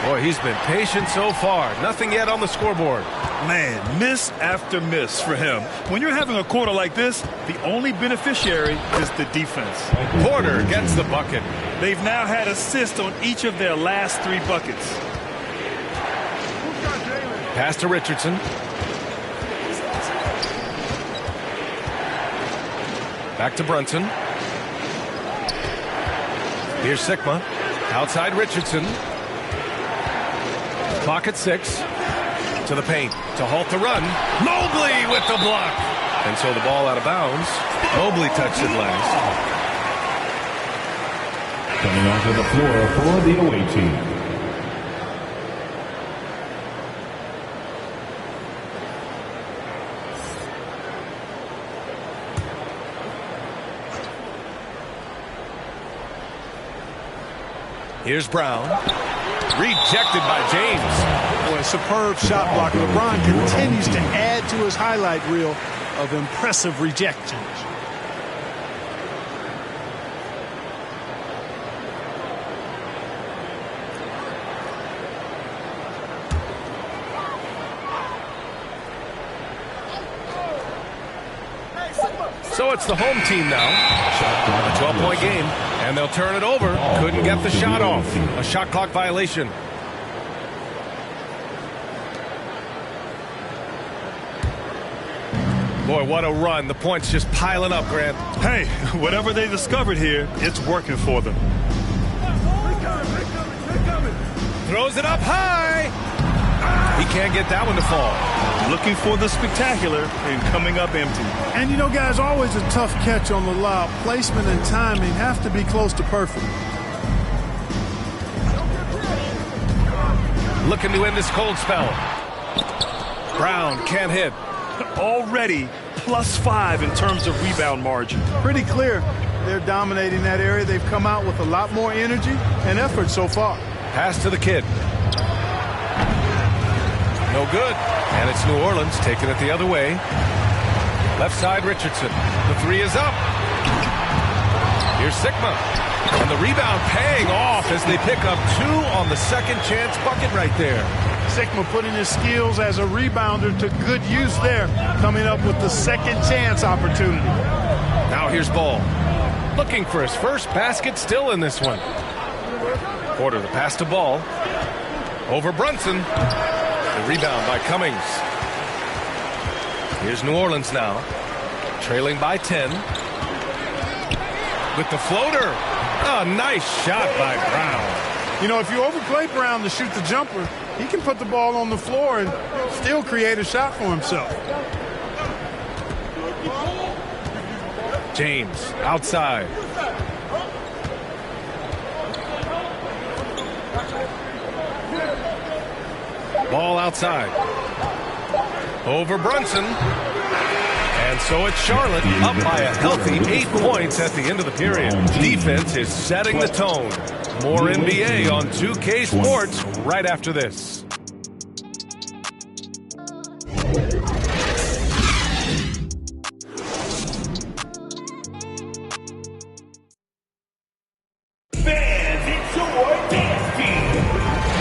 Boy, he's been patient so far. Nothing yet on the scoreboard. Man, miss after miss for him. When you're having a quarter like this, the only beneficiary is the defense. Porter gets the bucket. They've now had assists on each of their last 3 buckets. Pass to Richardson. Back to Brunson. Here's Sikma. Outside Richardson. Clock at 6. To the paint. To halt the run. Mobley with the block. And so the ball out of bounds. Mobley touched it last. Coming onto the floor for the away team. Here's Brown. Rejected by James. Boy, superb shot block. LeBron continues to add to his highlight reel of impressive rejections. So it's the home team now. A 12-point game. And they'll turn it over. Couldn't get the shot off. A shot clock violation. Boy, what a run. The points just piling up, Grant. Hey, whatever they discovered here, it's working for them. Throws it up high. He can't get that one to fall. Looking for the spectacular and coming up empty. And you know, guys, always a tough catch on the lob. Placement and timing have to be close to perfect. Looking to end this cold spell. Brown can't hit. Already +5 in terms of rebound margin. Pretty clear they're dominating that area. They've come out with a lot more energy and effort so far. Pass to the kid. No good. And it's New Orleans taking it the other way. Left side, Richardson. The three is up. Here's Sigma. And the rebound paying off as they pick up 2 on the second chance bucket right there. Sigma putting his skills as a rebounder to good use there, coming up with the second chance opportunity. Now here's Ball. Looking for his first basket still in this one. Porter the pass to Ball. Over Brunson. The rebound by Cummings. Here's New Orleans now. Trailing by 10. With the floater. Oh, nice shot by Brown. You know, if you overplay Brown to shoot the jumper, he can put the ball on the floor and still create a shot for himself. James outside. Ball outside. Over Brunson. And so it's Charlotte up by a healthy 8 points at the end of the period. Defense is setting the tone. More NBA on 2K Sports right after this.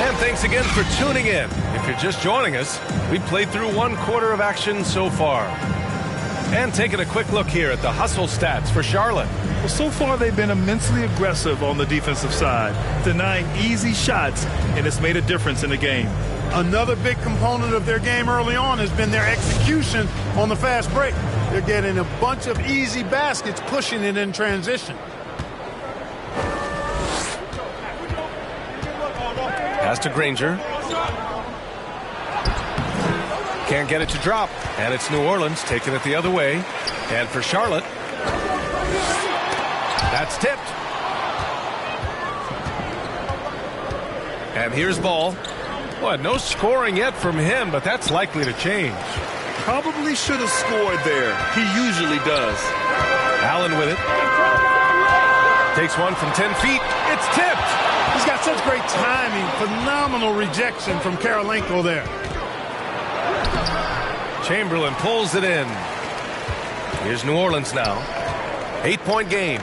And thanks again for tuning in. If you're just joining us, we've played through 1/4 of action so far. And taking a quick look here at the hustle stats for Charlotte. Well, so far they've been immensely aggressive on the defensive side, denying easy shots, and it's made a difference in the game. Another big component of their game early on has been their execution on the fast break. They're getting a bunch of easy baskets, pushing it in transition. Pass to Granger. Can't get it to drop. And it's New Orleans taking it the other way. And for Charlotte, that's tipped. And here's Ball. Well, no scoring yet from him, but that's likely to change. Probably should have scored there. He usually does. Allen with it. Takes one from 10 feet. It's tipped. He's got such great timing. Phenomenal rejection from Karolinko there. Chamberlain pulls it in. Here's New Orleans now. 8-point game.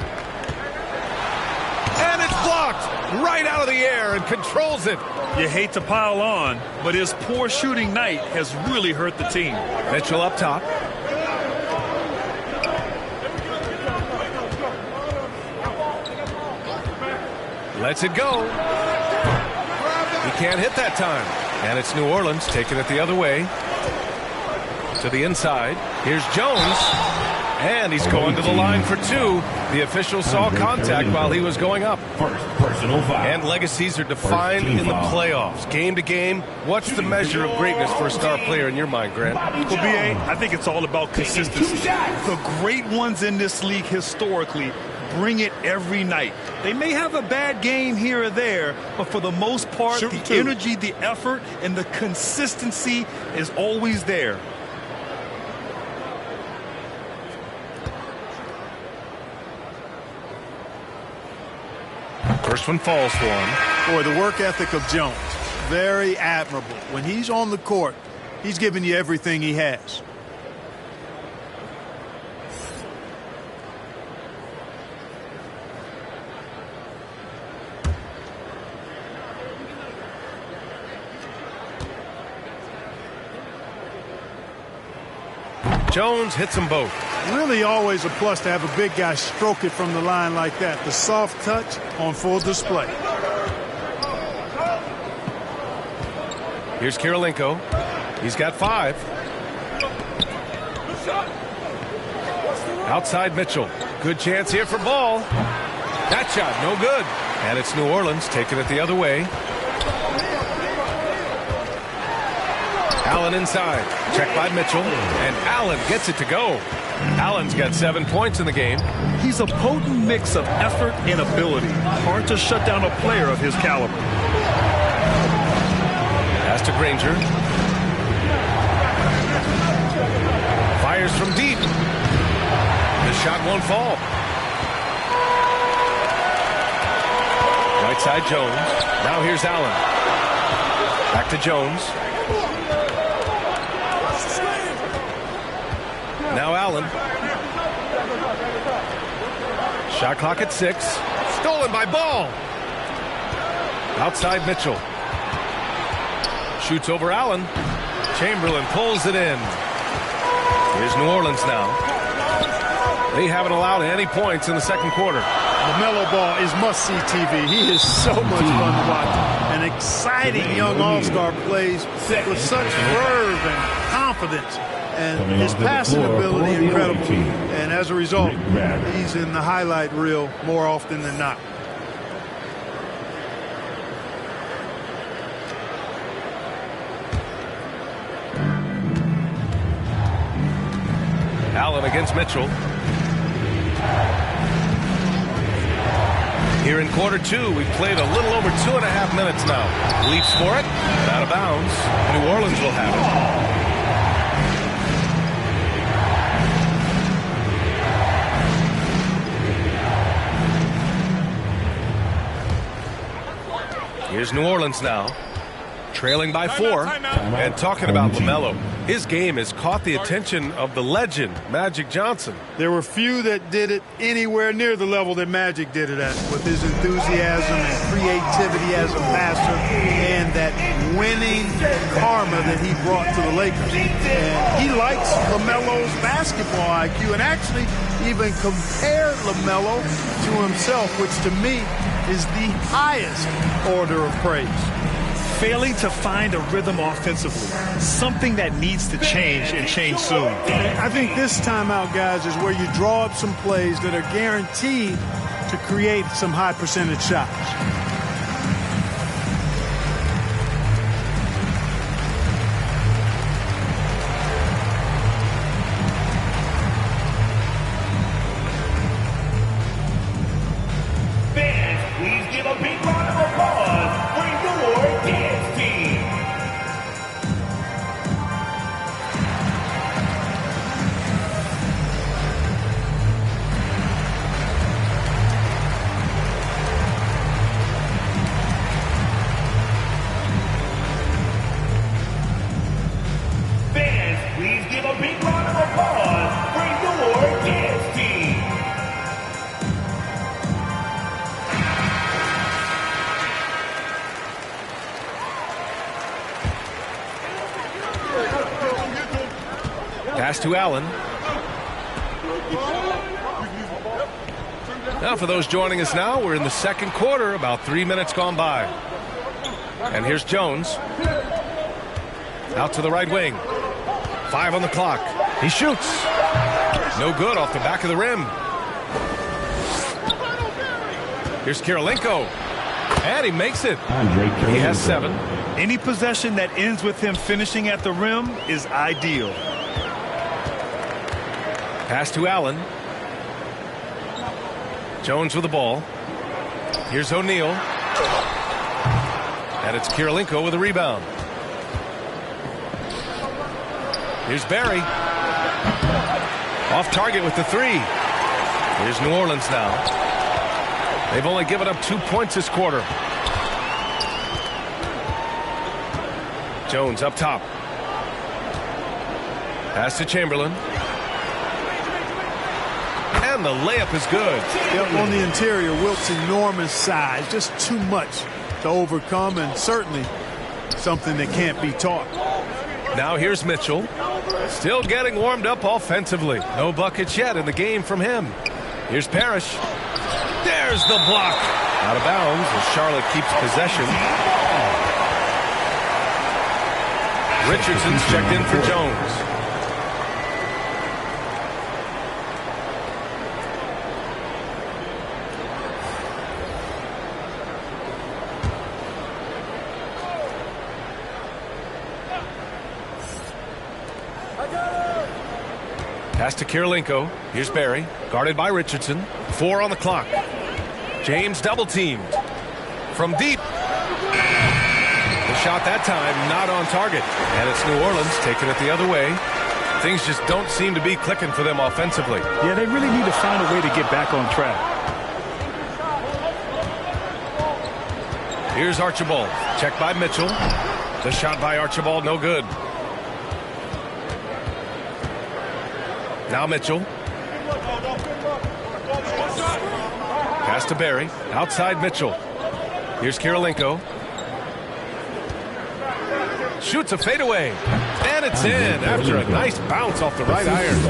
And it's blocked right out of the air and controls it. You hate to pile on, but his poor shooting night has really hurt the team. Mitchell up top. Lets it go. He can't hit that time. And it's New Orleans taking it the other way. To the inside. Here's Jones. And he's going to the line for 2. The official saw contact while he was going up. First personal foul. And legacies are defined in the playoffs. Game to game, what's the measure of greatness for a star player in your mind, Grant? Well, B.A., I think it's all about consistency. The great ones in this league historically bring it every night. They may have a bad game here or there, but for the most part, the energy, the effort, and the consistency is always there. First one falls for him. Boy, the work ethic of Jones, very admirable. When he's on the court, he's giving you everything he has. Jones hits them both. Really always a plus to have a big guy stroke it from the line like that. The soft touch on full display. Here's Karolinko. He's got 5. Outside Mitchell. Good chance here for Ball. That shot, no good. And it's New Orleans taking it the other way. Allen inside. Check by Mitchell. And Allen gets it to go. Allen's got 7 points in the game. He's a potent mix of effort and ability. Hard to shut down a player of his caliber. Pass to Granger. Fires from deep. The shot won't fall. Right side Jones. Now here's Allen. Back to Jones. Now Allen. Shot clock at 6. Stolen by Ball. Outside Mitchell. Shoots over Allen. Chamberlain pulls it in. Here's New Orleans now. They haven't allowed any points in the second quarter. LaMelo Ball is must-see TV. He is so much fun to watch. An exciting young all-star plays with such verve and confidence. And his passing ability incredible. And as a result, he's in the highlight reel more often than not. Allen against Mitchell. Here in quarter 2, we've played a little over 2.5 minutes now. Leaps for it, but out of bounds. New Orleans will have it. Here's New Orleans now. Trailing by 4. And talking about LaMelo, his game has caught the attention of the legend, Magic Johnson. There were few that did it anywhere near the level that Magic did it at, with his enthusiasm and creativity as a passer and that winning karma that he brought to the Lakers. And he likes LaMelo's basketball IQ and actually even compared LaMelo to himself, which to me is the highest order of praise. Failing to find a rhythm offensively, something that needs to change and change soon. I think this timeout, guys, is where you draw up some plays that are guaranteed to create some high percentage shots. Fans, please give a big round of applause for your dance team. Fans, please give a big round of applause for your dance team. Pass to Allen. Now for those joining us now, we're in the second quarter, about 3 minutes gone by. And here's Jones. Out to the right wing. 5 on the clock. He shoots. No good, off the back of the rim. Here's Kirilenko. And he makes it. He has 7. Any possession that ends with him finishing at the rim is ideal. Pass to Allen. Jones with the ball. Here's O'Neal. And it's Kirilenko with a rebound. Here's Barry. Off target with the 3. Here's New Orleans now. They've only given up 2 points this quarter. Jones up top. Pass to Chamberlain. And the layup is good. Yep, on the interior, Wilt's enormous size, just too much to overcome, and certainly something that can't be taught. Now here's Mitchell. Still getting warmed up offensively. No buckets yet in the game from him. Here's Parrish. There's the block. Out of bounds as Charlotte keeps possession. Richardson's checked in for Jones. Pass to Kirilenko. Here's Barry. Guarded by Richardson. 4 on the clock. James double teamed. From deep. The shot that time not on target. And it's New Orleans taking it the other way. Things just don't seem to be clicking for them offensively. Yeah, they really need to find a way to get back on track. Here's Archibald. Checked by Mitchell. The shot by Archibald no good. Now Mitchell. Pass to Barry. Outside Mitchell. Here's Kirilenko. Shoots a fadeaway. And it's in after a nice bounce off the right iron.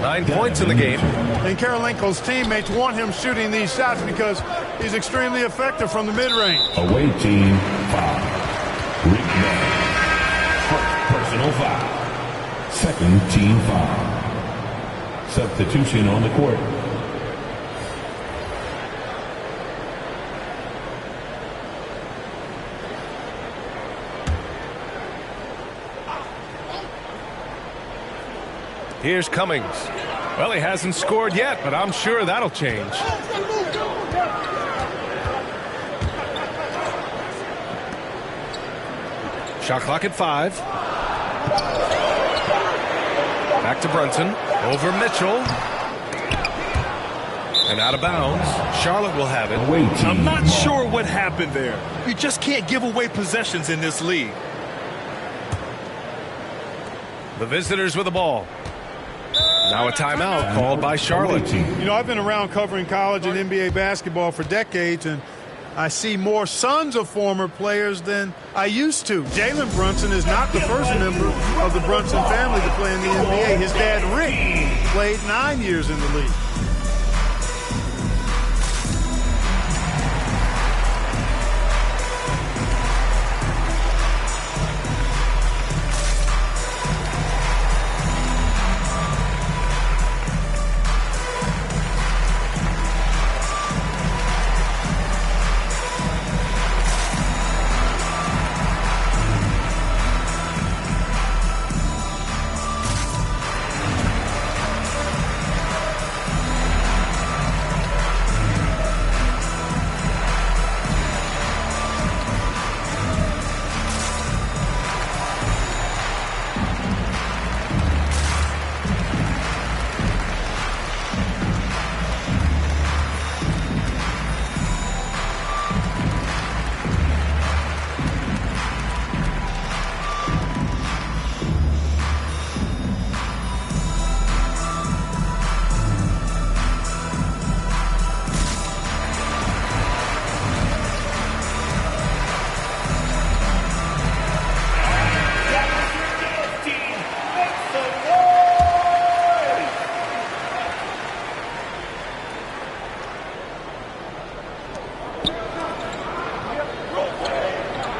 9 points in the game. And Kirilenko's teammates want him shooting these shots because he's extremely effective from the mid-range. Away team foul. Rick Barry. First personal foul. Second team foul. Substitution on the court. Here's Cummings. Well, he hasn't scored yet, but I'm sure that'll change. Shot clock at 5. Back to Brunson. Over Mitchell. And out of bounds. Charlotte will have it. I'm not sure what happened there. You just can't give away possessions in this league. The visitors with the ball. Now a timeout called by Charlotte. You know, I've been around covering college and NBA basketball for decades, and I see more sons of former players than I used to. Jalen Brunson is not the first member of the Brunson family to play in the NBA. His dad, Rick, played 9 years in the league.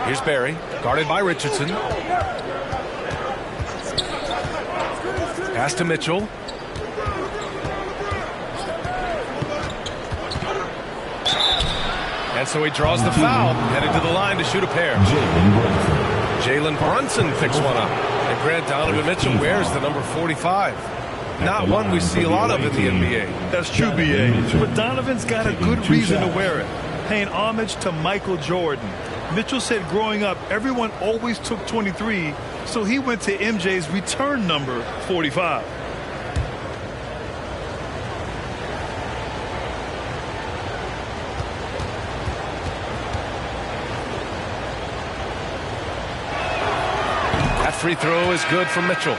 Here's Barry, guarded by Richardson. Pass to Mitchell. And so he draws the foul, headed to the line to shoot a pair. Jalen Brunson picks one up. And Grant Donovan Mitchell wears the number 45. Not one we see a lot of in the NBA. That's true, B.A. But Donovan's got a good reason to wear it, paying homage to Michael Jordan. Mitchell said growing up, everyone always took 23, so he went to MJ's return number, 45. That free throw is good from Mitchell.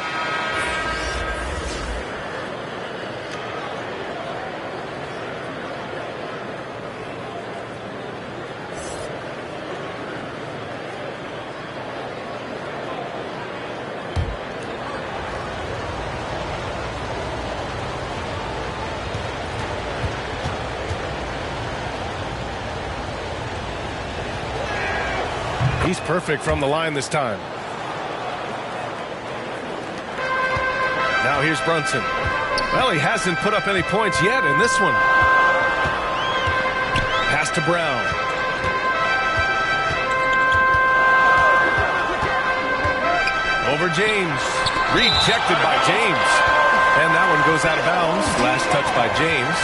He's perfect from the line this time. Now here's Brunson. Well, he hasn't put up any points yet in this one. Pass to Brown. Over James. Rejected by James. And that one goes out of bounds. Last touch by James.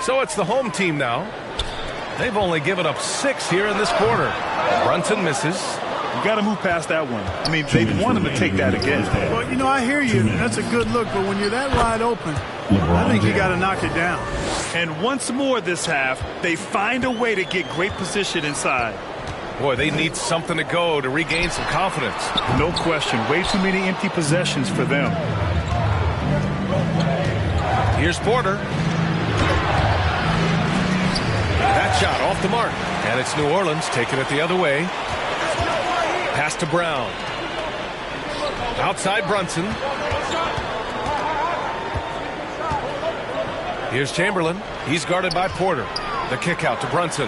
So it's the home team now. They've only given up 6 here in this quarter. Brunson misses. You got to move past that one. I mean, they want him to take that again. Well, you know, I hear you. That's a good look, but when you're that wide open, I think you got to knock it down. And once more this half, they find a way to get great position inside. Boy, they need something to go to regain some confidence. No question. Way too many empty possessions for them. Here's Porter. That shot off the mark. And it's New Orleans taking it the other way. Pass to Brown. Outside Brunson. Here's Chamberlain. He's guarded by Porter. The kick out to Brunson.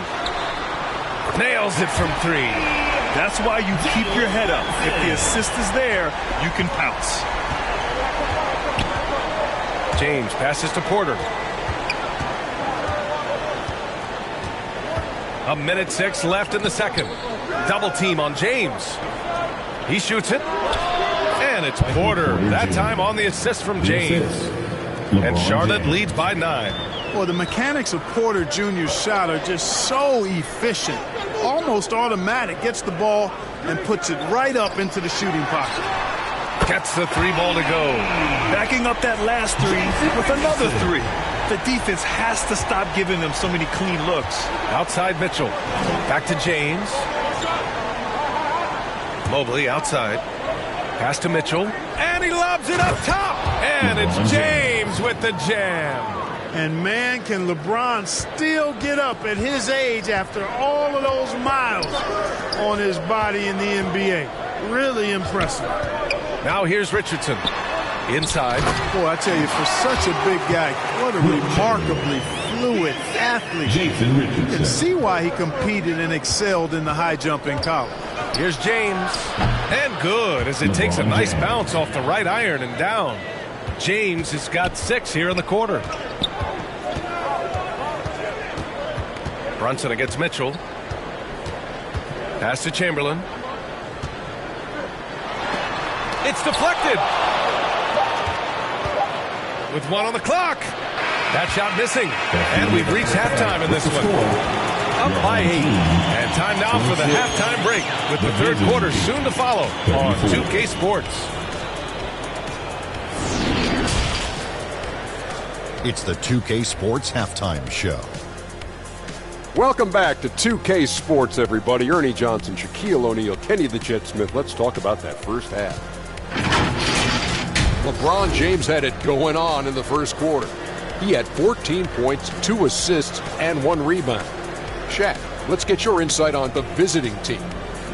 Nails it from three. That's why you keep your head up. If the assist is there, you can pounce. James passes to Porter. 1:06 left in the second. Double team on James. He shoots it. And it's Porter. That time on the assist from James. And Charlotte leads by 9. Well, the mechanics of Porter Jr.'s shot are just so efficient. Almost automatic. Gets the ball and puts it right up into the shooting pocket. Gets the 3 ball to go. Backing up that last 3 with another 3. The defense has to stop giving them so many clean looks. Outside Mitchell. Back to James. Mobley outside. Pass to Mitchell. And he lobs it up top. And it's James with the jam. And man, can LeBron still get up at his age after all of those miles on his body in the NBA. Really impressive. Now here's Richardson. Inside. Boy, I tell you, for such a big guy, what a remarkably fluid athlete. You can see why he competed and excelled in the high jump in college. Here's James. And good, as it takes a nice bounce off the right iron and down. James has got 6 here in the quarter. Brunson against Mitchell. Pass to Chamberlain. It's deflected. With 1 on the clock. That shot missing. And we've reached halftime in this one. Up by 8. And time now for the halftime break, with the third quarter soon to follow on 2K Sports. It's the 2K Sports Halftime Show. Welcome back to 2K Sports, everybody. Ernie Johnson, Shaquille O'Neal, Kenny the Jet Smith. Let's talk about that first half. LeBron James had it going on in the first quarter. He had 14 points, 2 assists, and 1 rebound. Shaq, let's get your insight on the visiting team.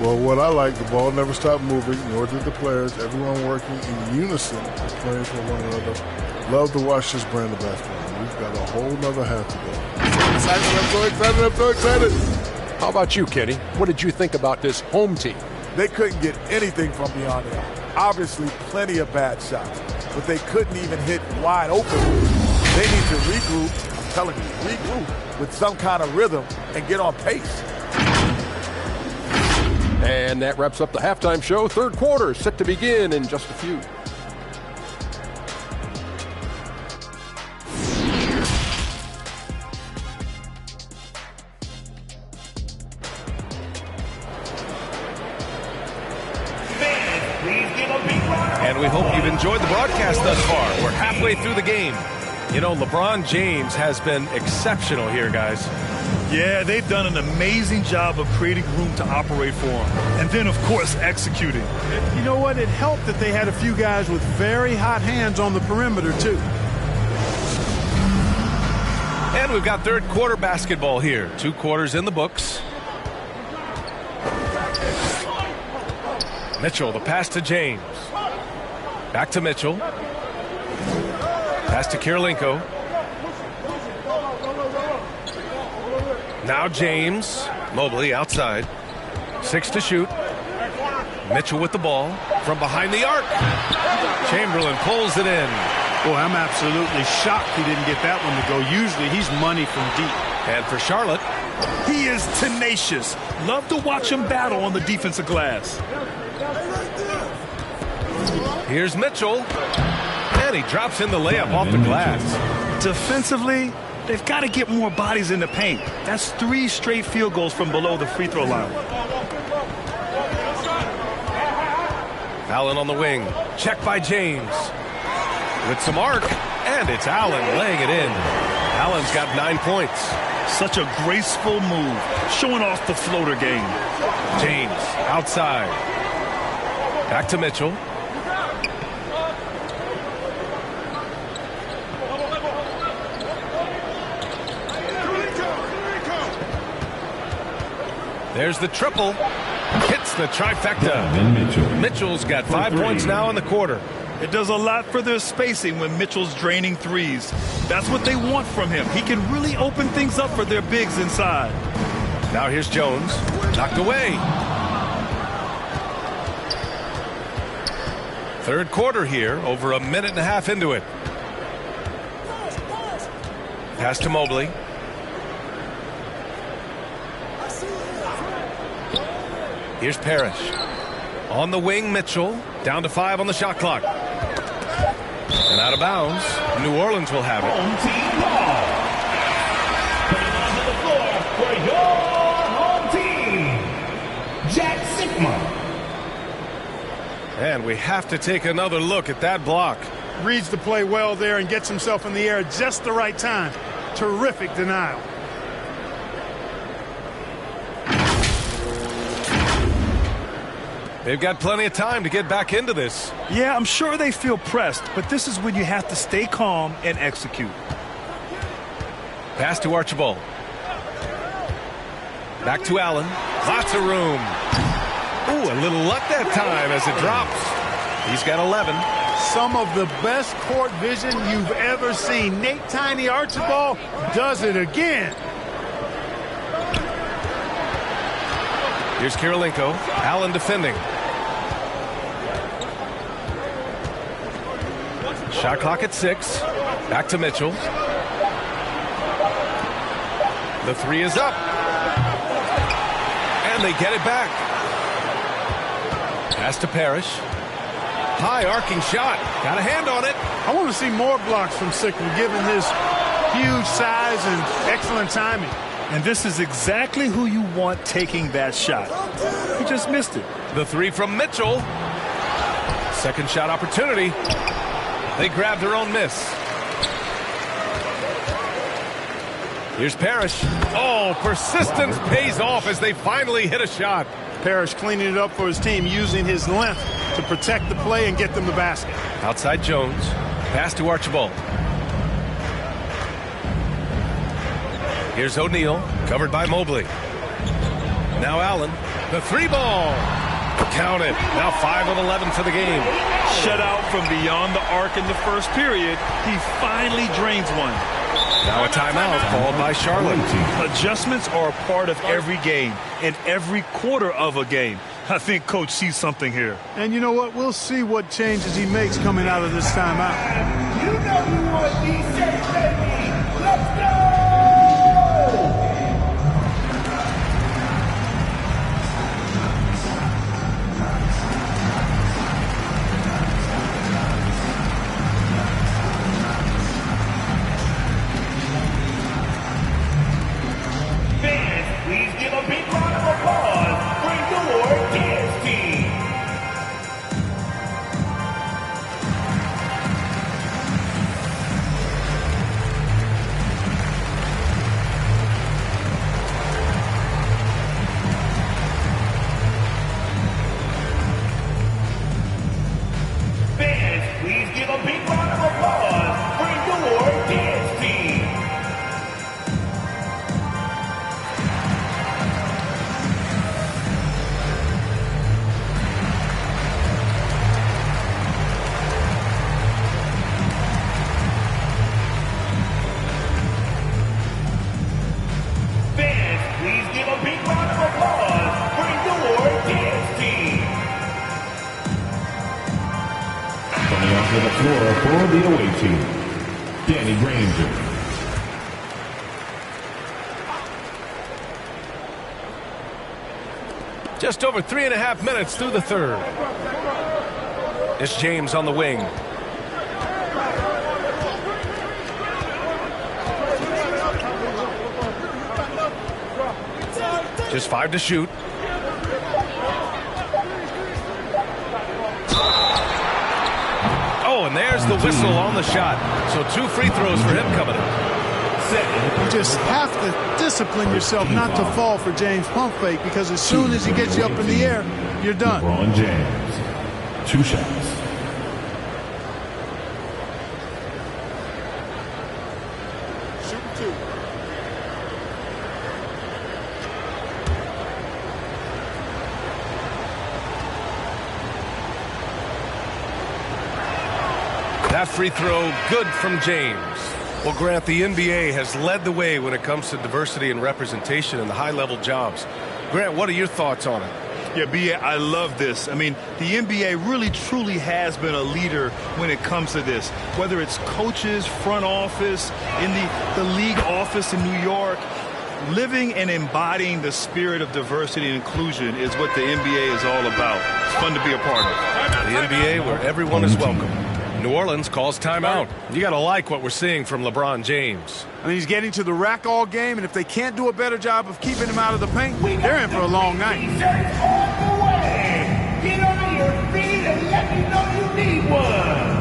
Well, what I like, the ball never stopped moving, nor did the players. Everyone working in unison, playing for one another. Love to watch this brand of basketball. We've got a whole nother half to go. I'm so excited. How about you, Kenny? What did you think about this home team? They couldn't get anything from beyond the arc. Obviously, plenty of bad shots, but they couldn't even hit wide open. They need to regroup, I'm telling you, regroup with some kind of rhythm and get on pace. And that wraps up the halftime show. Third quarter set to begin in just a few. And we hope you've enjoyed the broadcast thus far. We're halfway through the game. You know, LeBron James has been exceptional here, guys. Yeah, they've done an amazing job of creating room to operate for him. And then, of course, executing. You know what? It helped that they had a few guys with very hot hands on the perimeter, too. And we've got third quarter basketball here. 2 quarters in the books. Mitchell, the pass to James. Back to Mitchell. Pass to Kirilenko. Now James. Mobley outside. 6 to shoot. Mitchell with the ball from behind the arc. Chamberlain pulls it in. Boy, I'm absolutely shocked he didn't get that one to go. Usually he's money from deep. And for Charlotte, he is tenacious. Love to watch him battle on the defensive glass. Here's Mitchell. And he drops in the layup off the glass. Defensively, they've got to get more bodies in the paint. That's 3 straight field goals from below the free throw line. Allen on the wing. Check by James. With some arc. And it's Allen laying it in. Allen's got 9 points. Such a graceful move, showing off the floater game. James outside. Back to Mitchell. There's the triple. Hits the trifecta. Mitchell's got 5 points now in the quarter. It does a lot for their spacing when Mitchell's draining threes. That's what they want from him. He can really open things up for their bigs inside. Now here's Jones. Knocked away. Third quarter here, over a minute and a half into it. Pass to Mobley. Here's Parrish. On the wing, Mitchell. Down to 5 on the shot clock. And out of bounds. New Orleans will have it. Home team ball. Coming onto the floor for your home team, Jack Sikma. And we have to take another look at that block. Reads the play well there and gets himself in the air at just the right time. Terrific denial. They've got plenty of time to get back into this. Yeah, I'm sure they feel pressed, but this is when you have to stay calm and execute. Pass to Archibald. Back to Allen. Lots of room. Ooh, a little luck that time as it drops. He's got 11. Some of the best court vision you've ever seen. Nate Tiny Archibald does it again. Here's Kirilenko. Allen defending. Shot clock at 6. Back to Mitchell. The 3 is up. And they get it back. Pass to Parrish. High arcing shot. Got a hand on it. I want to see more blocks from Sikma given his huge size and excellent timing. And this is exactly who you want taking that shot. He just missed it. The 3 from Mitchell. Second shot opportunity. They grabbed their own miss. Here's Parrish. Oh, persistence pays off as they finally hit a shot. Parrish cleaning it up for his team, using his length to protect the play and get them the basket. Outside Jones. Pass to Archibald. Here's O'Neal, covered by Mobley. Now Allen, the 3 ball. Count it. Now 5 of 11 for the game. Shut out from beyond the arc in the first period. He finally drains one. Now a timeout called by Charlotte. Adjustments are a part of every game and every quarter of a game. I think Coach sees something here. And you know what? We'll see what changes he makes coming out of this timeout. You know you want these shirts, baby. Let's go! Please give a big round of applause for your dance team. Fans, please give a big round of applause for your dance team. Please give a big round of applause for your dance team. Coming onto the floor for the away team, Danny Granger. Just over 3.5 minutes through the third. It's James on the wing. Just 5 to shoot. there's the whistle on the shot. So 2 free throws for him coming up. You just have to discipline yourself not to fall for James pump fake, because as soon as he gets you up in the air, you're done. LeBron James, 2 shots. Shoot 2. That free throw good from James. Well, Grant, the NBA has led the way when it comes to diversity and representation in the high-level jobs. Grant, what are your thoughts on it? Yeah, B.A., I love this. I mean, the NBA really, truly has been a leader when it comes to this. Whether it's coaches, front office, in the league office in New York, living and embodying the spirit of diversity and inclusion is what the NBA is all about. It's fun to be a part of. The NBA where everyone is welcome. New Orleans calls timeout. You got to like what we're seeing from LeBron James. I mean, he's getting to the rack all game, and if they can't do a better job of keeping him out of the paint, they're in for a long night. All the way. Get on your feet and let me know you need one.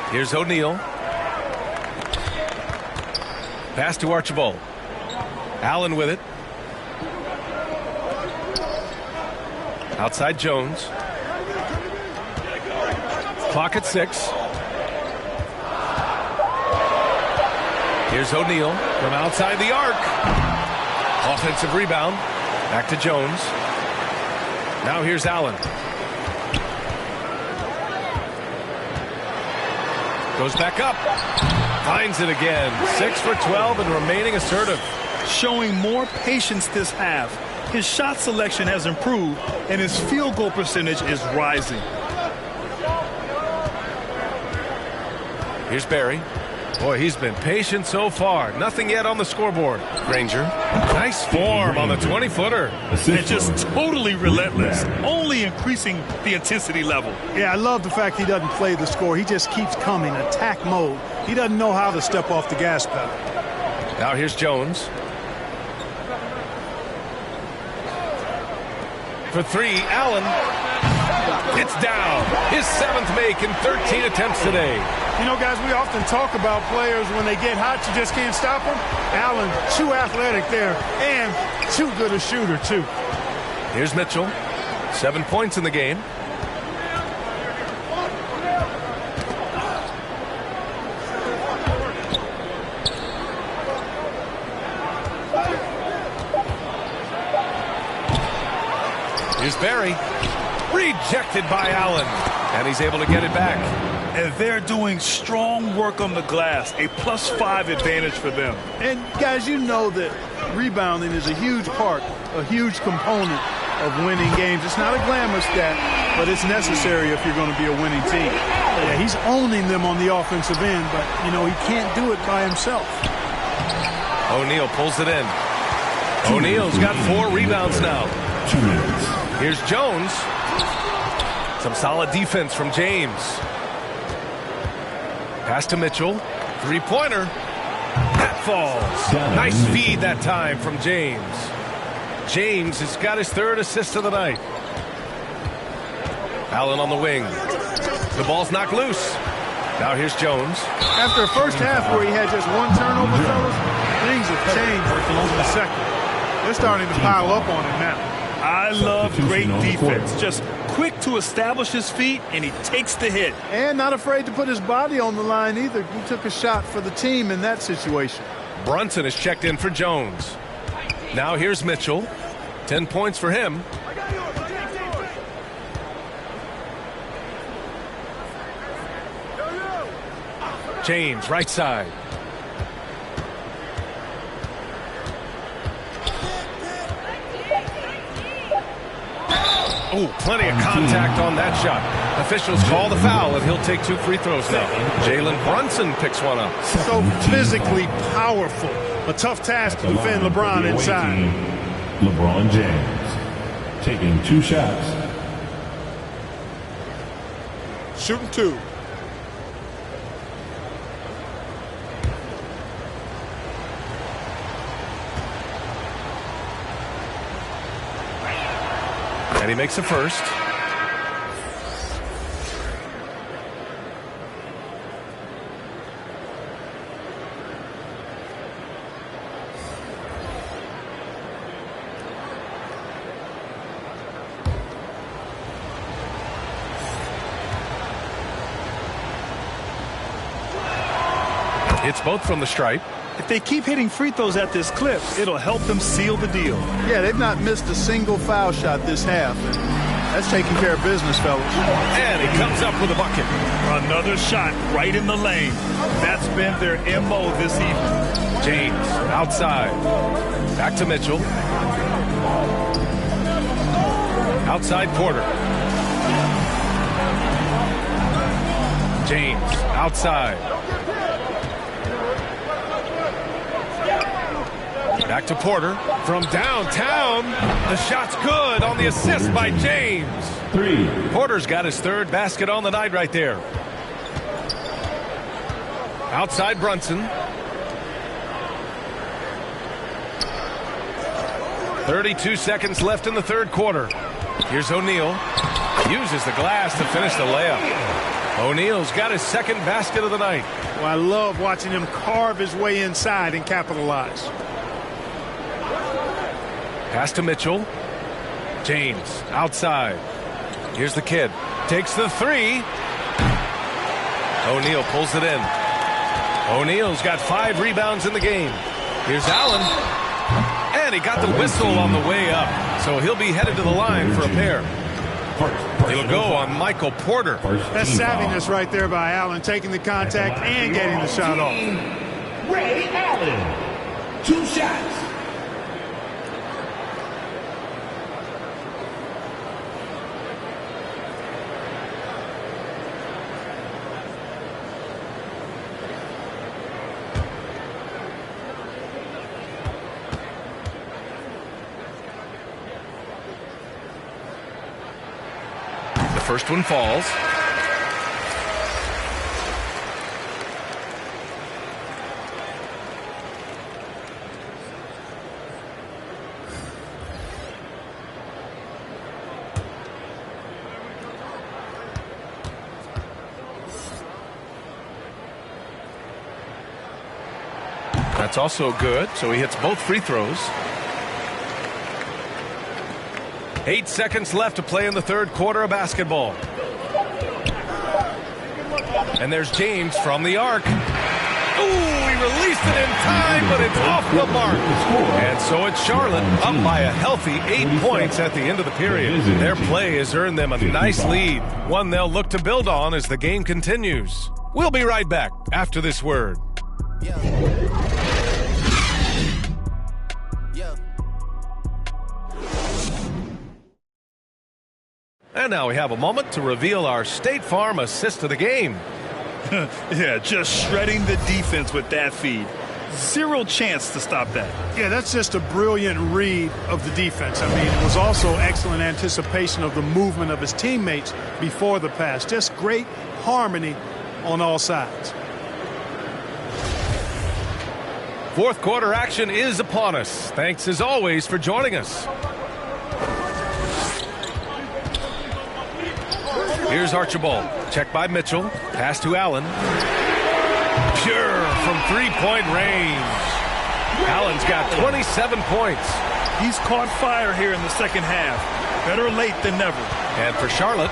Here's O'Neal. Pass to Archibald. Allen with it. Outside Jones. Clock at 6. Here's O'Neal from outside the arc. Offensive rebound. Back to Jones. Now here's Allen. Goes back up. Finds it again. 6 for 12 and remaining assertive. Showing more patience this half. His shot selection has improved, and his field goal percentage is rising. Here's Barry. Boy, he's been patient so far. Nothing yet on the scoreboard. Granger. Nice form on the 20-footer. And just totally relentless. Only increasing the intensity level. Yeah, I love the fact he doesn't play the score. He just keeps coming, attack mode. He doesn't know how to step off the gas pedal. Now here's Jones. For 3, Allen. It's down. His 7th make in 13 attempts today. You know, guys, we often talk about players when they get hot, you just can't stop them. Allen, too athletic there, and too good a shooter, too. Here's Mitchell. 7 points in the game. Here's Barry. Rejected by Allen. And he's able to get it back. And they're doing strong work on the glass. A +5 advantage for them. And, guys, you know that rebounding is a huge part, a huge component of winning games. It's not a glamour stat, but it's necessary if you're going to be a winning team. Yeah, he's owning them on the offensive end, but, you know, he can't do it by himself. O'Neal pulls it in. O'Neal's got 4 rebounds now. 2 minutes. Here's Jones. Some solid defense from James. Pass to Mitchell. 3-pointer. That falls. Nice feed that time from James. James has got his 3rd assist of the night. Allen on the wing. The ball's knocked loose. Now here's Jones. After a first half where he had just one turnover, fellas, things have changed in the second. They're starting to pile up on him now. I love great defense. Just quick to establish his feet, and he takes the hit. And not afraid to put his body on the line either. He took a shot for the team in that situation. Brunson is checked in for Jones. Now here's Mitchell. 10 points for him. James, right side. Oh, plenty of contact on that shot. Officials call the foul, and he'll take 2 free throws now. Jalen Brunson picks one up. So physically powerful. A tough task to defend LeBron inside. LeBron James taking 2 shots. Shooting 2. And he makes a first. It's both from the stripe. If they keep hitting free throws at this clip, it'll help them seal the deal. Yeah, they've not missed a single foul shot this half. That's taking care of business, fellas. And he comes up with a bucket. Another shot right in the lane. That's been their MO this evening. James outside. Back to Mitchell. Outside Porter. James outside. Back to Porter from downtown. The shot's good on the assist by James. 3. Porter's got his 3rd basket on the night right there. Outside Brunson. 32 seconds left in the 3rd quarter. Here's O'Neal. Uses the glass to finish the layup. O'Neal's got his 2nd basket of the night. Well, I love watching him carve his way inside and capitalize. Pass to Mitchell. James outside. Here's the kid. Takes the 3. O'Neal pulls it in. O'Neal's got 5 rebounds in the game. Here's Allen. And he got the whistle on the way up. So he'll be headed to the line for a pair. He'll go on Michael Porter. That's savviness right there by Allen, taking the contact and getting the shot off. Ray Allen. 2 shots. First one falls. That's also good, so he hits both free throws. 8 seconds left to play in the 3rd quarter of basketball. And there's James from the arc. Ooh, he released it in time, but it's off the mark. And so it's Charlotte up by a healthy 8 points at the end of the period. Their play has earned them a nice lead, one they'll look to build on as the game continues. We'll be right back after this word. And now we have a moment to reveal our State Farm assist of the game. Yeah, just shredding the defense with that feed. 0 chance to stop that. Yeah, that's just a brilliant read of the defense. I mean, it was also excellent anticipation of the movement of his teammates before the pass. Just great harmony on all sides. 4th quarter action is upon us. Thanks as always for joining us. Here's Archibald. Check by Mitchell. Pass to Allen. Pure from three-point range. Allen's got 27 points. He's caught fire here in the second half. Better late than never. And for Charlotte,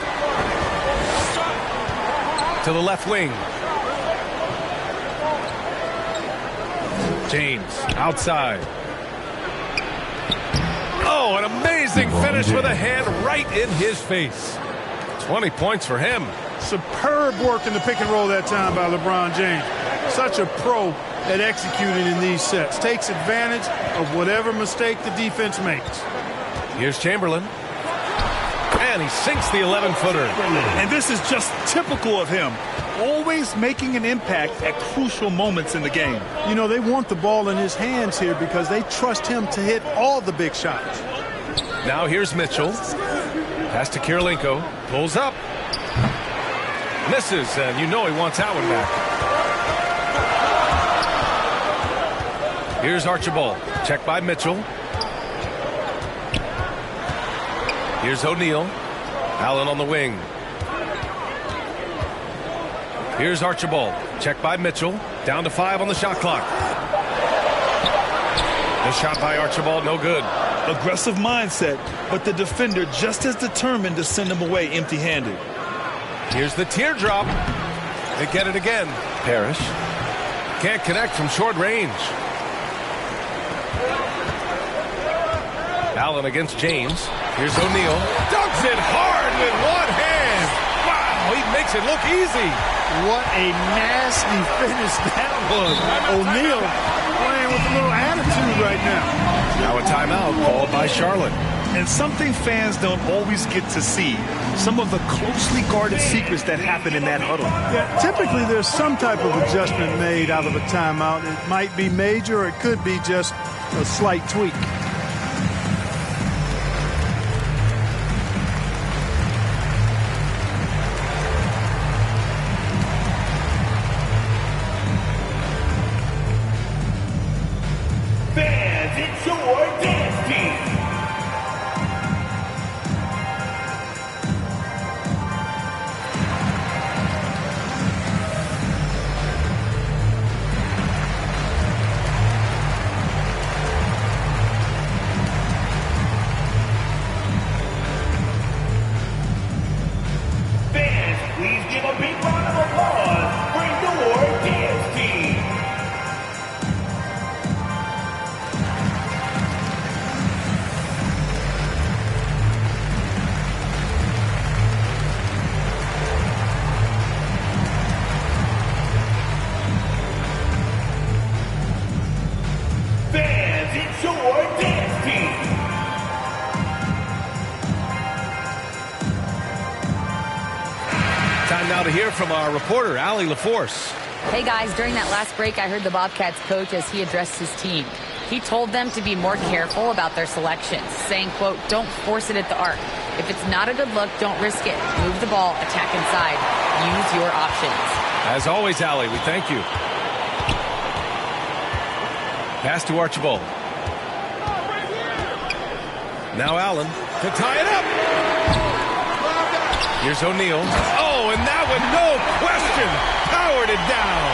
to the left wing. James outside. Oh, an amazing finish with a hand right in his face. 20 points for him. Superb work in the pick and roll that time by LeBron James. Such a pro at executing in these sets. Takes advantage of whatever mistake the defense makes. Here's Chamberlain. And he sinks the 11-footer. And this is just typical of him. Always making an impact at crucial moments in the game. You know, they want the ball in his hands here because they trust him to hit all the big shots. Now here's Mitchell. Pass to Kirilenko. Pulls up. Misses, and you know he wants that one back. Here's Archibald. Check by Mitchell. Here's O'Neal. Allen on the wing. Here's Archibald. Check by Mitchell. Down to 5 on the shot clock. The shot by Archibald, no good. Aggressive mindset, but the defender just as determined to send him away empty-handed. Here's the teardrop. They get it again. Parrish. Can't connect from short range. Allen against James. Here's O'Neal. Dunks it hard with one hand. Wow, he makes it look easy. What a nasty finish that was. O'Neal playing with a little attitude right now. Now a timeout called by Charlotte. And something fans don't always get to see. Some of the closely guarded secrets that happen in that huddle. Yeah, typically there's some type of adjustment made out of a timeout. It might be major or it could be just a slight tweak. Time now to hear from our reporter, Allie LaForce. Hey guys, during that last break, I heard the Bobcats coach as he addressed his team. He told them to be more careful about their selections, saying, quote, don't force it at the arc. If it's not a good look, don't risk it. Move the ball, attack inside. Use your options. As always, Allie, we thank you. Pass to Archibald. Now Allen to tie it up. Here's O'Neal. Oh, and that one, no question, powered it down.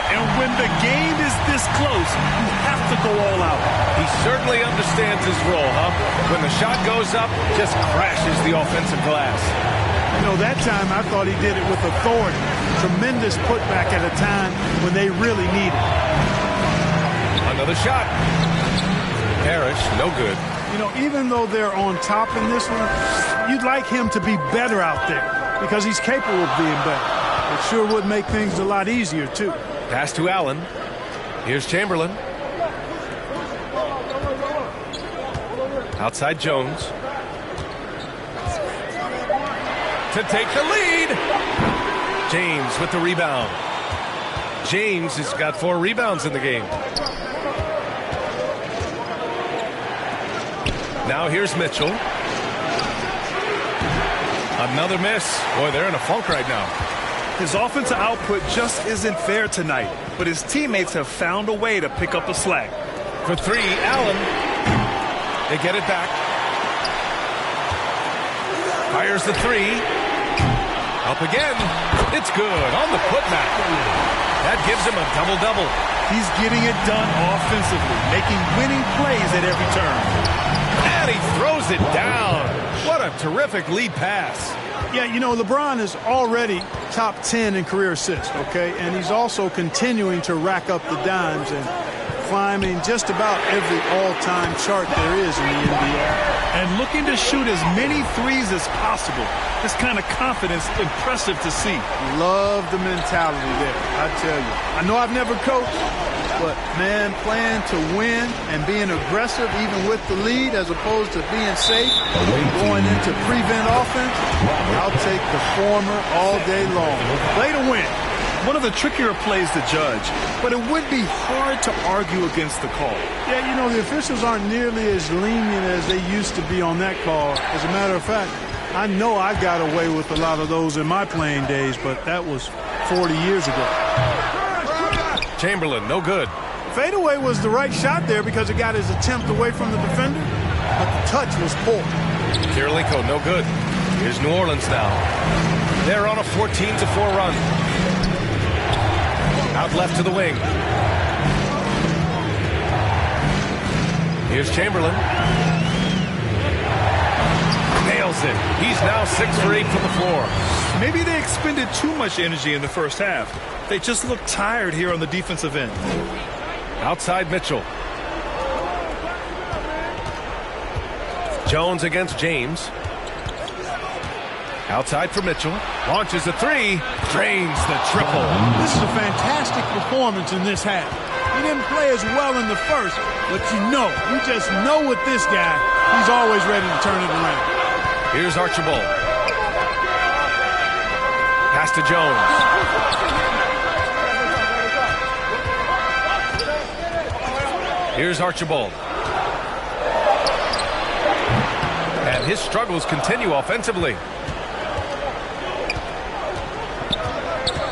And when the game is this close, you have to go all out. He certainly understands his role, huh? When the shot goes up, just crashes the offensive glass. You know, that time I thought he did it with authority. Tremendous putback at a time when they really need it. Another shot. Parrish, no good. You know, even though they're on top in this one, you'd like him to be better out there because he's capable of being better. It sure would make things a lot easier, too. Pass to Allen. Here's Chamberlain. Outside Jones. To take the lead. James with the rebound. James has got 4 rebounds in the game. Now here's Mitchell. Another miss. Boy, they're in a funk right now. His offensive output just isn't there tonight, but his teammates have found a way to pick up the slack. For 3, Allen. They get it back. Fires the 3. again. It's good on the putback. That gives him a double-double. He's getting it done offensively, making winning plays at every turn. And he throws it down. What a terrific lead pass. Yeah, you know, LeBron is already top 10 in career assists, okay? And he's also continuing to rack up the dimes and climbing just about every all-time chart there is in the NBA. And looking to shoot as many threes as possible. This kind of confidence, impressive to see. Love the mentality there, I tell you. I know I've never coached, but, man, playing to win and being aggressive even with the lead as opposed to being safe, going into prevent offense, I'll take the former all day long. Play to win. One of the trickier plays to judge, but it would be hard to argue against the call. Yeah, you know, the officials aren't nearly as lenient as they used to be on that call. As a matter of fact, I know I got away with a lot of those in my playing days, but that was 40 years ago. Chamberlain, no good. Fadeaway was the right shot there because it got his attempt away from the defender, but the touch was poor. Kirilenko, no good. Here's New Orleans now. They're on a 14-4 run. Out left to the wing. Here's Chamberlain. Nails it. He's now 6 for 8 from the floor. Maybe they expended too much energy in the first half. They just look tired here on the defensive end. Outside Mitchell. Jones against James. Outside for Mitchell. Launches a three. Drains the triple. This is a fantastic performance in this half. He didn't play as well in the first, but you just know with this guy, he's always ready to turn it around. Here's Archibald. Pass to Jones. Here's Archibald. And his struggles continue offensively.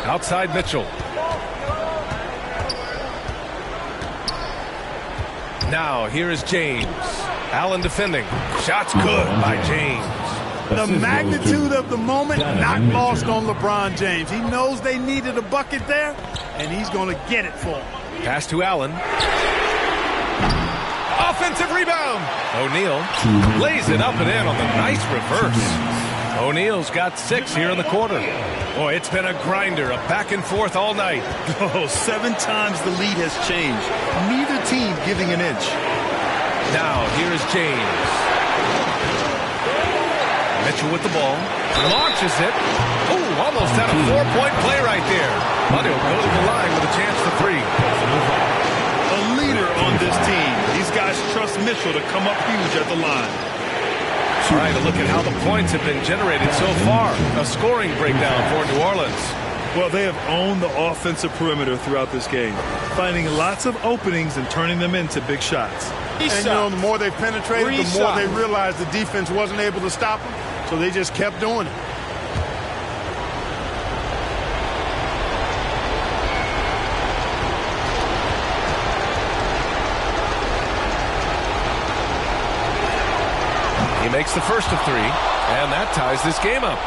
Outside Mitchell. Now here is James. Allen defending. Shots good by James. The magnitude of the moment not lost on LeBron James. He knows they needed a bucket there, and he's going to get it for him. Pass to Allen. Offensive rebound. O'Neal lays it up and in on the nice reverse. O'Neal's got 6 here in the quarter. Boy, it's been a grinder, a back and forth all night. Oh, 7 times the lead has changed. Neither team giving an inch. Now, here's James. Mitchell with the ball. Launches it. Ooh, almost had a 4-point play right there. But he'll go to the line with a chance for 3. A leader on this team. These guys trust Mitchell to come up huge at the line. All right, a look at how the points have been generated so far. A scoring breakdown for New Orleans. Well, they have owned the offensive perimeter throughout this game, finding lots of openings and turning them into big shots. And you know, the more they penetrated, the more they realized the defense wasn't able to stop them, so they just kept doing it. He makes the first of 3, and that ties this game up.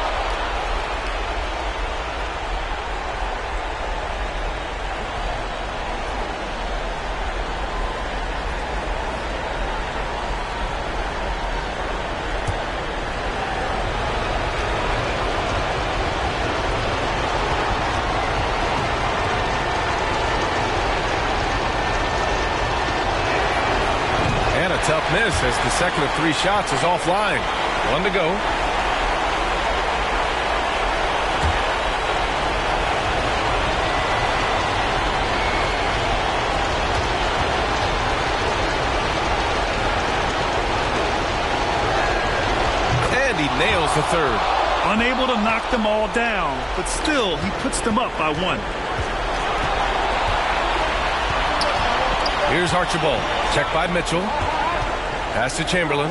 Tough miss as the second of 3 shots is offline. 1 to go. And he nails the third. Unable to knock them all down, but still he puts them up by 1. Here's Archibald. Check by Mitchell. Pass to Chamberlain.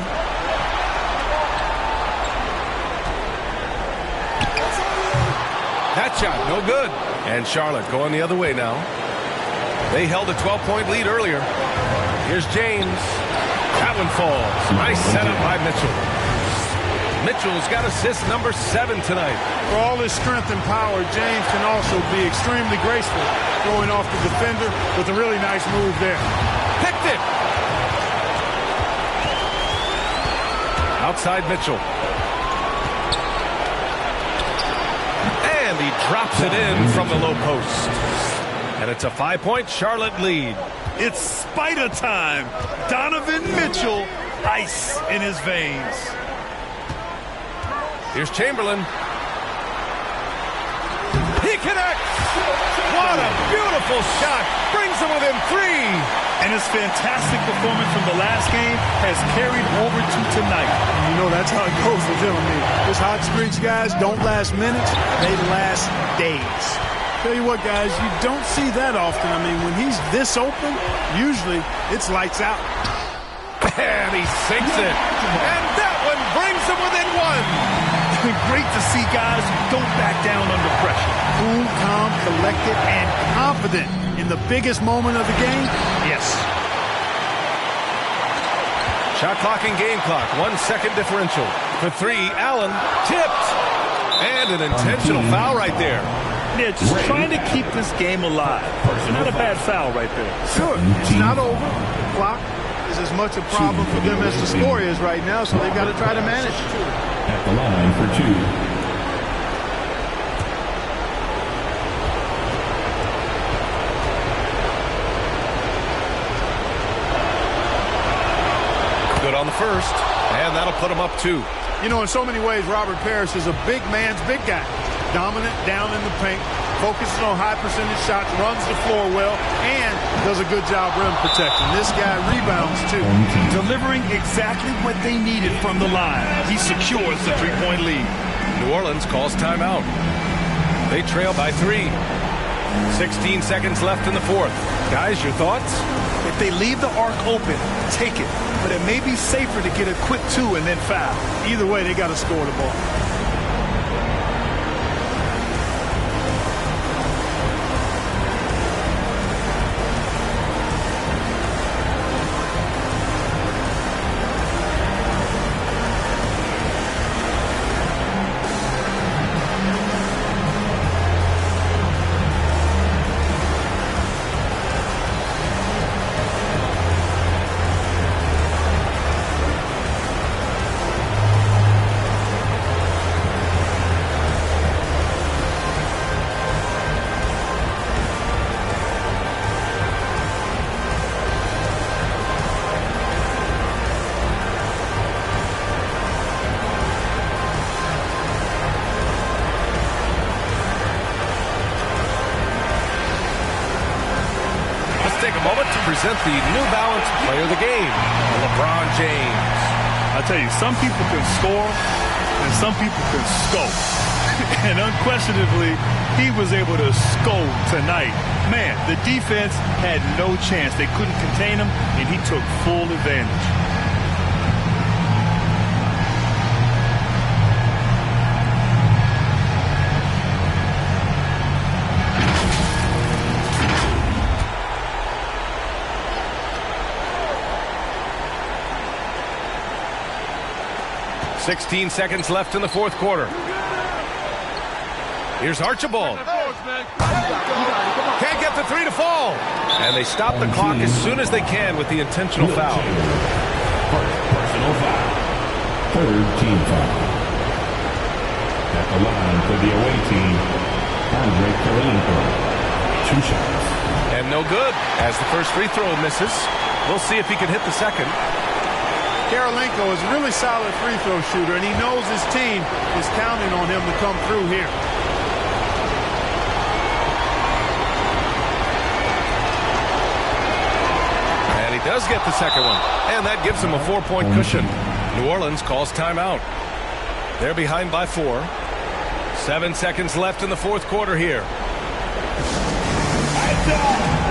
That shot, no good. And Charlotte going the other way now. They held a 12-point lead earlier. Here's James. That one falls. Nice setup by Mitchell. Mitchell's got assist number 7 tonight. For all his strength and power, James can also be extremely graceful, throwing off the defender with a really nice move there. Picked it. Outside Mitchell. And he drops it in from the low post. And it's a 5-point Charlotte lead. It's Spider time. Donovan Mitchell, ice in his veins. Here's Chamberlain. He connects. What a beautiful shot. Brings him within 3. And his fantastic performance from the last game has carried over to tonight. You know, that's how it goes with him. I mean, his hot streaks, guys, don't last minutes. They last days. Tell you what, guys, you don't see that often. I mean, when he's this open, usually it's lights out. And he sinks it. And that one brings him within 1. Great to see guys who don't back down under pressure. Cool, calm, collected, and confident in the biggest moment of the game. Yes. Shot clock and game clock. 1 second differential. For 3, Allen tipped. And an intentional foul right there. Yeah, just trying to keep this game alive. Not a bad foul right there. Sure, it's not over. The clock is as much a problem for them as the score is right now, so they've got to try to manage. At the line for 2. Good on the first, and that'll put him up 2. You know, in so many ways, Robert Parrish is a big man's big guy. Dominant down in the paint, focuses on high percentage shots, runs the floor well, and does a good job rim protecting. This guy rebounds, too. Delivering exactly what they needed from the line. He secures the 3-point lead. New Orleans calls timeout. They trail by 3. 16 seconds left in the 4th. Guys, your thoughts? If they leave the arc open, take it. But it may be safer to get a quick 2 and then foul. Either way, they got to score the ball. Present the New Balance Player of the Game, LeBron James. I tell you, some people can score and some people can scope. And unquestionably, he was able to scope tonight. Man, the defense had no chance. They couldn't contain him, and he took full advantage. .16 seconds left in the 4th quarter. Here's Archibald. Can't get the 3 to fall. And they stop the clock as soon as they can with the intentional foul. Personal foul. 3rd team foul. At the line for the away team, Andre Kirilenko. 2 shots. And no good, as the first free throw misses. We'll see if he can hit the second. Kirilenko is a really solid free throw shooter, and he knows his team is counting on him to come through here. And he does get the second one, and that gives him a 4-point cushion. New Orleans calls timeout. They're behind by 4. 7 seconds left in the 4th quarter here.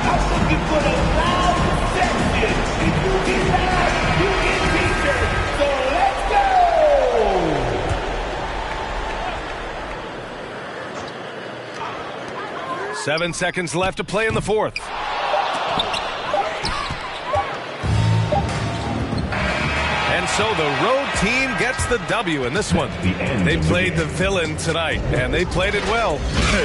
I'm looking for the loud section. If you get loud, you get t-shirts. So let's go! 7 seconds left to play in the 4th. And so the road team gets the W in this one. They played the villain tonight, and they played it well.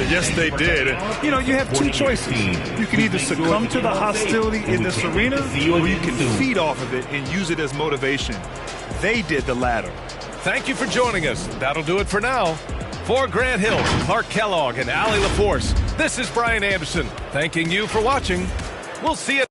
Yes, they did. You know, you have two choices. You can either succumb to the hostility in this arena, or you can feed off of it and use it as motivation. They did the latter. Thank you for joining us. That'll do it for now. For Grant Hill, Clark Kellogg, and Allie LaForce, this is Brian Anderson, thanking you for watching. We'll see you.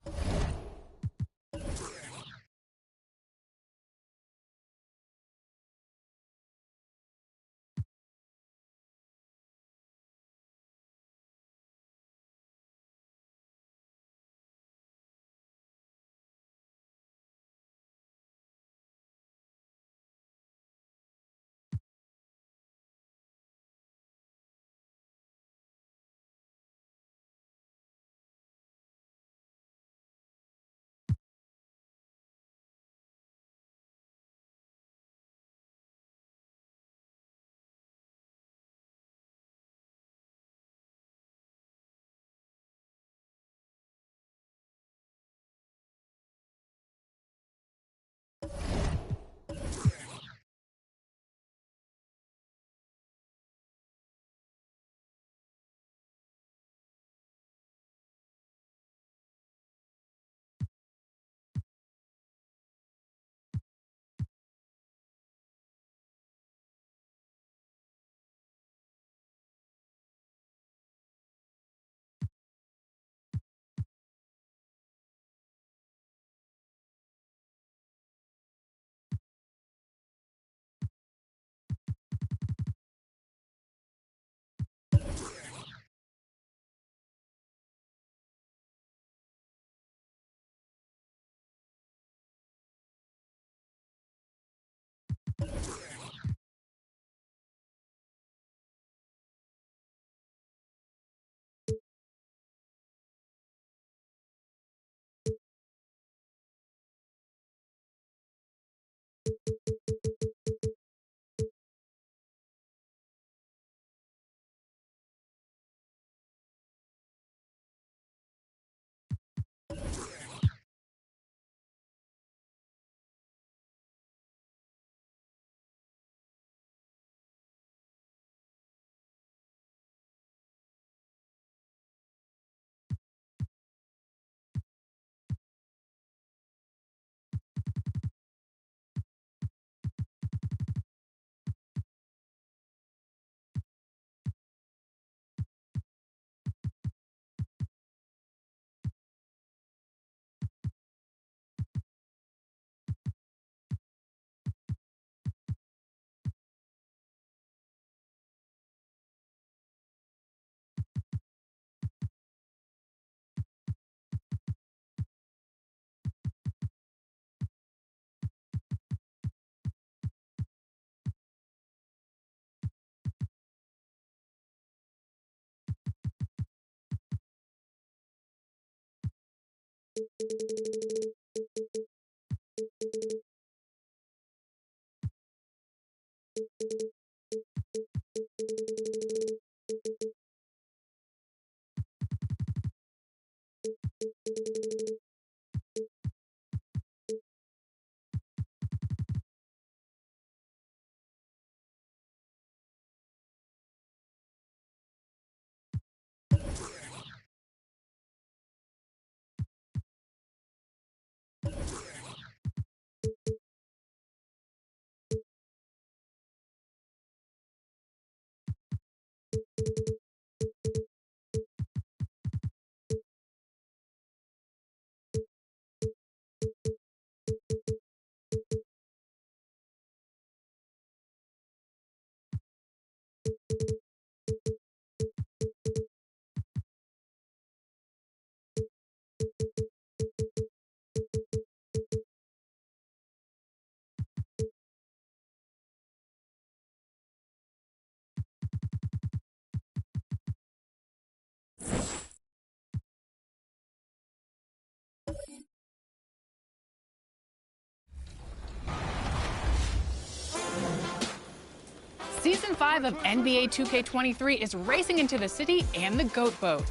Season 5 of NBA 2K23 is racing into the city and the Goat Boat.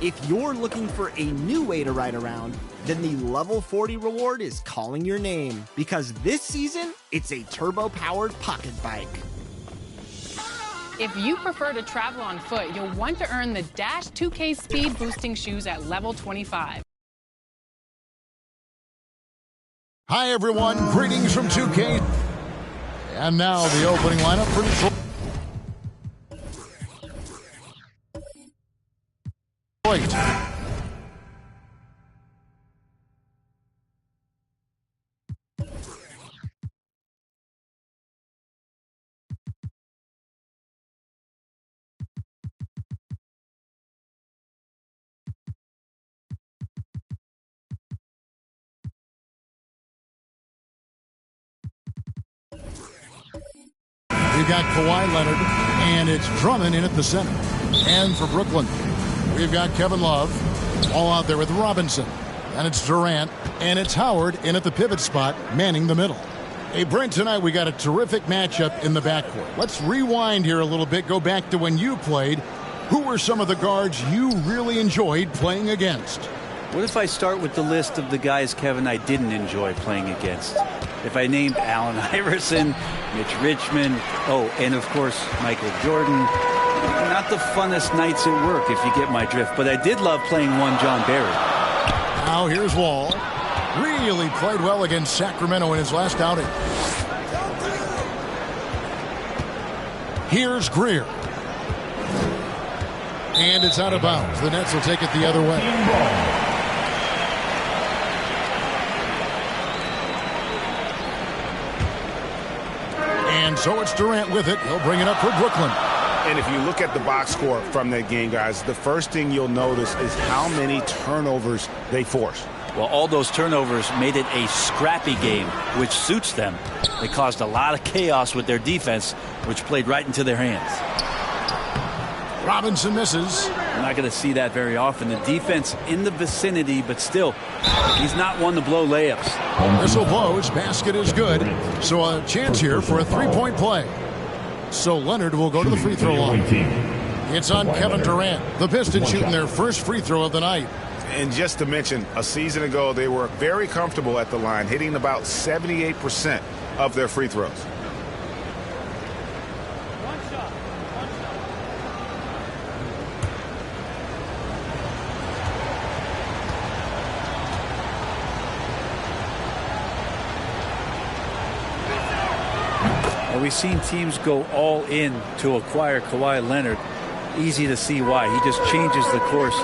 If you're looking for a new way to ride around, then the Level 40 reward is calling your name, because this season, it's a turbo-powered pocket bike. If you prefer to travel on foot, you'll want to earn the Dash 2K speed boosting shoes at level 25. Hi, everyone. Greetings from 2K. And now the opening lineup for Detroit. We've got Kawhi Leonard, and it's Drummond in at the center. And for Brooklyn, we've got Kevin Love, all out there with Robinson. And it's Durant, and it's Howard in at the pivot spot, manning the middle. Hey, Brent, tonight we got a terrific matchup in the backcourt. Let's rewind here a little bit, go back to when you played. Who were some of the guards you really enjoyed playing against? What if I start with the list of the guys, Kevin, I didn't enjoy playing against? If I named Allen Iverson, Mitch Richmond, and of course, Michael Jordan. Not the funnest nights at work, if you get my drift, but I did love playing one John Barry. Now here's Wall. Really played well against Sacramento in his last outing. Here's Greer. And it's out of bounds. The Nets will take it the other way. And so it's Durant with it. He'll bring it up for Brooklyn. And if you look at the box score from that game, guys, the first thing you'll notice is how many turnovers they forced. Well, all those turnovers made it a scrappy game, which suits them. They caused a lot of chaos with their defense, which played right into their hands. Robinson misses. You're not going to see that very often. The defense in the vicinity, but still, he's not one to blow layups. Whistle blows. Basket is good. So a chance here for a three-point play. So Leonard will go to the free throw line. It's on Kevin Durant. The Pistons shooting their first free throw of the night. And just to mention, a season ago, they were very comfortable at the line, hitting about 78% of their free throws. We've seen teams go all in to acquire Kawhi Leonard. Easy to see why. He just changes the course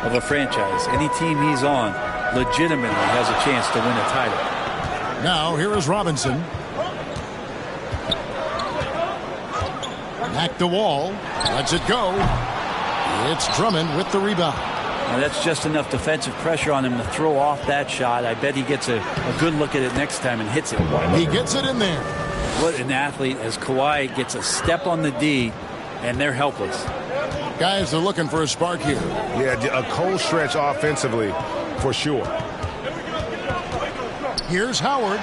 of a franchise. Any team he's on legitimately has a chance to win a title. Now here is Robinson. Back to Wall. Lets it go. It's Drummond with the rebound. Now that's just enough defensive pressure on him to throw off that shot. I bet he gets a good look at it next time and hits it. He gets it in there. What an athlete, as Kawhi gets a step on the D, and they're helpless. Guys are looking for a spark here. Yeah, a cold stretch offensively, for sure. Here's Howard.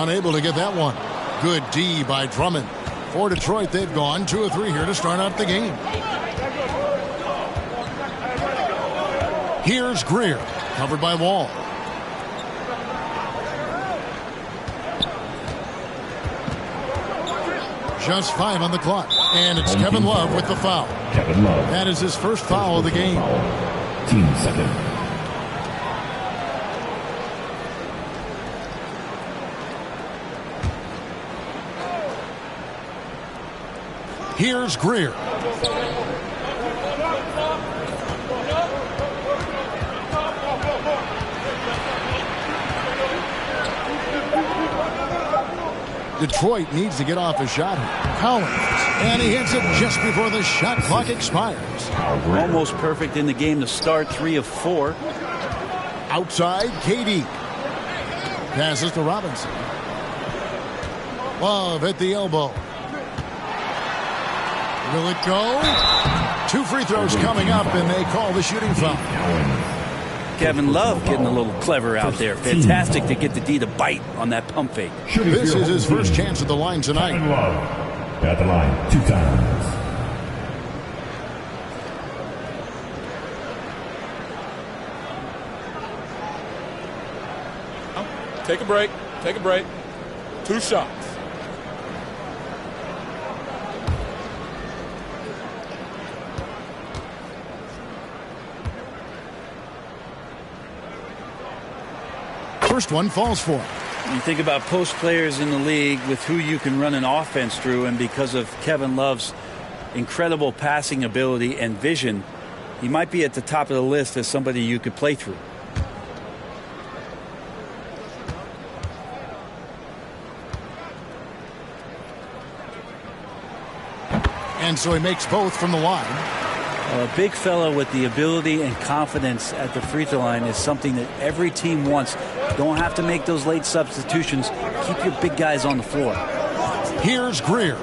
Unable to get that one. Good D by Drummond. For Detroit, they've gone 2 of 3 here to start out the game. Here's Greer. Covered by Wall. Just 5 on the clock. And it's Kevin Love with the foul. Kevin Love. That is his first foul of the game. Team second. Here's Greer. Detroit needs to get off a shot here. Collins. And he hits it just before the shot clock expires. Almost perfect in the game to start, 3 of 4. Outside, KD. Passes to Robinson. Love at the elbow. Will it go? 2 free throws coming up, and they call the shooting foul. Kevin Love getting a little clever out there. Fantastic to get the D to bite on that pump fake. This is his first chance at the line tonight. Kevin Love at the line 2 times. Take a break. Take a break. 2 shots. First one falls for him. You think about post players in the league with who you can run an offense through, and because of Kevin Love's incredible passing ability and vision, he might be at the top of the list as somebody you could play through. And so he makes both from the line. A big fella with the ability and confidence at the free throw line is something that every team wants. Don't have to make those late substitutions. Keep your big guys on the floor. Here's Greer.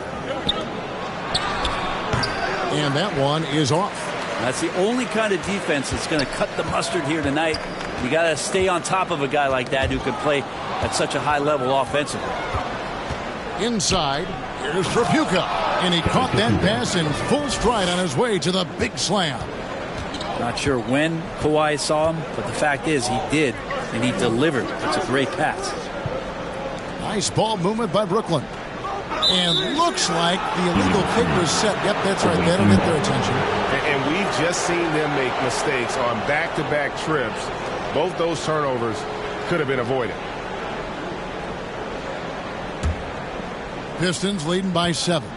And that one is off. That's the only kind of defense that's going to cut the mustard here tonight. You got to stay on top of a guy like that who can play at such a high level offensively. Inside, here's Tripucka. And he caught that pass in full stride on his way to the big slam. Not sure when Kawhi saw him, but the fact is he did, and he delivered. It's a great pass. Nice ball movement by Brooklyn. And looks like the illegal kick was set. Yep, that's right. That'll get their attention. And we've just seen them make mistakes on back-to-back trips. Both those turnovers could have been avoided. Pistons leading by 7.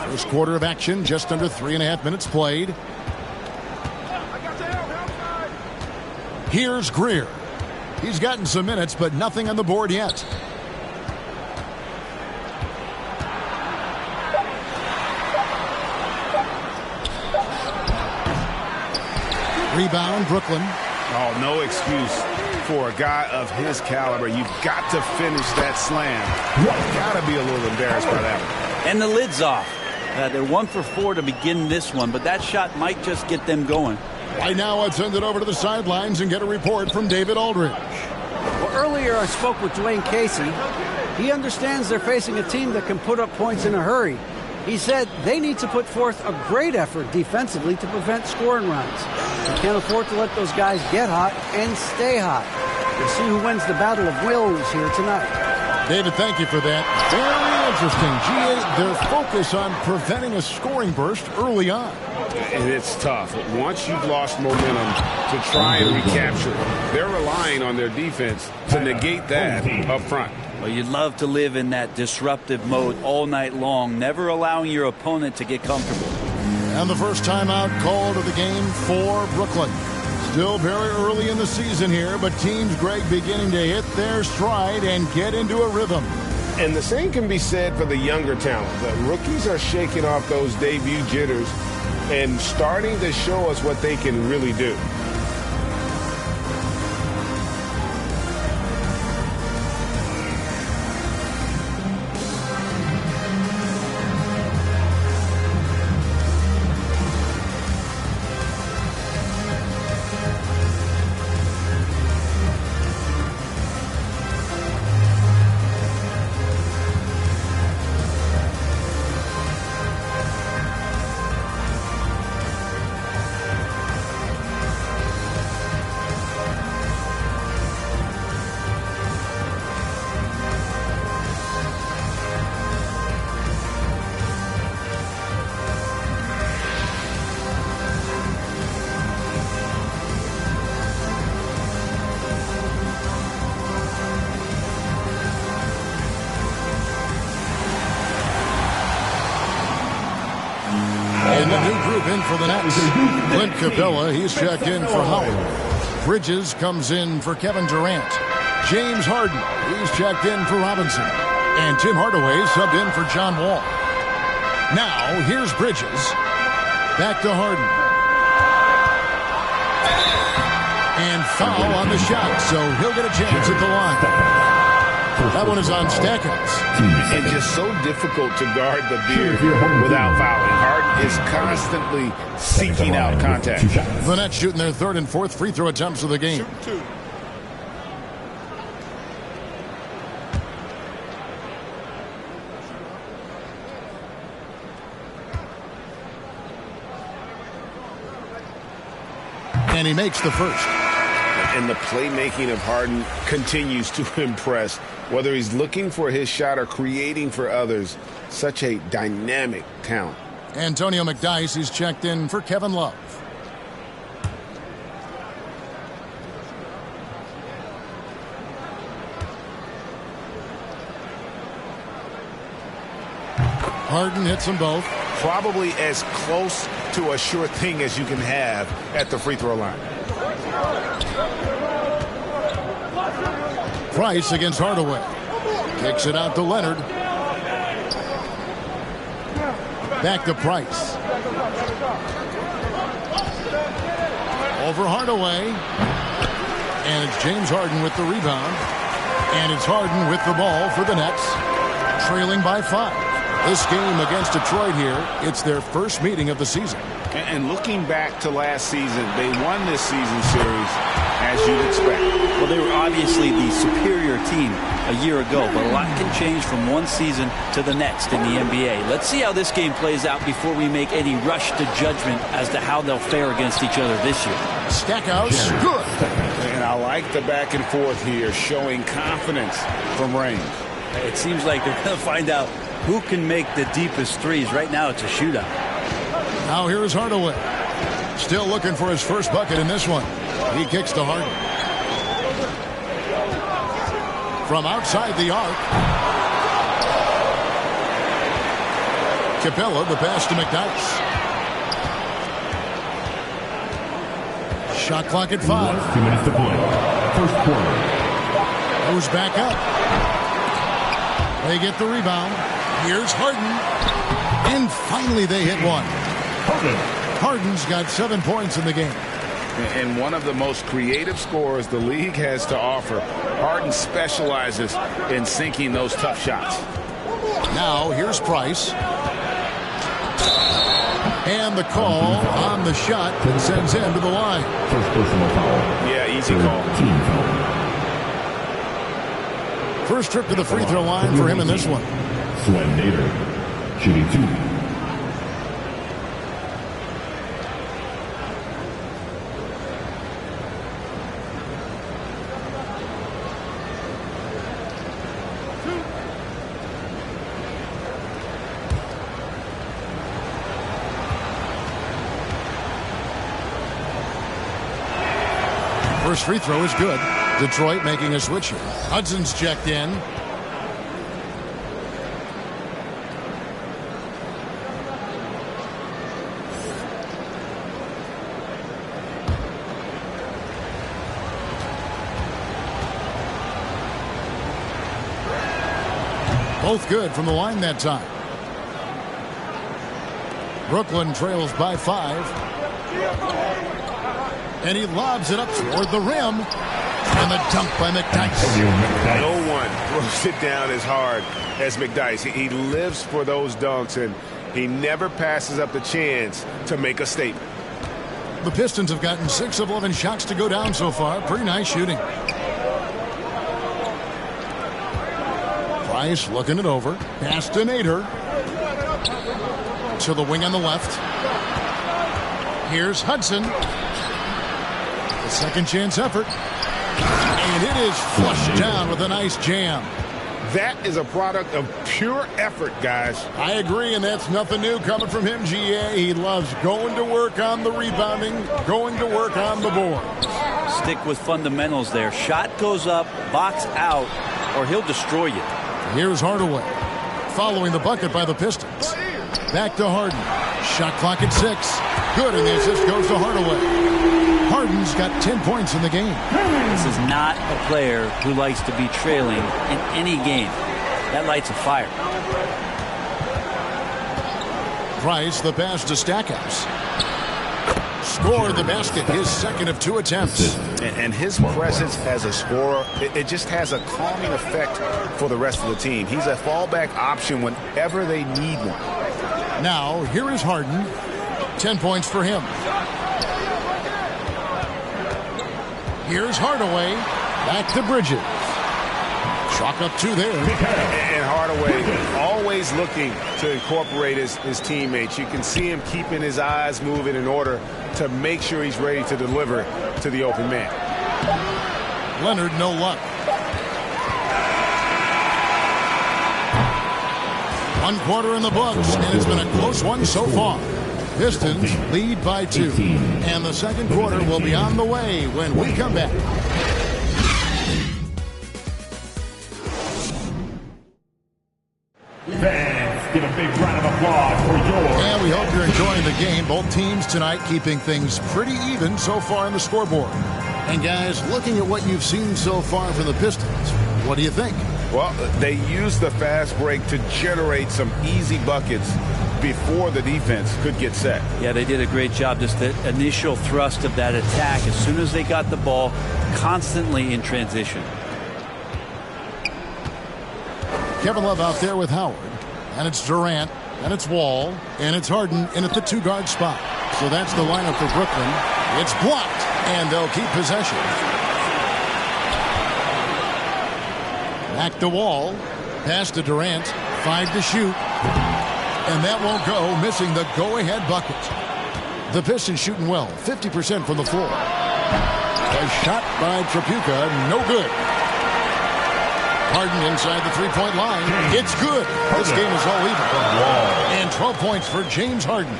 First quarter of action, just under 3.5 minutes played. Here's Greer. He's gotten some minutes, but nothing on the board yet. Rebound, Brooklyn. Oh, no excuse for a guy of his caliber. You've got to finish that slam. You've got to be a little embarrassed by that one. And the lid's off. They're 1 for 4 to begin this one, but that shot might just get them going. Right now, I'd send it over to the sidelines and get a report from David Aldridge. Well, earlier I spoke with Dwayne Casey. He understands they're facing a team that can put up points in a hurry. He said they need to put forth a great effort defensively to prevent scoring runs. They can't afford to let those guys get hot and stay hot. We'll see who wins the battle of wills here tonight. David, thank you for that. Very interesting. G.A., their focus on preventing a scoring burst early on. And it's tough. Once you've lost momentum to try and recapture it, they're relying on their defense to negate that up front. Well, you'd love to live in that disruptive mode all night long, never allowing your opponent to get comfortable. And the first timeout called of the game for Brooklyn. Still very early in the season here, but teams, Greg, beginning to hit their stride and get into a rhythm. And the same can be said for the younger talent. The rookies are shaking off those debut jitters and starting to show us what they can really do. For the Nets, Clint Capella, he's checked in for Howard. Bridges comes in for Kevin Durant. James Harden, he's checked in for Robinson. And Tim Hardaway subbed in for John Wall. Now, here's Bridges. Back to Harden. And foul on the shot, so he'll get a chance at the line. That one is on Stackhouse. And just so difficult to guard the beard without fouling. Harden is constantly seeking out contact. The Nets shooting their 3rd and 4th free throw attempts of the game. And he makes the first. And the playmaking of Harden continues to impress. Whether he's looking for his shot or creating for others, such a dynamic talent. Antonio McDyess is checked in for Kevin Love. Harden hits them both. Probably as close to a sure thing as you can have at the free throw line. Price against Hardaway. Kicks it out to Leonard. Back to Price. Over Hardaway. And it's James Harden with the rebound. And it's Harden with the ball for the Nets. Trailing by 5. This game against Detroit here, it's their first meeting of the season. And looking back to last season, they won this season series as you'd expect. Well, they were obviously the superior team a year ago, but a lot can change from one season to the next in the NBA. Let's see how this game plays out before we make any rush to judgment as to how they'll fare against each other this year. Stackhouse, good. And I like the back and forth here, showing confidence from range. It seems like they're going to find out who can make the deepest threes. Right now, it's a shootout. Now here's Hardaway. Still looking for his first bucket in this one. He kicks to Harden. From outside the arc. Capella, the pass to McDyess. Shot clock at 5. 2 minutes to play. First quarter. Goes back up. They get the rebound. Here's Harden. And finally they hit one. Harden's got 7 points in the game. And one of the most creative scorers the league has to offer. Harden specializes in sinking those tough shots. Now here's Price. And the call on the shot that sends him to the line. First personal foul. Yeah, easy call. Team foul. First trip to the free throw line for him in this one. Swen Nader, shooting 2. First free throw is good. Detroit making a switch here. Hudson's checked in. Both good from the line that time. Brooklyn trails by 5. And he lobs it up toward the rim. And the dunk by McDyess. No one throws it down as hard as McDyess. He lives for those dunks, and he never passes up the chance to make a statement. The Pistons have gotten 6 of 11 shots to go down so far. Pretty nice shooting. Price looking it over. Pass to Nader. To the wing on the left. Here's Hudson. The second chance effort. And it is flushed down with a nice jam. That is a product of pure effort, guys. I agree, and that's nothing new coming from him, GA. He loves going to work on the rebounding, going to work on the board. Stick with fundamentals there. Shot goes up, box out, or he'll destroy you. Here's Hardaway. Following the bucket by the Pistons. Back to Harden. Shot clock at 6. Good, and the assist goes to Hardaway. Harden's got 10 points in the game. This is not a player who likes to be trailing in any game. That lights a fire. Price, the pass to Stackhouse. Scored the basket, his second of 2 attempts. And his presence as a scorer, it just has a calming effect for the rest of the team. He's a fallback option whenever they need one. Now, here is Harden. 10 points for him. Here's Hardaway. Back to Bridges. Chalk up 2 there. And Hardaway always looking to incorporate his teammates. You can see him keeping his eyes moving in order to make sure he's ready to deliver to the open man. Leonard, no luck. One quarter in the books, and it's been a close one so far. Pistons lead by 2. And the second quarter will be on the way when we come back. Fans, give a big round of applause for yours. And we hope you're enjoying the game. Both teams tonight keeping things pretty even so far on the scoreboard. And guys, looking at what you've seen so far from the Pistons, what do you think? Well, they used the fast break to generate some easy buckets before the defense could get set. Yeah, they did a great job. Just the initial thrust of that attack, as soon as they got the ball, constantly in transition. Kevin Love out there with Howard. And it's Durant. And it's Wall. And it's Harden in at the 2-guard spot. So that's the lineup for Brooklyn. It's blocked. And they'll keep possession. Back to Wall. Pass to Durant. 5 to shoot. And that won't go, missing the go-ahead bucket. The Pistons shooting well, 50% from the floor. A shot by Tripucka, no good. Harden inside the three-point line. It's good. This game is all even. And 12 points for James Harden.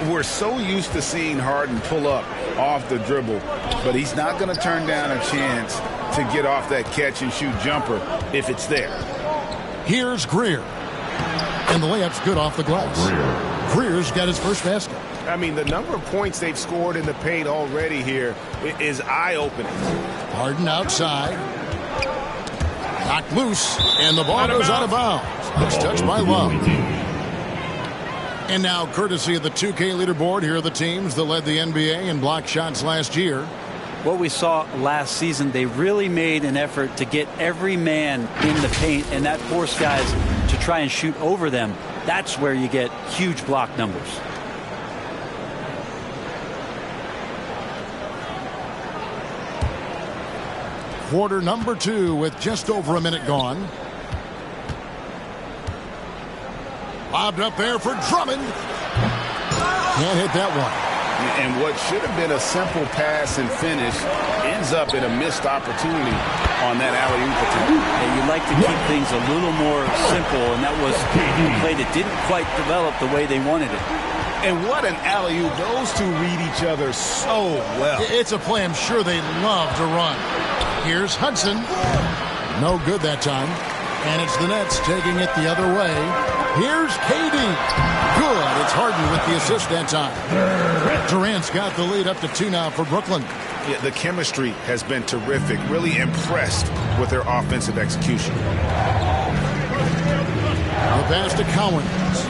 We're so used to seeing Harden pull up off the dribble, but he's not going to turn down a chance to get off that catch-and-shoot jumper if it's there. Here's Greer. And the layup's good off the glass. Greer's got his first basket. I mean, the number of points they've scored in the paint already here is eye-opening. Harden outside. Knocked loose, and the ball goes out of bounds. It's touched by Love. And now, courtesy of the 2K leaderboard, here are the teams that led the NBA in block shots last year. What we saw last season, they really made an effort to get every man in the paint, and that forced guys to try and shoot over them. That's where you get huge block numbers. Quarter number 2 with just over a minute gone. Lobbed up there for Drummond. Can't hit that one. And what should have been a simple pass and finish ends up in a missed opportunity on that alley-oop attempt. And you like to keep things a little more simple, and that was a play that didn't quite develop the way they wanted it. And what an alley-oop. Those two read each other so well. It's a play I'm sure they love to run. Here's Hudson. No good that time. And it's the Nets taking it the other way. Here's KD. Good. It's Harden with the assist that time. Durant's got the lead up to 2 now for Brooklyn. Yeah, the chemistry has been terrific. Really impressed with their offensive execution. The pass to Cowens.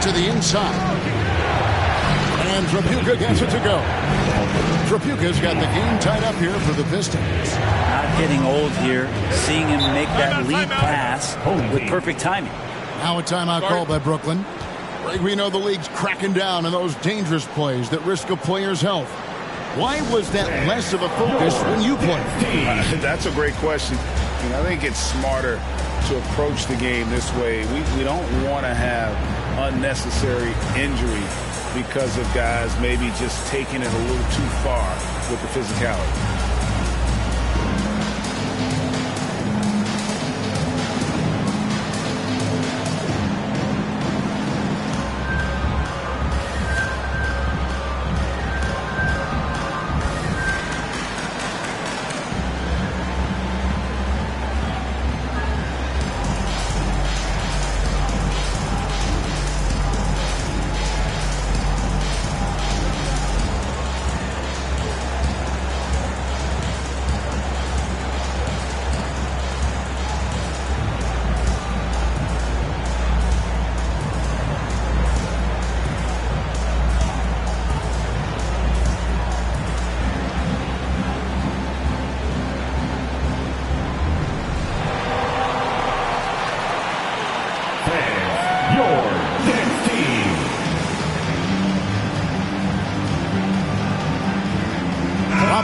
To the inside. And Tripucka gets it to go. Tripucka's got the game tied up here for the Pistons. Not getting old here. Seeing him make that lead pass with perfect timing. Now a timeout called by Brooklyn. We know the league's cracking down on those dangerous plays that risk a player's health. Why was that less of a focus when you played? That's a great question. I think it's smarter to approach the game this way. We don't want to have unnecessary injury because of guys maybe just taking it a little too far with the physicality.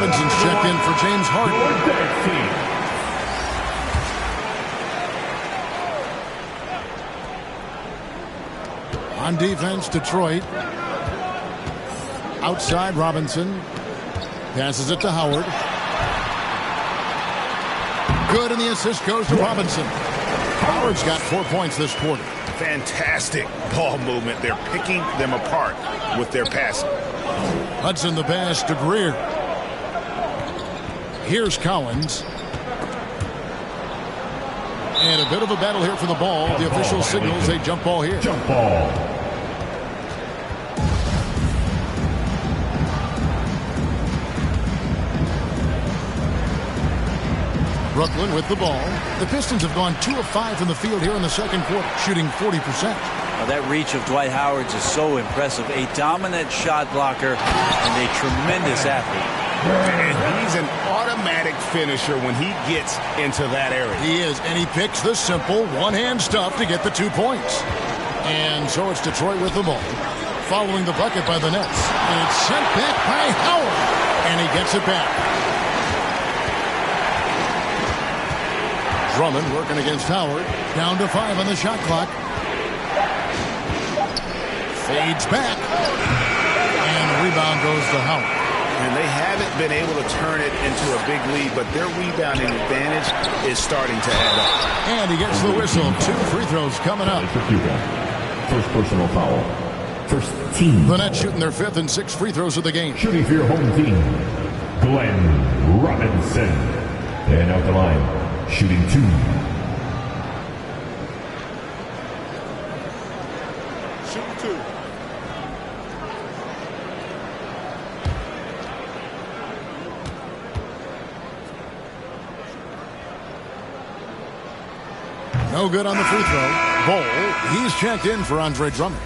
Robinson's checked in for James Harden. On defense, Detroit. Outside Robinson. Passes it to Howard. Good, and the assist goes to Robinson. Howard's got 4 points this quarter. Fantastic ball movement. They're picking them apart with their passing. Hudson the pass to Greer. Here's Collins. And a bit of a battle here for the ball. The official signals a jump ball here. Jump ball. Brooklyn with the ball. The Pistons have gone 2 of 5 from the field here in the second quarter, shooting 40%. Well, that reach of Dwight Howard's is so impressive. A dominant shot blocker and a tremendous athlete. And he's an automatic finisher when he gets into that area. He is, and he picks the simple one-hand stuff to get the 2 points. And so it's Detroit with the ball, following the bucket by the Nets. And it's sent back by Howard, and he gets it back. Drummond working against Howard. Down to 5 on the shot clock. Fades back. And the rebound goes to Howard. And they haven't been able to turn it into a big lead, but their rebounding advantage is starting to add up. And he gets the whistle. 2 free throws coming up. First personal foul. First team. The Nets shooting their 5th and 6th free throws of the game. Shooting for your home team, Glenn Robinson. And out the line, shooting 2. Shooting 2. No good on the free throw. Ball, he's checked in for Andre Drummond.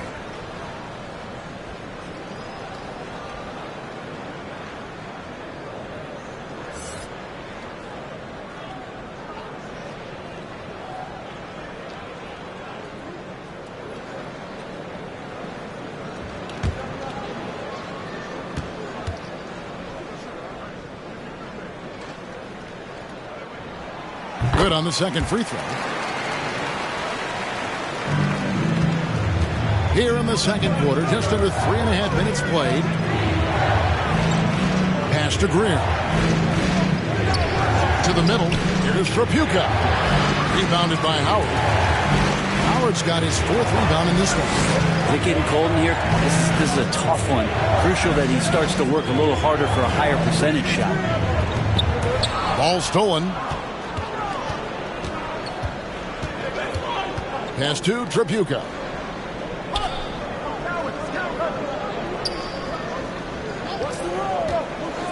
Good on the second free throw. Here in the second quarter, just under 3.5 minutes played. Pass to Greer. To the middle. Here's Trapuka. Rebounded by Howard. Howard's got his 4th rebound in this one. Is it getting cold in here? This is a tough one. Crucial that he starts to work a little harder for a higher percentage shot. Ball stolen. Pass to Trapuka.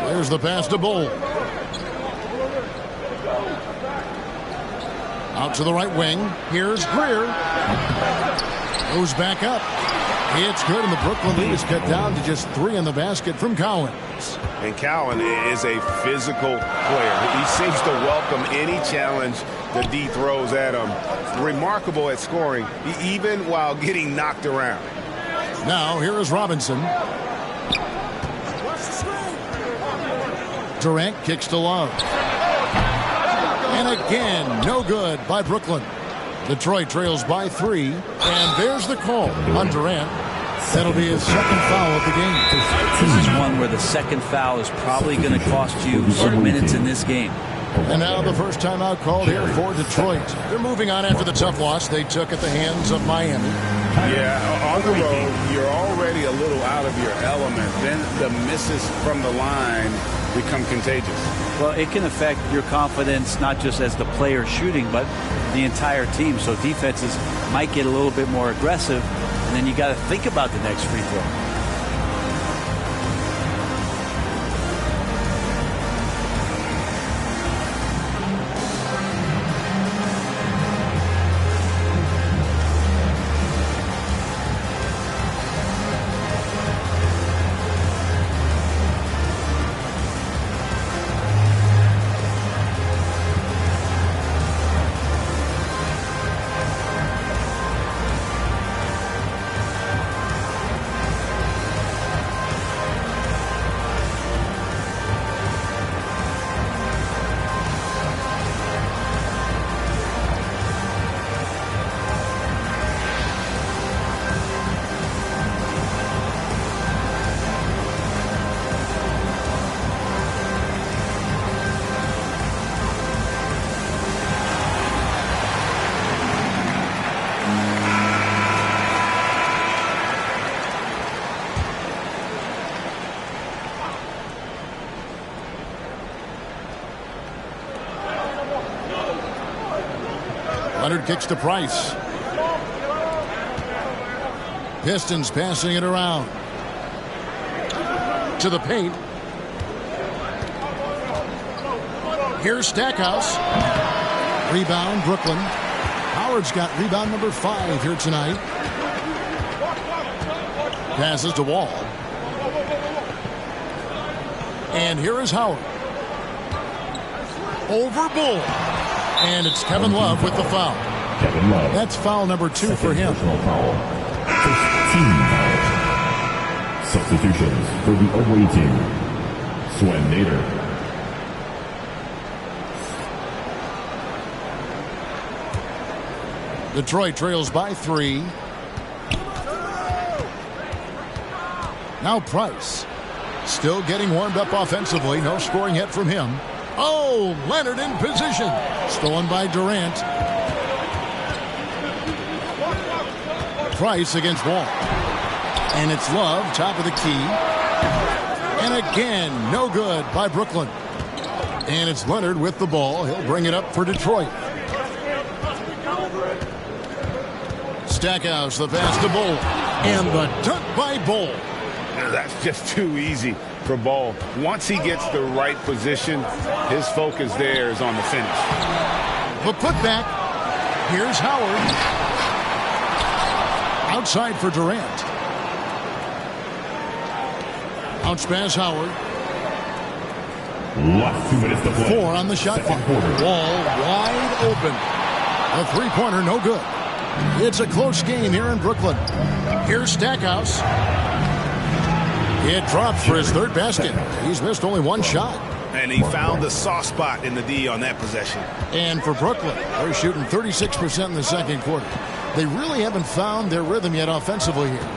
There's the pass to Bull. Out to the right wing. Here's Greer. Goes back up. It's good, and the Brooklyn lead is cut down to just 3 in the basket from Collins. And Cowan is a physical player. He seems to welcome any challenge that D throws at him. Remarkable at scoring, even while getting knocked around. Now, here is Robinson. Durant kicks to Love. And again, no good by Brooklyn. Detroit trails by 3. And there's the call on Durant. That'll be his second foul of the game. This is one where the second foul is probably going to cost you some minutes in this game. And now the first timeout called here for Detroit. They're moving on after the tough loss they took at the hands of Miami. Yeah, on the road, you're already a little out of your element. Then the misses from the line become contagious. Well, it can affect your confidence, not just as the player shooting, but the entire team. So defenses might get a little bit more aggressive, and then you got to think about the next free throw. Leonard kicks to Price. Pistons passing it around. To the paint. Here's Stackhouse. Rebound, Brooklyn. Howard's got rebound number 5 here tonight. Passes to Wall. And here is Howard. Over Bull. And it's Kevin Love with the foul. Kevin Love. That's foul number 2 for him. Foul. First team foul. Substitutions for the away team. Swen Nader. Detroit trails by 3. Now Price. Still getting warmed up offensively. No scoring yet from him. Oh, Leonard in position. Stolen by Durant. Price against Wall. And it's Love, top of the key. And again, no good by Brooklyn. And it's Leonard with the ball. He'll bring it up for Detroit. Stackhouse, the pass to Bull. And the dunk by Bull. That's just too easy for Ball. Once he gets the right position, his focus there is on the finish. The putback. Here's Howard. Outside for Durant. Bounce pass Howard. Last 2 minutes to play. 4 on the shot clock. Wall wide open. A three-pointer, no good. It's a close game here in Brooklyn. Here's Stackhouse. It drops for his 3rd basket. He's missed only 1 shot. And he found the soft spot in the D on that possession. And for Brooklyn, they're shooting 36% in the second quarter. They really haven't found their rhythm yet offensively here.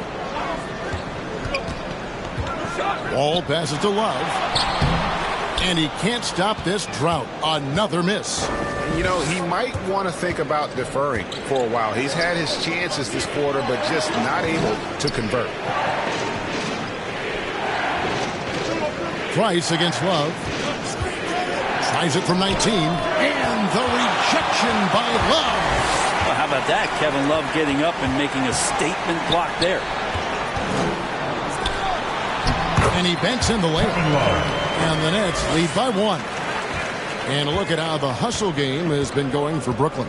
Wall passes to Love. And he can't stop this drought. Another miss. You know, he might want to think about deferring for a while. He's had his chances this quarter, but just not able to convert. Price against Love. Tries it from 19. And the rejection by Love. Well, how about that? Kevin Love getting up and making a statement block there. And he banks in the layup. And the Nets lead by 1. And look at how the hustle game has been going for Brooklyn.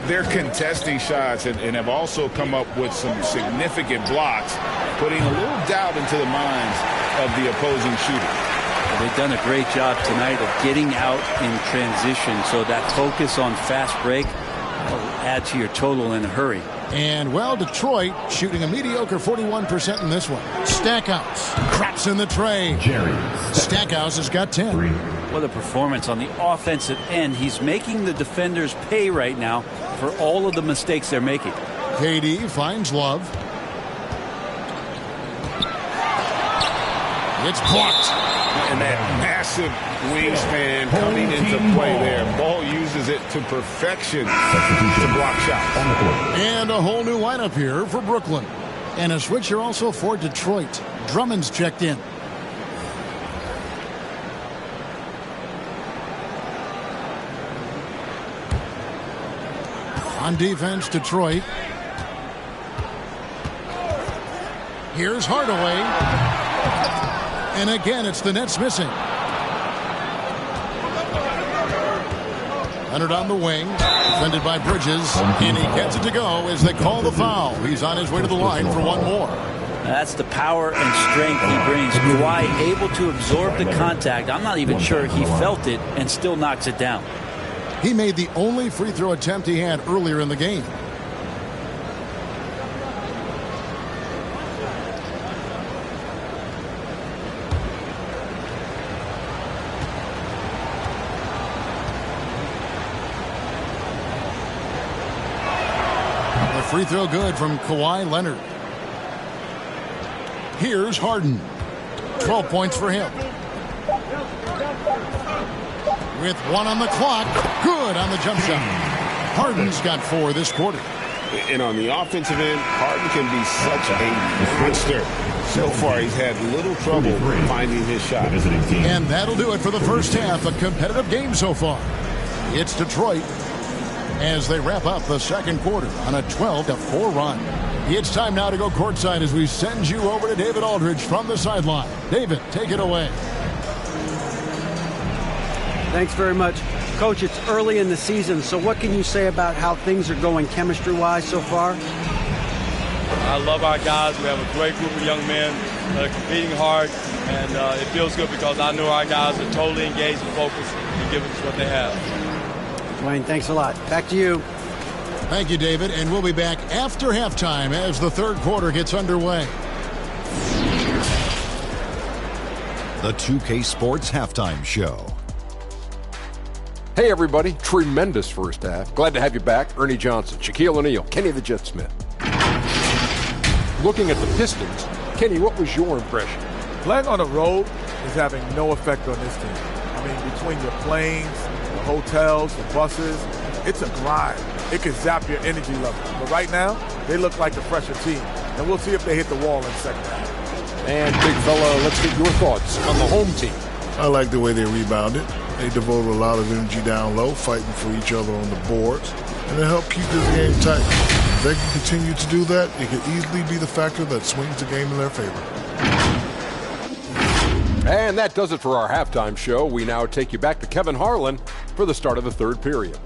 They're contesting shots and have also come up with some significant blocks, putting a little doubt into the minds of the opposing shooter. Well, they've done a great job tonight of getting out in transition, so that focus on fast break will add to your total in a hurry. And, well, Detroit shooting a mediocre 41% in this one. Stackhouse craps in the tray. Stackhouse has got 10. What a performance on the offensive end. He's making the defenders pay right now for all of the mistakes they're making. KD finds Love. It's blocked. And that massive wingspan coming into play there. Ball uses it to perfection to block shots. And a whole new lineup here for Brooklyn. And a switch here also for Detroit. Drummond's checked in. On defense, Detroit. Here's Hardaway. And again, it's the Nets missing. Leonard on the wing, defended by Bridges, and he gets it to go as they call the foul. He's on his way to the line for 1 more. That's the power and strength he brings. Kawhi able to absorb the contact. I'm not even sure he felt it and still knocks it down. He made the only free throw attempt he had earlier in the game. Free throw good from Kawhi Leonard. Here's Harden. 12 points for him. With 1 on the clock. Good on the jump shot. Harden's got 4 this quarter. And on the offensive end, Harden can be such a monster. So far, he's had little trouble finding his shot. And that'll do it for the first half. A competitive game so far. It's Detroit as they wrap up the second quarter on a 12-4 run. It's time now to go courtside as we send you over to David Aldridge from the sideline. David, take it away. Thanks very much. Coach, it's early in the season, so what can you say about how things are going chemistry-wise so far? I love our guys. We have a great group of young men that are competing hard, and it feels good because I know our guys are totally engaged and focused and giving us what they have. Dwayne, thanks a lot. Back to you. Thank you, David, and we'll be back after halftime as the third quarter gets underway. The 2K Sports Halftime Show. Hey, everybody. Tremendous first half. Glad to have you back. Ernie Johnson, Shaquille O'Neal, Kenny the Jet Smith. Looking at the Pistons, Kenny, what was your impression? Playing on the road is having no effect on this team. I mean, between your planes, the hotels, the buses, it's a grind. It can zap your energy level. But right now, they look like the fresher team. And we'll see if they hit the wall in the second half. And, big fella, let's get your thoughts on the home team. I like the way they rebounded. They devoted a lot of energy down low, fighting for each other on the boards, and it helped keep this game tight. If they can continue to do that, it could easily be the factor that swings the game in their favor. And that does it for our halftime show. We now take you back to Kevin Harlan for the start of the third period.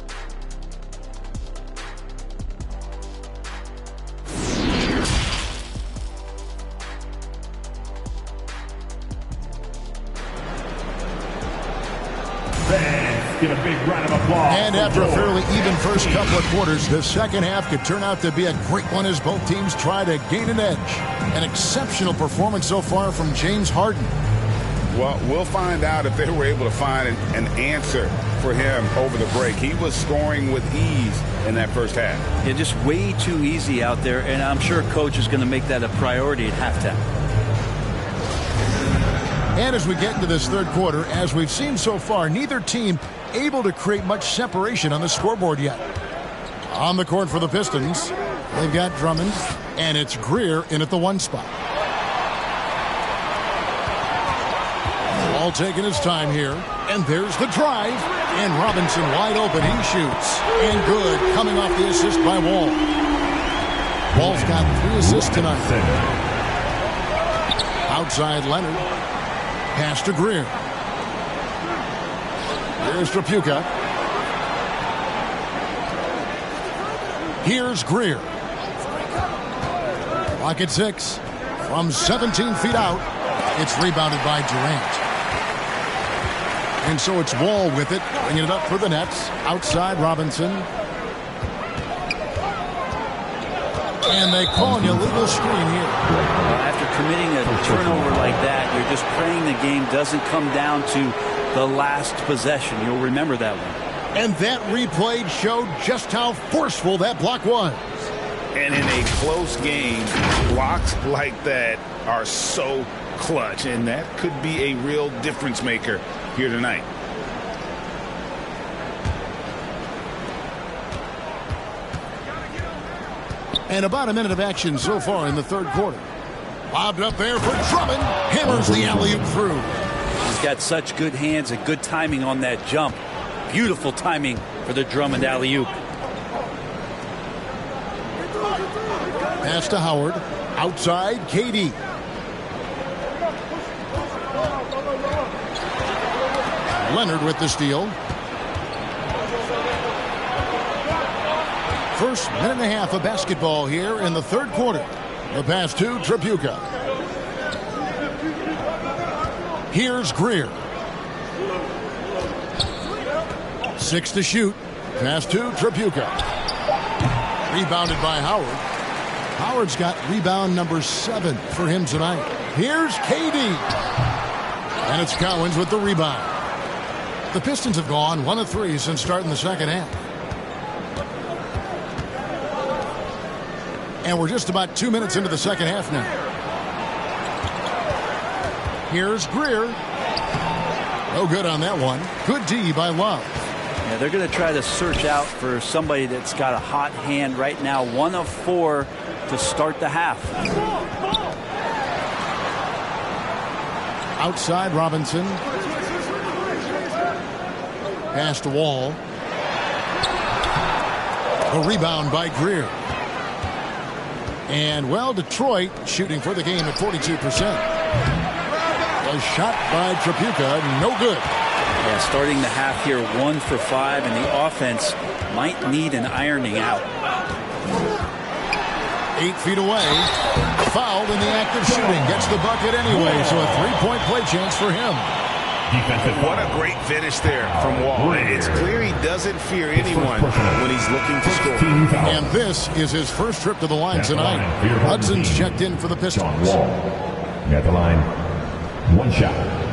Get a big round of applause. And after a fairly even first couple of quarters, the second half could turn out to be a great one as both teams try to gain an edge. An exceptional performance so far from James Harden. Well, we'll find out if they were able to find an answer for him over the break. He was scoring with ease in that first half. Yeah, just way too easy out there, and I'm sure Coach is going to make that a priority at halftime. And as we get into this third quarter, as we've seen so far, neither team able to create much separation on the scoreboard yet. On the court for the Pistons, they've got Drummond, and it's Greer in at the one spot. All taking his time here, and there's the drive, and Robinson wide open, he shoots, and good, coming off the assist by Wall. Wall's got 3 assists tonight. Outside Leonard, pass to Greer. Here's Tripucka. Here's Greer. Clock at 6. From 17 feet out, it's rebounded by Durant. And so it's Wall with it, bringing it up for the Nets. Outside Robinson. And they call an illegal screen here. After committing a turnover like that, you're just praying the game doesn't come down to the last possession. You'll remember that one. And that replay showed just how forceful that block was. And in a close game, blocks like that are so clutch, and that could be a real difference maker here tonight. And about a minute of action so far in the third quarter. Lobbed up there for Drummond. Hammers the alley-oop through. He's got such good hands and good timing on that jump. Beautiful timing for the Drummond alley-oop. Pass to Howard. Outside, KD. Leonard with the steal. First minute and a half of basketball here in the third quarter. The pass to Tripucka. Here's Greer. 6 to shoot. Pass to Tripucka. Rebounded by Howard. Howard's got rebound number 7 for him tonight. Here's KD. And it's Cowens with the rebound. The Pistons have gone 1 of 3 since starting the second half. And we're just about 2 minutes into the second half now. Here's Greer. No good on that one. Good D by Love. Yeah, they're going to try to search out for somebody that's got a hot hand right now. 1 of 4 to start the half. Outside Robinson. Pass to Wall. A rebound by Greer. And, well, Detroit shooting for the game at 42%. A shot by Tripucka, no good. Yeah, starting the half here 1 for 5, and the offense might need an ironing out. 8 feet away. Fouled in the act of shooting. Gets the bucket anyway, so a 3-point play chance for him. What a great finish there from Wall. It's clear he doesn't fear anyone when he's looking to score. And this is his first trip to the line tonight. Hudson's checked in for the Pistons. At the line, 1 shot.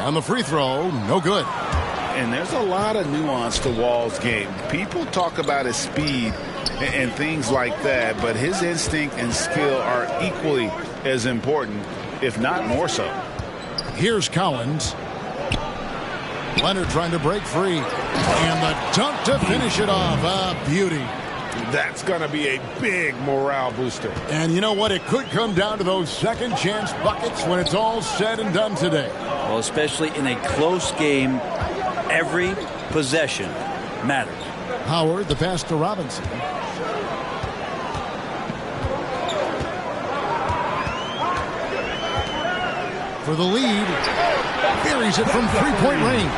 On the free throw, no good. And there's a lot of nuance to Wall's game. People talk about his speed and things like that, but his instinct and skill are equally as important, if not more so. Here's Collins. Leonard trying to break free. And the dunk to finish it off. A beauty. That's going to be a big morale booster. And you know what? It could come down to those second chance buckets when it's all said and done today. Well, especially in a close game, every possession matters. Howard, the pass to Robinson. For the lead. Buries it from three-point range.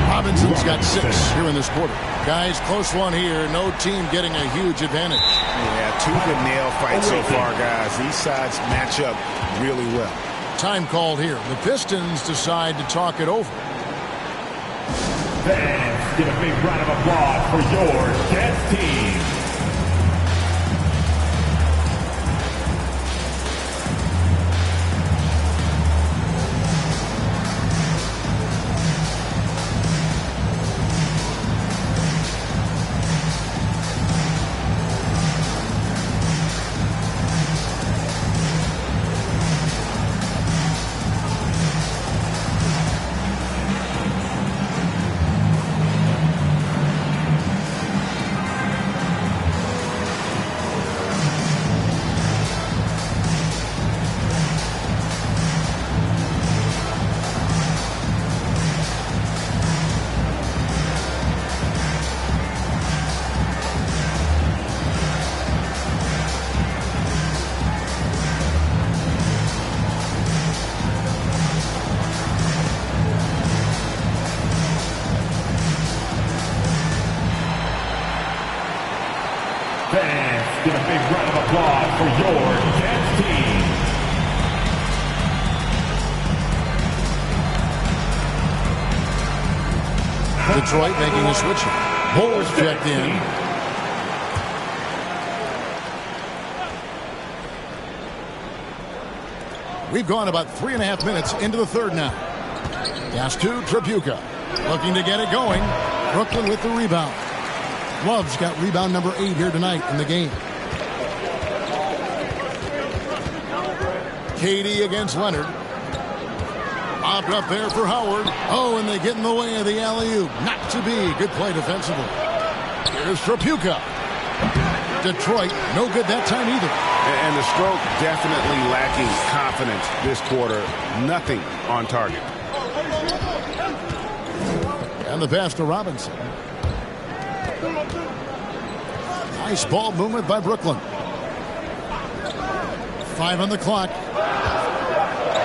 Robinson's got 6 here in this quarter. Guys, close one here. No team getting a huge advantage. Yeah, tooth and nail fight so far, guys. These sides match up really well. Time called here. The Pistons decide to talk it over. Fans, give a big round of applause for your Jets team. Fans, give a big round of applause for your Jets team. Detroit making a switch. Bulls checked in. We've gone about 3.5 minutes into the third now. Pass to Tripucka. Looking to get it going. Brooklyn with the rebound. Love's got rebound number 8 here tonight in the game. KD against Leonard. Popped up there for Howard. Oh, and they get in the way of the alley-oop. Not to be. Good play defensively. Here's Tripucka. Detroit, no good that time either. And the stroke definitely lacking confidence this quarter. Nothing on target. And the pass to Robinson. Nice ball movement by Brooklyn. 5 on the clock.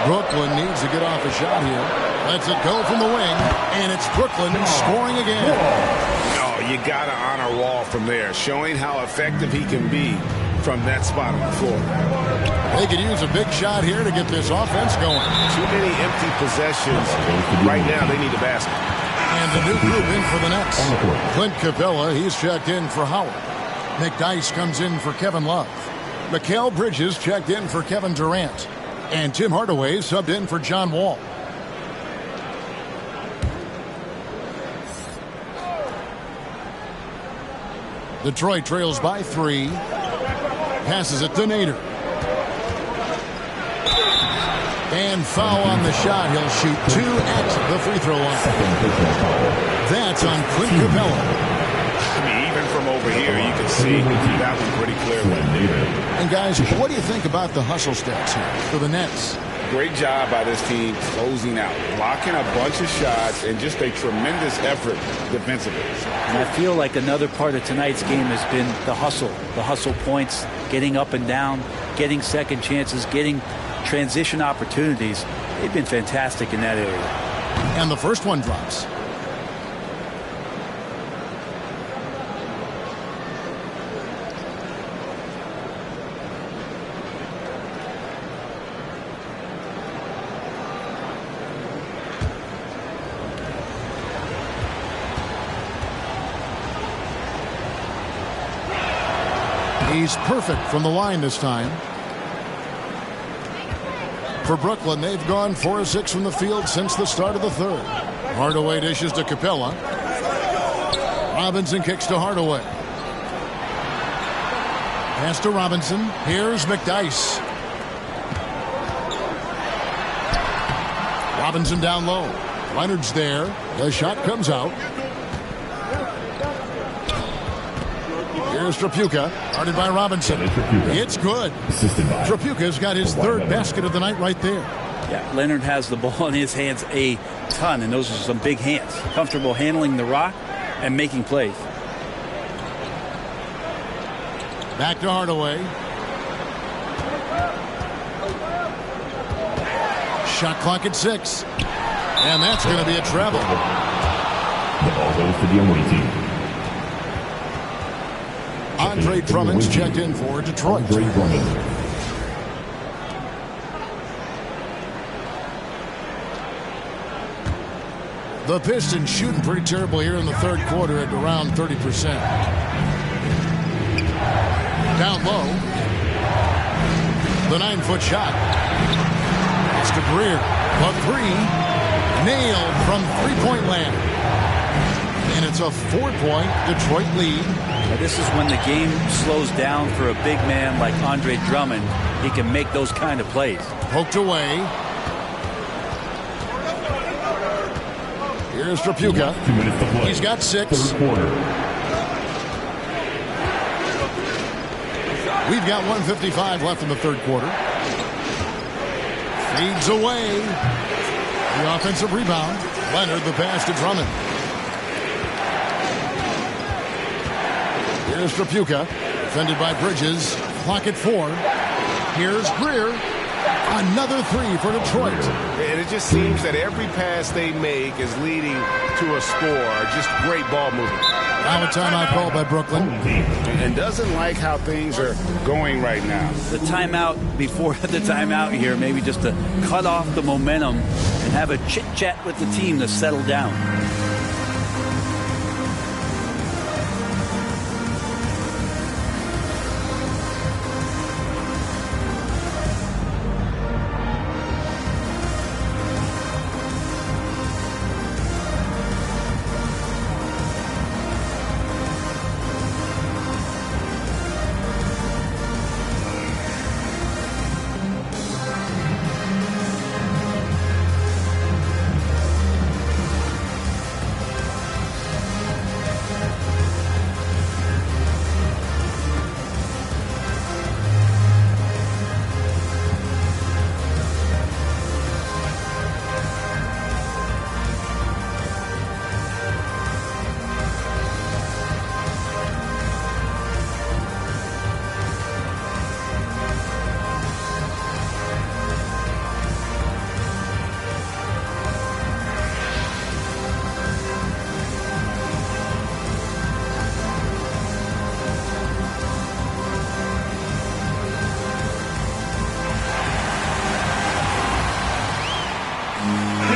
Brooklyn needs to get off a shot here. Lets it go from the wing. And it's Brooklyn scoring again. Oh, you got to honor Wall from there. Showing how effective he can be from that spot on the floor. They could use a big shot here to get this offense going. Too many empty possessions. Right now, they need a basket. And the new group in for the Nets. Clint Capella, he's checked in for Howard. McDyess comes in for Kevin Love. Mikal Bridges checked in for Kevin Durant. And Tim Hardaway subbed in for John Wall. Detroit trails by 3. Passes it to Nader. And foul on the shot. He'll shoot 2 at the free throw line. That's on Clint Capella. I mean, even from over here, you can see that one pretty clearly. And guys, what do you think about the hustle stats here for the Nets? Great job by this team closing out, blocking a bunch of shots, and just a tremendous effort defensively. And I feel like another part of tonight's game has been the hustle points, getting up and down, getting second chances, getting transition opportunities. They've been fantastic in that area. And the first one drops. He's perfect from the line this time. For Brooklyn, they've gone 4 of 6 from the field since the start of the third. Hardaway dishes to Capella. Robinson kicks to Hardaway. Pass to Robinson. Here's McDyess. Robinson down low. Leonard's there. The shot comes out. Here's Tripucka, guarded by Robinson. It's good. Tripucka's got his third basket of the night right there. Yeah, Leonard has the ball in his hands a ton, and those are some big hands. Comfortable handling the rock and making plays. Back to Hardaway. Shot clock at 6. And that's going to be a travel. The ball goes to the away team. Andre Drummond's checked in for Detroit. The Pistons shooting pretty terrible here in the third quarter at around 30%. Down low. The 9-foot shot. It's to Greer. A 3. Nailed from three-point land. And it's a 4-point Detroit lead. Now, this is when the game slows down for a big man like Andre Drummond. He can make those kind of plays. Poked away. Here's Tripucka. He's got 6. We've got 1:55 left in the third quarter. Feeds away. The offensive rebound. Leonard the pass to Drummond. Here's Tripucka, defended by Bridges. Clock at 4. Here's Greer. Another 3 for Detroit. And it just seems that every pass they make is leading to a score. Just great ball movement. Now a timeout called by Brooklyn. And doesn't like how things are going right now. The timeout before the timeout here, maybe just to cut off the momentum and have a chit-chat with the team to settle down.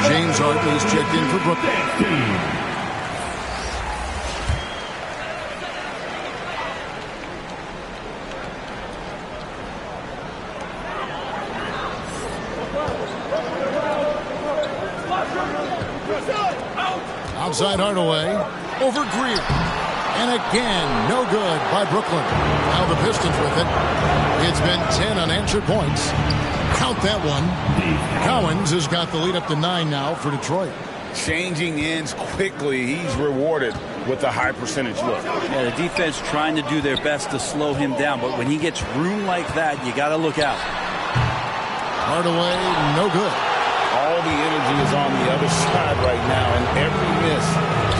James Harden is checked in for Brooklyn. Outside Hardaway. Over Greer. And again, no good by Brooklyn. Now the Pistons with it. It's been 10 unanswered points. Count that one. Cowens has got the lead up to 9 now for Detroit. Changing ends quickly. He's rewarded with a high percentage look. Yeah, the defense trying to do their best to slow him down, but when he gets room like that, you got to look out. Hardaway, no good. All the energy is on the other side right now, and every miss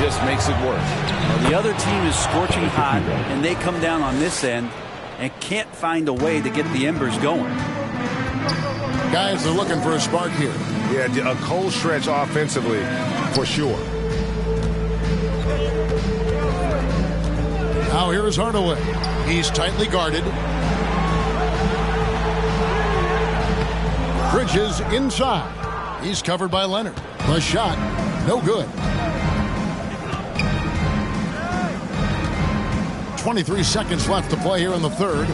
just makes it worse. Well, the other team is scorching hot, and they come down on this end and can't find a way to get the embers going. Guys are looking for a spark here. Yeah, a cold stretch offensively, for sure. Now here is Hardaway. He's tightly guarded. Bridges inside. He's covered by Leonard. The shot, no good. 23 seconds left to play here in the third.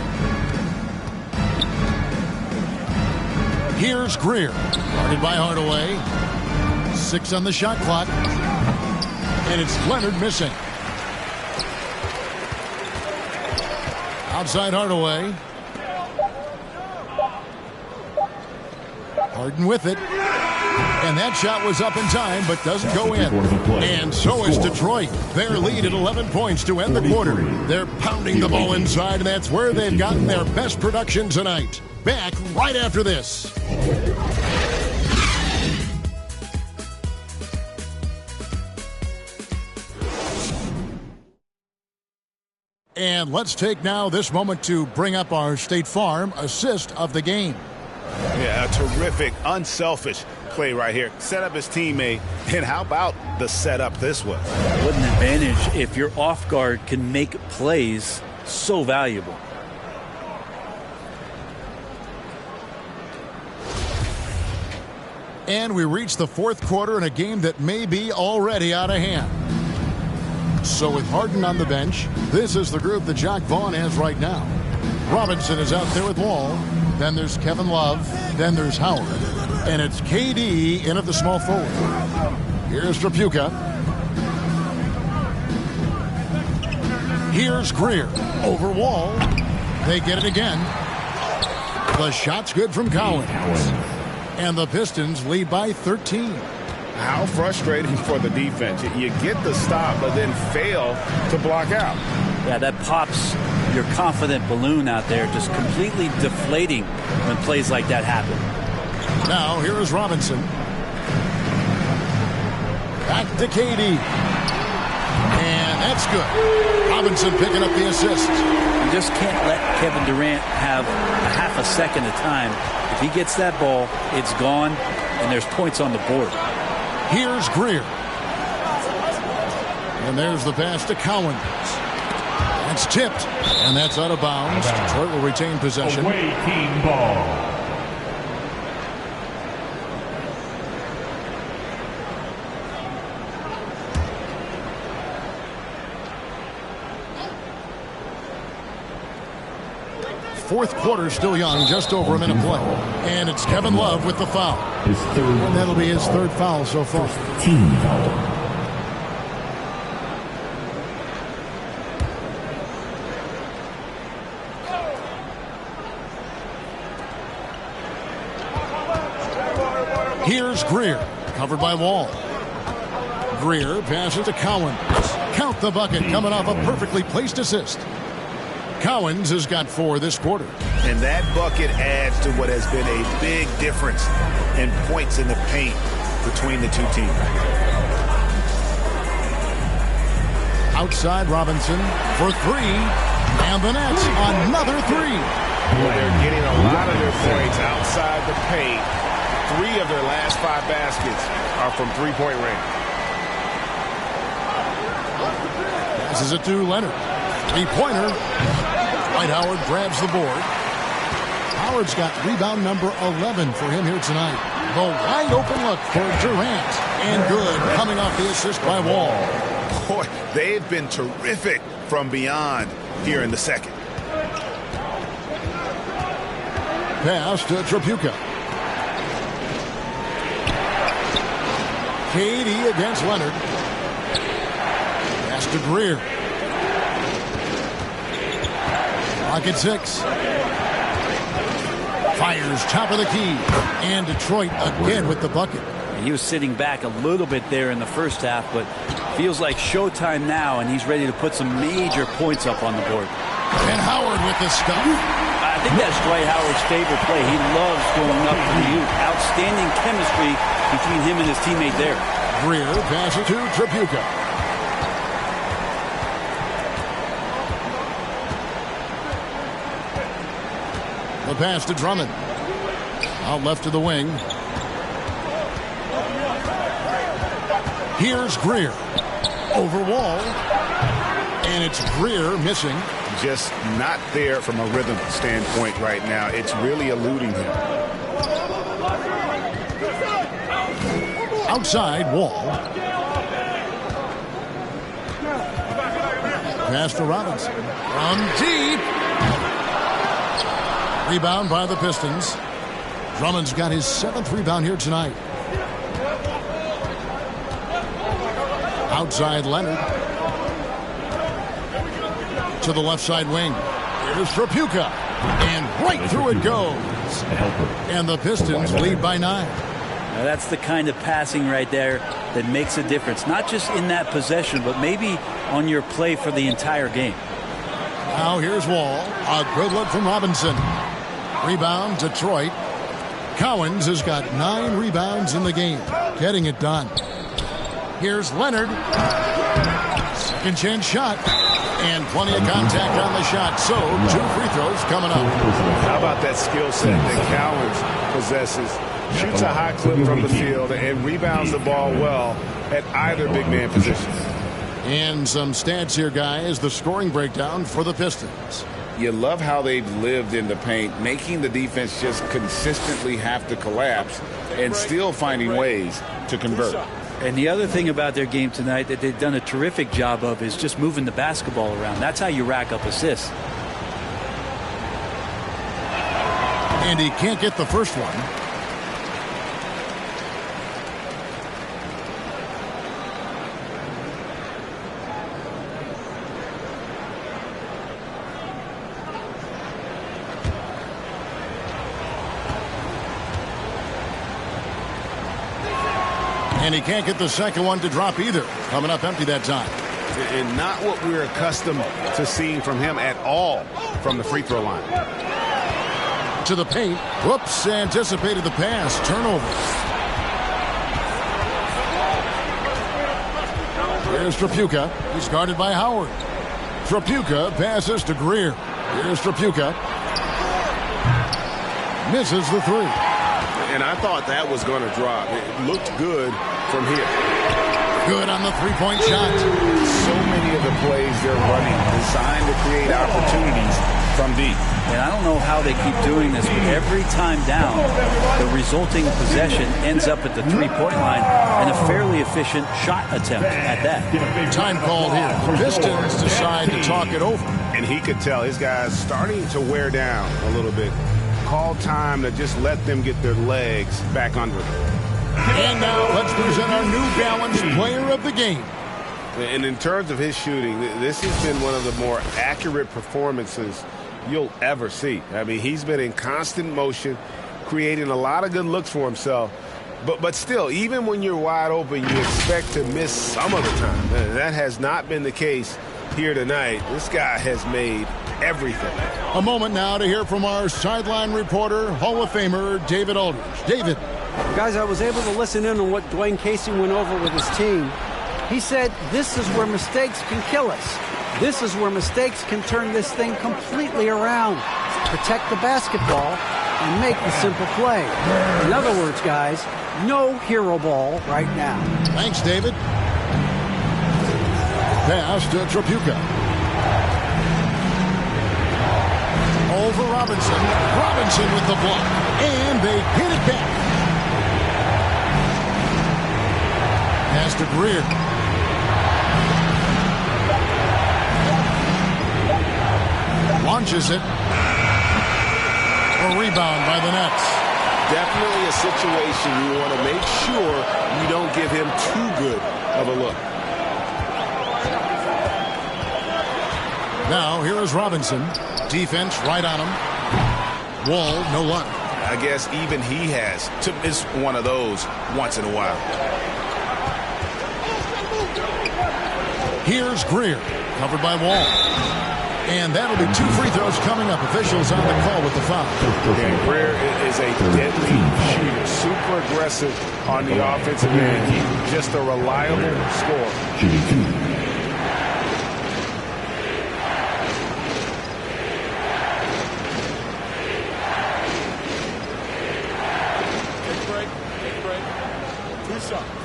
Here's Greer. Guarded by Hardaway. 6 on the shot clock. And it's Leonard missing. Outside Hardaway. Harden with it. And that shot was up in time, but doesn't go in. And so is Detroit. Their lead at 11 points to end the quarter. They're pounding the ball inside, and that's where they've gotten their best production tonight. Back right after this. And let's take now this moment to bring up our State Farm assist of the game. Yeah, a terrific, unselfish play right here. Set up his teammate, and how about the setup this was? What an advantage if your off guard can make plays so valuable. And we reach the fourth quarter in a game that may be already out of hand. So with Harden on the bench, this is the group that Jacque Vaughn has right now. Robinson is out there with Wall. Then there's Kevin Love. Then there's Howard. And it's KD in at the small forward. Here's Tripucka. Here's Greer. Over Wall. They get it again. The shot's good from Cowens. And the Pistons lead by 13. How frustrating for the defense. You get the stop, but then fail to block out. Yeah, that pops your confident balloon out there, just completely deflating when plays like that happen. Now, here is Robinson. Back to KD. And that's good. Robinson picking up the assist. You just can't let Kevin Durant have a half a second of time. If he gets that ball, it's gone, and there's points on the board. Here's Greer. And there's the pass to Cowens. That's tipped, and that's out of bounds. Detroit will retain possession. Away team ball. Fourth quarter still young, just over a minute play. And it's Kevin Love with the foul. And that'll be his third foul so far. Team foul. Here's Greer, covered by Wall. Greer passes to Cowens. Count the bucket, coming off a perfectly placed assist. Cowens has got 4 this quarter. And that bucket adds to what has been a big difference in points in the paint between the two teams. Outside Robinson for 3. And the Nets, another 3. They're getting a lot of their points outside the paint. 3 of their last 5 baskets are from three-point range. Passes it to Leonard. Three-pointer. Dwight Howard grabs the board. Howard's got rebound number 11 for him here tonight. The wide open look for Durant. And good, coming off the assist by Wall. Boy, they've been terrific from beyond here in the second. Pass to Tripucka. KD against Leonard. Pass to Greer. Clock at 6. Fires top of the key. And Detroit again with the bucket. He was sitting back a little bit there in the first half, but feels like showtime now, and he's ready to put some major points up on the board. And Howard with the stuff. I think that's Dwight Howard's favorite play. He loves going up for the youth. Outstanding chemistry between him and his teammate there. Greer passes to Tripucka. The pass to Drummond. Out left to the wing. Here's Greer. Over Wall. And it's Greer missing. Just not there from a rhythm standpoint right now. It's really eluding him. Outside Wall. Pass to Robinson. From deep. Rebound by the Pistons. Drummond's got his 7th rebound here tonight. Outside Leonard. To the left side wing. Here's Tripucka. And right through it goes. And the Pistons lead by 9. Now that's the kind of passing right there that makes a difference. Not just in that possession, but maybe on your play for the entire game. Now here's Wall. A good look from Robinson. Rebound, Detroit. Cowens has got 9 rebounds in the game. Getting it done. Here's Leonard. Second chance shot. And plenty of contact on the shot. So 2 free throws coming up. How about that skill set that Cowens possesses? Shoots a high clip from the field and rebounds the ball well at either big man position. And some stats here, guys. The scoring breakdown for the Pistons. You love how they've lived in the paint, making the defense just consistently have to collapse and still finding ways to convert. And the other thing about their game tonight that they've done a terrific job of is just moving the basketball around. That's how you rack up assists. And he can't get the first one. And he can't get the second one to drop either. Coming up empty that time. And not what we're accustomed to seeing from him at all from the free throw line. To the paint. Whoops, anticipated the pass. Turnover. Here's Tripucka. He's guarded by Howard. Tripucka passes to Greer. Here's Tripucka. Misses the 3. And I thought that was going to drop. It looked good from here. Good on the three-point shot. So many of the plays they're running designed to create opportunities from deep. And I don't know how they keep doing this, but every time down, the resulting possession ends up at the three-point line and a fairly efficient shot attempt at that. Time called here. The Pistons decide to talk it over. And he could tell his guys starting to wear down a little bit. Call time to just let them get their legs back under them. And now let's present our New Balance player of the game. And in terms of his shooting, this has been one of the more accurate performances you'll ever see. I mean, he's been in constant motion, creating a lot of good looks for himself. But still, even when you're wide open, you expect to miss some of the time. And that has not been the case here tonight. This guy has made everything. A moment now to hear from our sideline reporter, Hall of Famer David Aldridge. David. Guys, I was able to listen in on what Dwayne Casey went over with his team. He said, this is where mistakes can kill us. This is where mistakes can turn this thing completely around. Protect the basketball and make the simple play. In other words, guys, no hero ball right now. Thanks, David. Pass to Tripucka. Over Robinson. Robinson with the block. And they hit it back. Pass to Greer. Launches it. A rebound by the Nets. Definitely a situation you want to make sure you don't give him too good of a look. Now, here is Robinson. Defense right on him. Wall, no luck. I guess even he has to miss one of those once in a while. Here's Greer, covered by Wall. And that'll be 2 free throws coming up. Officials on the call with the foul. And Greer is a deadly shooter, super aggressive on the offensive end. He's just a reliable scorer. Take break. 2 shots.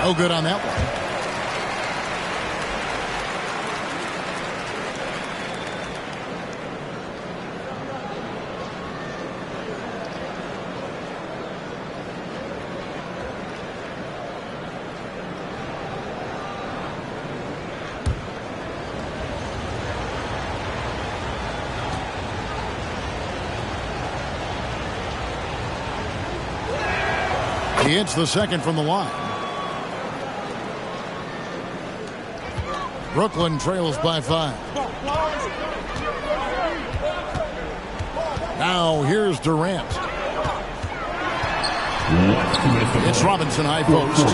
No good on that one. He hits the second from the line. Brooklyn trails by 5. Now here's Durant. It's Robinson, high post.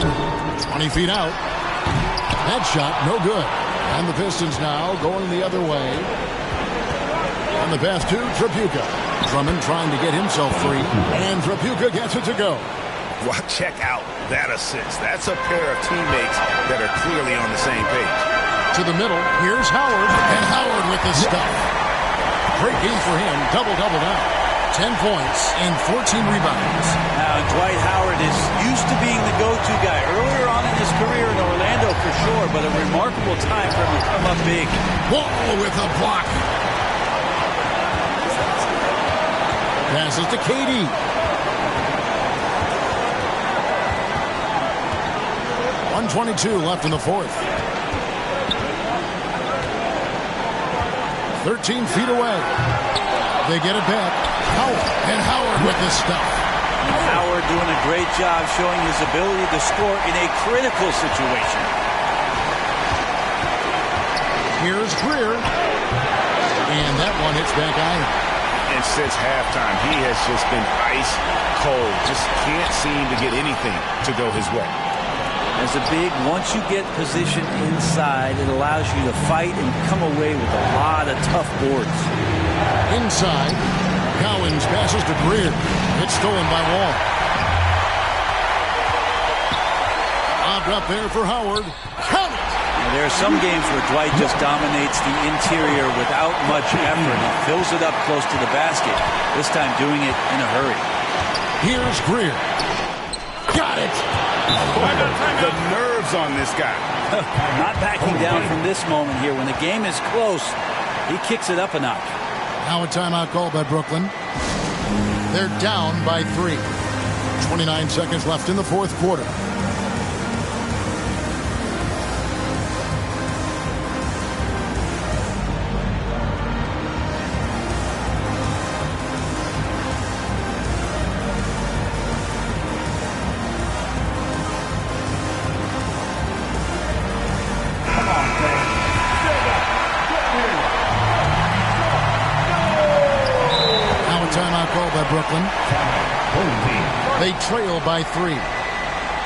20 feet out. That shot, no good. And the Pistons now going the other way. On the pass to Tripucka. Drummond trying to get himself free. And Tripucka gets it to go. Well, check out that assist. That's a pair of teammates that are clearly on the same page. To the middle, here's Howard, and Howard with the stuff. Great game for him, double-double now. 10 points and 14 rebounds. Now, Dwight Howard is used to being the go-to guy earlier on in his career in Orlando for sure, but a remarkable time for him to come up big. Wall with a block. Passes to KD. .122 left in the fourth. 13 feet away. They get it back. Howard, and Howard with the stuff. Howard doing a great job showing his ability to score in a critical situation. Here's Greer. And that one hits back iron. And since halftime, he has just been ice cold. Just can't seem to get anything to go his way. As a big, once you get position inside, it allows you to fight and come away with a lot of tough boards. Inside, Cowens passes to Greer. It's stolen by Wall. Lobbed up there for Howard. Count it! Now, there are some games where Dwight just dominates the interior without much effort. He fills it up close to the basket. This time doing it in a hurry. Here's Greer. Got it! The nerves on this guy. Not backing down from this moment here. When the game is close, he kicks it up a notch. Now a timeout called by Brooklyn. They're down by 3. 29 seconds left in the fourth quarter. Brooklyn. They trail by 3.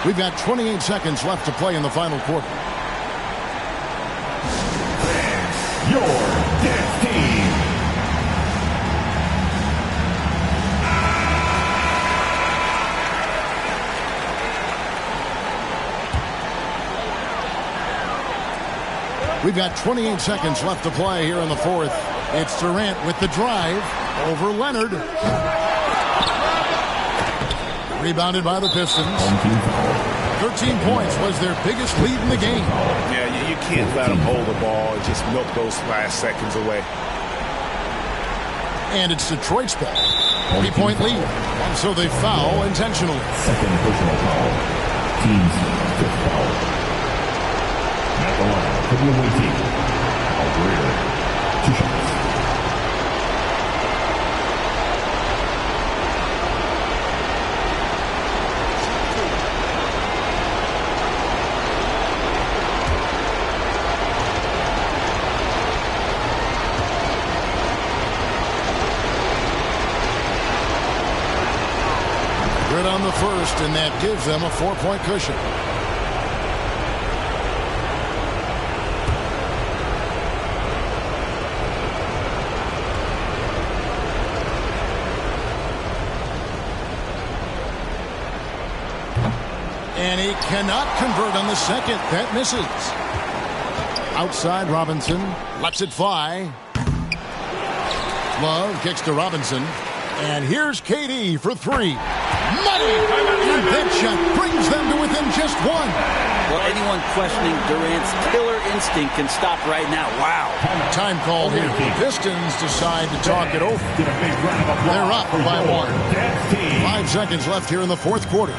We've got 28 seconds left to play in the final quarter. Your dance team. We've got 28 seconds left to play here in the fourth. It's Durant with the drive over Leonard. Rebounded by the Pistons. 13 points was their biggest lead in the game. Yeah, you can't let them hold the ball and just milk those last seconds away. And it's Detroit's ball. 3-point lead. And so they foul intentionally. Second personal foul. Team's fifth foul. At the line for the away team. Greer. 2 shots. the first, and that gives them a 4-point cushion. And he cannot convert on the second. That misses. Outside Robinson. Lets it fly. Love kicks to Robinson. And here's KD for three. Money! And that shot brings them to within just one. Well, anyone questioning Durant's killer instinct can stop right now. Wow. Time call here. The Pistons decide to talk it over. They're up by one. 5 seconds left here in the fourth quarter.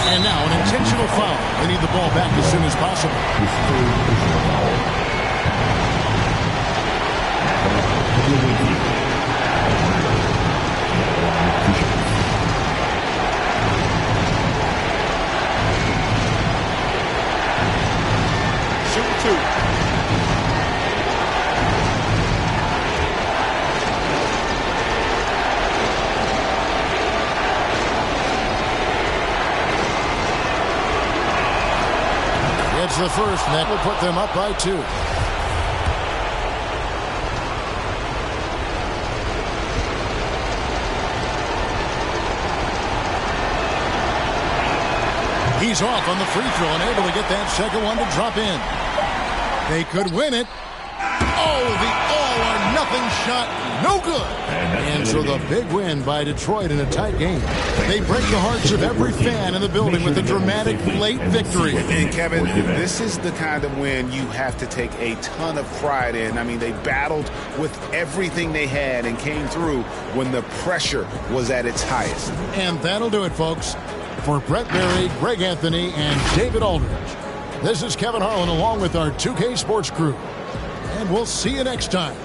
And now an intentional foul. They need the ball back as soon as possible. Shoot two. It's the first, and that will put them up by 2. He's off on the free throw and able to get that second one to drop in. They could win it. Oh, the all-or-nothing shot. No good. And so the big win by Detroit in a tight game. They break the hearts of every fan in the building with a dramatic late victory. And Kevin, this is the kind of win you have to take a ton of pride in. I mean, they battled with everything they had and came through when the pressure was at its highest. And that'll do it, folks. For Brett Berry, Greg Anthony, and David Aldridge, this is Kevin Harlan along with our 2K Sports crew. And we'll see you next time.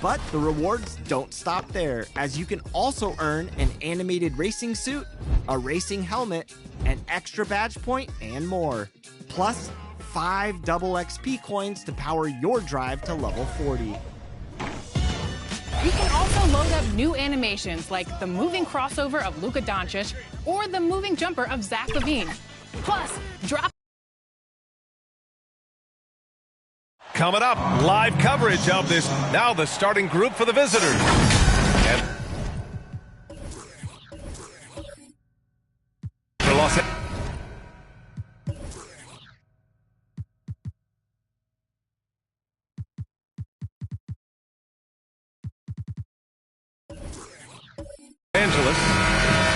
But the rewards don't stop there, as you can also earn an animated racing suit, a racing helmet, an extra badge point, and more. Plus, 5 double XP coins to power your drive to level 40. You can also load up new animations like the moving crossover of Luka Doncic or the moving jumper of Zach LaVine. Plus, drop. Coming up, live coverage of this. Now the starting group for the visitors. And for Los Angeles.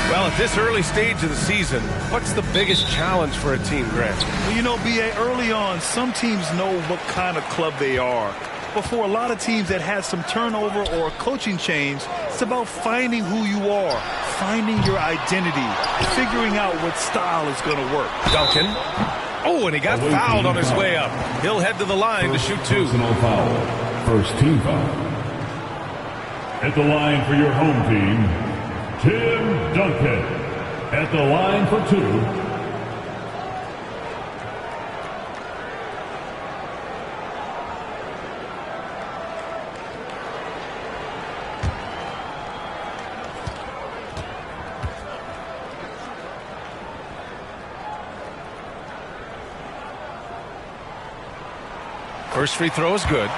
Well, at this early stage of the season, what's the biggest challenge for a team, Grant? Well, you know, B.A., early on, some teams know what kind of club they are. But for a lot of teams that had some turnover or a coaching change, it's about finding who you are, finding your identity, figuring out what style is going to work. Duncan. Oh, and he got fouled on his way up. He'll head to the line to shoot 2. Personal foul. First team foul. At the line for your home team, Tim Duncan. At the line for 2. First free throw is good.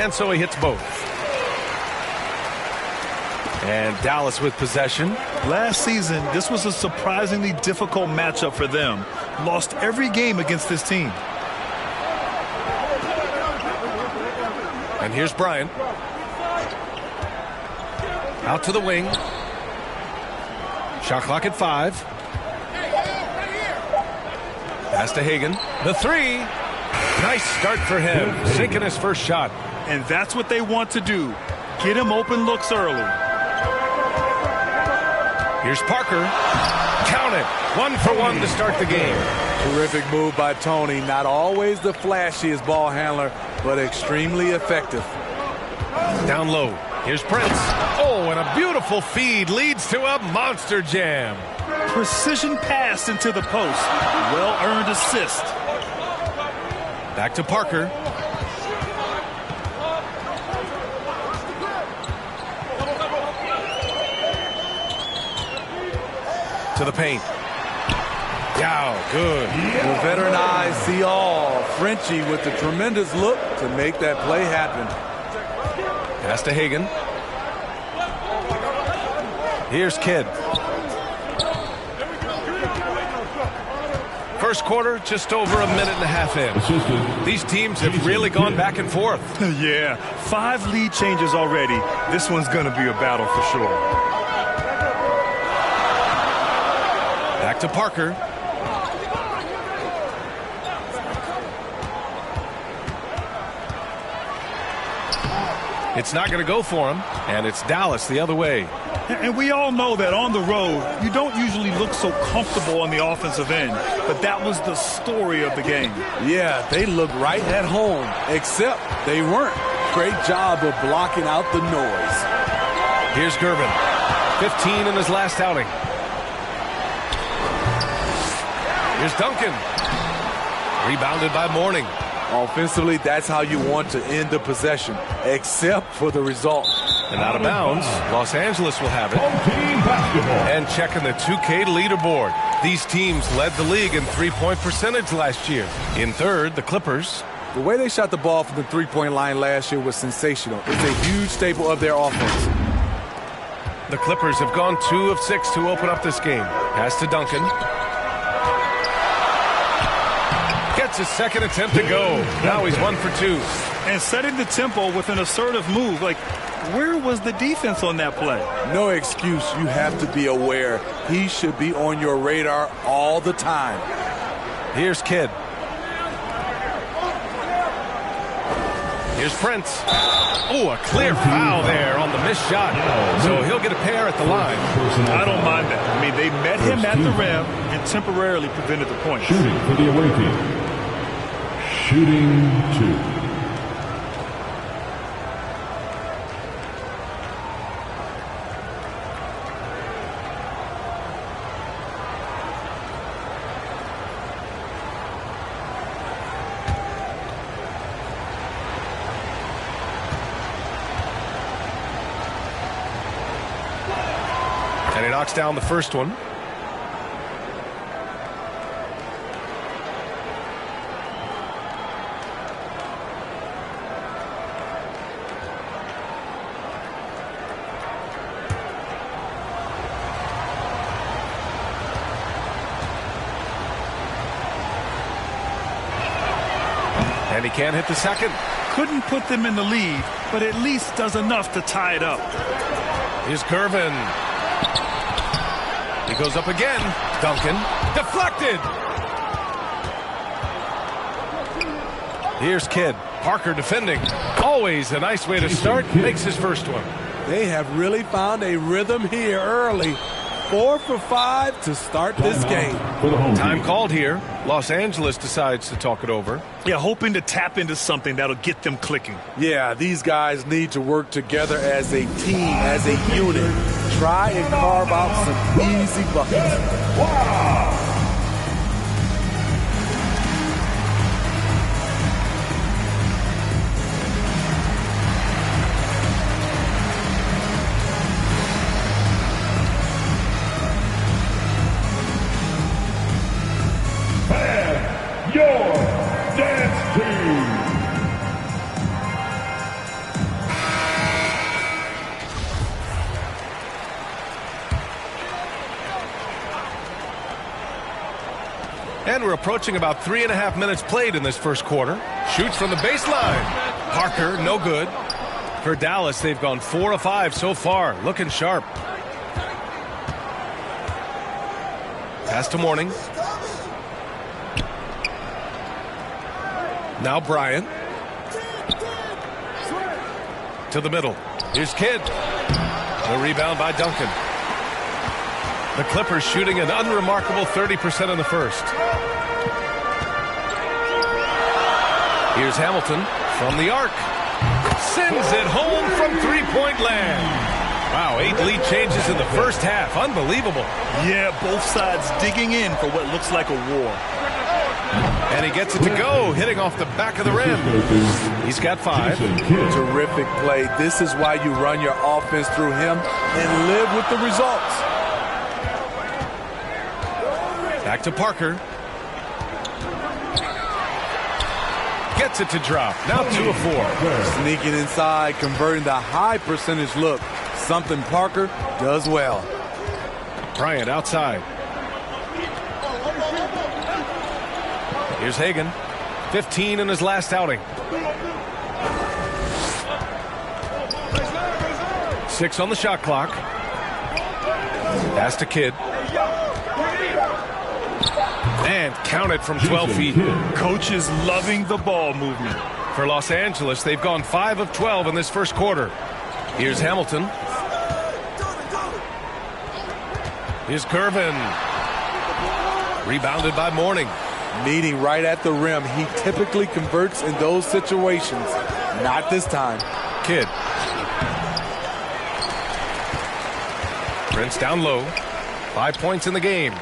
And so he hits both. And Dallas with possession. Last season, this was a surprisingly difficult matchup for them. Lost every game against this team. And here's Bryant. Out to the wing. Shot clock at 5. Pass to Hagan. The 3. Nice start for him. Sinking his first shot. And that's what they want to do. Get him open looks early. Here's Parker. Count it. 1 for 1 to start the game. Terrific move by Tony. Not always the flashiest ball handler, but extremely effective. Down low. Here's Prince. Oh, and a beautiful feed leads to a monster jam. Precision pass into the post. Well-earned assist. Back to Parker. To the paint. Yow, good. Well, veteran eyes see all. Frenchie with the tremendous look to make that play happen. Pass to Hagan. Here's Kidd. First quarter, just over a minute and a half in. These teams have really gone back and forth. Yeah, 5 lead changes already. This one's going to be a battle for sure. Back to Parker. It's not going to go for him, and it's Dallas the other way. And we all know that on the road, you don't usually look so comfortable on the offensive end, but that was the story of the game. Yeah, they looked right at home, except they weren't. Great job of blocking out the noise. Here's Gervin, 15 in his last outing. Here's Duncan. Rebounded by Mourning. Offensively, that's how you want to end the possession, except for the result. And out of bounds, Los Angeles will have it. And checking the 2K leaderboard. These teams led the league in three-point percentage last year. In third, the Clippers. The way they shot the ball from the three-point line last year was sensational. It's a huge staple of their offense. The Clippers have gone 2 of 6 to open up this game. Pass to Duncan. Gets his second attempt to go. Now he's 1 for 2. And setting the tempo with an assertive move. Like, where was the defense on that play? No excuse. You have to be aware. He should be on your radar all the time. Here's Kidd. Here's Prince. Oh, a clear foul there on the missed shot. So he'll get a pair at the line. I don't mind that. I mean, they met him at the rim and temporarily prevented the point. Shooting for the away team. Shooting 2. And he knocks down the first one. And he can't hit the second. Couldn't put them in the lead, but at least does enough to tie it up. Here's Gervin. He goes up again. Duncan. Deflected. Here's Kidd. Parker defending. Always a nice way to start. Makes his first one. They have really found a rhythm here early. 4 for 5 to start this game. Time called here. Los Angeles decides to talk it over. Yeah, hoping to tap into something that'll get them clicking. Yeah, these guys need to work together as a team, as a unit. Try and carve out some easy buckets. Wow. Your dance team. And we're approaching about 3.5 minutes played in this first quarter. Shoots from the baseline. Parker, no good. For Dallas, they've gone 4 of 5 so far. Looking sharp. Pass to Mourning. Now Bryant. To the middle. Here's Kidd. The rebound by Duncan. The Clippers shooting an unremarkable 30% in the first. Here's Hamilton from the arc. Sends it home from three-point land. Wow, 8 lead changes in the first half. Unbelievable. Yeah, both sides digging in for what looks like a war. And he gets it to go, hitting off the back of the rim. He's got 5. Terrific play. This is why you run your offense through him and live with the results. Back to Parker. Gets it to drop. Now 2 of 4. Sneaking inside, converting the high percentage look. Something Parker does well. Bryant outside. Here's Hagan. 15 in his last outing. 6 on the shot clock. Pass to Kidd. And counted from 12 feet. Coach is loving the ball movement. For Los Angeles, they've gone 5 of 12 in this first quarter. Here's Hamilton. Here's Gervin. Rebounded by Mourning. Meeting right at the rim. He typically converts in those situations. Not this time. Kidd. Prince down low. 5 points in the game.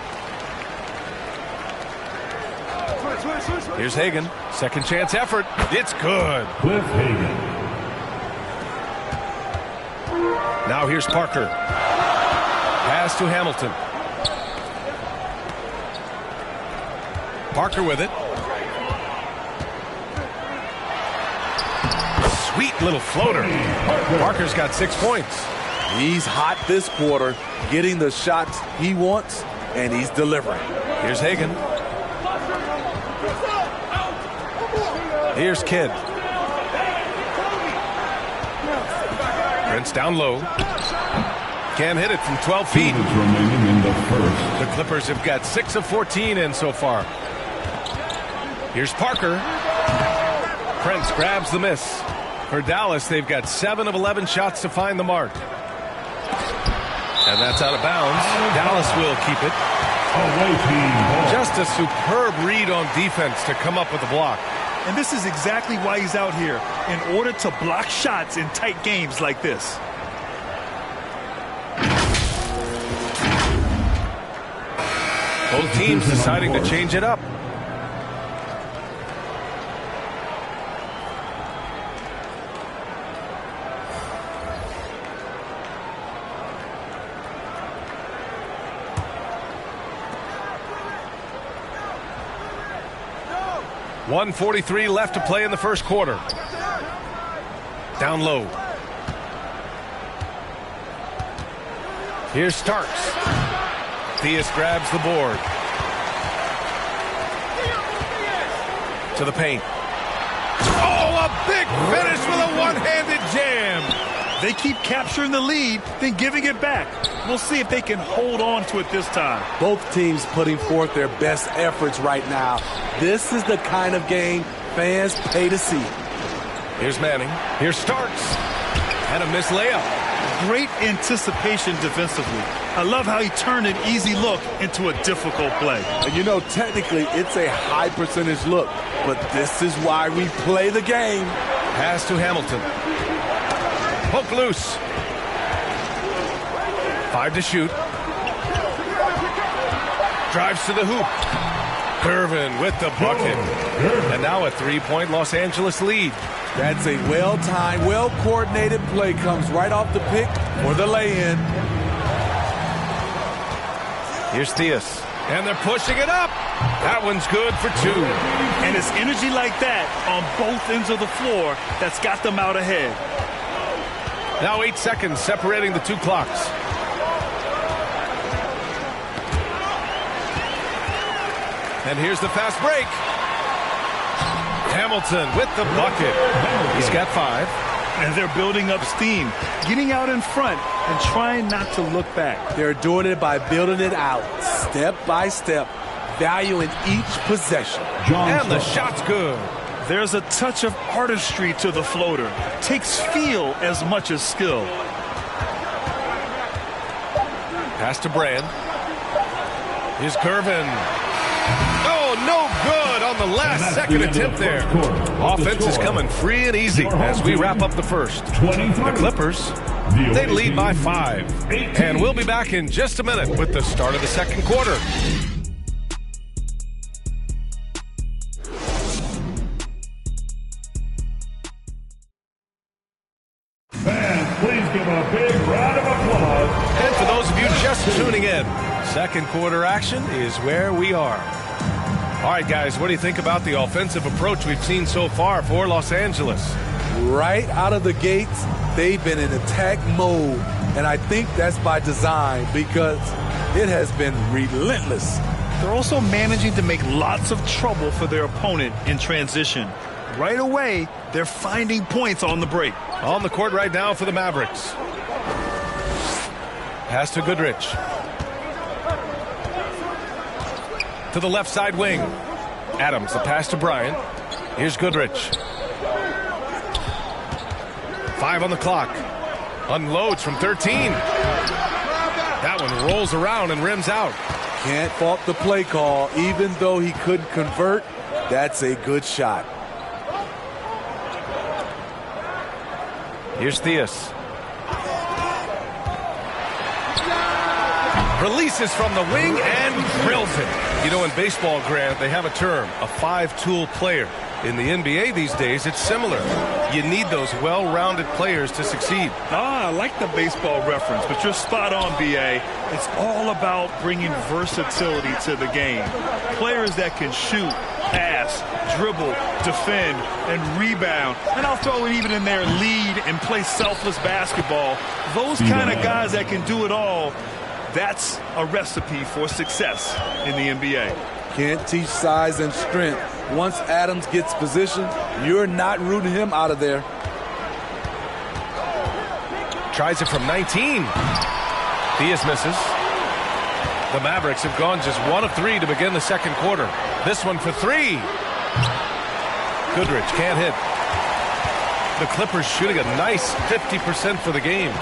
Here's Hagan. Second chance effort. It's good. Cliff Hagan. Now here's Parker. Pass to Hamilton. Parker with it. Sweet little floater. Parker's got 6 points. He's hot this quarter, getting the shots he wants, and he's delivering. Here's Hagan. Here's Kidd. Prince down low. Can't hit it from 12 feet. Remaining in the first. The Clippers have got 6 of 14 in so far. Here's Parker. Prince grabs the miss. For Dallas, they've got 7 of 11 shots to find the mark. And that's out of bounds. Dallas will keep it. Just a superb read on defense to come up with the block. And this is exactly why he's out here, in order to block shots in tight games like this. Both teams deciding to change it up. .143 left to play in the first quarter. Down low. Here's Starks. Theus grabs the board. To the paint. Oh, a big finish with a one-handed jam. They keep capturing the lead, then giving it back. We'll see if they can hold on to it this time. Both teams putting forth their best efforts right now. This is the kind of game fans pay to see. Here's Manning. Here's Starks. And a missed layup. Great anticipation defensively. I love how he turned an easy look into a difficult play. And you know, technically, it's a high percentage look, but this is why we play the game. Pass to Hamilton. Poke loose. 5 to shoot. Drives to the hoop. Gervin with the bucket. And now a 3-point Los Angeles lead. That's a well-timed, well-coordinated play. Comes right off the pick for the lay-in. Here's Theus. And they're pushing it up. That one's good for 2. And it's energy like that on both ends of the floor that's got them out ahead. Now 8 seconds separating the 2 clocks. And here's the fast break. Hamilton with the bucket. He's got 5. And they're building up steam, getting out in front and trying not to look back. They're doing it by building it out, step by step, valuing each possession. And the shot's good. There's a touch of artistry to the floater. Takes feel as much as skill. Pass to Brand. Here's Gervin. Oh, no good on the last second attempt there. Offense is coming free and easy as we wrap up the first. The Clippers, they lead by 5. And we'll be back in just a minute with the start of the second quarter. Fans, please give a big round of applause. And for those of you just tuning in, second quarter action is where we are. All right, guys, what do you think about the offensive approach we've seen so far for Los Angeles? Right out of the gates, they've been in attack mode. And I think that's by design because it has been relentless. They're also managing to make lots of trouble for their opponent in transition. Right away, they're finding points on the break. On the court right now for the Mavericks. Pass to Goodrich. to the left side wing. Adams, the pass to Bryant. Here's Goodrich. 5 on the clock. Unloads from 13. That one rolls around and rims out. Can't fault the play call. Even though he couldn't convert, that's a good shot. Here's Theus. Releases from the wing and drills it. You know, in baseball, Grant, they have a term, a 5-tool player. In the NBA these days, it's similar. You need those well-rounded players to succeed. I like the baseball reference, but you're spot on, B.A. It's all about bringing versatility to the game. Players that can shoot, pass, dribble, defend, and rebound. And I'll throw it even in there, lead and play selfless basketball. Those kind of guys that can do it all, that's a recipe for success in the NBA. Can't teach size and strength. Once Adams gets position, you're not rooting him out of there. Tries it from 19. Theus misses. The Mavericks have gone just 1 of 3 to begin the second quarter. This one for 3. Goodrich can't hit. The Clippers shooting a nice 50% for the game.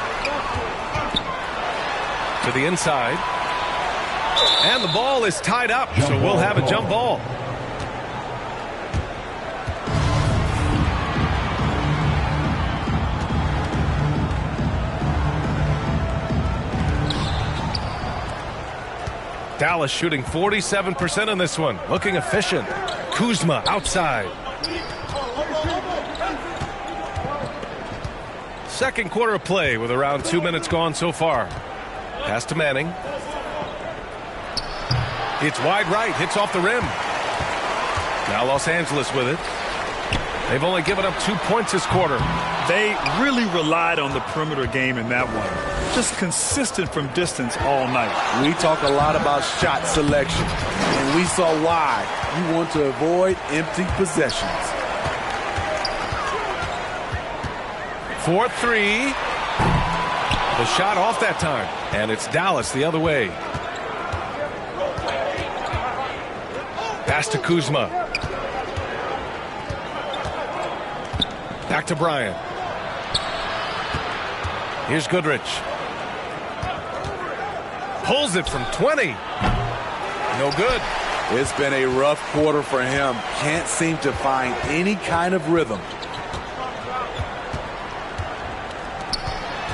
To the inside. And the ball is tied up, so we'll have a jump ball. Dallas shooting 47% in this one. Looking efficient. Kuzma outside. Second quarter of play with around 2 minutes gone so far. Pass to Manning. It's wide right. Hits off the rim. Now Los Angeles with it. They've only given up 2 points this quarter. They really relied on the perimeter game in that one. Just consistent from distance all night. We talk a lot about shot selection, and we saw why. You want to avoid empty possessions. 4-3. The shot off that time, and it's Dallas the other way. Pass to Kuzma. Back to Bryant. Here's Goodrich. Pulls it from 20. No good. It's been a rough quarter for him. Can't seem to find any kind of rhythm.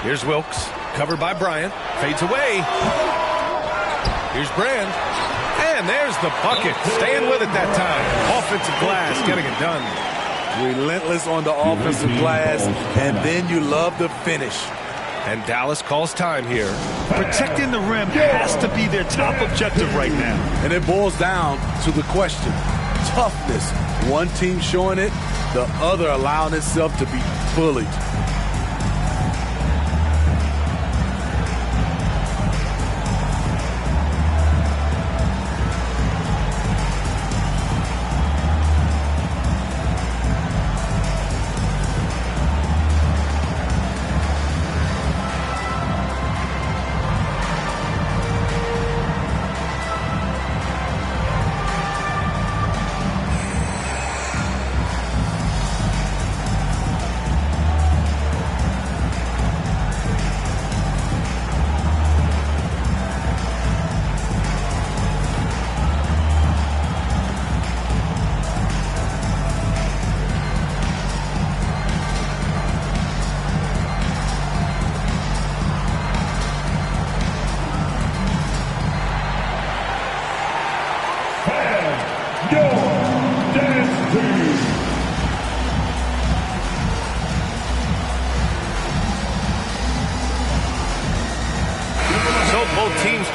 Here's Wilkes. Covered by Bryant. Fades away. Here's Brand. And there's the bucket. Staying with it that time. Offensive glass getting it done. Relentless on the offensive glass, and then you love the finish. And Dallas calls time here. Protecting the rim has to be their top objective right now. And it boils down to the question. Toughness. One team showing it, the other allowing itself to be bullied.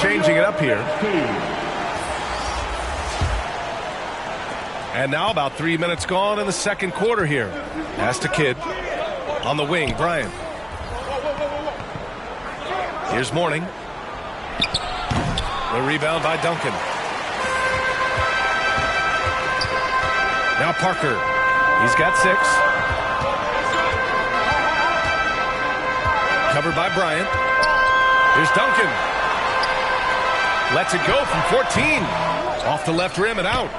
Changing it up here. And now about 3 minutes gone in the second quarter here. Pass to Kidd. On the wing, Bryant. Here's Mourning. The rebound by Duncan. Now Parker. He's got 6. Covered by Bryant. Here's Duncan. Lets it go from 14. Off the left rim and out.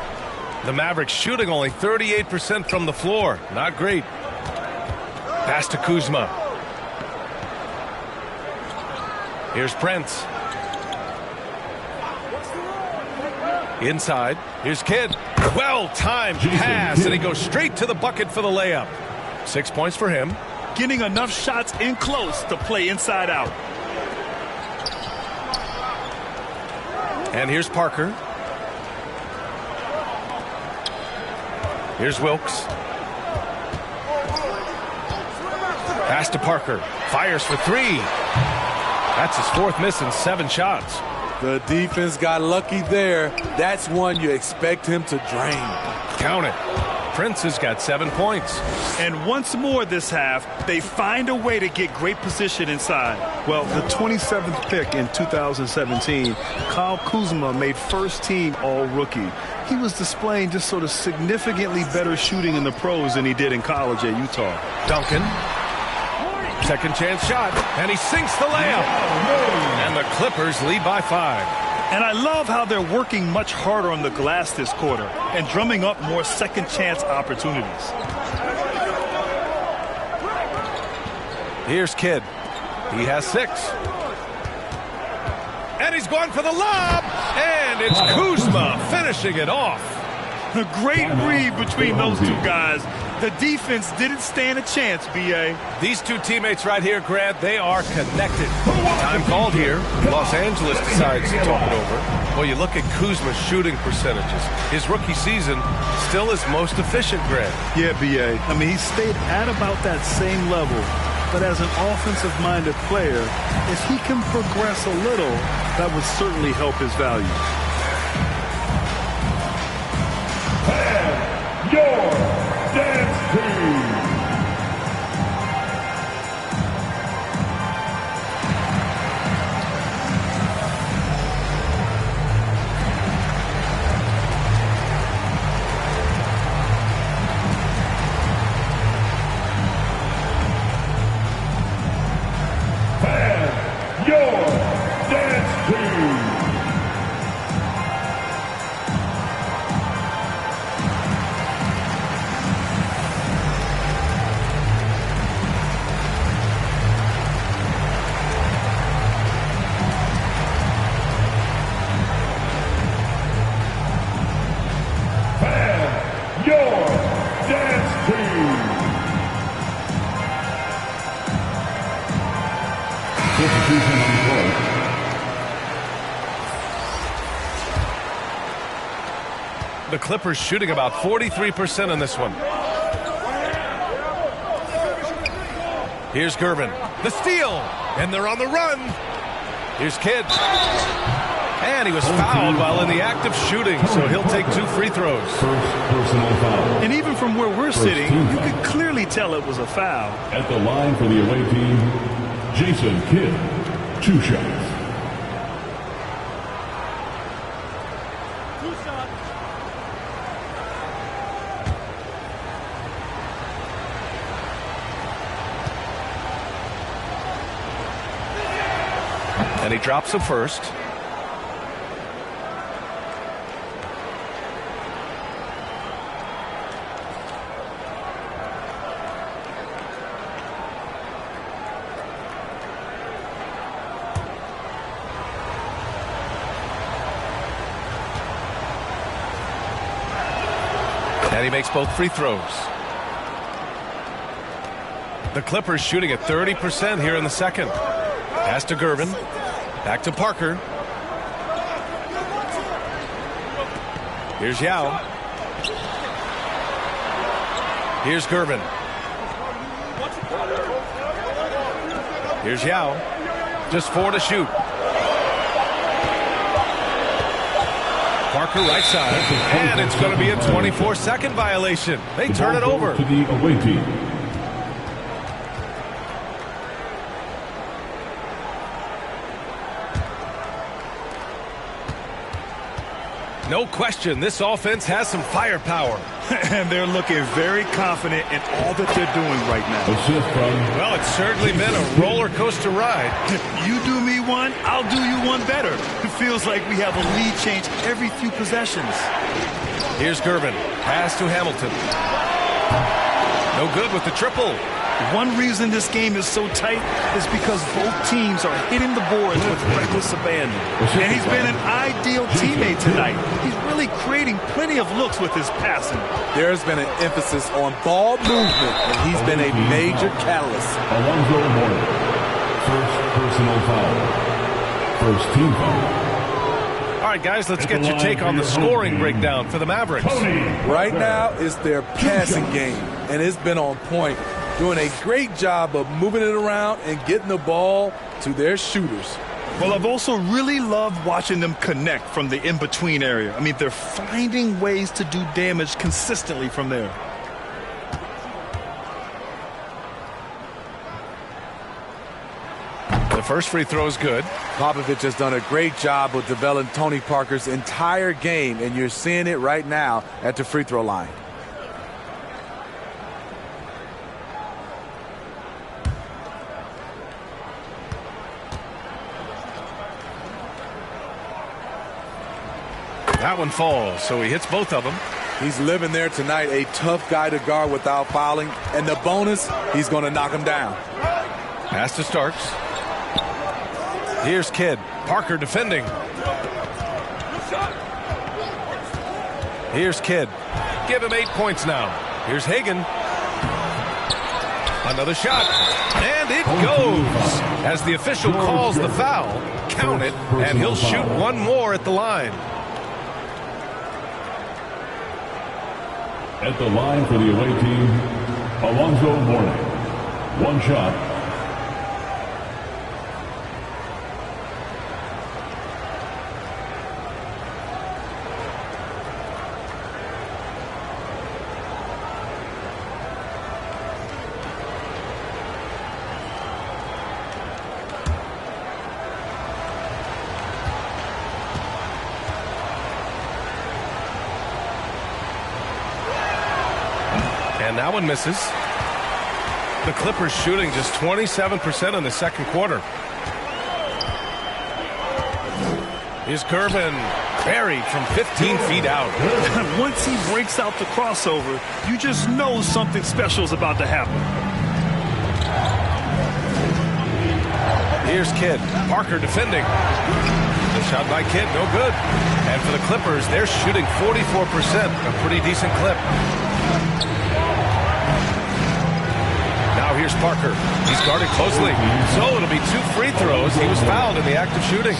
The Mavericks shooting only 38% from the floor. Not great. Pass to Kuzma. Here's Prince. Inside. Here's Kidd. Well-timed pass, and he goes straight to the bucket for the layup. 6 points for him. Getting enough shots in close to play inside out. And here's Parker. Here's Wilkes. Pass to Parker. Fires for three. That's his fourth miss in 7 shots. The defense got lucky there. That's one you expect him to drain. Count it. Prince has got 7 points. And once more this half, they find a way to get great position inside. Well, the 27th pick in 2017, Kyle Kuzma made first team all-rookie. He was displaying just sort of significantly better shooting in the pros than he did in college at Utah. Duncan. Second chance shot, and he sinks the layup. And the Clippers lead by 5. And I love how they're working much harder on the glass this quarter and drumming up more second chance opportunities. Here's Kidd. He has 6. And he's going for the lob. And it's Kuzma finishing it off. The great read between those two guys. The defense didn't stand a chance, B.A. These two teammates right here, Grant, they are connected. Time called here. Los Angeles decides to talk it over. Well, you look at Kuzma's shooting percentages. His rookie season still his most efficient, Grant. Yeah, B.A. I mean, he stayed at about that same level. But as an offensive-minded player, if he can progress a little, that would certainly help his value. And your dance team. And your dance team. Your dance team. Substitution on the court. The Clippers shooting about 43% in this one. Here's Gervin. The steal. And they're on the run. Here's Kidd. And he was fouled while in the act of shooting, so he'll take 2 free throws. First personal foul. And even from where we're sitting, you could clearly tell it was a foul. At the line for the away team, Jason Kidd. 2 shots. And he drops the first. And he makes both free throws. The Clippers shooting at 30% here in the second. Pass to Gervin. Back to Parker. Here's Yao. Here's Gervin. Here's Yao. Just 4 to shoot. Parker right side. And it's going to be a 24-second violation. They turn it over. To the away team. No question, this offense has some firepower. And they're looking very confident in all that they're doing right now. Well, it's certainly been a roller coaster ride. You do me one, I'll do you one better. It feels like we have a lead change every few possessions. Here's Gervin. Pass to Hamilton. No good with the triple. One reason this game is so tight is because both teams are hitting the boards with reckless abandon. And he's been an ideal teammate tonight. He's really creating plenty of looks with his passing. There's been an emphasis on ball movement, and he's been a major catalyst. Alonzo Mourning. First personal foul. First team foul. All right, guys, let's get your take on the scoring breakdown for the Mavericks. Right now, it's their passing game, and it's been on point. Doing a great job of moving it around and getting the ball to their shooters. Well, I've also really loved watching them connect from the in-between area. I mean, they're finding ways to do damage consistently from there. The first free throw is good. Popovich has done a great job of developing Tony Parker's entire game, and you're seeing it right now at the free throw line. That one falls, so he hits both of them. He's living there tonight, a tough guy to guard without fouling. And the bonus, he's going to knock him down. Pass to Starks. Here's Kidd. Parker defending. Here's Kidd. Give him 8 points now. Here's Hagan. Another shot. And it goes. As the official calls the foul, count it, and he'll shoot one more at the line. At the line for the away team, Alonzo Mourning. One shot. And that one misses. The Clippers shooting just 27% in the second quarter. Here's Gervin, buried from 15 feet out. Once he breaks out the crossover, you just know something special is about to happen. Here's Kidd. Parker defending. The shot by Kidd, no good. And for the Clippers, they're shooting 44%, a pretty decent clip. Now here's Parker. He's guarded closely. So it'll be 2 free throws. He was fouled in the act of shooting.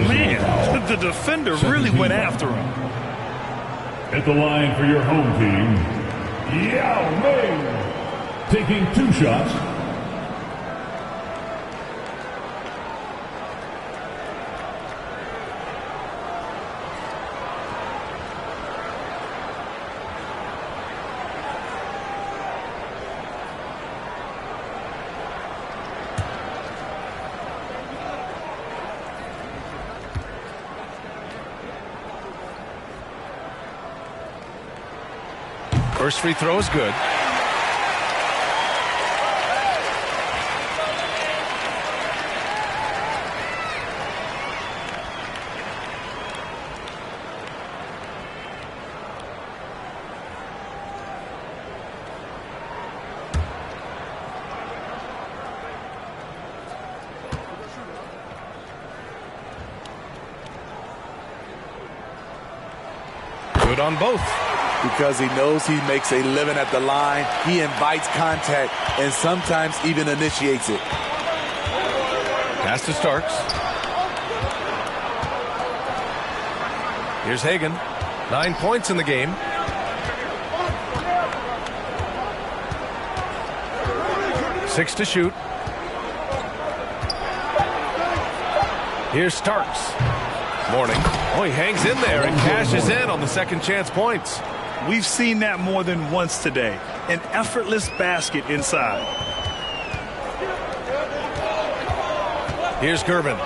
Man, the defender really went after him. At the line for your home team, Yao Ming. Taking 2 shots. First free throw is good. Good on both. Because he knows he makes a living at the line, he invites contact and sometimes even initiates it. Pass to Starks. Here's Hagan. 9 points in the game. Six to shoot. Here's Starks. Mourning. Oh, he hangs in there and cashes in on the second chance points. We've seen that more than once today. An effortless basket inside. Here's Gervin.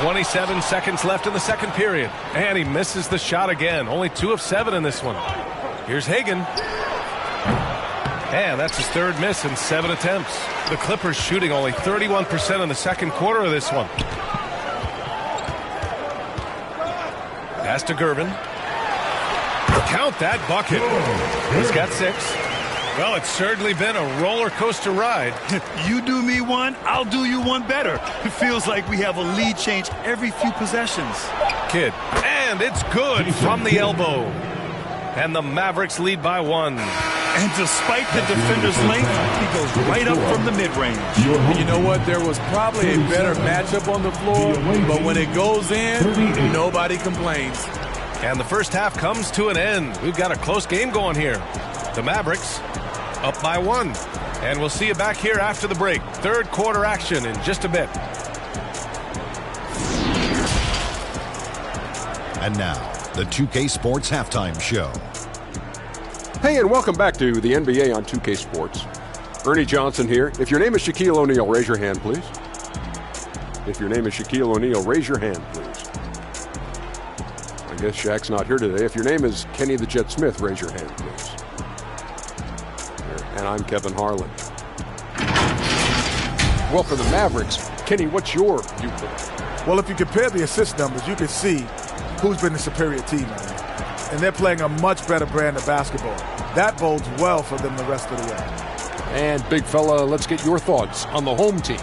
27 seconds left in the second period. And he misses the shot again. Only 2 of 7 in this one. Here's Hagan. And that's his third miss in 7 attempts. The Clippers shooting only 31% in the second quarter of this one. Pass to Gervin. Count that bucket. He's got 6. Well, it's certainly been a roller coaster ride. You do me one, I'll do you one better. It feels like we have a lead change every few possessions. Kidd. And it's good from the elbow. And the Mavericks lead by 1. And despite the defender's length, he goes right up from the mid-range. And you know what? There was probably a better matchup on the floor, but when it goes in, nobody complains. And the first half comes to an end. We've got a close game going here. The Mavericks up by 1. And we'll see you back here after the break. Third quarter action in just a bit. And now, the 2K Sports Halftime Show. Hey, and welcome back to the NBA on 2K Sports. Ernie Johnson here. If your name is Shaquille O'Neal, raise your hand, please. If your name is Shaquille O'Neal, raise your hand, please. I guess Shaq's not here today. If your name is Kenny the Jet Smith, raise your hand, please. And I'm Kevin Harlan. Well, for the Mavericks, Kenny, what's your viewpoint? Well, if you compare the assist numbers, you can see who's been the superior team. And they're playing a much better brand of basketball. That bodes well for them the rest of the way. And, big fella, let's get your thoughts on the home team.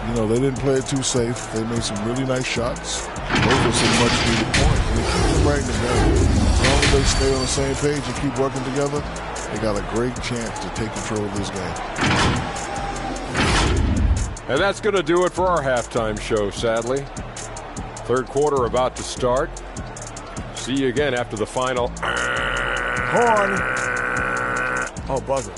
You know, they didn't play it too safe. They made some really nice shots. Those are some much-needed points. And they keep them right together. As long as they stay on the same page and keep working together, they got a great chance to take control of this game. And that's going to do it for our halftime show, sadly. Third quarter about to start. See you again after the final. Horn. Oh, buzzer.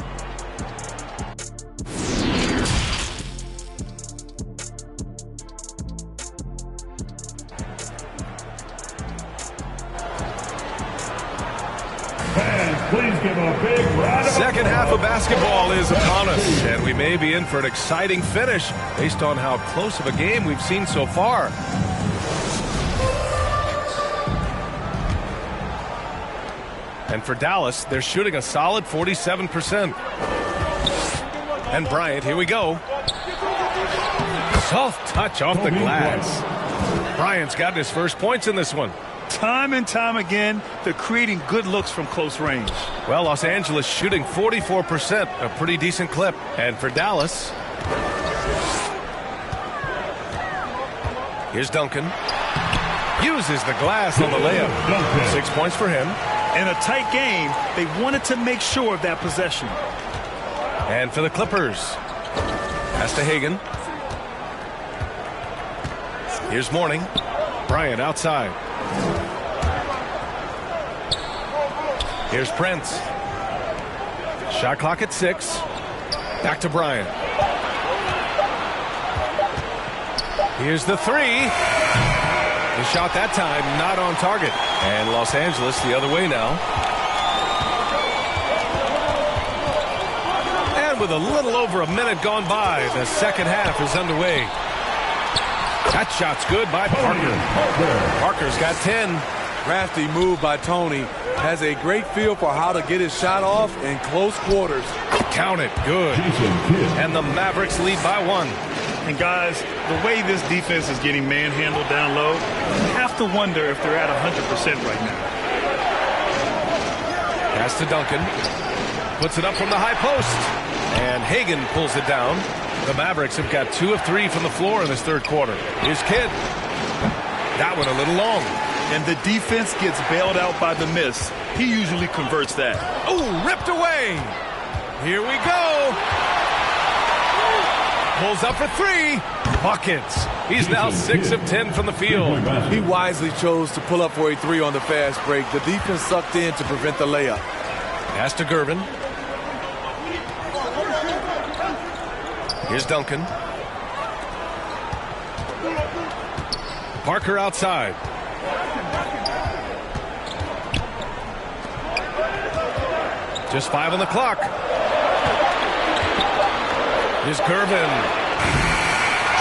Please give a big round of Second half of basketball is upon us, and we may be in for an exciting finish based on how close of a game we've seen so far. And for Dallas, they're shooting a solid 47%. And Bryant, here we go. Soft touch off the glass. Bryant's got his first points in this one. Time and time again, they're creating good looks from close range. Well, Los Angeles shooting 44%, a pretty decent clip. And for Dallas, here's Duncan. Uses the glass on the layup. 6 points for him. In a tight game, they wanted to make sure of that possession. And for the Clippers, pass to Hagan. Here's Mourning. Bryant outside. Here's Prince. Shot clock at 6. Back to Bryant. Here's the 3. The shot that time not on target. And Los Angeles the other way now. And with a little over a minute gone by, the second half is underway. That shot's good by Parker. Parker's got 10. Crafty move by Tony. Has a great feel for how to get his shot off in close quarters. Count it. Good. And the Mavericks lead by 1. And guys, the way this defense is getting manhandled down low, you have to wonder if they're at 100% right now. Pass to Duncan. Puts it up from the high post. And Hagan pulls it down. The Mavericks have got 2 of 3 from the floor in this third quarter. Here's Kidd. That one a little long. And the defense gets bailed out by the miss. He usually converts that. Oh, ripped away. Here we go. Pulls up for 3. Buckets. He's now 6 of 10 from the field. He wisely chose to pull up for a 3 on the fast break. The defense sucked in to prevent the layup. Pass to Gervin. Here's Duncan. Parker outside. Just 5 on the clock. Here's Gervin.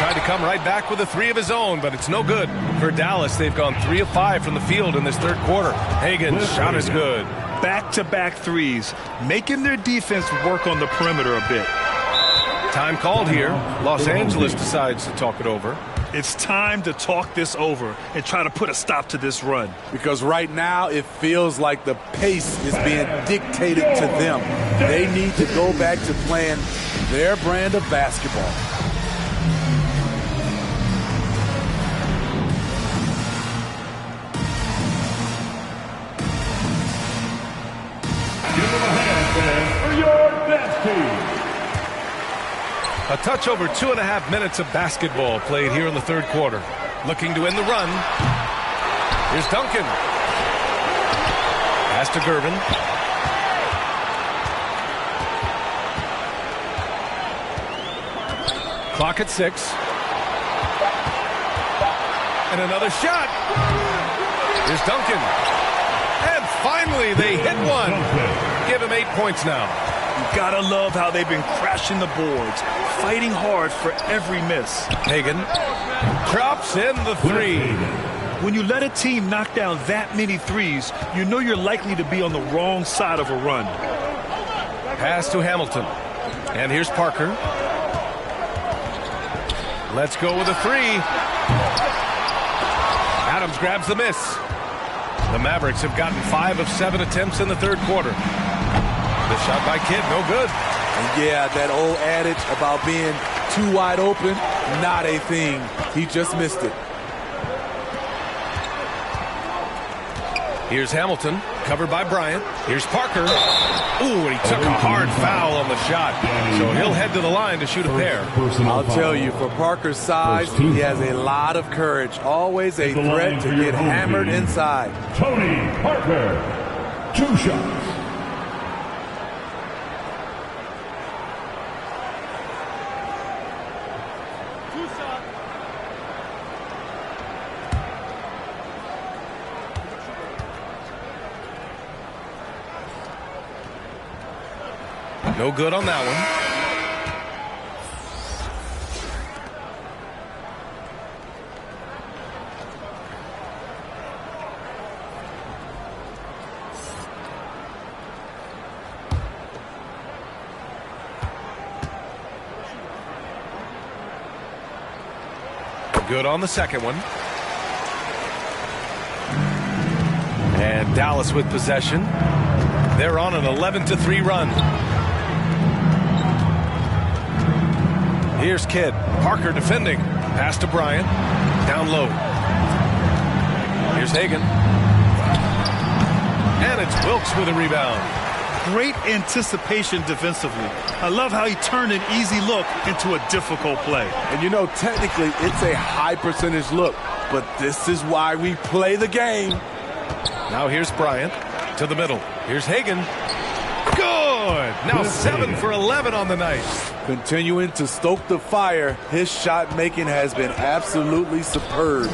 tried to come right back with a three of his own, but it's no good. For Dallas, they've gone 3 of 5 from the field in this third quarter. Hagan's shot is good. Back-to-back threes, making their defense work on the perimeter a bit. Time called here. Los Angeles decides to talk it over. It's time to talk this over and try to put a stop to this run. Because right now it feels like the pace is being dictated to them. They need to go back to playing their brand of basketball. Give them a hand, fans, for your best team. A touch over 2.5 minutes of basketball played here in the third quarter. Looking to end the run. Here's Duncan. Pass to Gervin. Clock at 6. And another shot. Here's Duncan. And finally they hit one. Give him 8 points now. You gotta love how they've been crashing the boards, fighting hard for every miss. Hagan drops in the three. When you let a team knock down that many threes, you know you're likely to be on the wrong side of a run. Pass to Hamilton. And here's Parker. Let's go with a three. Adams grabs the miss. The Mavericks have gotten 5 of 7 attempts in the third quarter. The shot by Kidd, no good. And yeah, that old adage about being too wide open, not a thing. He just missed it. Here's Hamilton, covered by Bryant. Here's Parker. Ooh, and he took a hard foul on the shot. So he'll head to the line to shoot a pair. I'll tell you, for Parker's size, he has a lot of courage. Always a threat to get hammered inside. Tony Parker, 2 shots. No good on that one. Good on the second one. And Dallas with possession. They're on an 11-3 run. Here's Kidd. Parker defending. Pass to Bryant. Down low. Here's Hagan. And it's Wilkes with a rebound. Great anticipation defensively. I love how he turned an easy look into a difficult play. And you know, technically, it's a high percentage look, but this is why we play the game. Now here's Bryant to the middle. Here's Hagan. Good. Now 7 for 11 on the night. Continuing to stoke the fire, his shot making has been absolutely superb.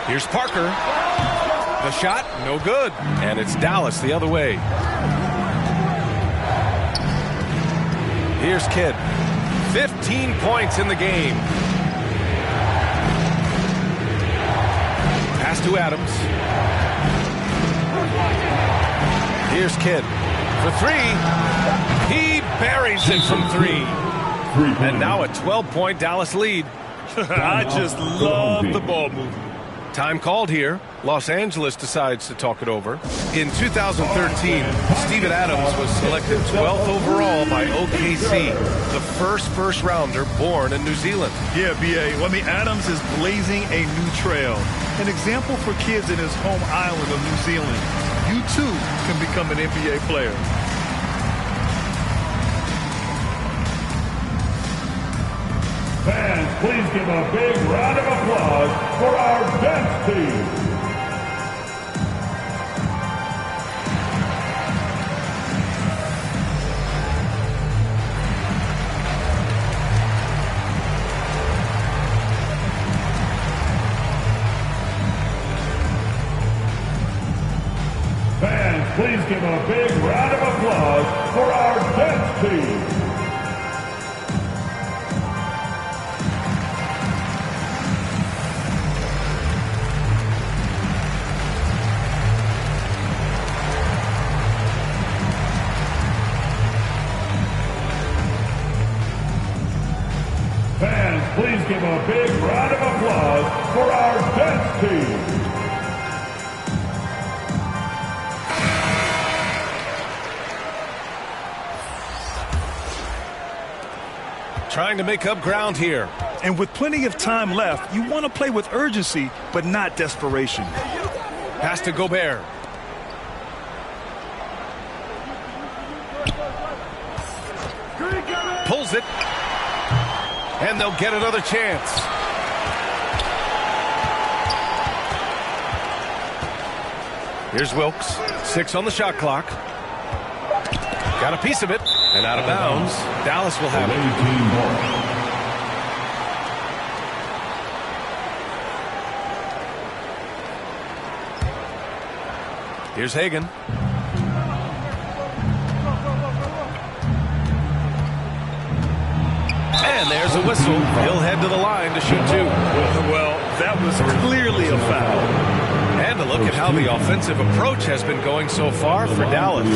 Here's Parker. The shot, no good. And it's Dallas the other way. Here's Kidd. 15 points in the game. Pass to Adams. Here's Kidd. For 3. He buries it from 3. And now a 12-point Dallas lead. I just love the ball movement. Time called here. Los Angeles decides to talk it over. In 2013, Steven Adams was selected 12th overall by OKC, the first rounder born in New Zealand. Yeah, B.A. Well, I mean, Adams is blazing a new trail. An example for kids in his home island of New Zealand. You, too, can become an NBA player. Fans, please give a big round of applause for our bench team. Fans, please give a big round of applause for our bench team. a big round of applause for our best team. Trying to make up ground here. And with plenty of time left, you want to play with urgency, but not desperation. Pass to Gobert. Pulls it. And they'll get another chance. Here's Wilkes. 6 on the shot clock. Got a piece of it. And out of bounds. Dallas will have it. Here's Hagan. And there's a whistle. He'll head to the line to shoot 2. Well, that was clearly a foul. And a look at how the offensive approach has been going so far for Dallas.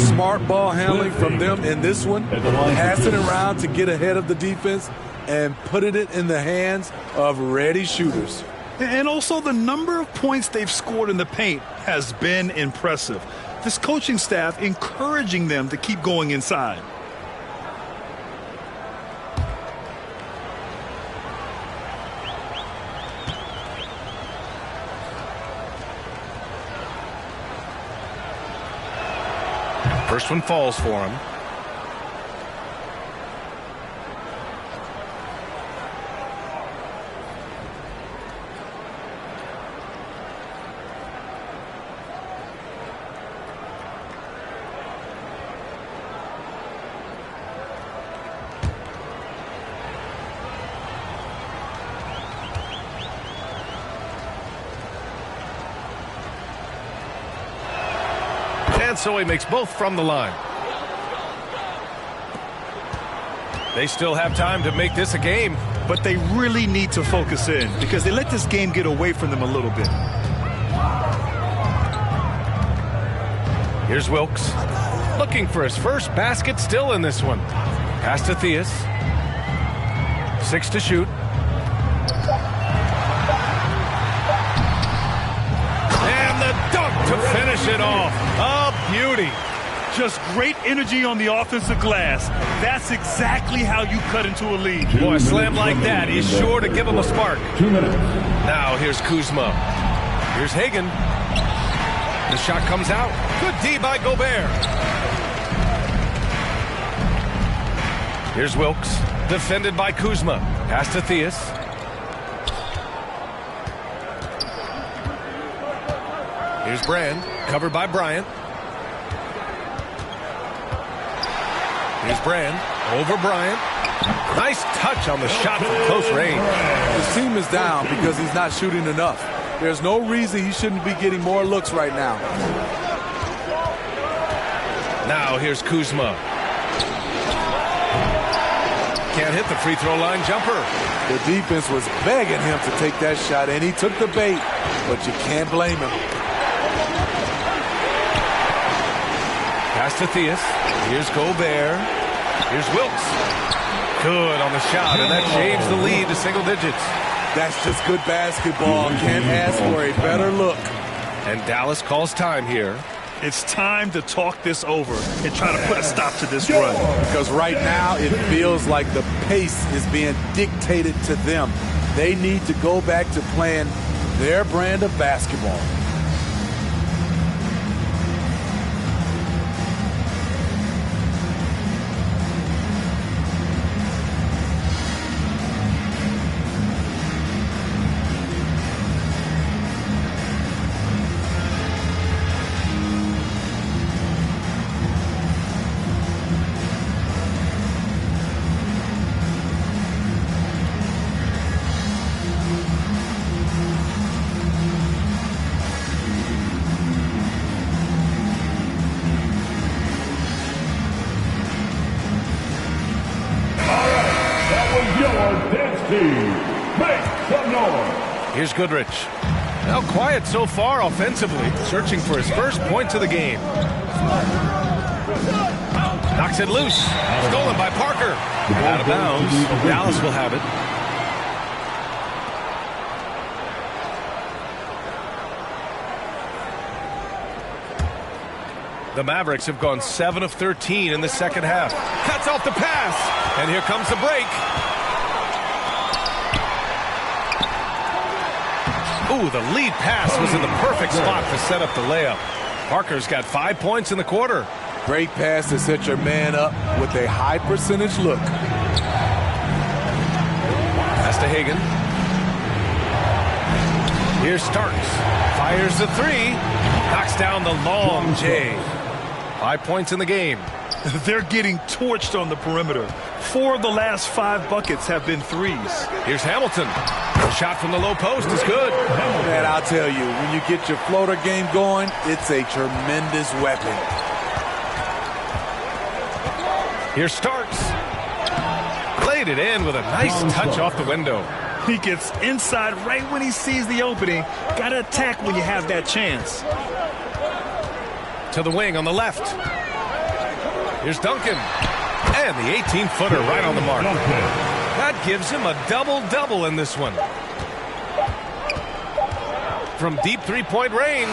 Smart ball handling from them in this one. Passing around to get ahead of the defense and putting it in the hands of ready shooters. And also the number of points they've scored in the paint has been impressive. This coaching staff encouraging them to keep going inside. First one falls for him. And so he makes both from the line. They still have time to make this a game. But they really need to focus in because they let this game get away from them a little bit. Here's Wilkes. Looking for his first basket still in this one. Pass to Theus. 6 to shoot. And the dunk to finish it off. A beauty. Just great energy on the offensive glass. That's exactly how you cut into a lead. Boy, a slam like that is sure to give him a spark. 2 minutes. Now here's Kuzma. Here's Hagan. The shot comes out. Good D by Gobert. Here's Wilkes. Defended by Kuzma. Pass to Theus. Here's Brand. Covered by Bryant. Here's Brand. Over Bryant. Nice touch on the shot from close range. His team is down because he's not shooting enough. There's no reason he shouldn't be getting more looks right now. Now here's Kuzma. Can't hit the free throw line jumper. The defense was begging him to take that shot, and he took the bait, but you can't blame him. Pass to Theus. Here's Gobert. Here's Wilkes. Good on the shot, and that shaves the lead to single digits. That's just good basketball. Can't ask for a better look. And Dallas calls time here. It's time to talk this over and try to put a stop to this run. Because right now it feels like the pace is being dictated to them. They need to go back to playing their brand of basketball. Here's Goodrich. Now quiet so far offensively, searching for his first points of the game. Knocks it loose. Stolen by Parker. Out of bounds. Dallas will have it. The Mavericks have gone 7 of 13 in the second half. Cuts off the pass, and here comes the break. Ooh, the lead pass was in the perfect spot to set up the layup. Parker's got 5 points in the quarter. Great pass to set your man up with a high percentage look. Pass to Hagan. Here's Starks. Fires the three. Knocks down the long J. 5 points in the game. They're getting torched on the perimeter. 4 of the last 5 buckets have been threes. Here's Hamilton. The shot from the low post is good. Man, I'll tell you, when you get your floater game going, it's a tremendous weapon. Here's Starks. Laid it in with a nice touch off the window. He gets inside right when he sees the opening. Got to attack when you have that chance. To the wing on the left. Here's Duncan. And the 18-footer right on the mark. That gives him a double-double in this one. From deep three-point range.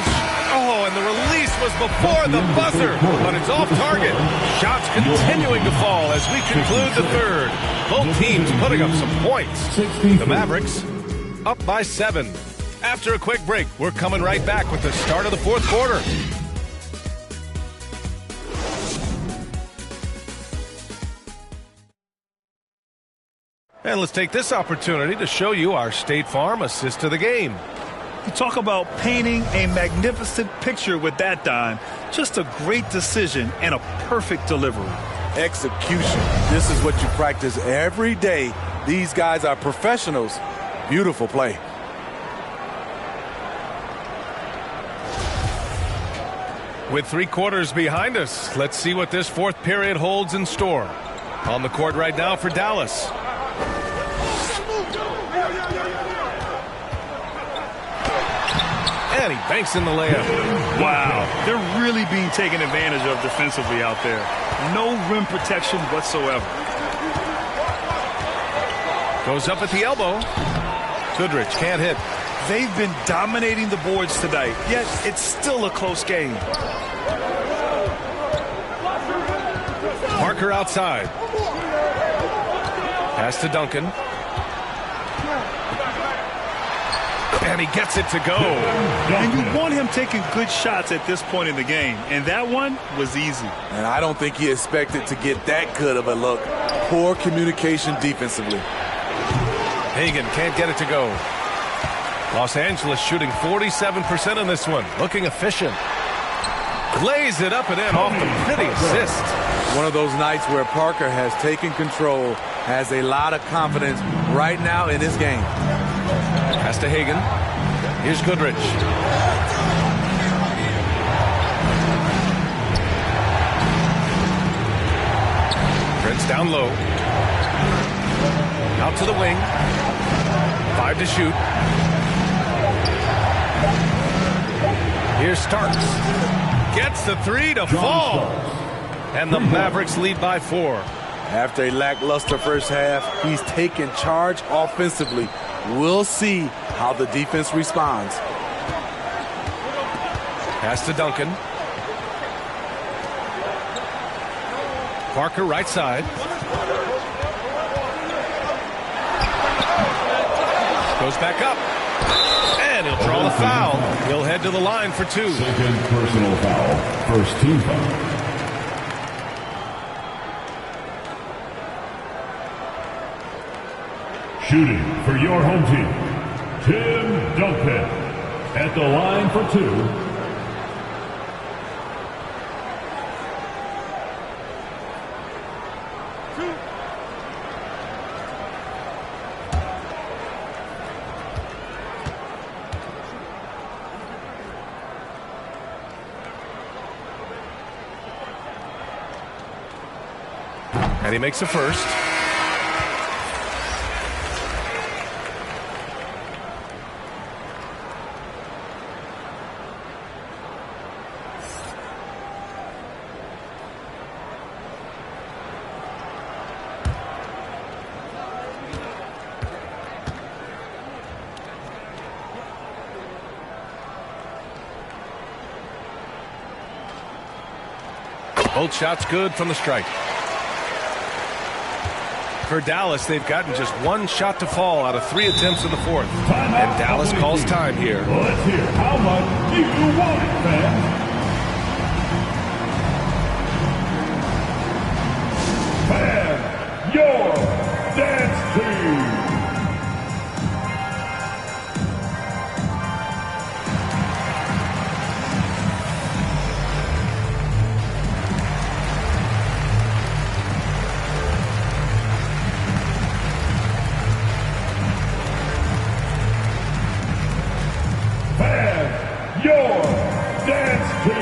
Oh, and the release was before the buzzer, but it's off target. Shots continuing to fall as we conclude the third. Both teams putting up some points. The Mavericks up by 7. After a quick break, we're coming right back with the start of the fourth quarter. And let's take this opportunity to show you our State Farm assist to the game. You talk about painting a magnificent picture with that dime. Just a great decision and a perfect delivery. Execution. This is what you practice every day. These guys are professionals. Beautiful play. With 3 quarters behind us, let's see what this fourth period holds in store. On the court right now for Dallas. And he banks in the layup. Wow, they're really being taken advantage of defensively out there. No rim protection whatsoever. Goes up at the elbow. Goodrich can't hit. They've been dominating the boards tonight, yet it's still a close game. Parker outside. Pass to Duncan. And he gets it to go. And you want him taking good shots at this point in the game. And that one was easy. And I don't think he expected to get that good of a look. Poor communication defensively. Hagan can't get it to go. Los Angeles shooting 47% in this one. Looking efficient. Lays it up and in off the pretty assist. One of those nights where Parker has taken control, has a lot of confidence right now in this game. Pass to Hagan. Here's Goodrich. Prince down low. Out to the wing. 5 to shoot. Here's Starks. Gets the 3 to fall. And the Mavericks lead by 4. After a lackluster first half, he's taken charge offensively. We'll see how the defense responds. Pass to Duncan. Parker right side. Goes back up. And he'll draw the foul. He'll head to the line for 2. Second personal foul. First team foul. Shooting for your home team, Tim Duncan. At the line for 2. And he makes the first. Both shots good from the strike. For Dallas, they've gotten just one shot to fall out of 3 attempts in the fourth. And Dallas calls time here. Well, let's hear how much do you want it, fans? Fan, your dance team. Your dance team.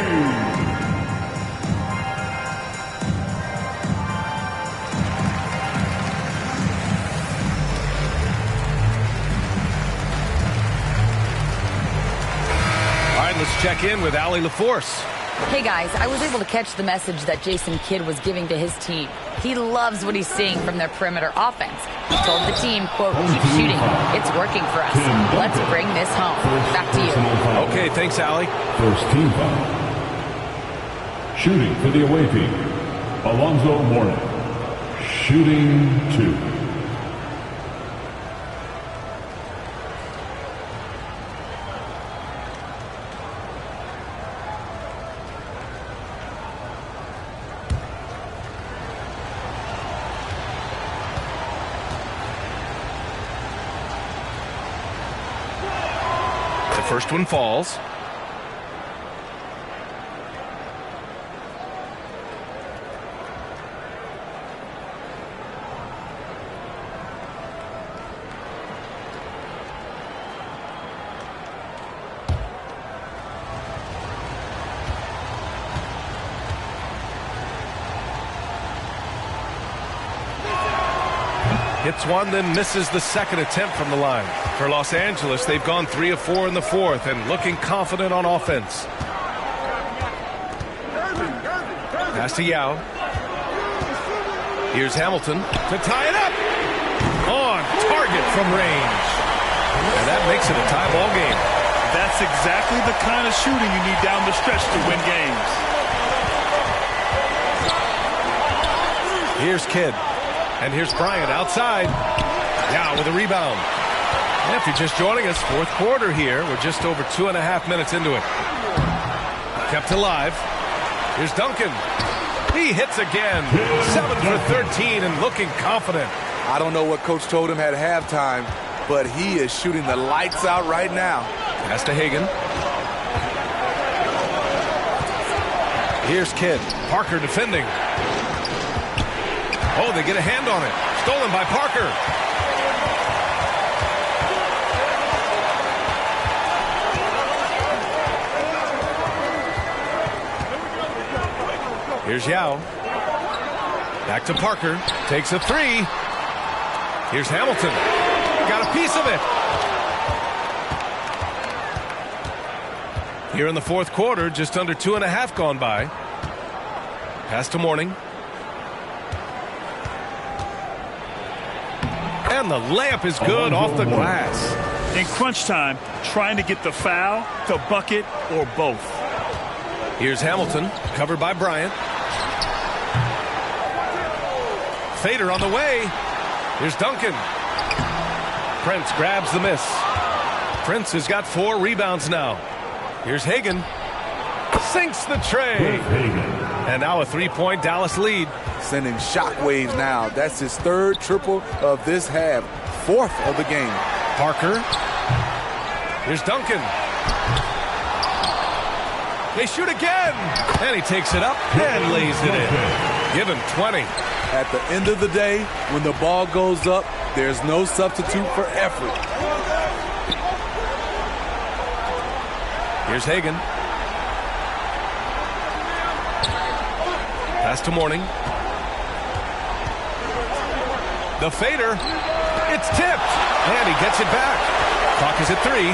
All right, let's check in with Allie LaForce. Hey guys, I was able to catch the message that Jason Kidd was giving to his team. He loves what he's seeing from their perimeter offense. He told the team, quote, keep shooting. It's working for us. Let's bring this home. Back to you. Okay, thanks, Allie. First team foul. Shooting for the away team, Alonzo Mourning. Shooting 2. First one falls. Hits one, then misses the second attempt from the line. For Los Angeles, they've gone 3 of 4 in the fourth and looking confident on offense. Pass to Yao. Here's Hamilton to tie it up. On target from range. And that makes it a tie ball game. That's exactly the kind of shooting you need down the stretch to win games. Here's Kidd. And here's Bryant outside. Now with a rebound. And if you're just joining us, fourth quarter here. We're just over 2.5 minutes into it. Kept alive. Here's Duncan. He hits again. 7 for 13 and looking confident. I don't know what Coach told him at halftime, but he is shooting the lights out right now. Pass to Hagan. Here's Kidd. Parker defending. Oh, they get a hand on it. Stolen by Parker. Here's Yao. Back to Parker. Takes a 3. Here's Hamilton. Got a piece of it. Here in the fourth quarter, just under 2.5 gone by. Pass to Mourning. And the layup is good off the glass. In crunch time, trying to get the foul, the bucket, or both. Here's Hamilton, covered by Bryant. Fader on the way. Here's Duncan. Prince grabs the miss. Prince has got 4 rebounds now. Here's Hagan. Sinks the tray. And now a 3-point Dallas lead. Sending shockwaves now. That's his 3rd triple of this half. 4th of the game. Parker. Here's Duncan. They shoot again. And he takes it up and lays it in. Give him 20. At the end of the day, when the ball goes up, there's no substitute for effort. Here's Hagan. Pass to Mourning. The fader. It's tipped. And he gets it back. Clock is at 3.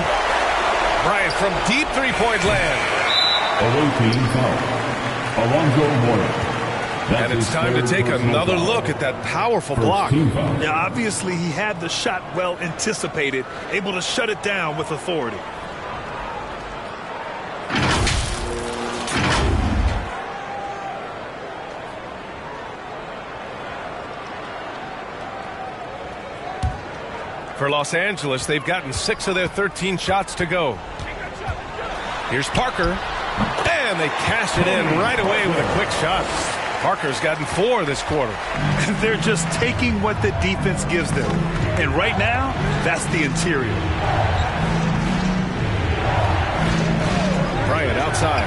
Bryant from deep three-point land. Away team foul. Alonzo Mourning. And it's time to take another look at that powerful block. Yeah, obviously he had the shot well anticipated, able to shut it down with authority. For Los Angeles, they've gotten 6 of their 13 shots to go. Here's Parker, and they cash it in right away with a quick shot. Parker's gotten 4 this quarter. They're just taking what the defense gives them. And right now, that's the interior. Bryant outside.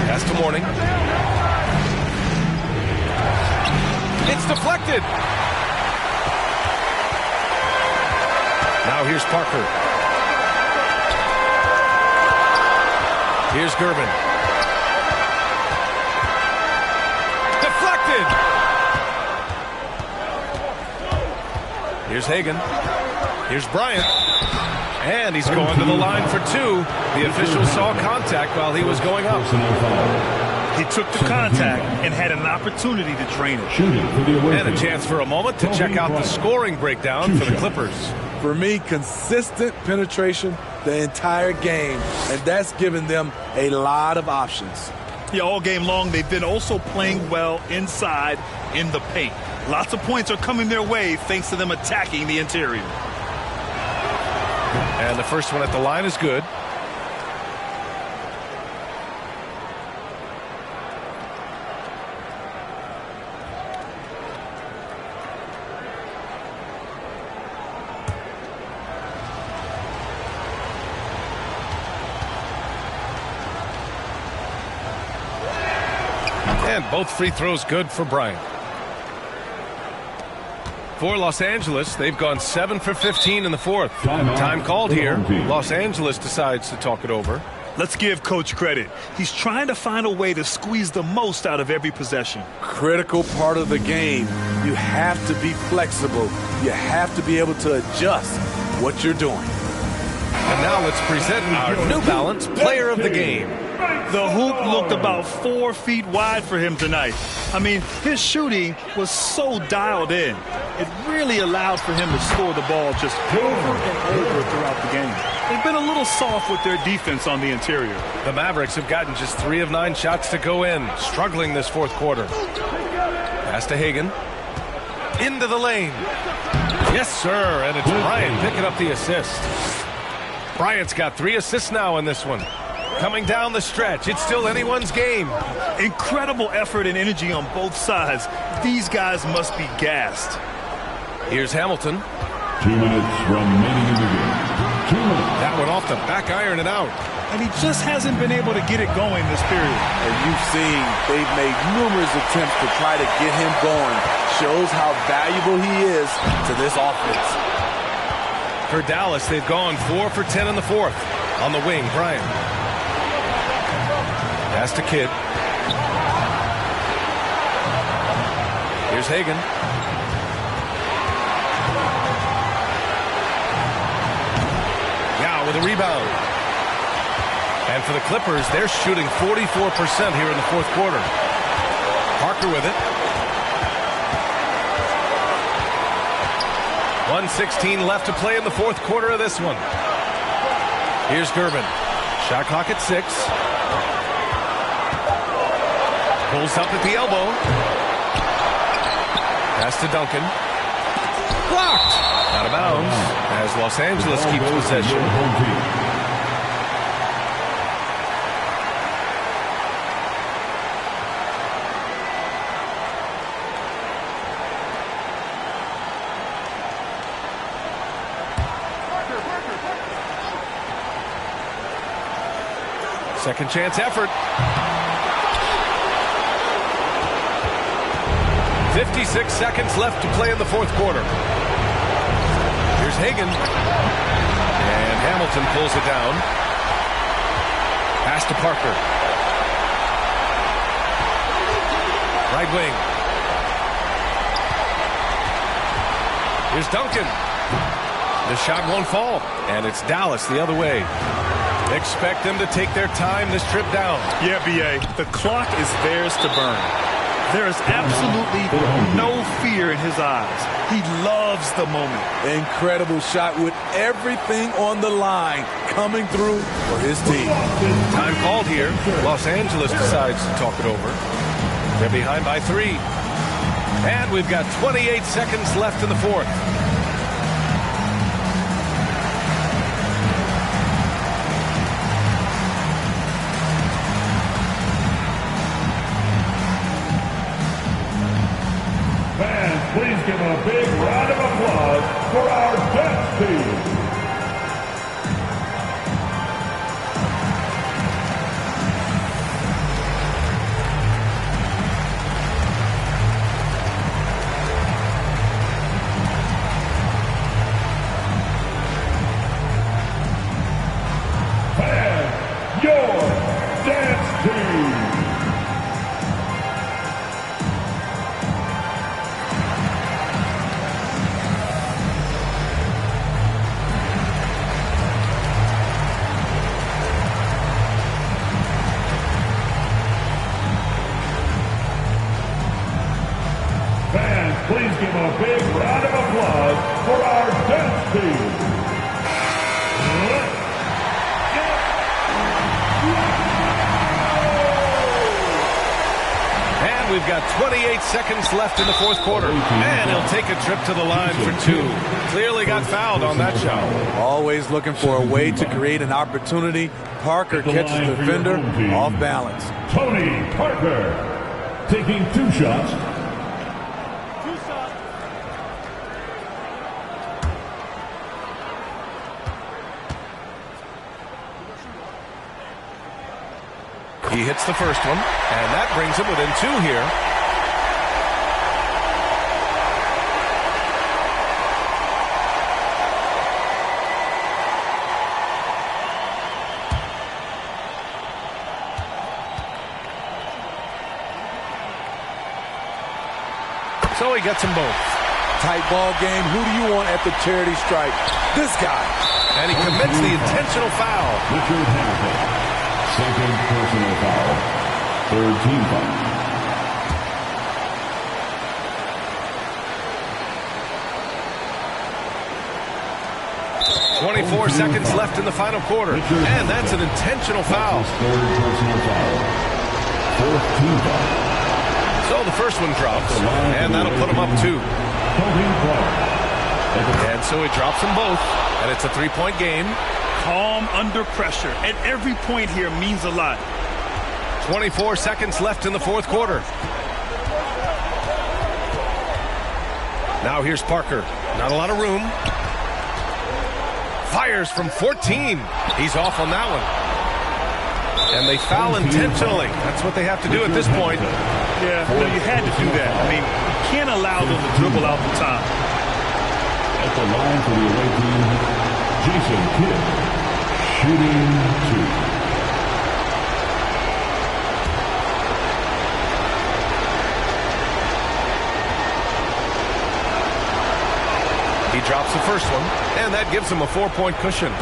Pass to Mourning. It's deflected. Now here's Parker. Here's Gervin. Deflected. Here's Hagan. Here's Bryant. And he's going to the line for 2. The official saw contact while he was going up. He took the contact and had an opportunity to drain it. And a chance for a moment to check out the scoring breakdown for the Clippers. For me, consistent penetration the entire game, and that's given them a lot of options. Yeah, all game long, they've been also playing well inside in the paint. Lots of points are coming their way thanks to them attacking the interior. And the first one at the line is good. And both free throws good for Bryant. For Los Angeles, they've gone 7 for 15 in the fourth. Time called here. Los Angeles decides to talk it over. Let's give Coach credit. He's trying to find a way to squeeze the most out of every possession. Critical part of the game. You have to be flexible. You have to be able to adjust what you're doing. And now let's present our New Balance Player of the Game. The hoop looked about 4 feet wide for him tonight. I mean, his shooting was so dialed in. It really allowed for him to score the ball just over and over throughout the game. They've been a little soft with their defense on the interior. The Mavericks have gotten just 3 of 9 shots to go in, struggling this fourth quarter. Pass to Hagan. Into the lane. Yes, sir, and it's Bryant picking up the assist. Bryant's got 3 assists now in this one. Coming down the stretch, it's still anyone's game. Incredible effort and energy on both sides. These guys must be gassed. Here's Hamilton. 2 minutes remaining in the game. 2 minutes. That one off the back iron and out. And he just hasn't been able to get it going this period. And you've seen they've made numerous attempts to try to get him going. Shows how valuable he is to this offense. For Dallas, they've gone 4 for 10 in the fourth. On the wing, Bryant. Pass to Kidd. Here's Hagan. Now with a rebound. And for the Clippers, they're shooting 44% here in the fourth quarter. Parker with it. 1:16 left to play in the fourth quarter of this one. Here's Gervin. Shot clock at 6. Pulls up at the elbow. Pass to Duncan. Blocked. Out of bounds as Los Angeles keeps possession. Second chance effort. 56 seconds left to play in the fourth quarter. Here's Hagan. And Hamilton pulls it down. Pass to Parker. Right wing. Here's Duncan. The shot won't fall. And it's Dallas the other way. Expect them to take their time this trip down. Yeah, B.A., the clock is theirs to burn. There is absolutely no fear in his eyes. He loves the moment. Incredible shot with everything on the line coming through for his team. Time called here. Los Angeles decides to talk it over. They're behind by 3. And we've got 28 seconds left in the fourth. a big round of applause for our dance team. Please give a big round of applause for our dance team. And we've got 28 seconds left in the fourth quarter. And he'll take a trip to the line for two. Clearly got fouled on that shot. Always looking for a way to create an opportunity. Parker catches the defender off balance. Tony Parker taking 2 shots. He hits the first one, and that brings him within 2 here. So he gets them both. Tight ball game. Who do you want at the charity stripe? This guy. And he commits the intentional foul. Richard Hamilton. Second personal foul. Third team foul. .24 seconds left in the final quarter. And that's an intentional foul. Third personal foul. Fourth team foul. So the first one drops. And that'll put him up 2. And so he drops them both. And it's a 3-point game. Calm under pressure, and every point here means a lot. 24 seconds left in the fourth quarter. Now here's Parker. Not a lot of room. Fires from 14. He's off on that one. And they foul intentionally. That's what they have to do at this point. Yeah, no, you had to do that. I mean, you can't allow them to dribble out the top. At the line for the away team, Jason Kidd. Shooting 2. He drops the first one, and that gives him a 4-point cushion.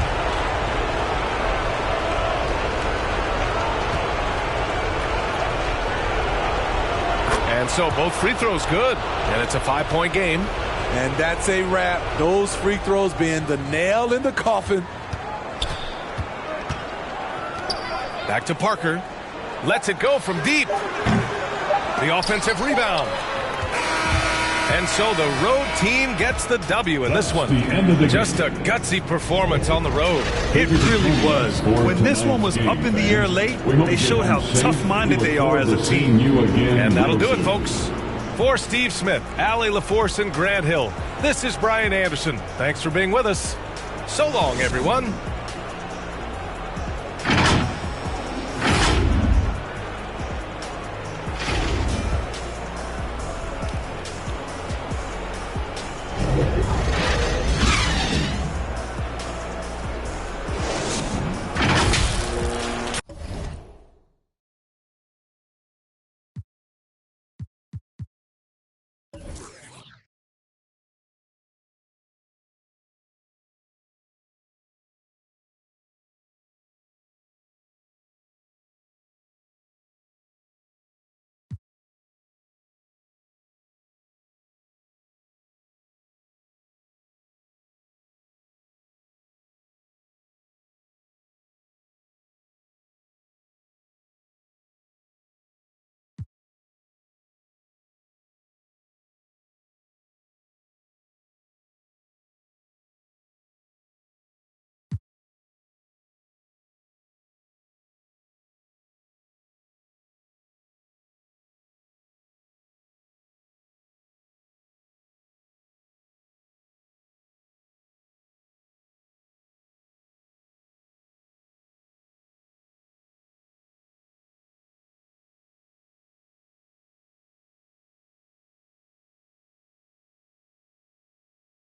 And so both free throws good, and it's a 5-point game. And that's a wrap. Those free throws being the nail in the coffin. Back to Parker. Lets it go from deep. The offensive rebound. And so the road team gets the W in this one. Just a gutsy performance on the road. It really was. When this one was up in the air late, they showed how tough-minded they are as a team. And that'll do it, folks. For Steve Smith, Allie LaForce, and Grant Hill, this is Brian Anderson. Thanks for being with us. So long, everyone.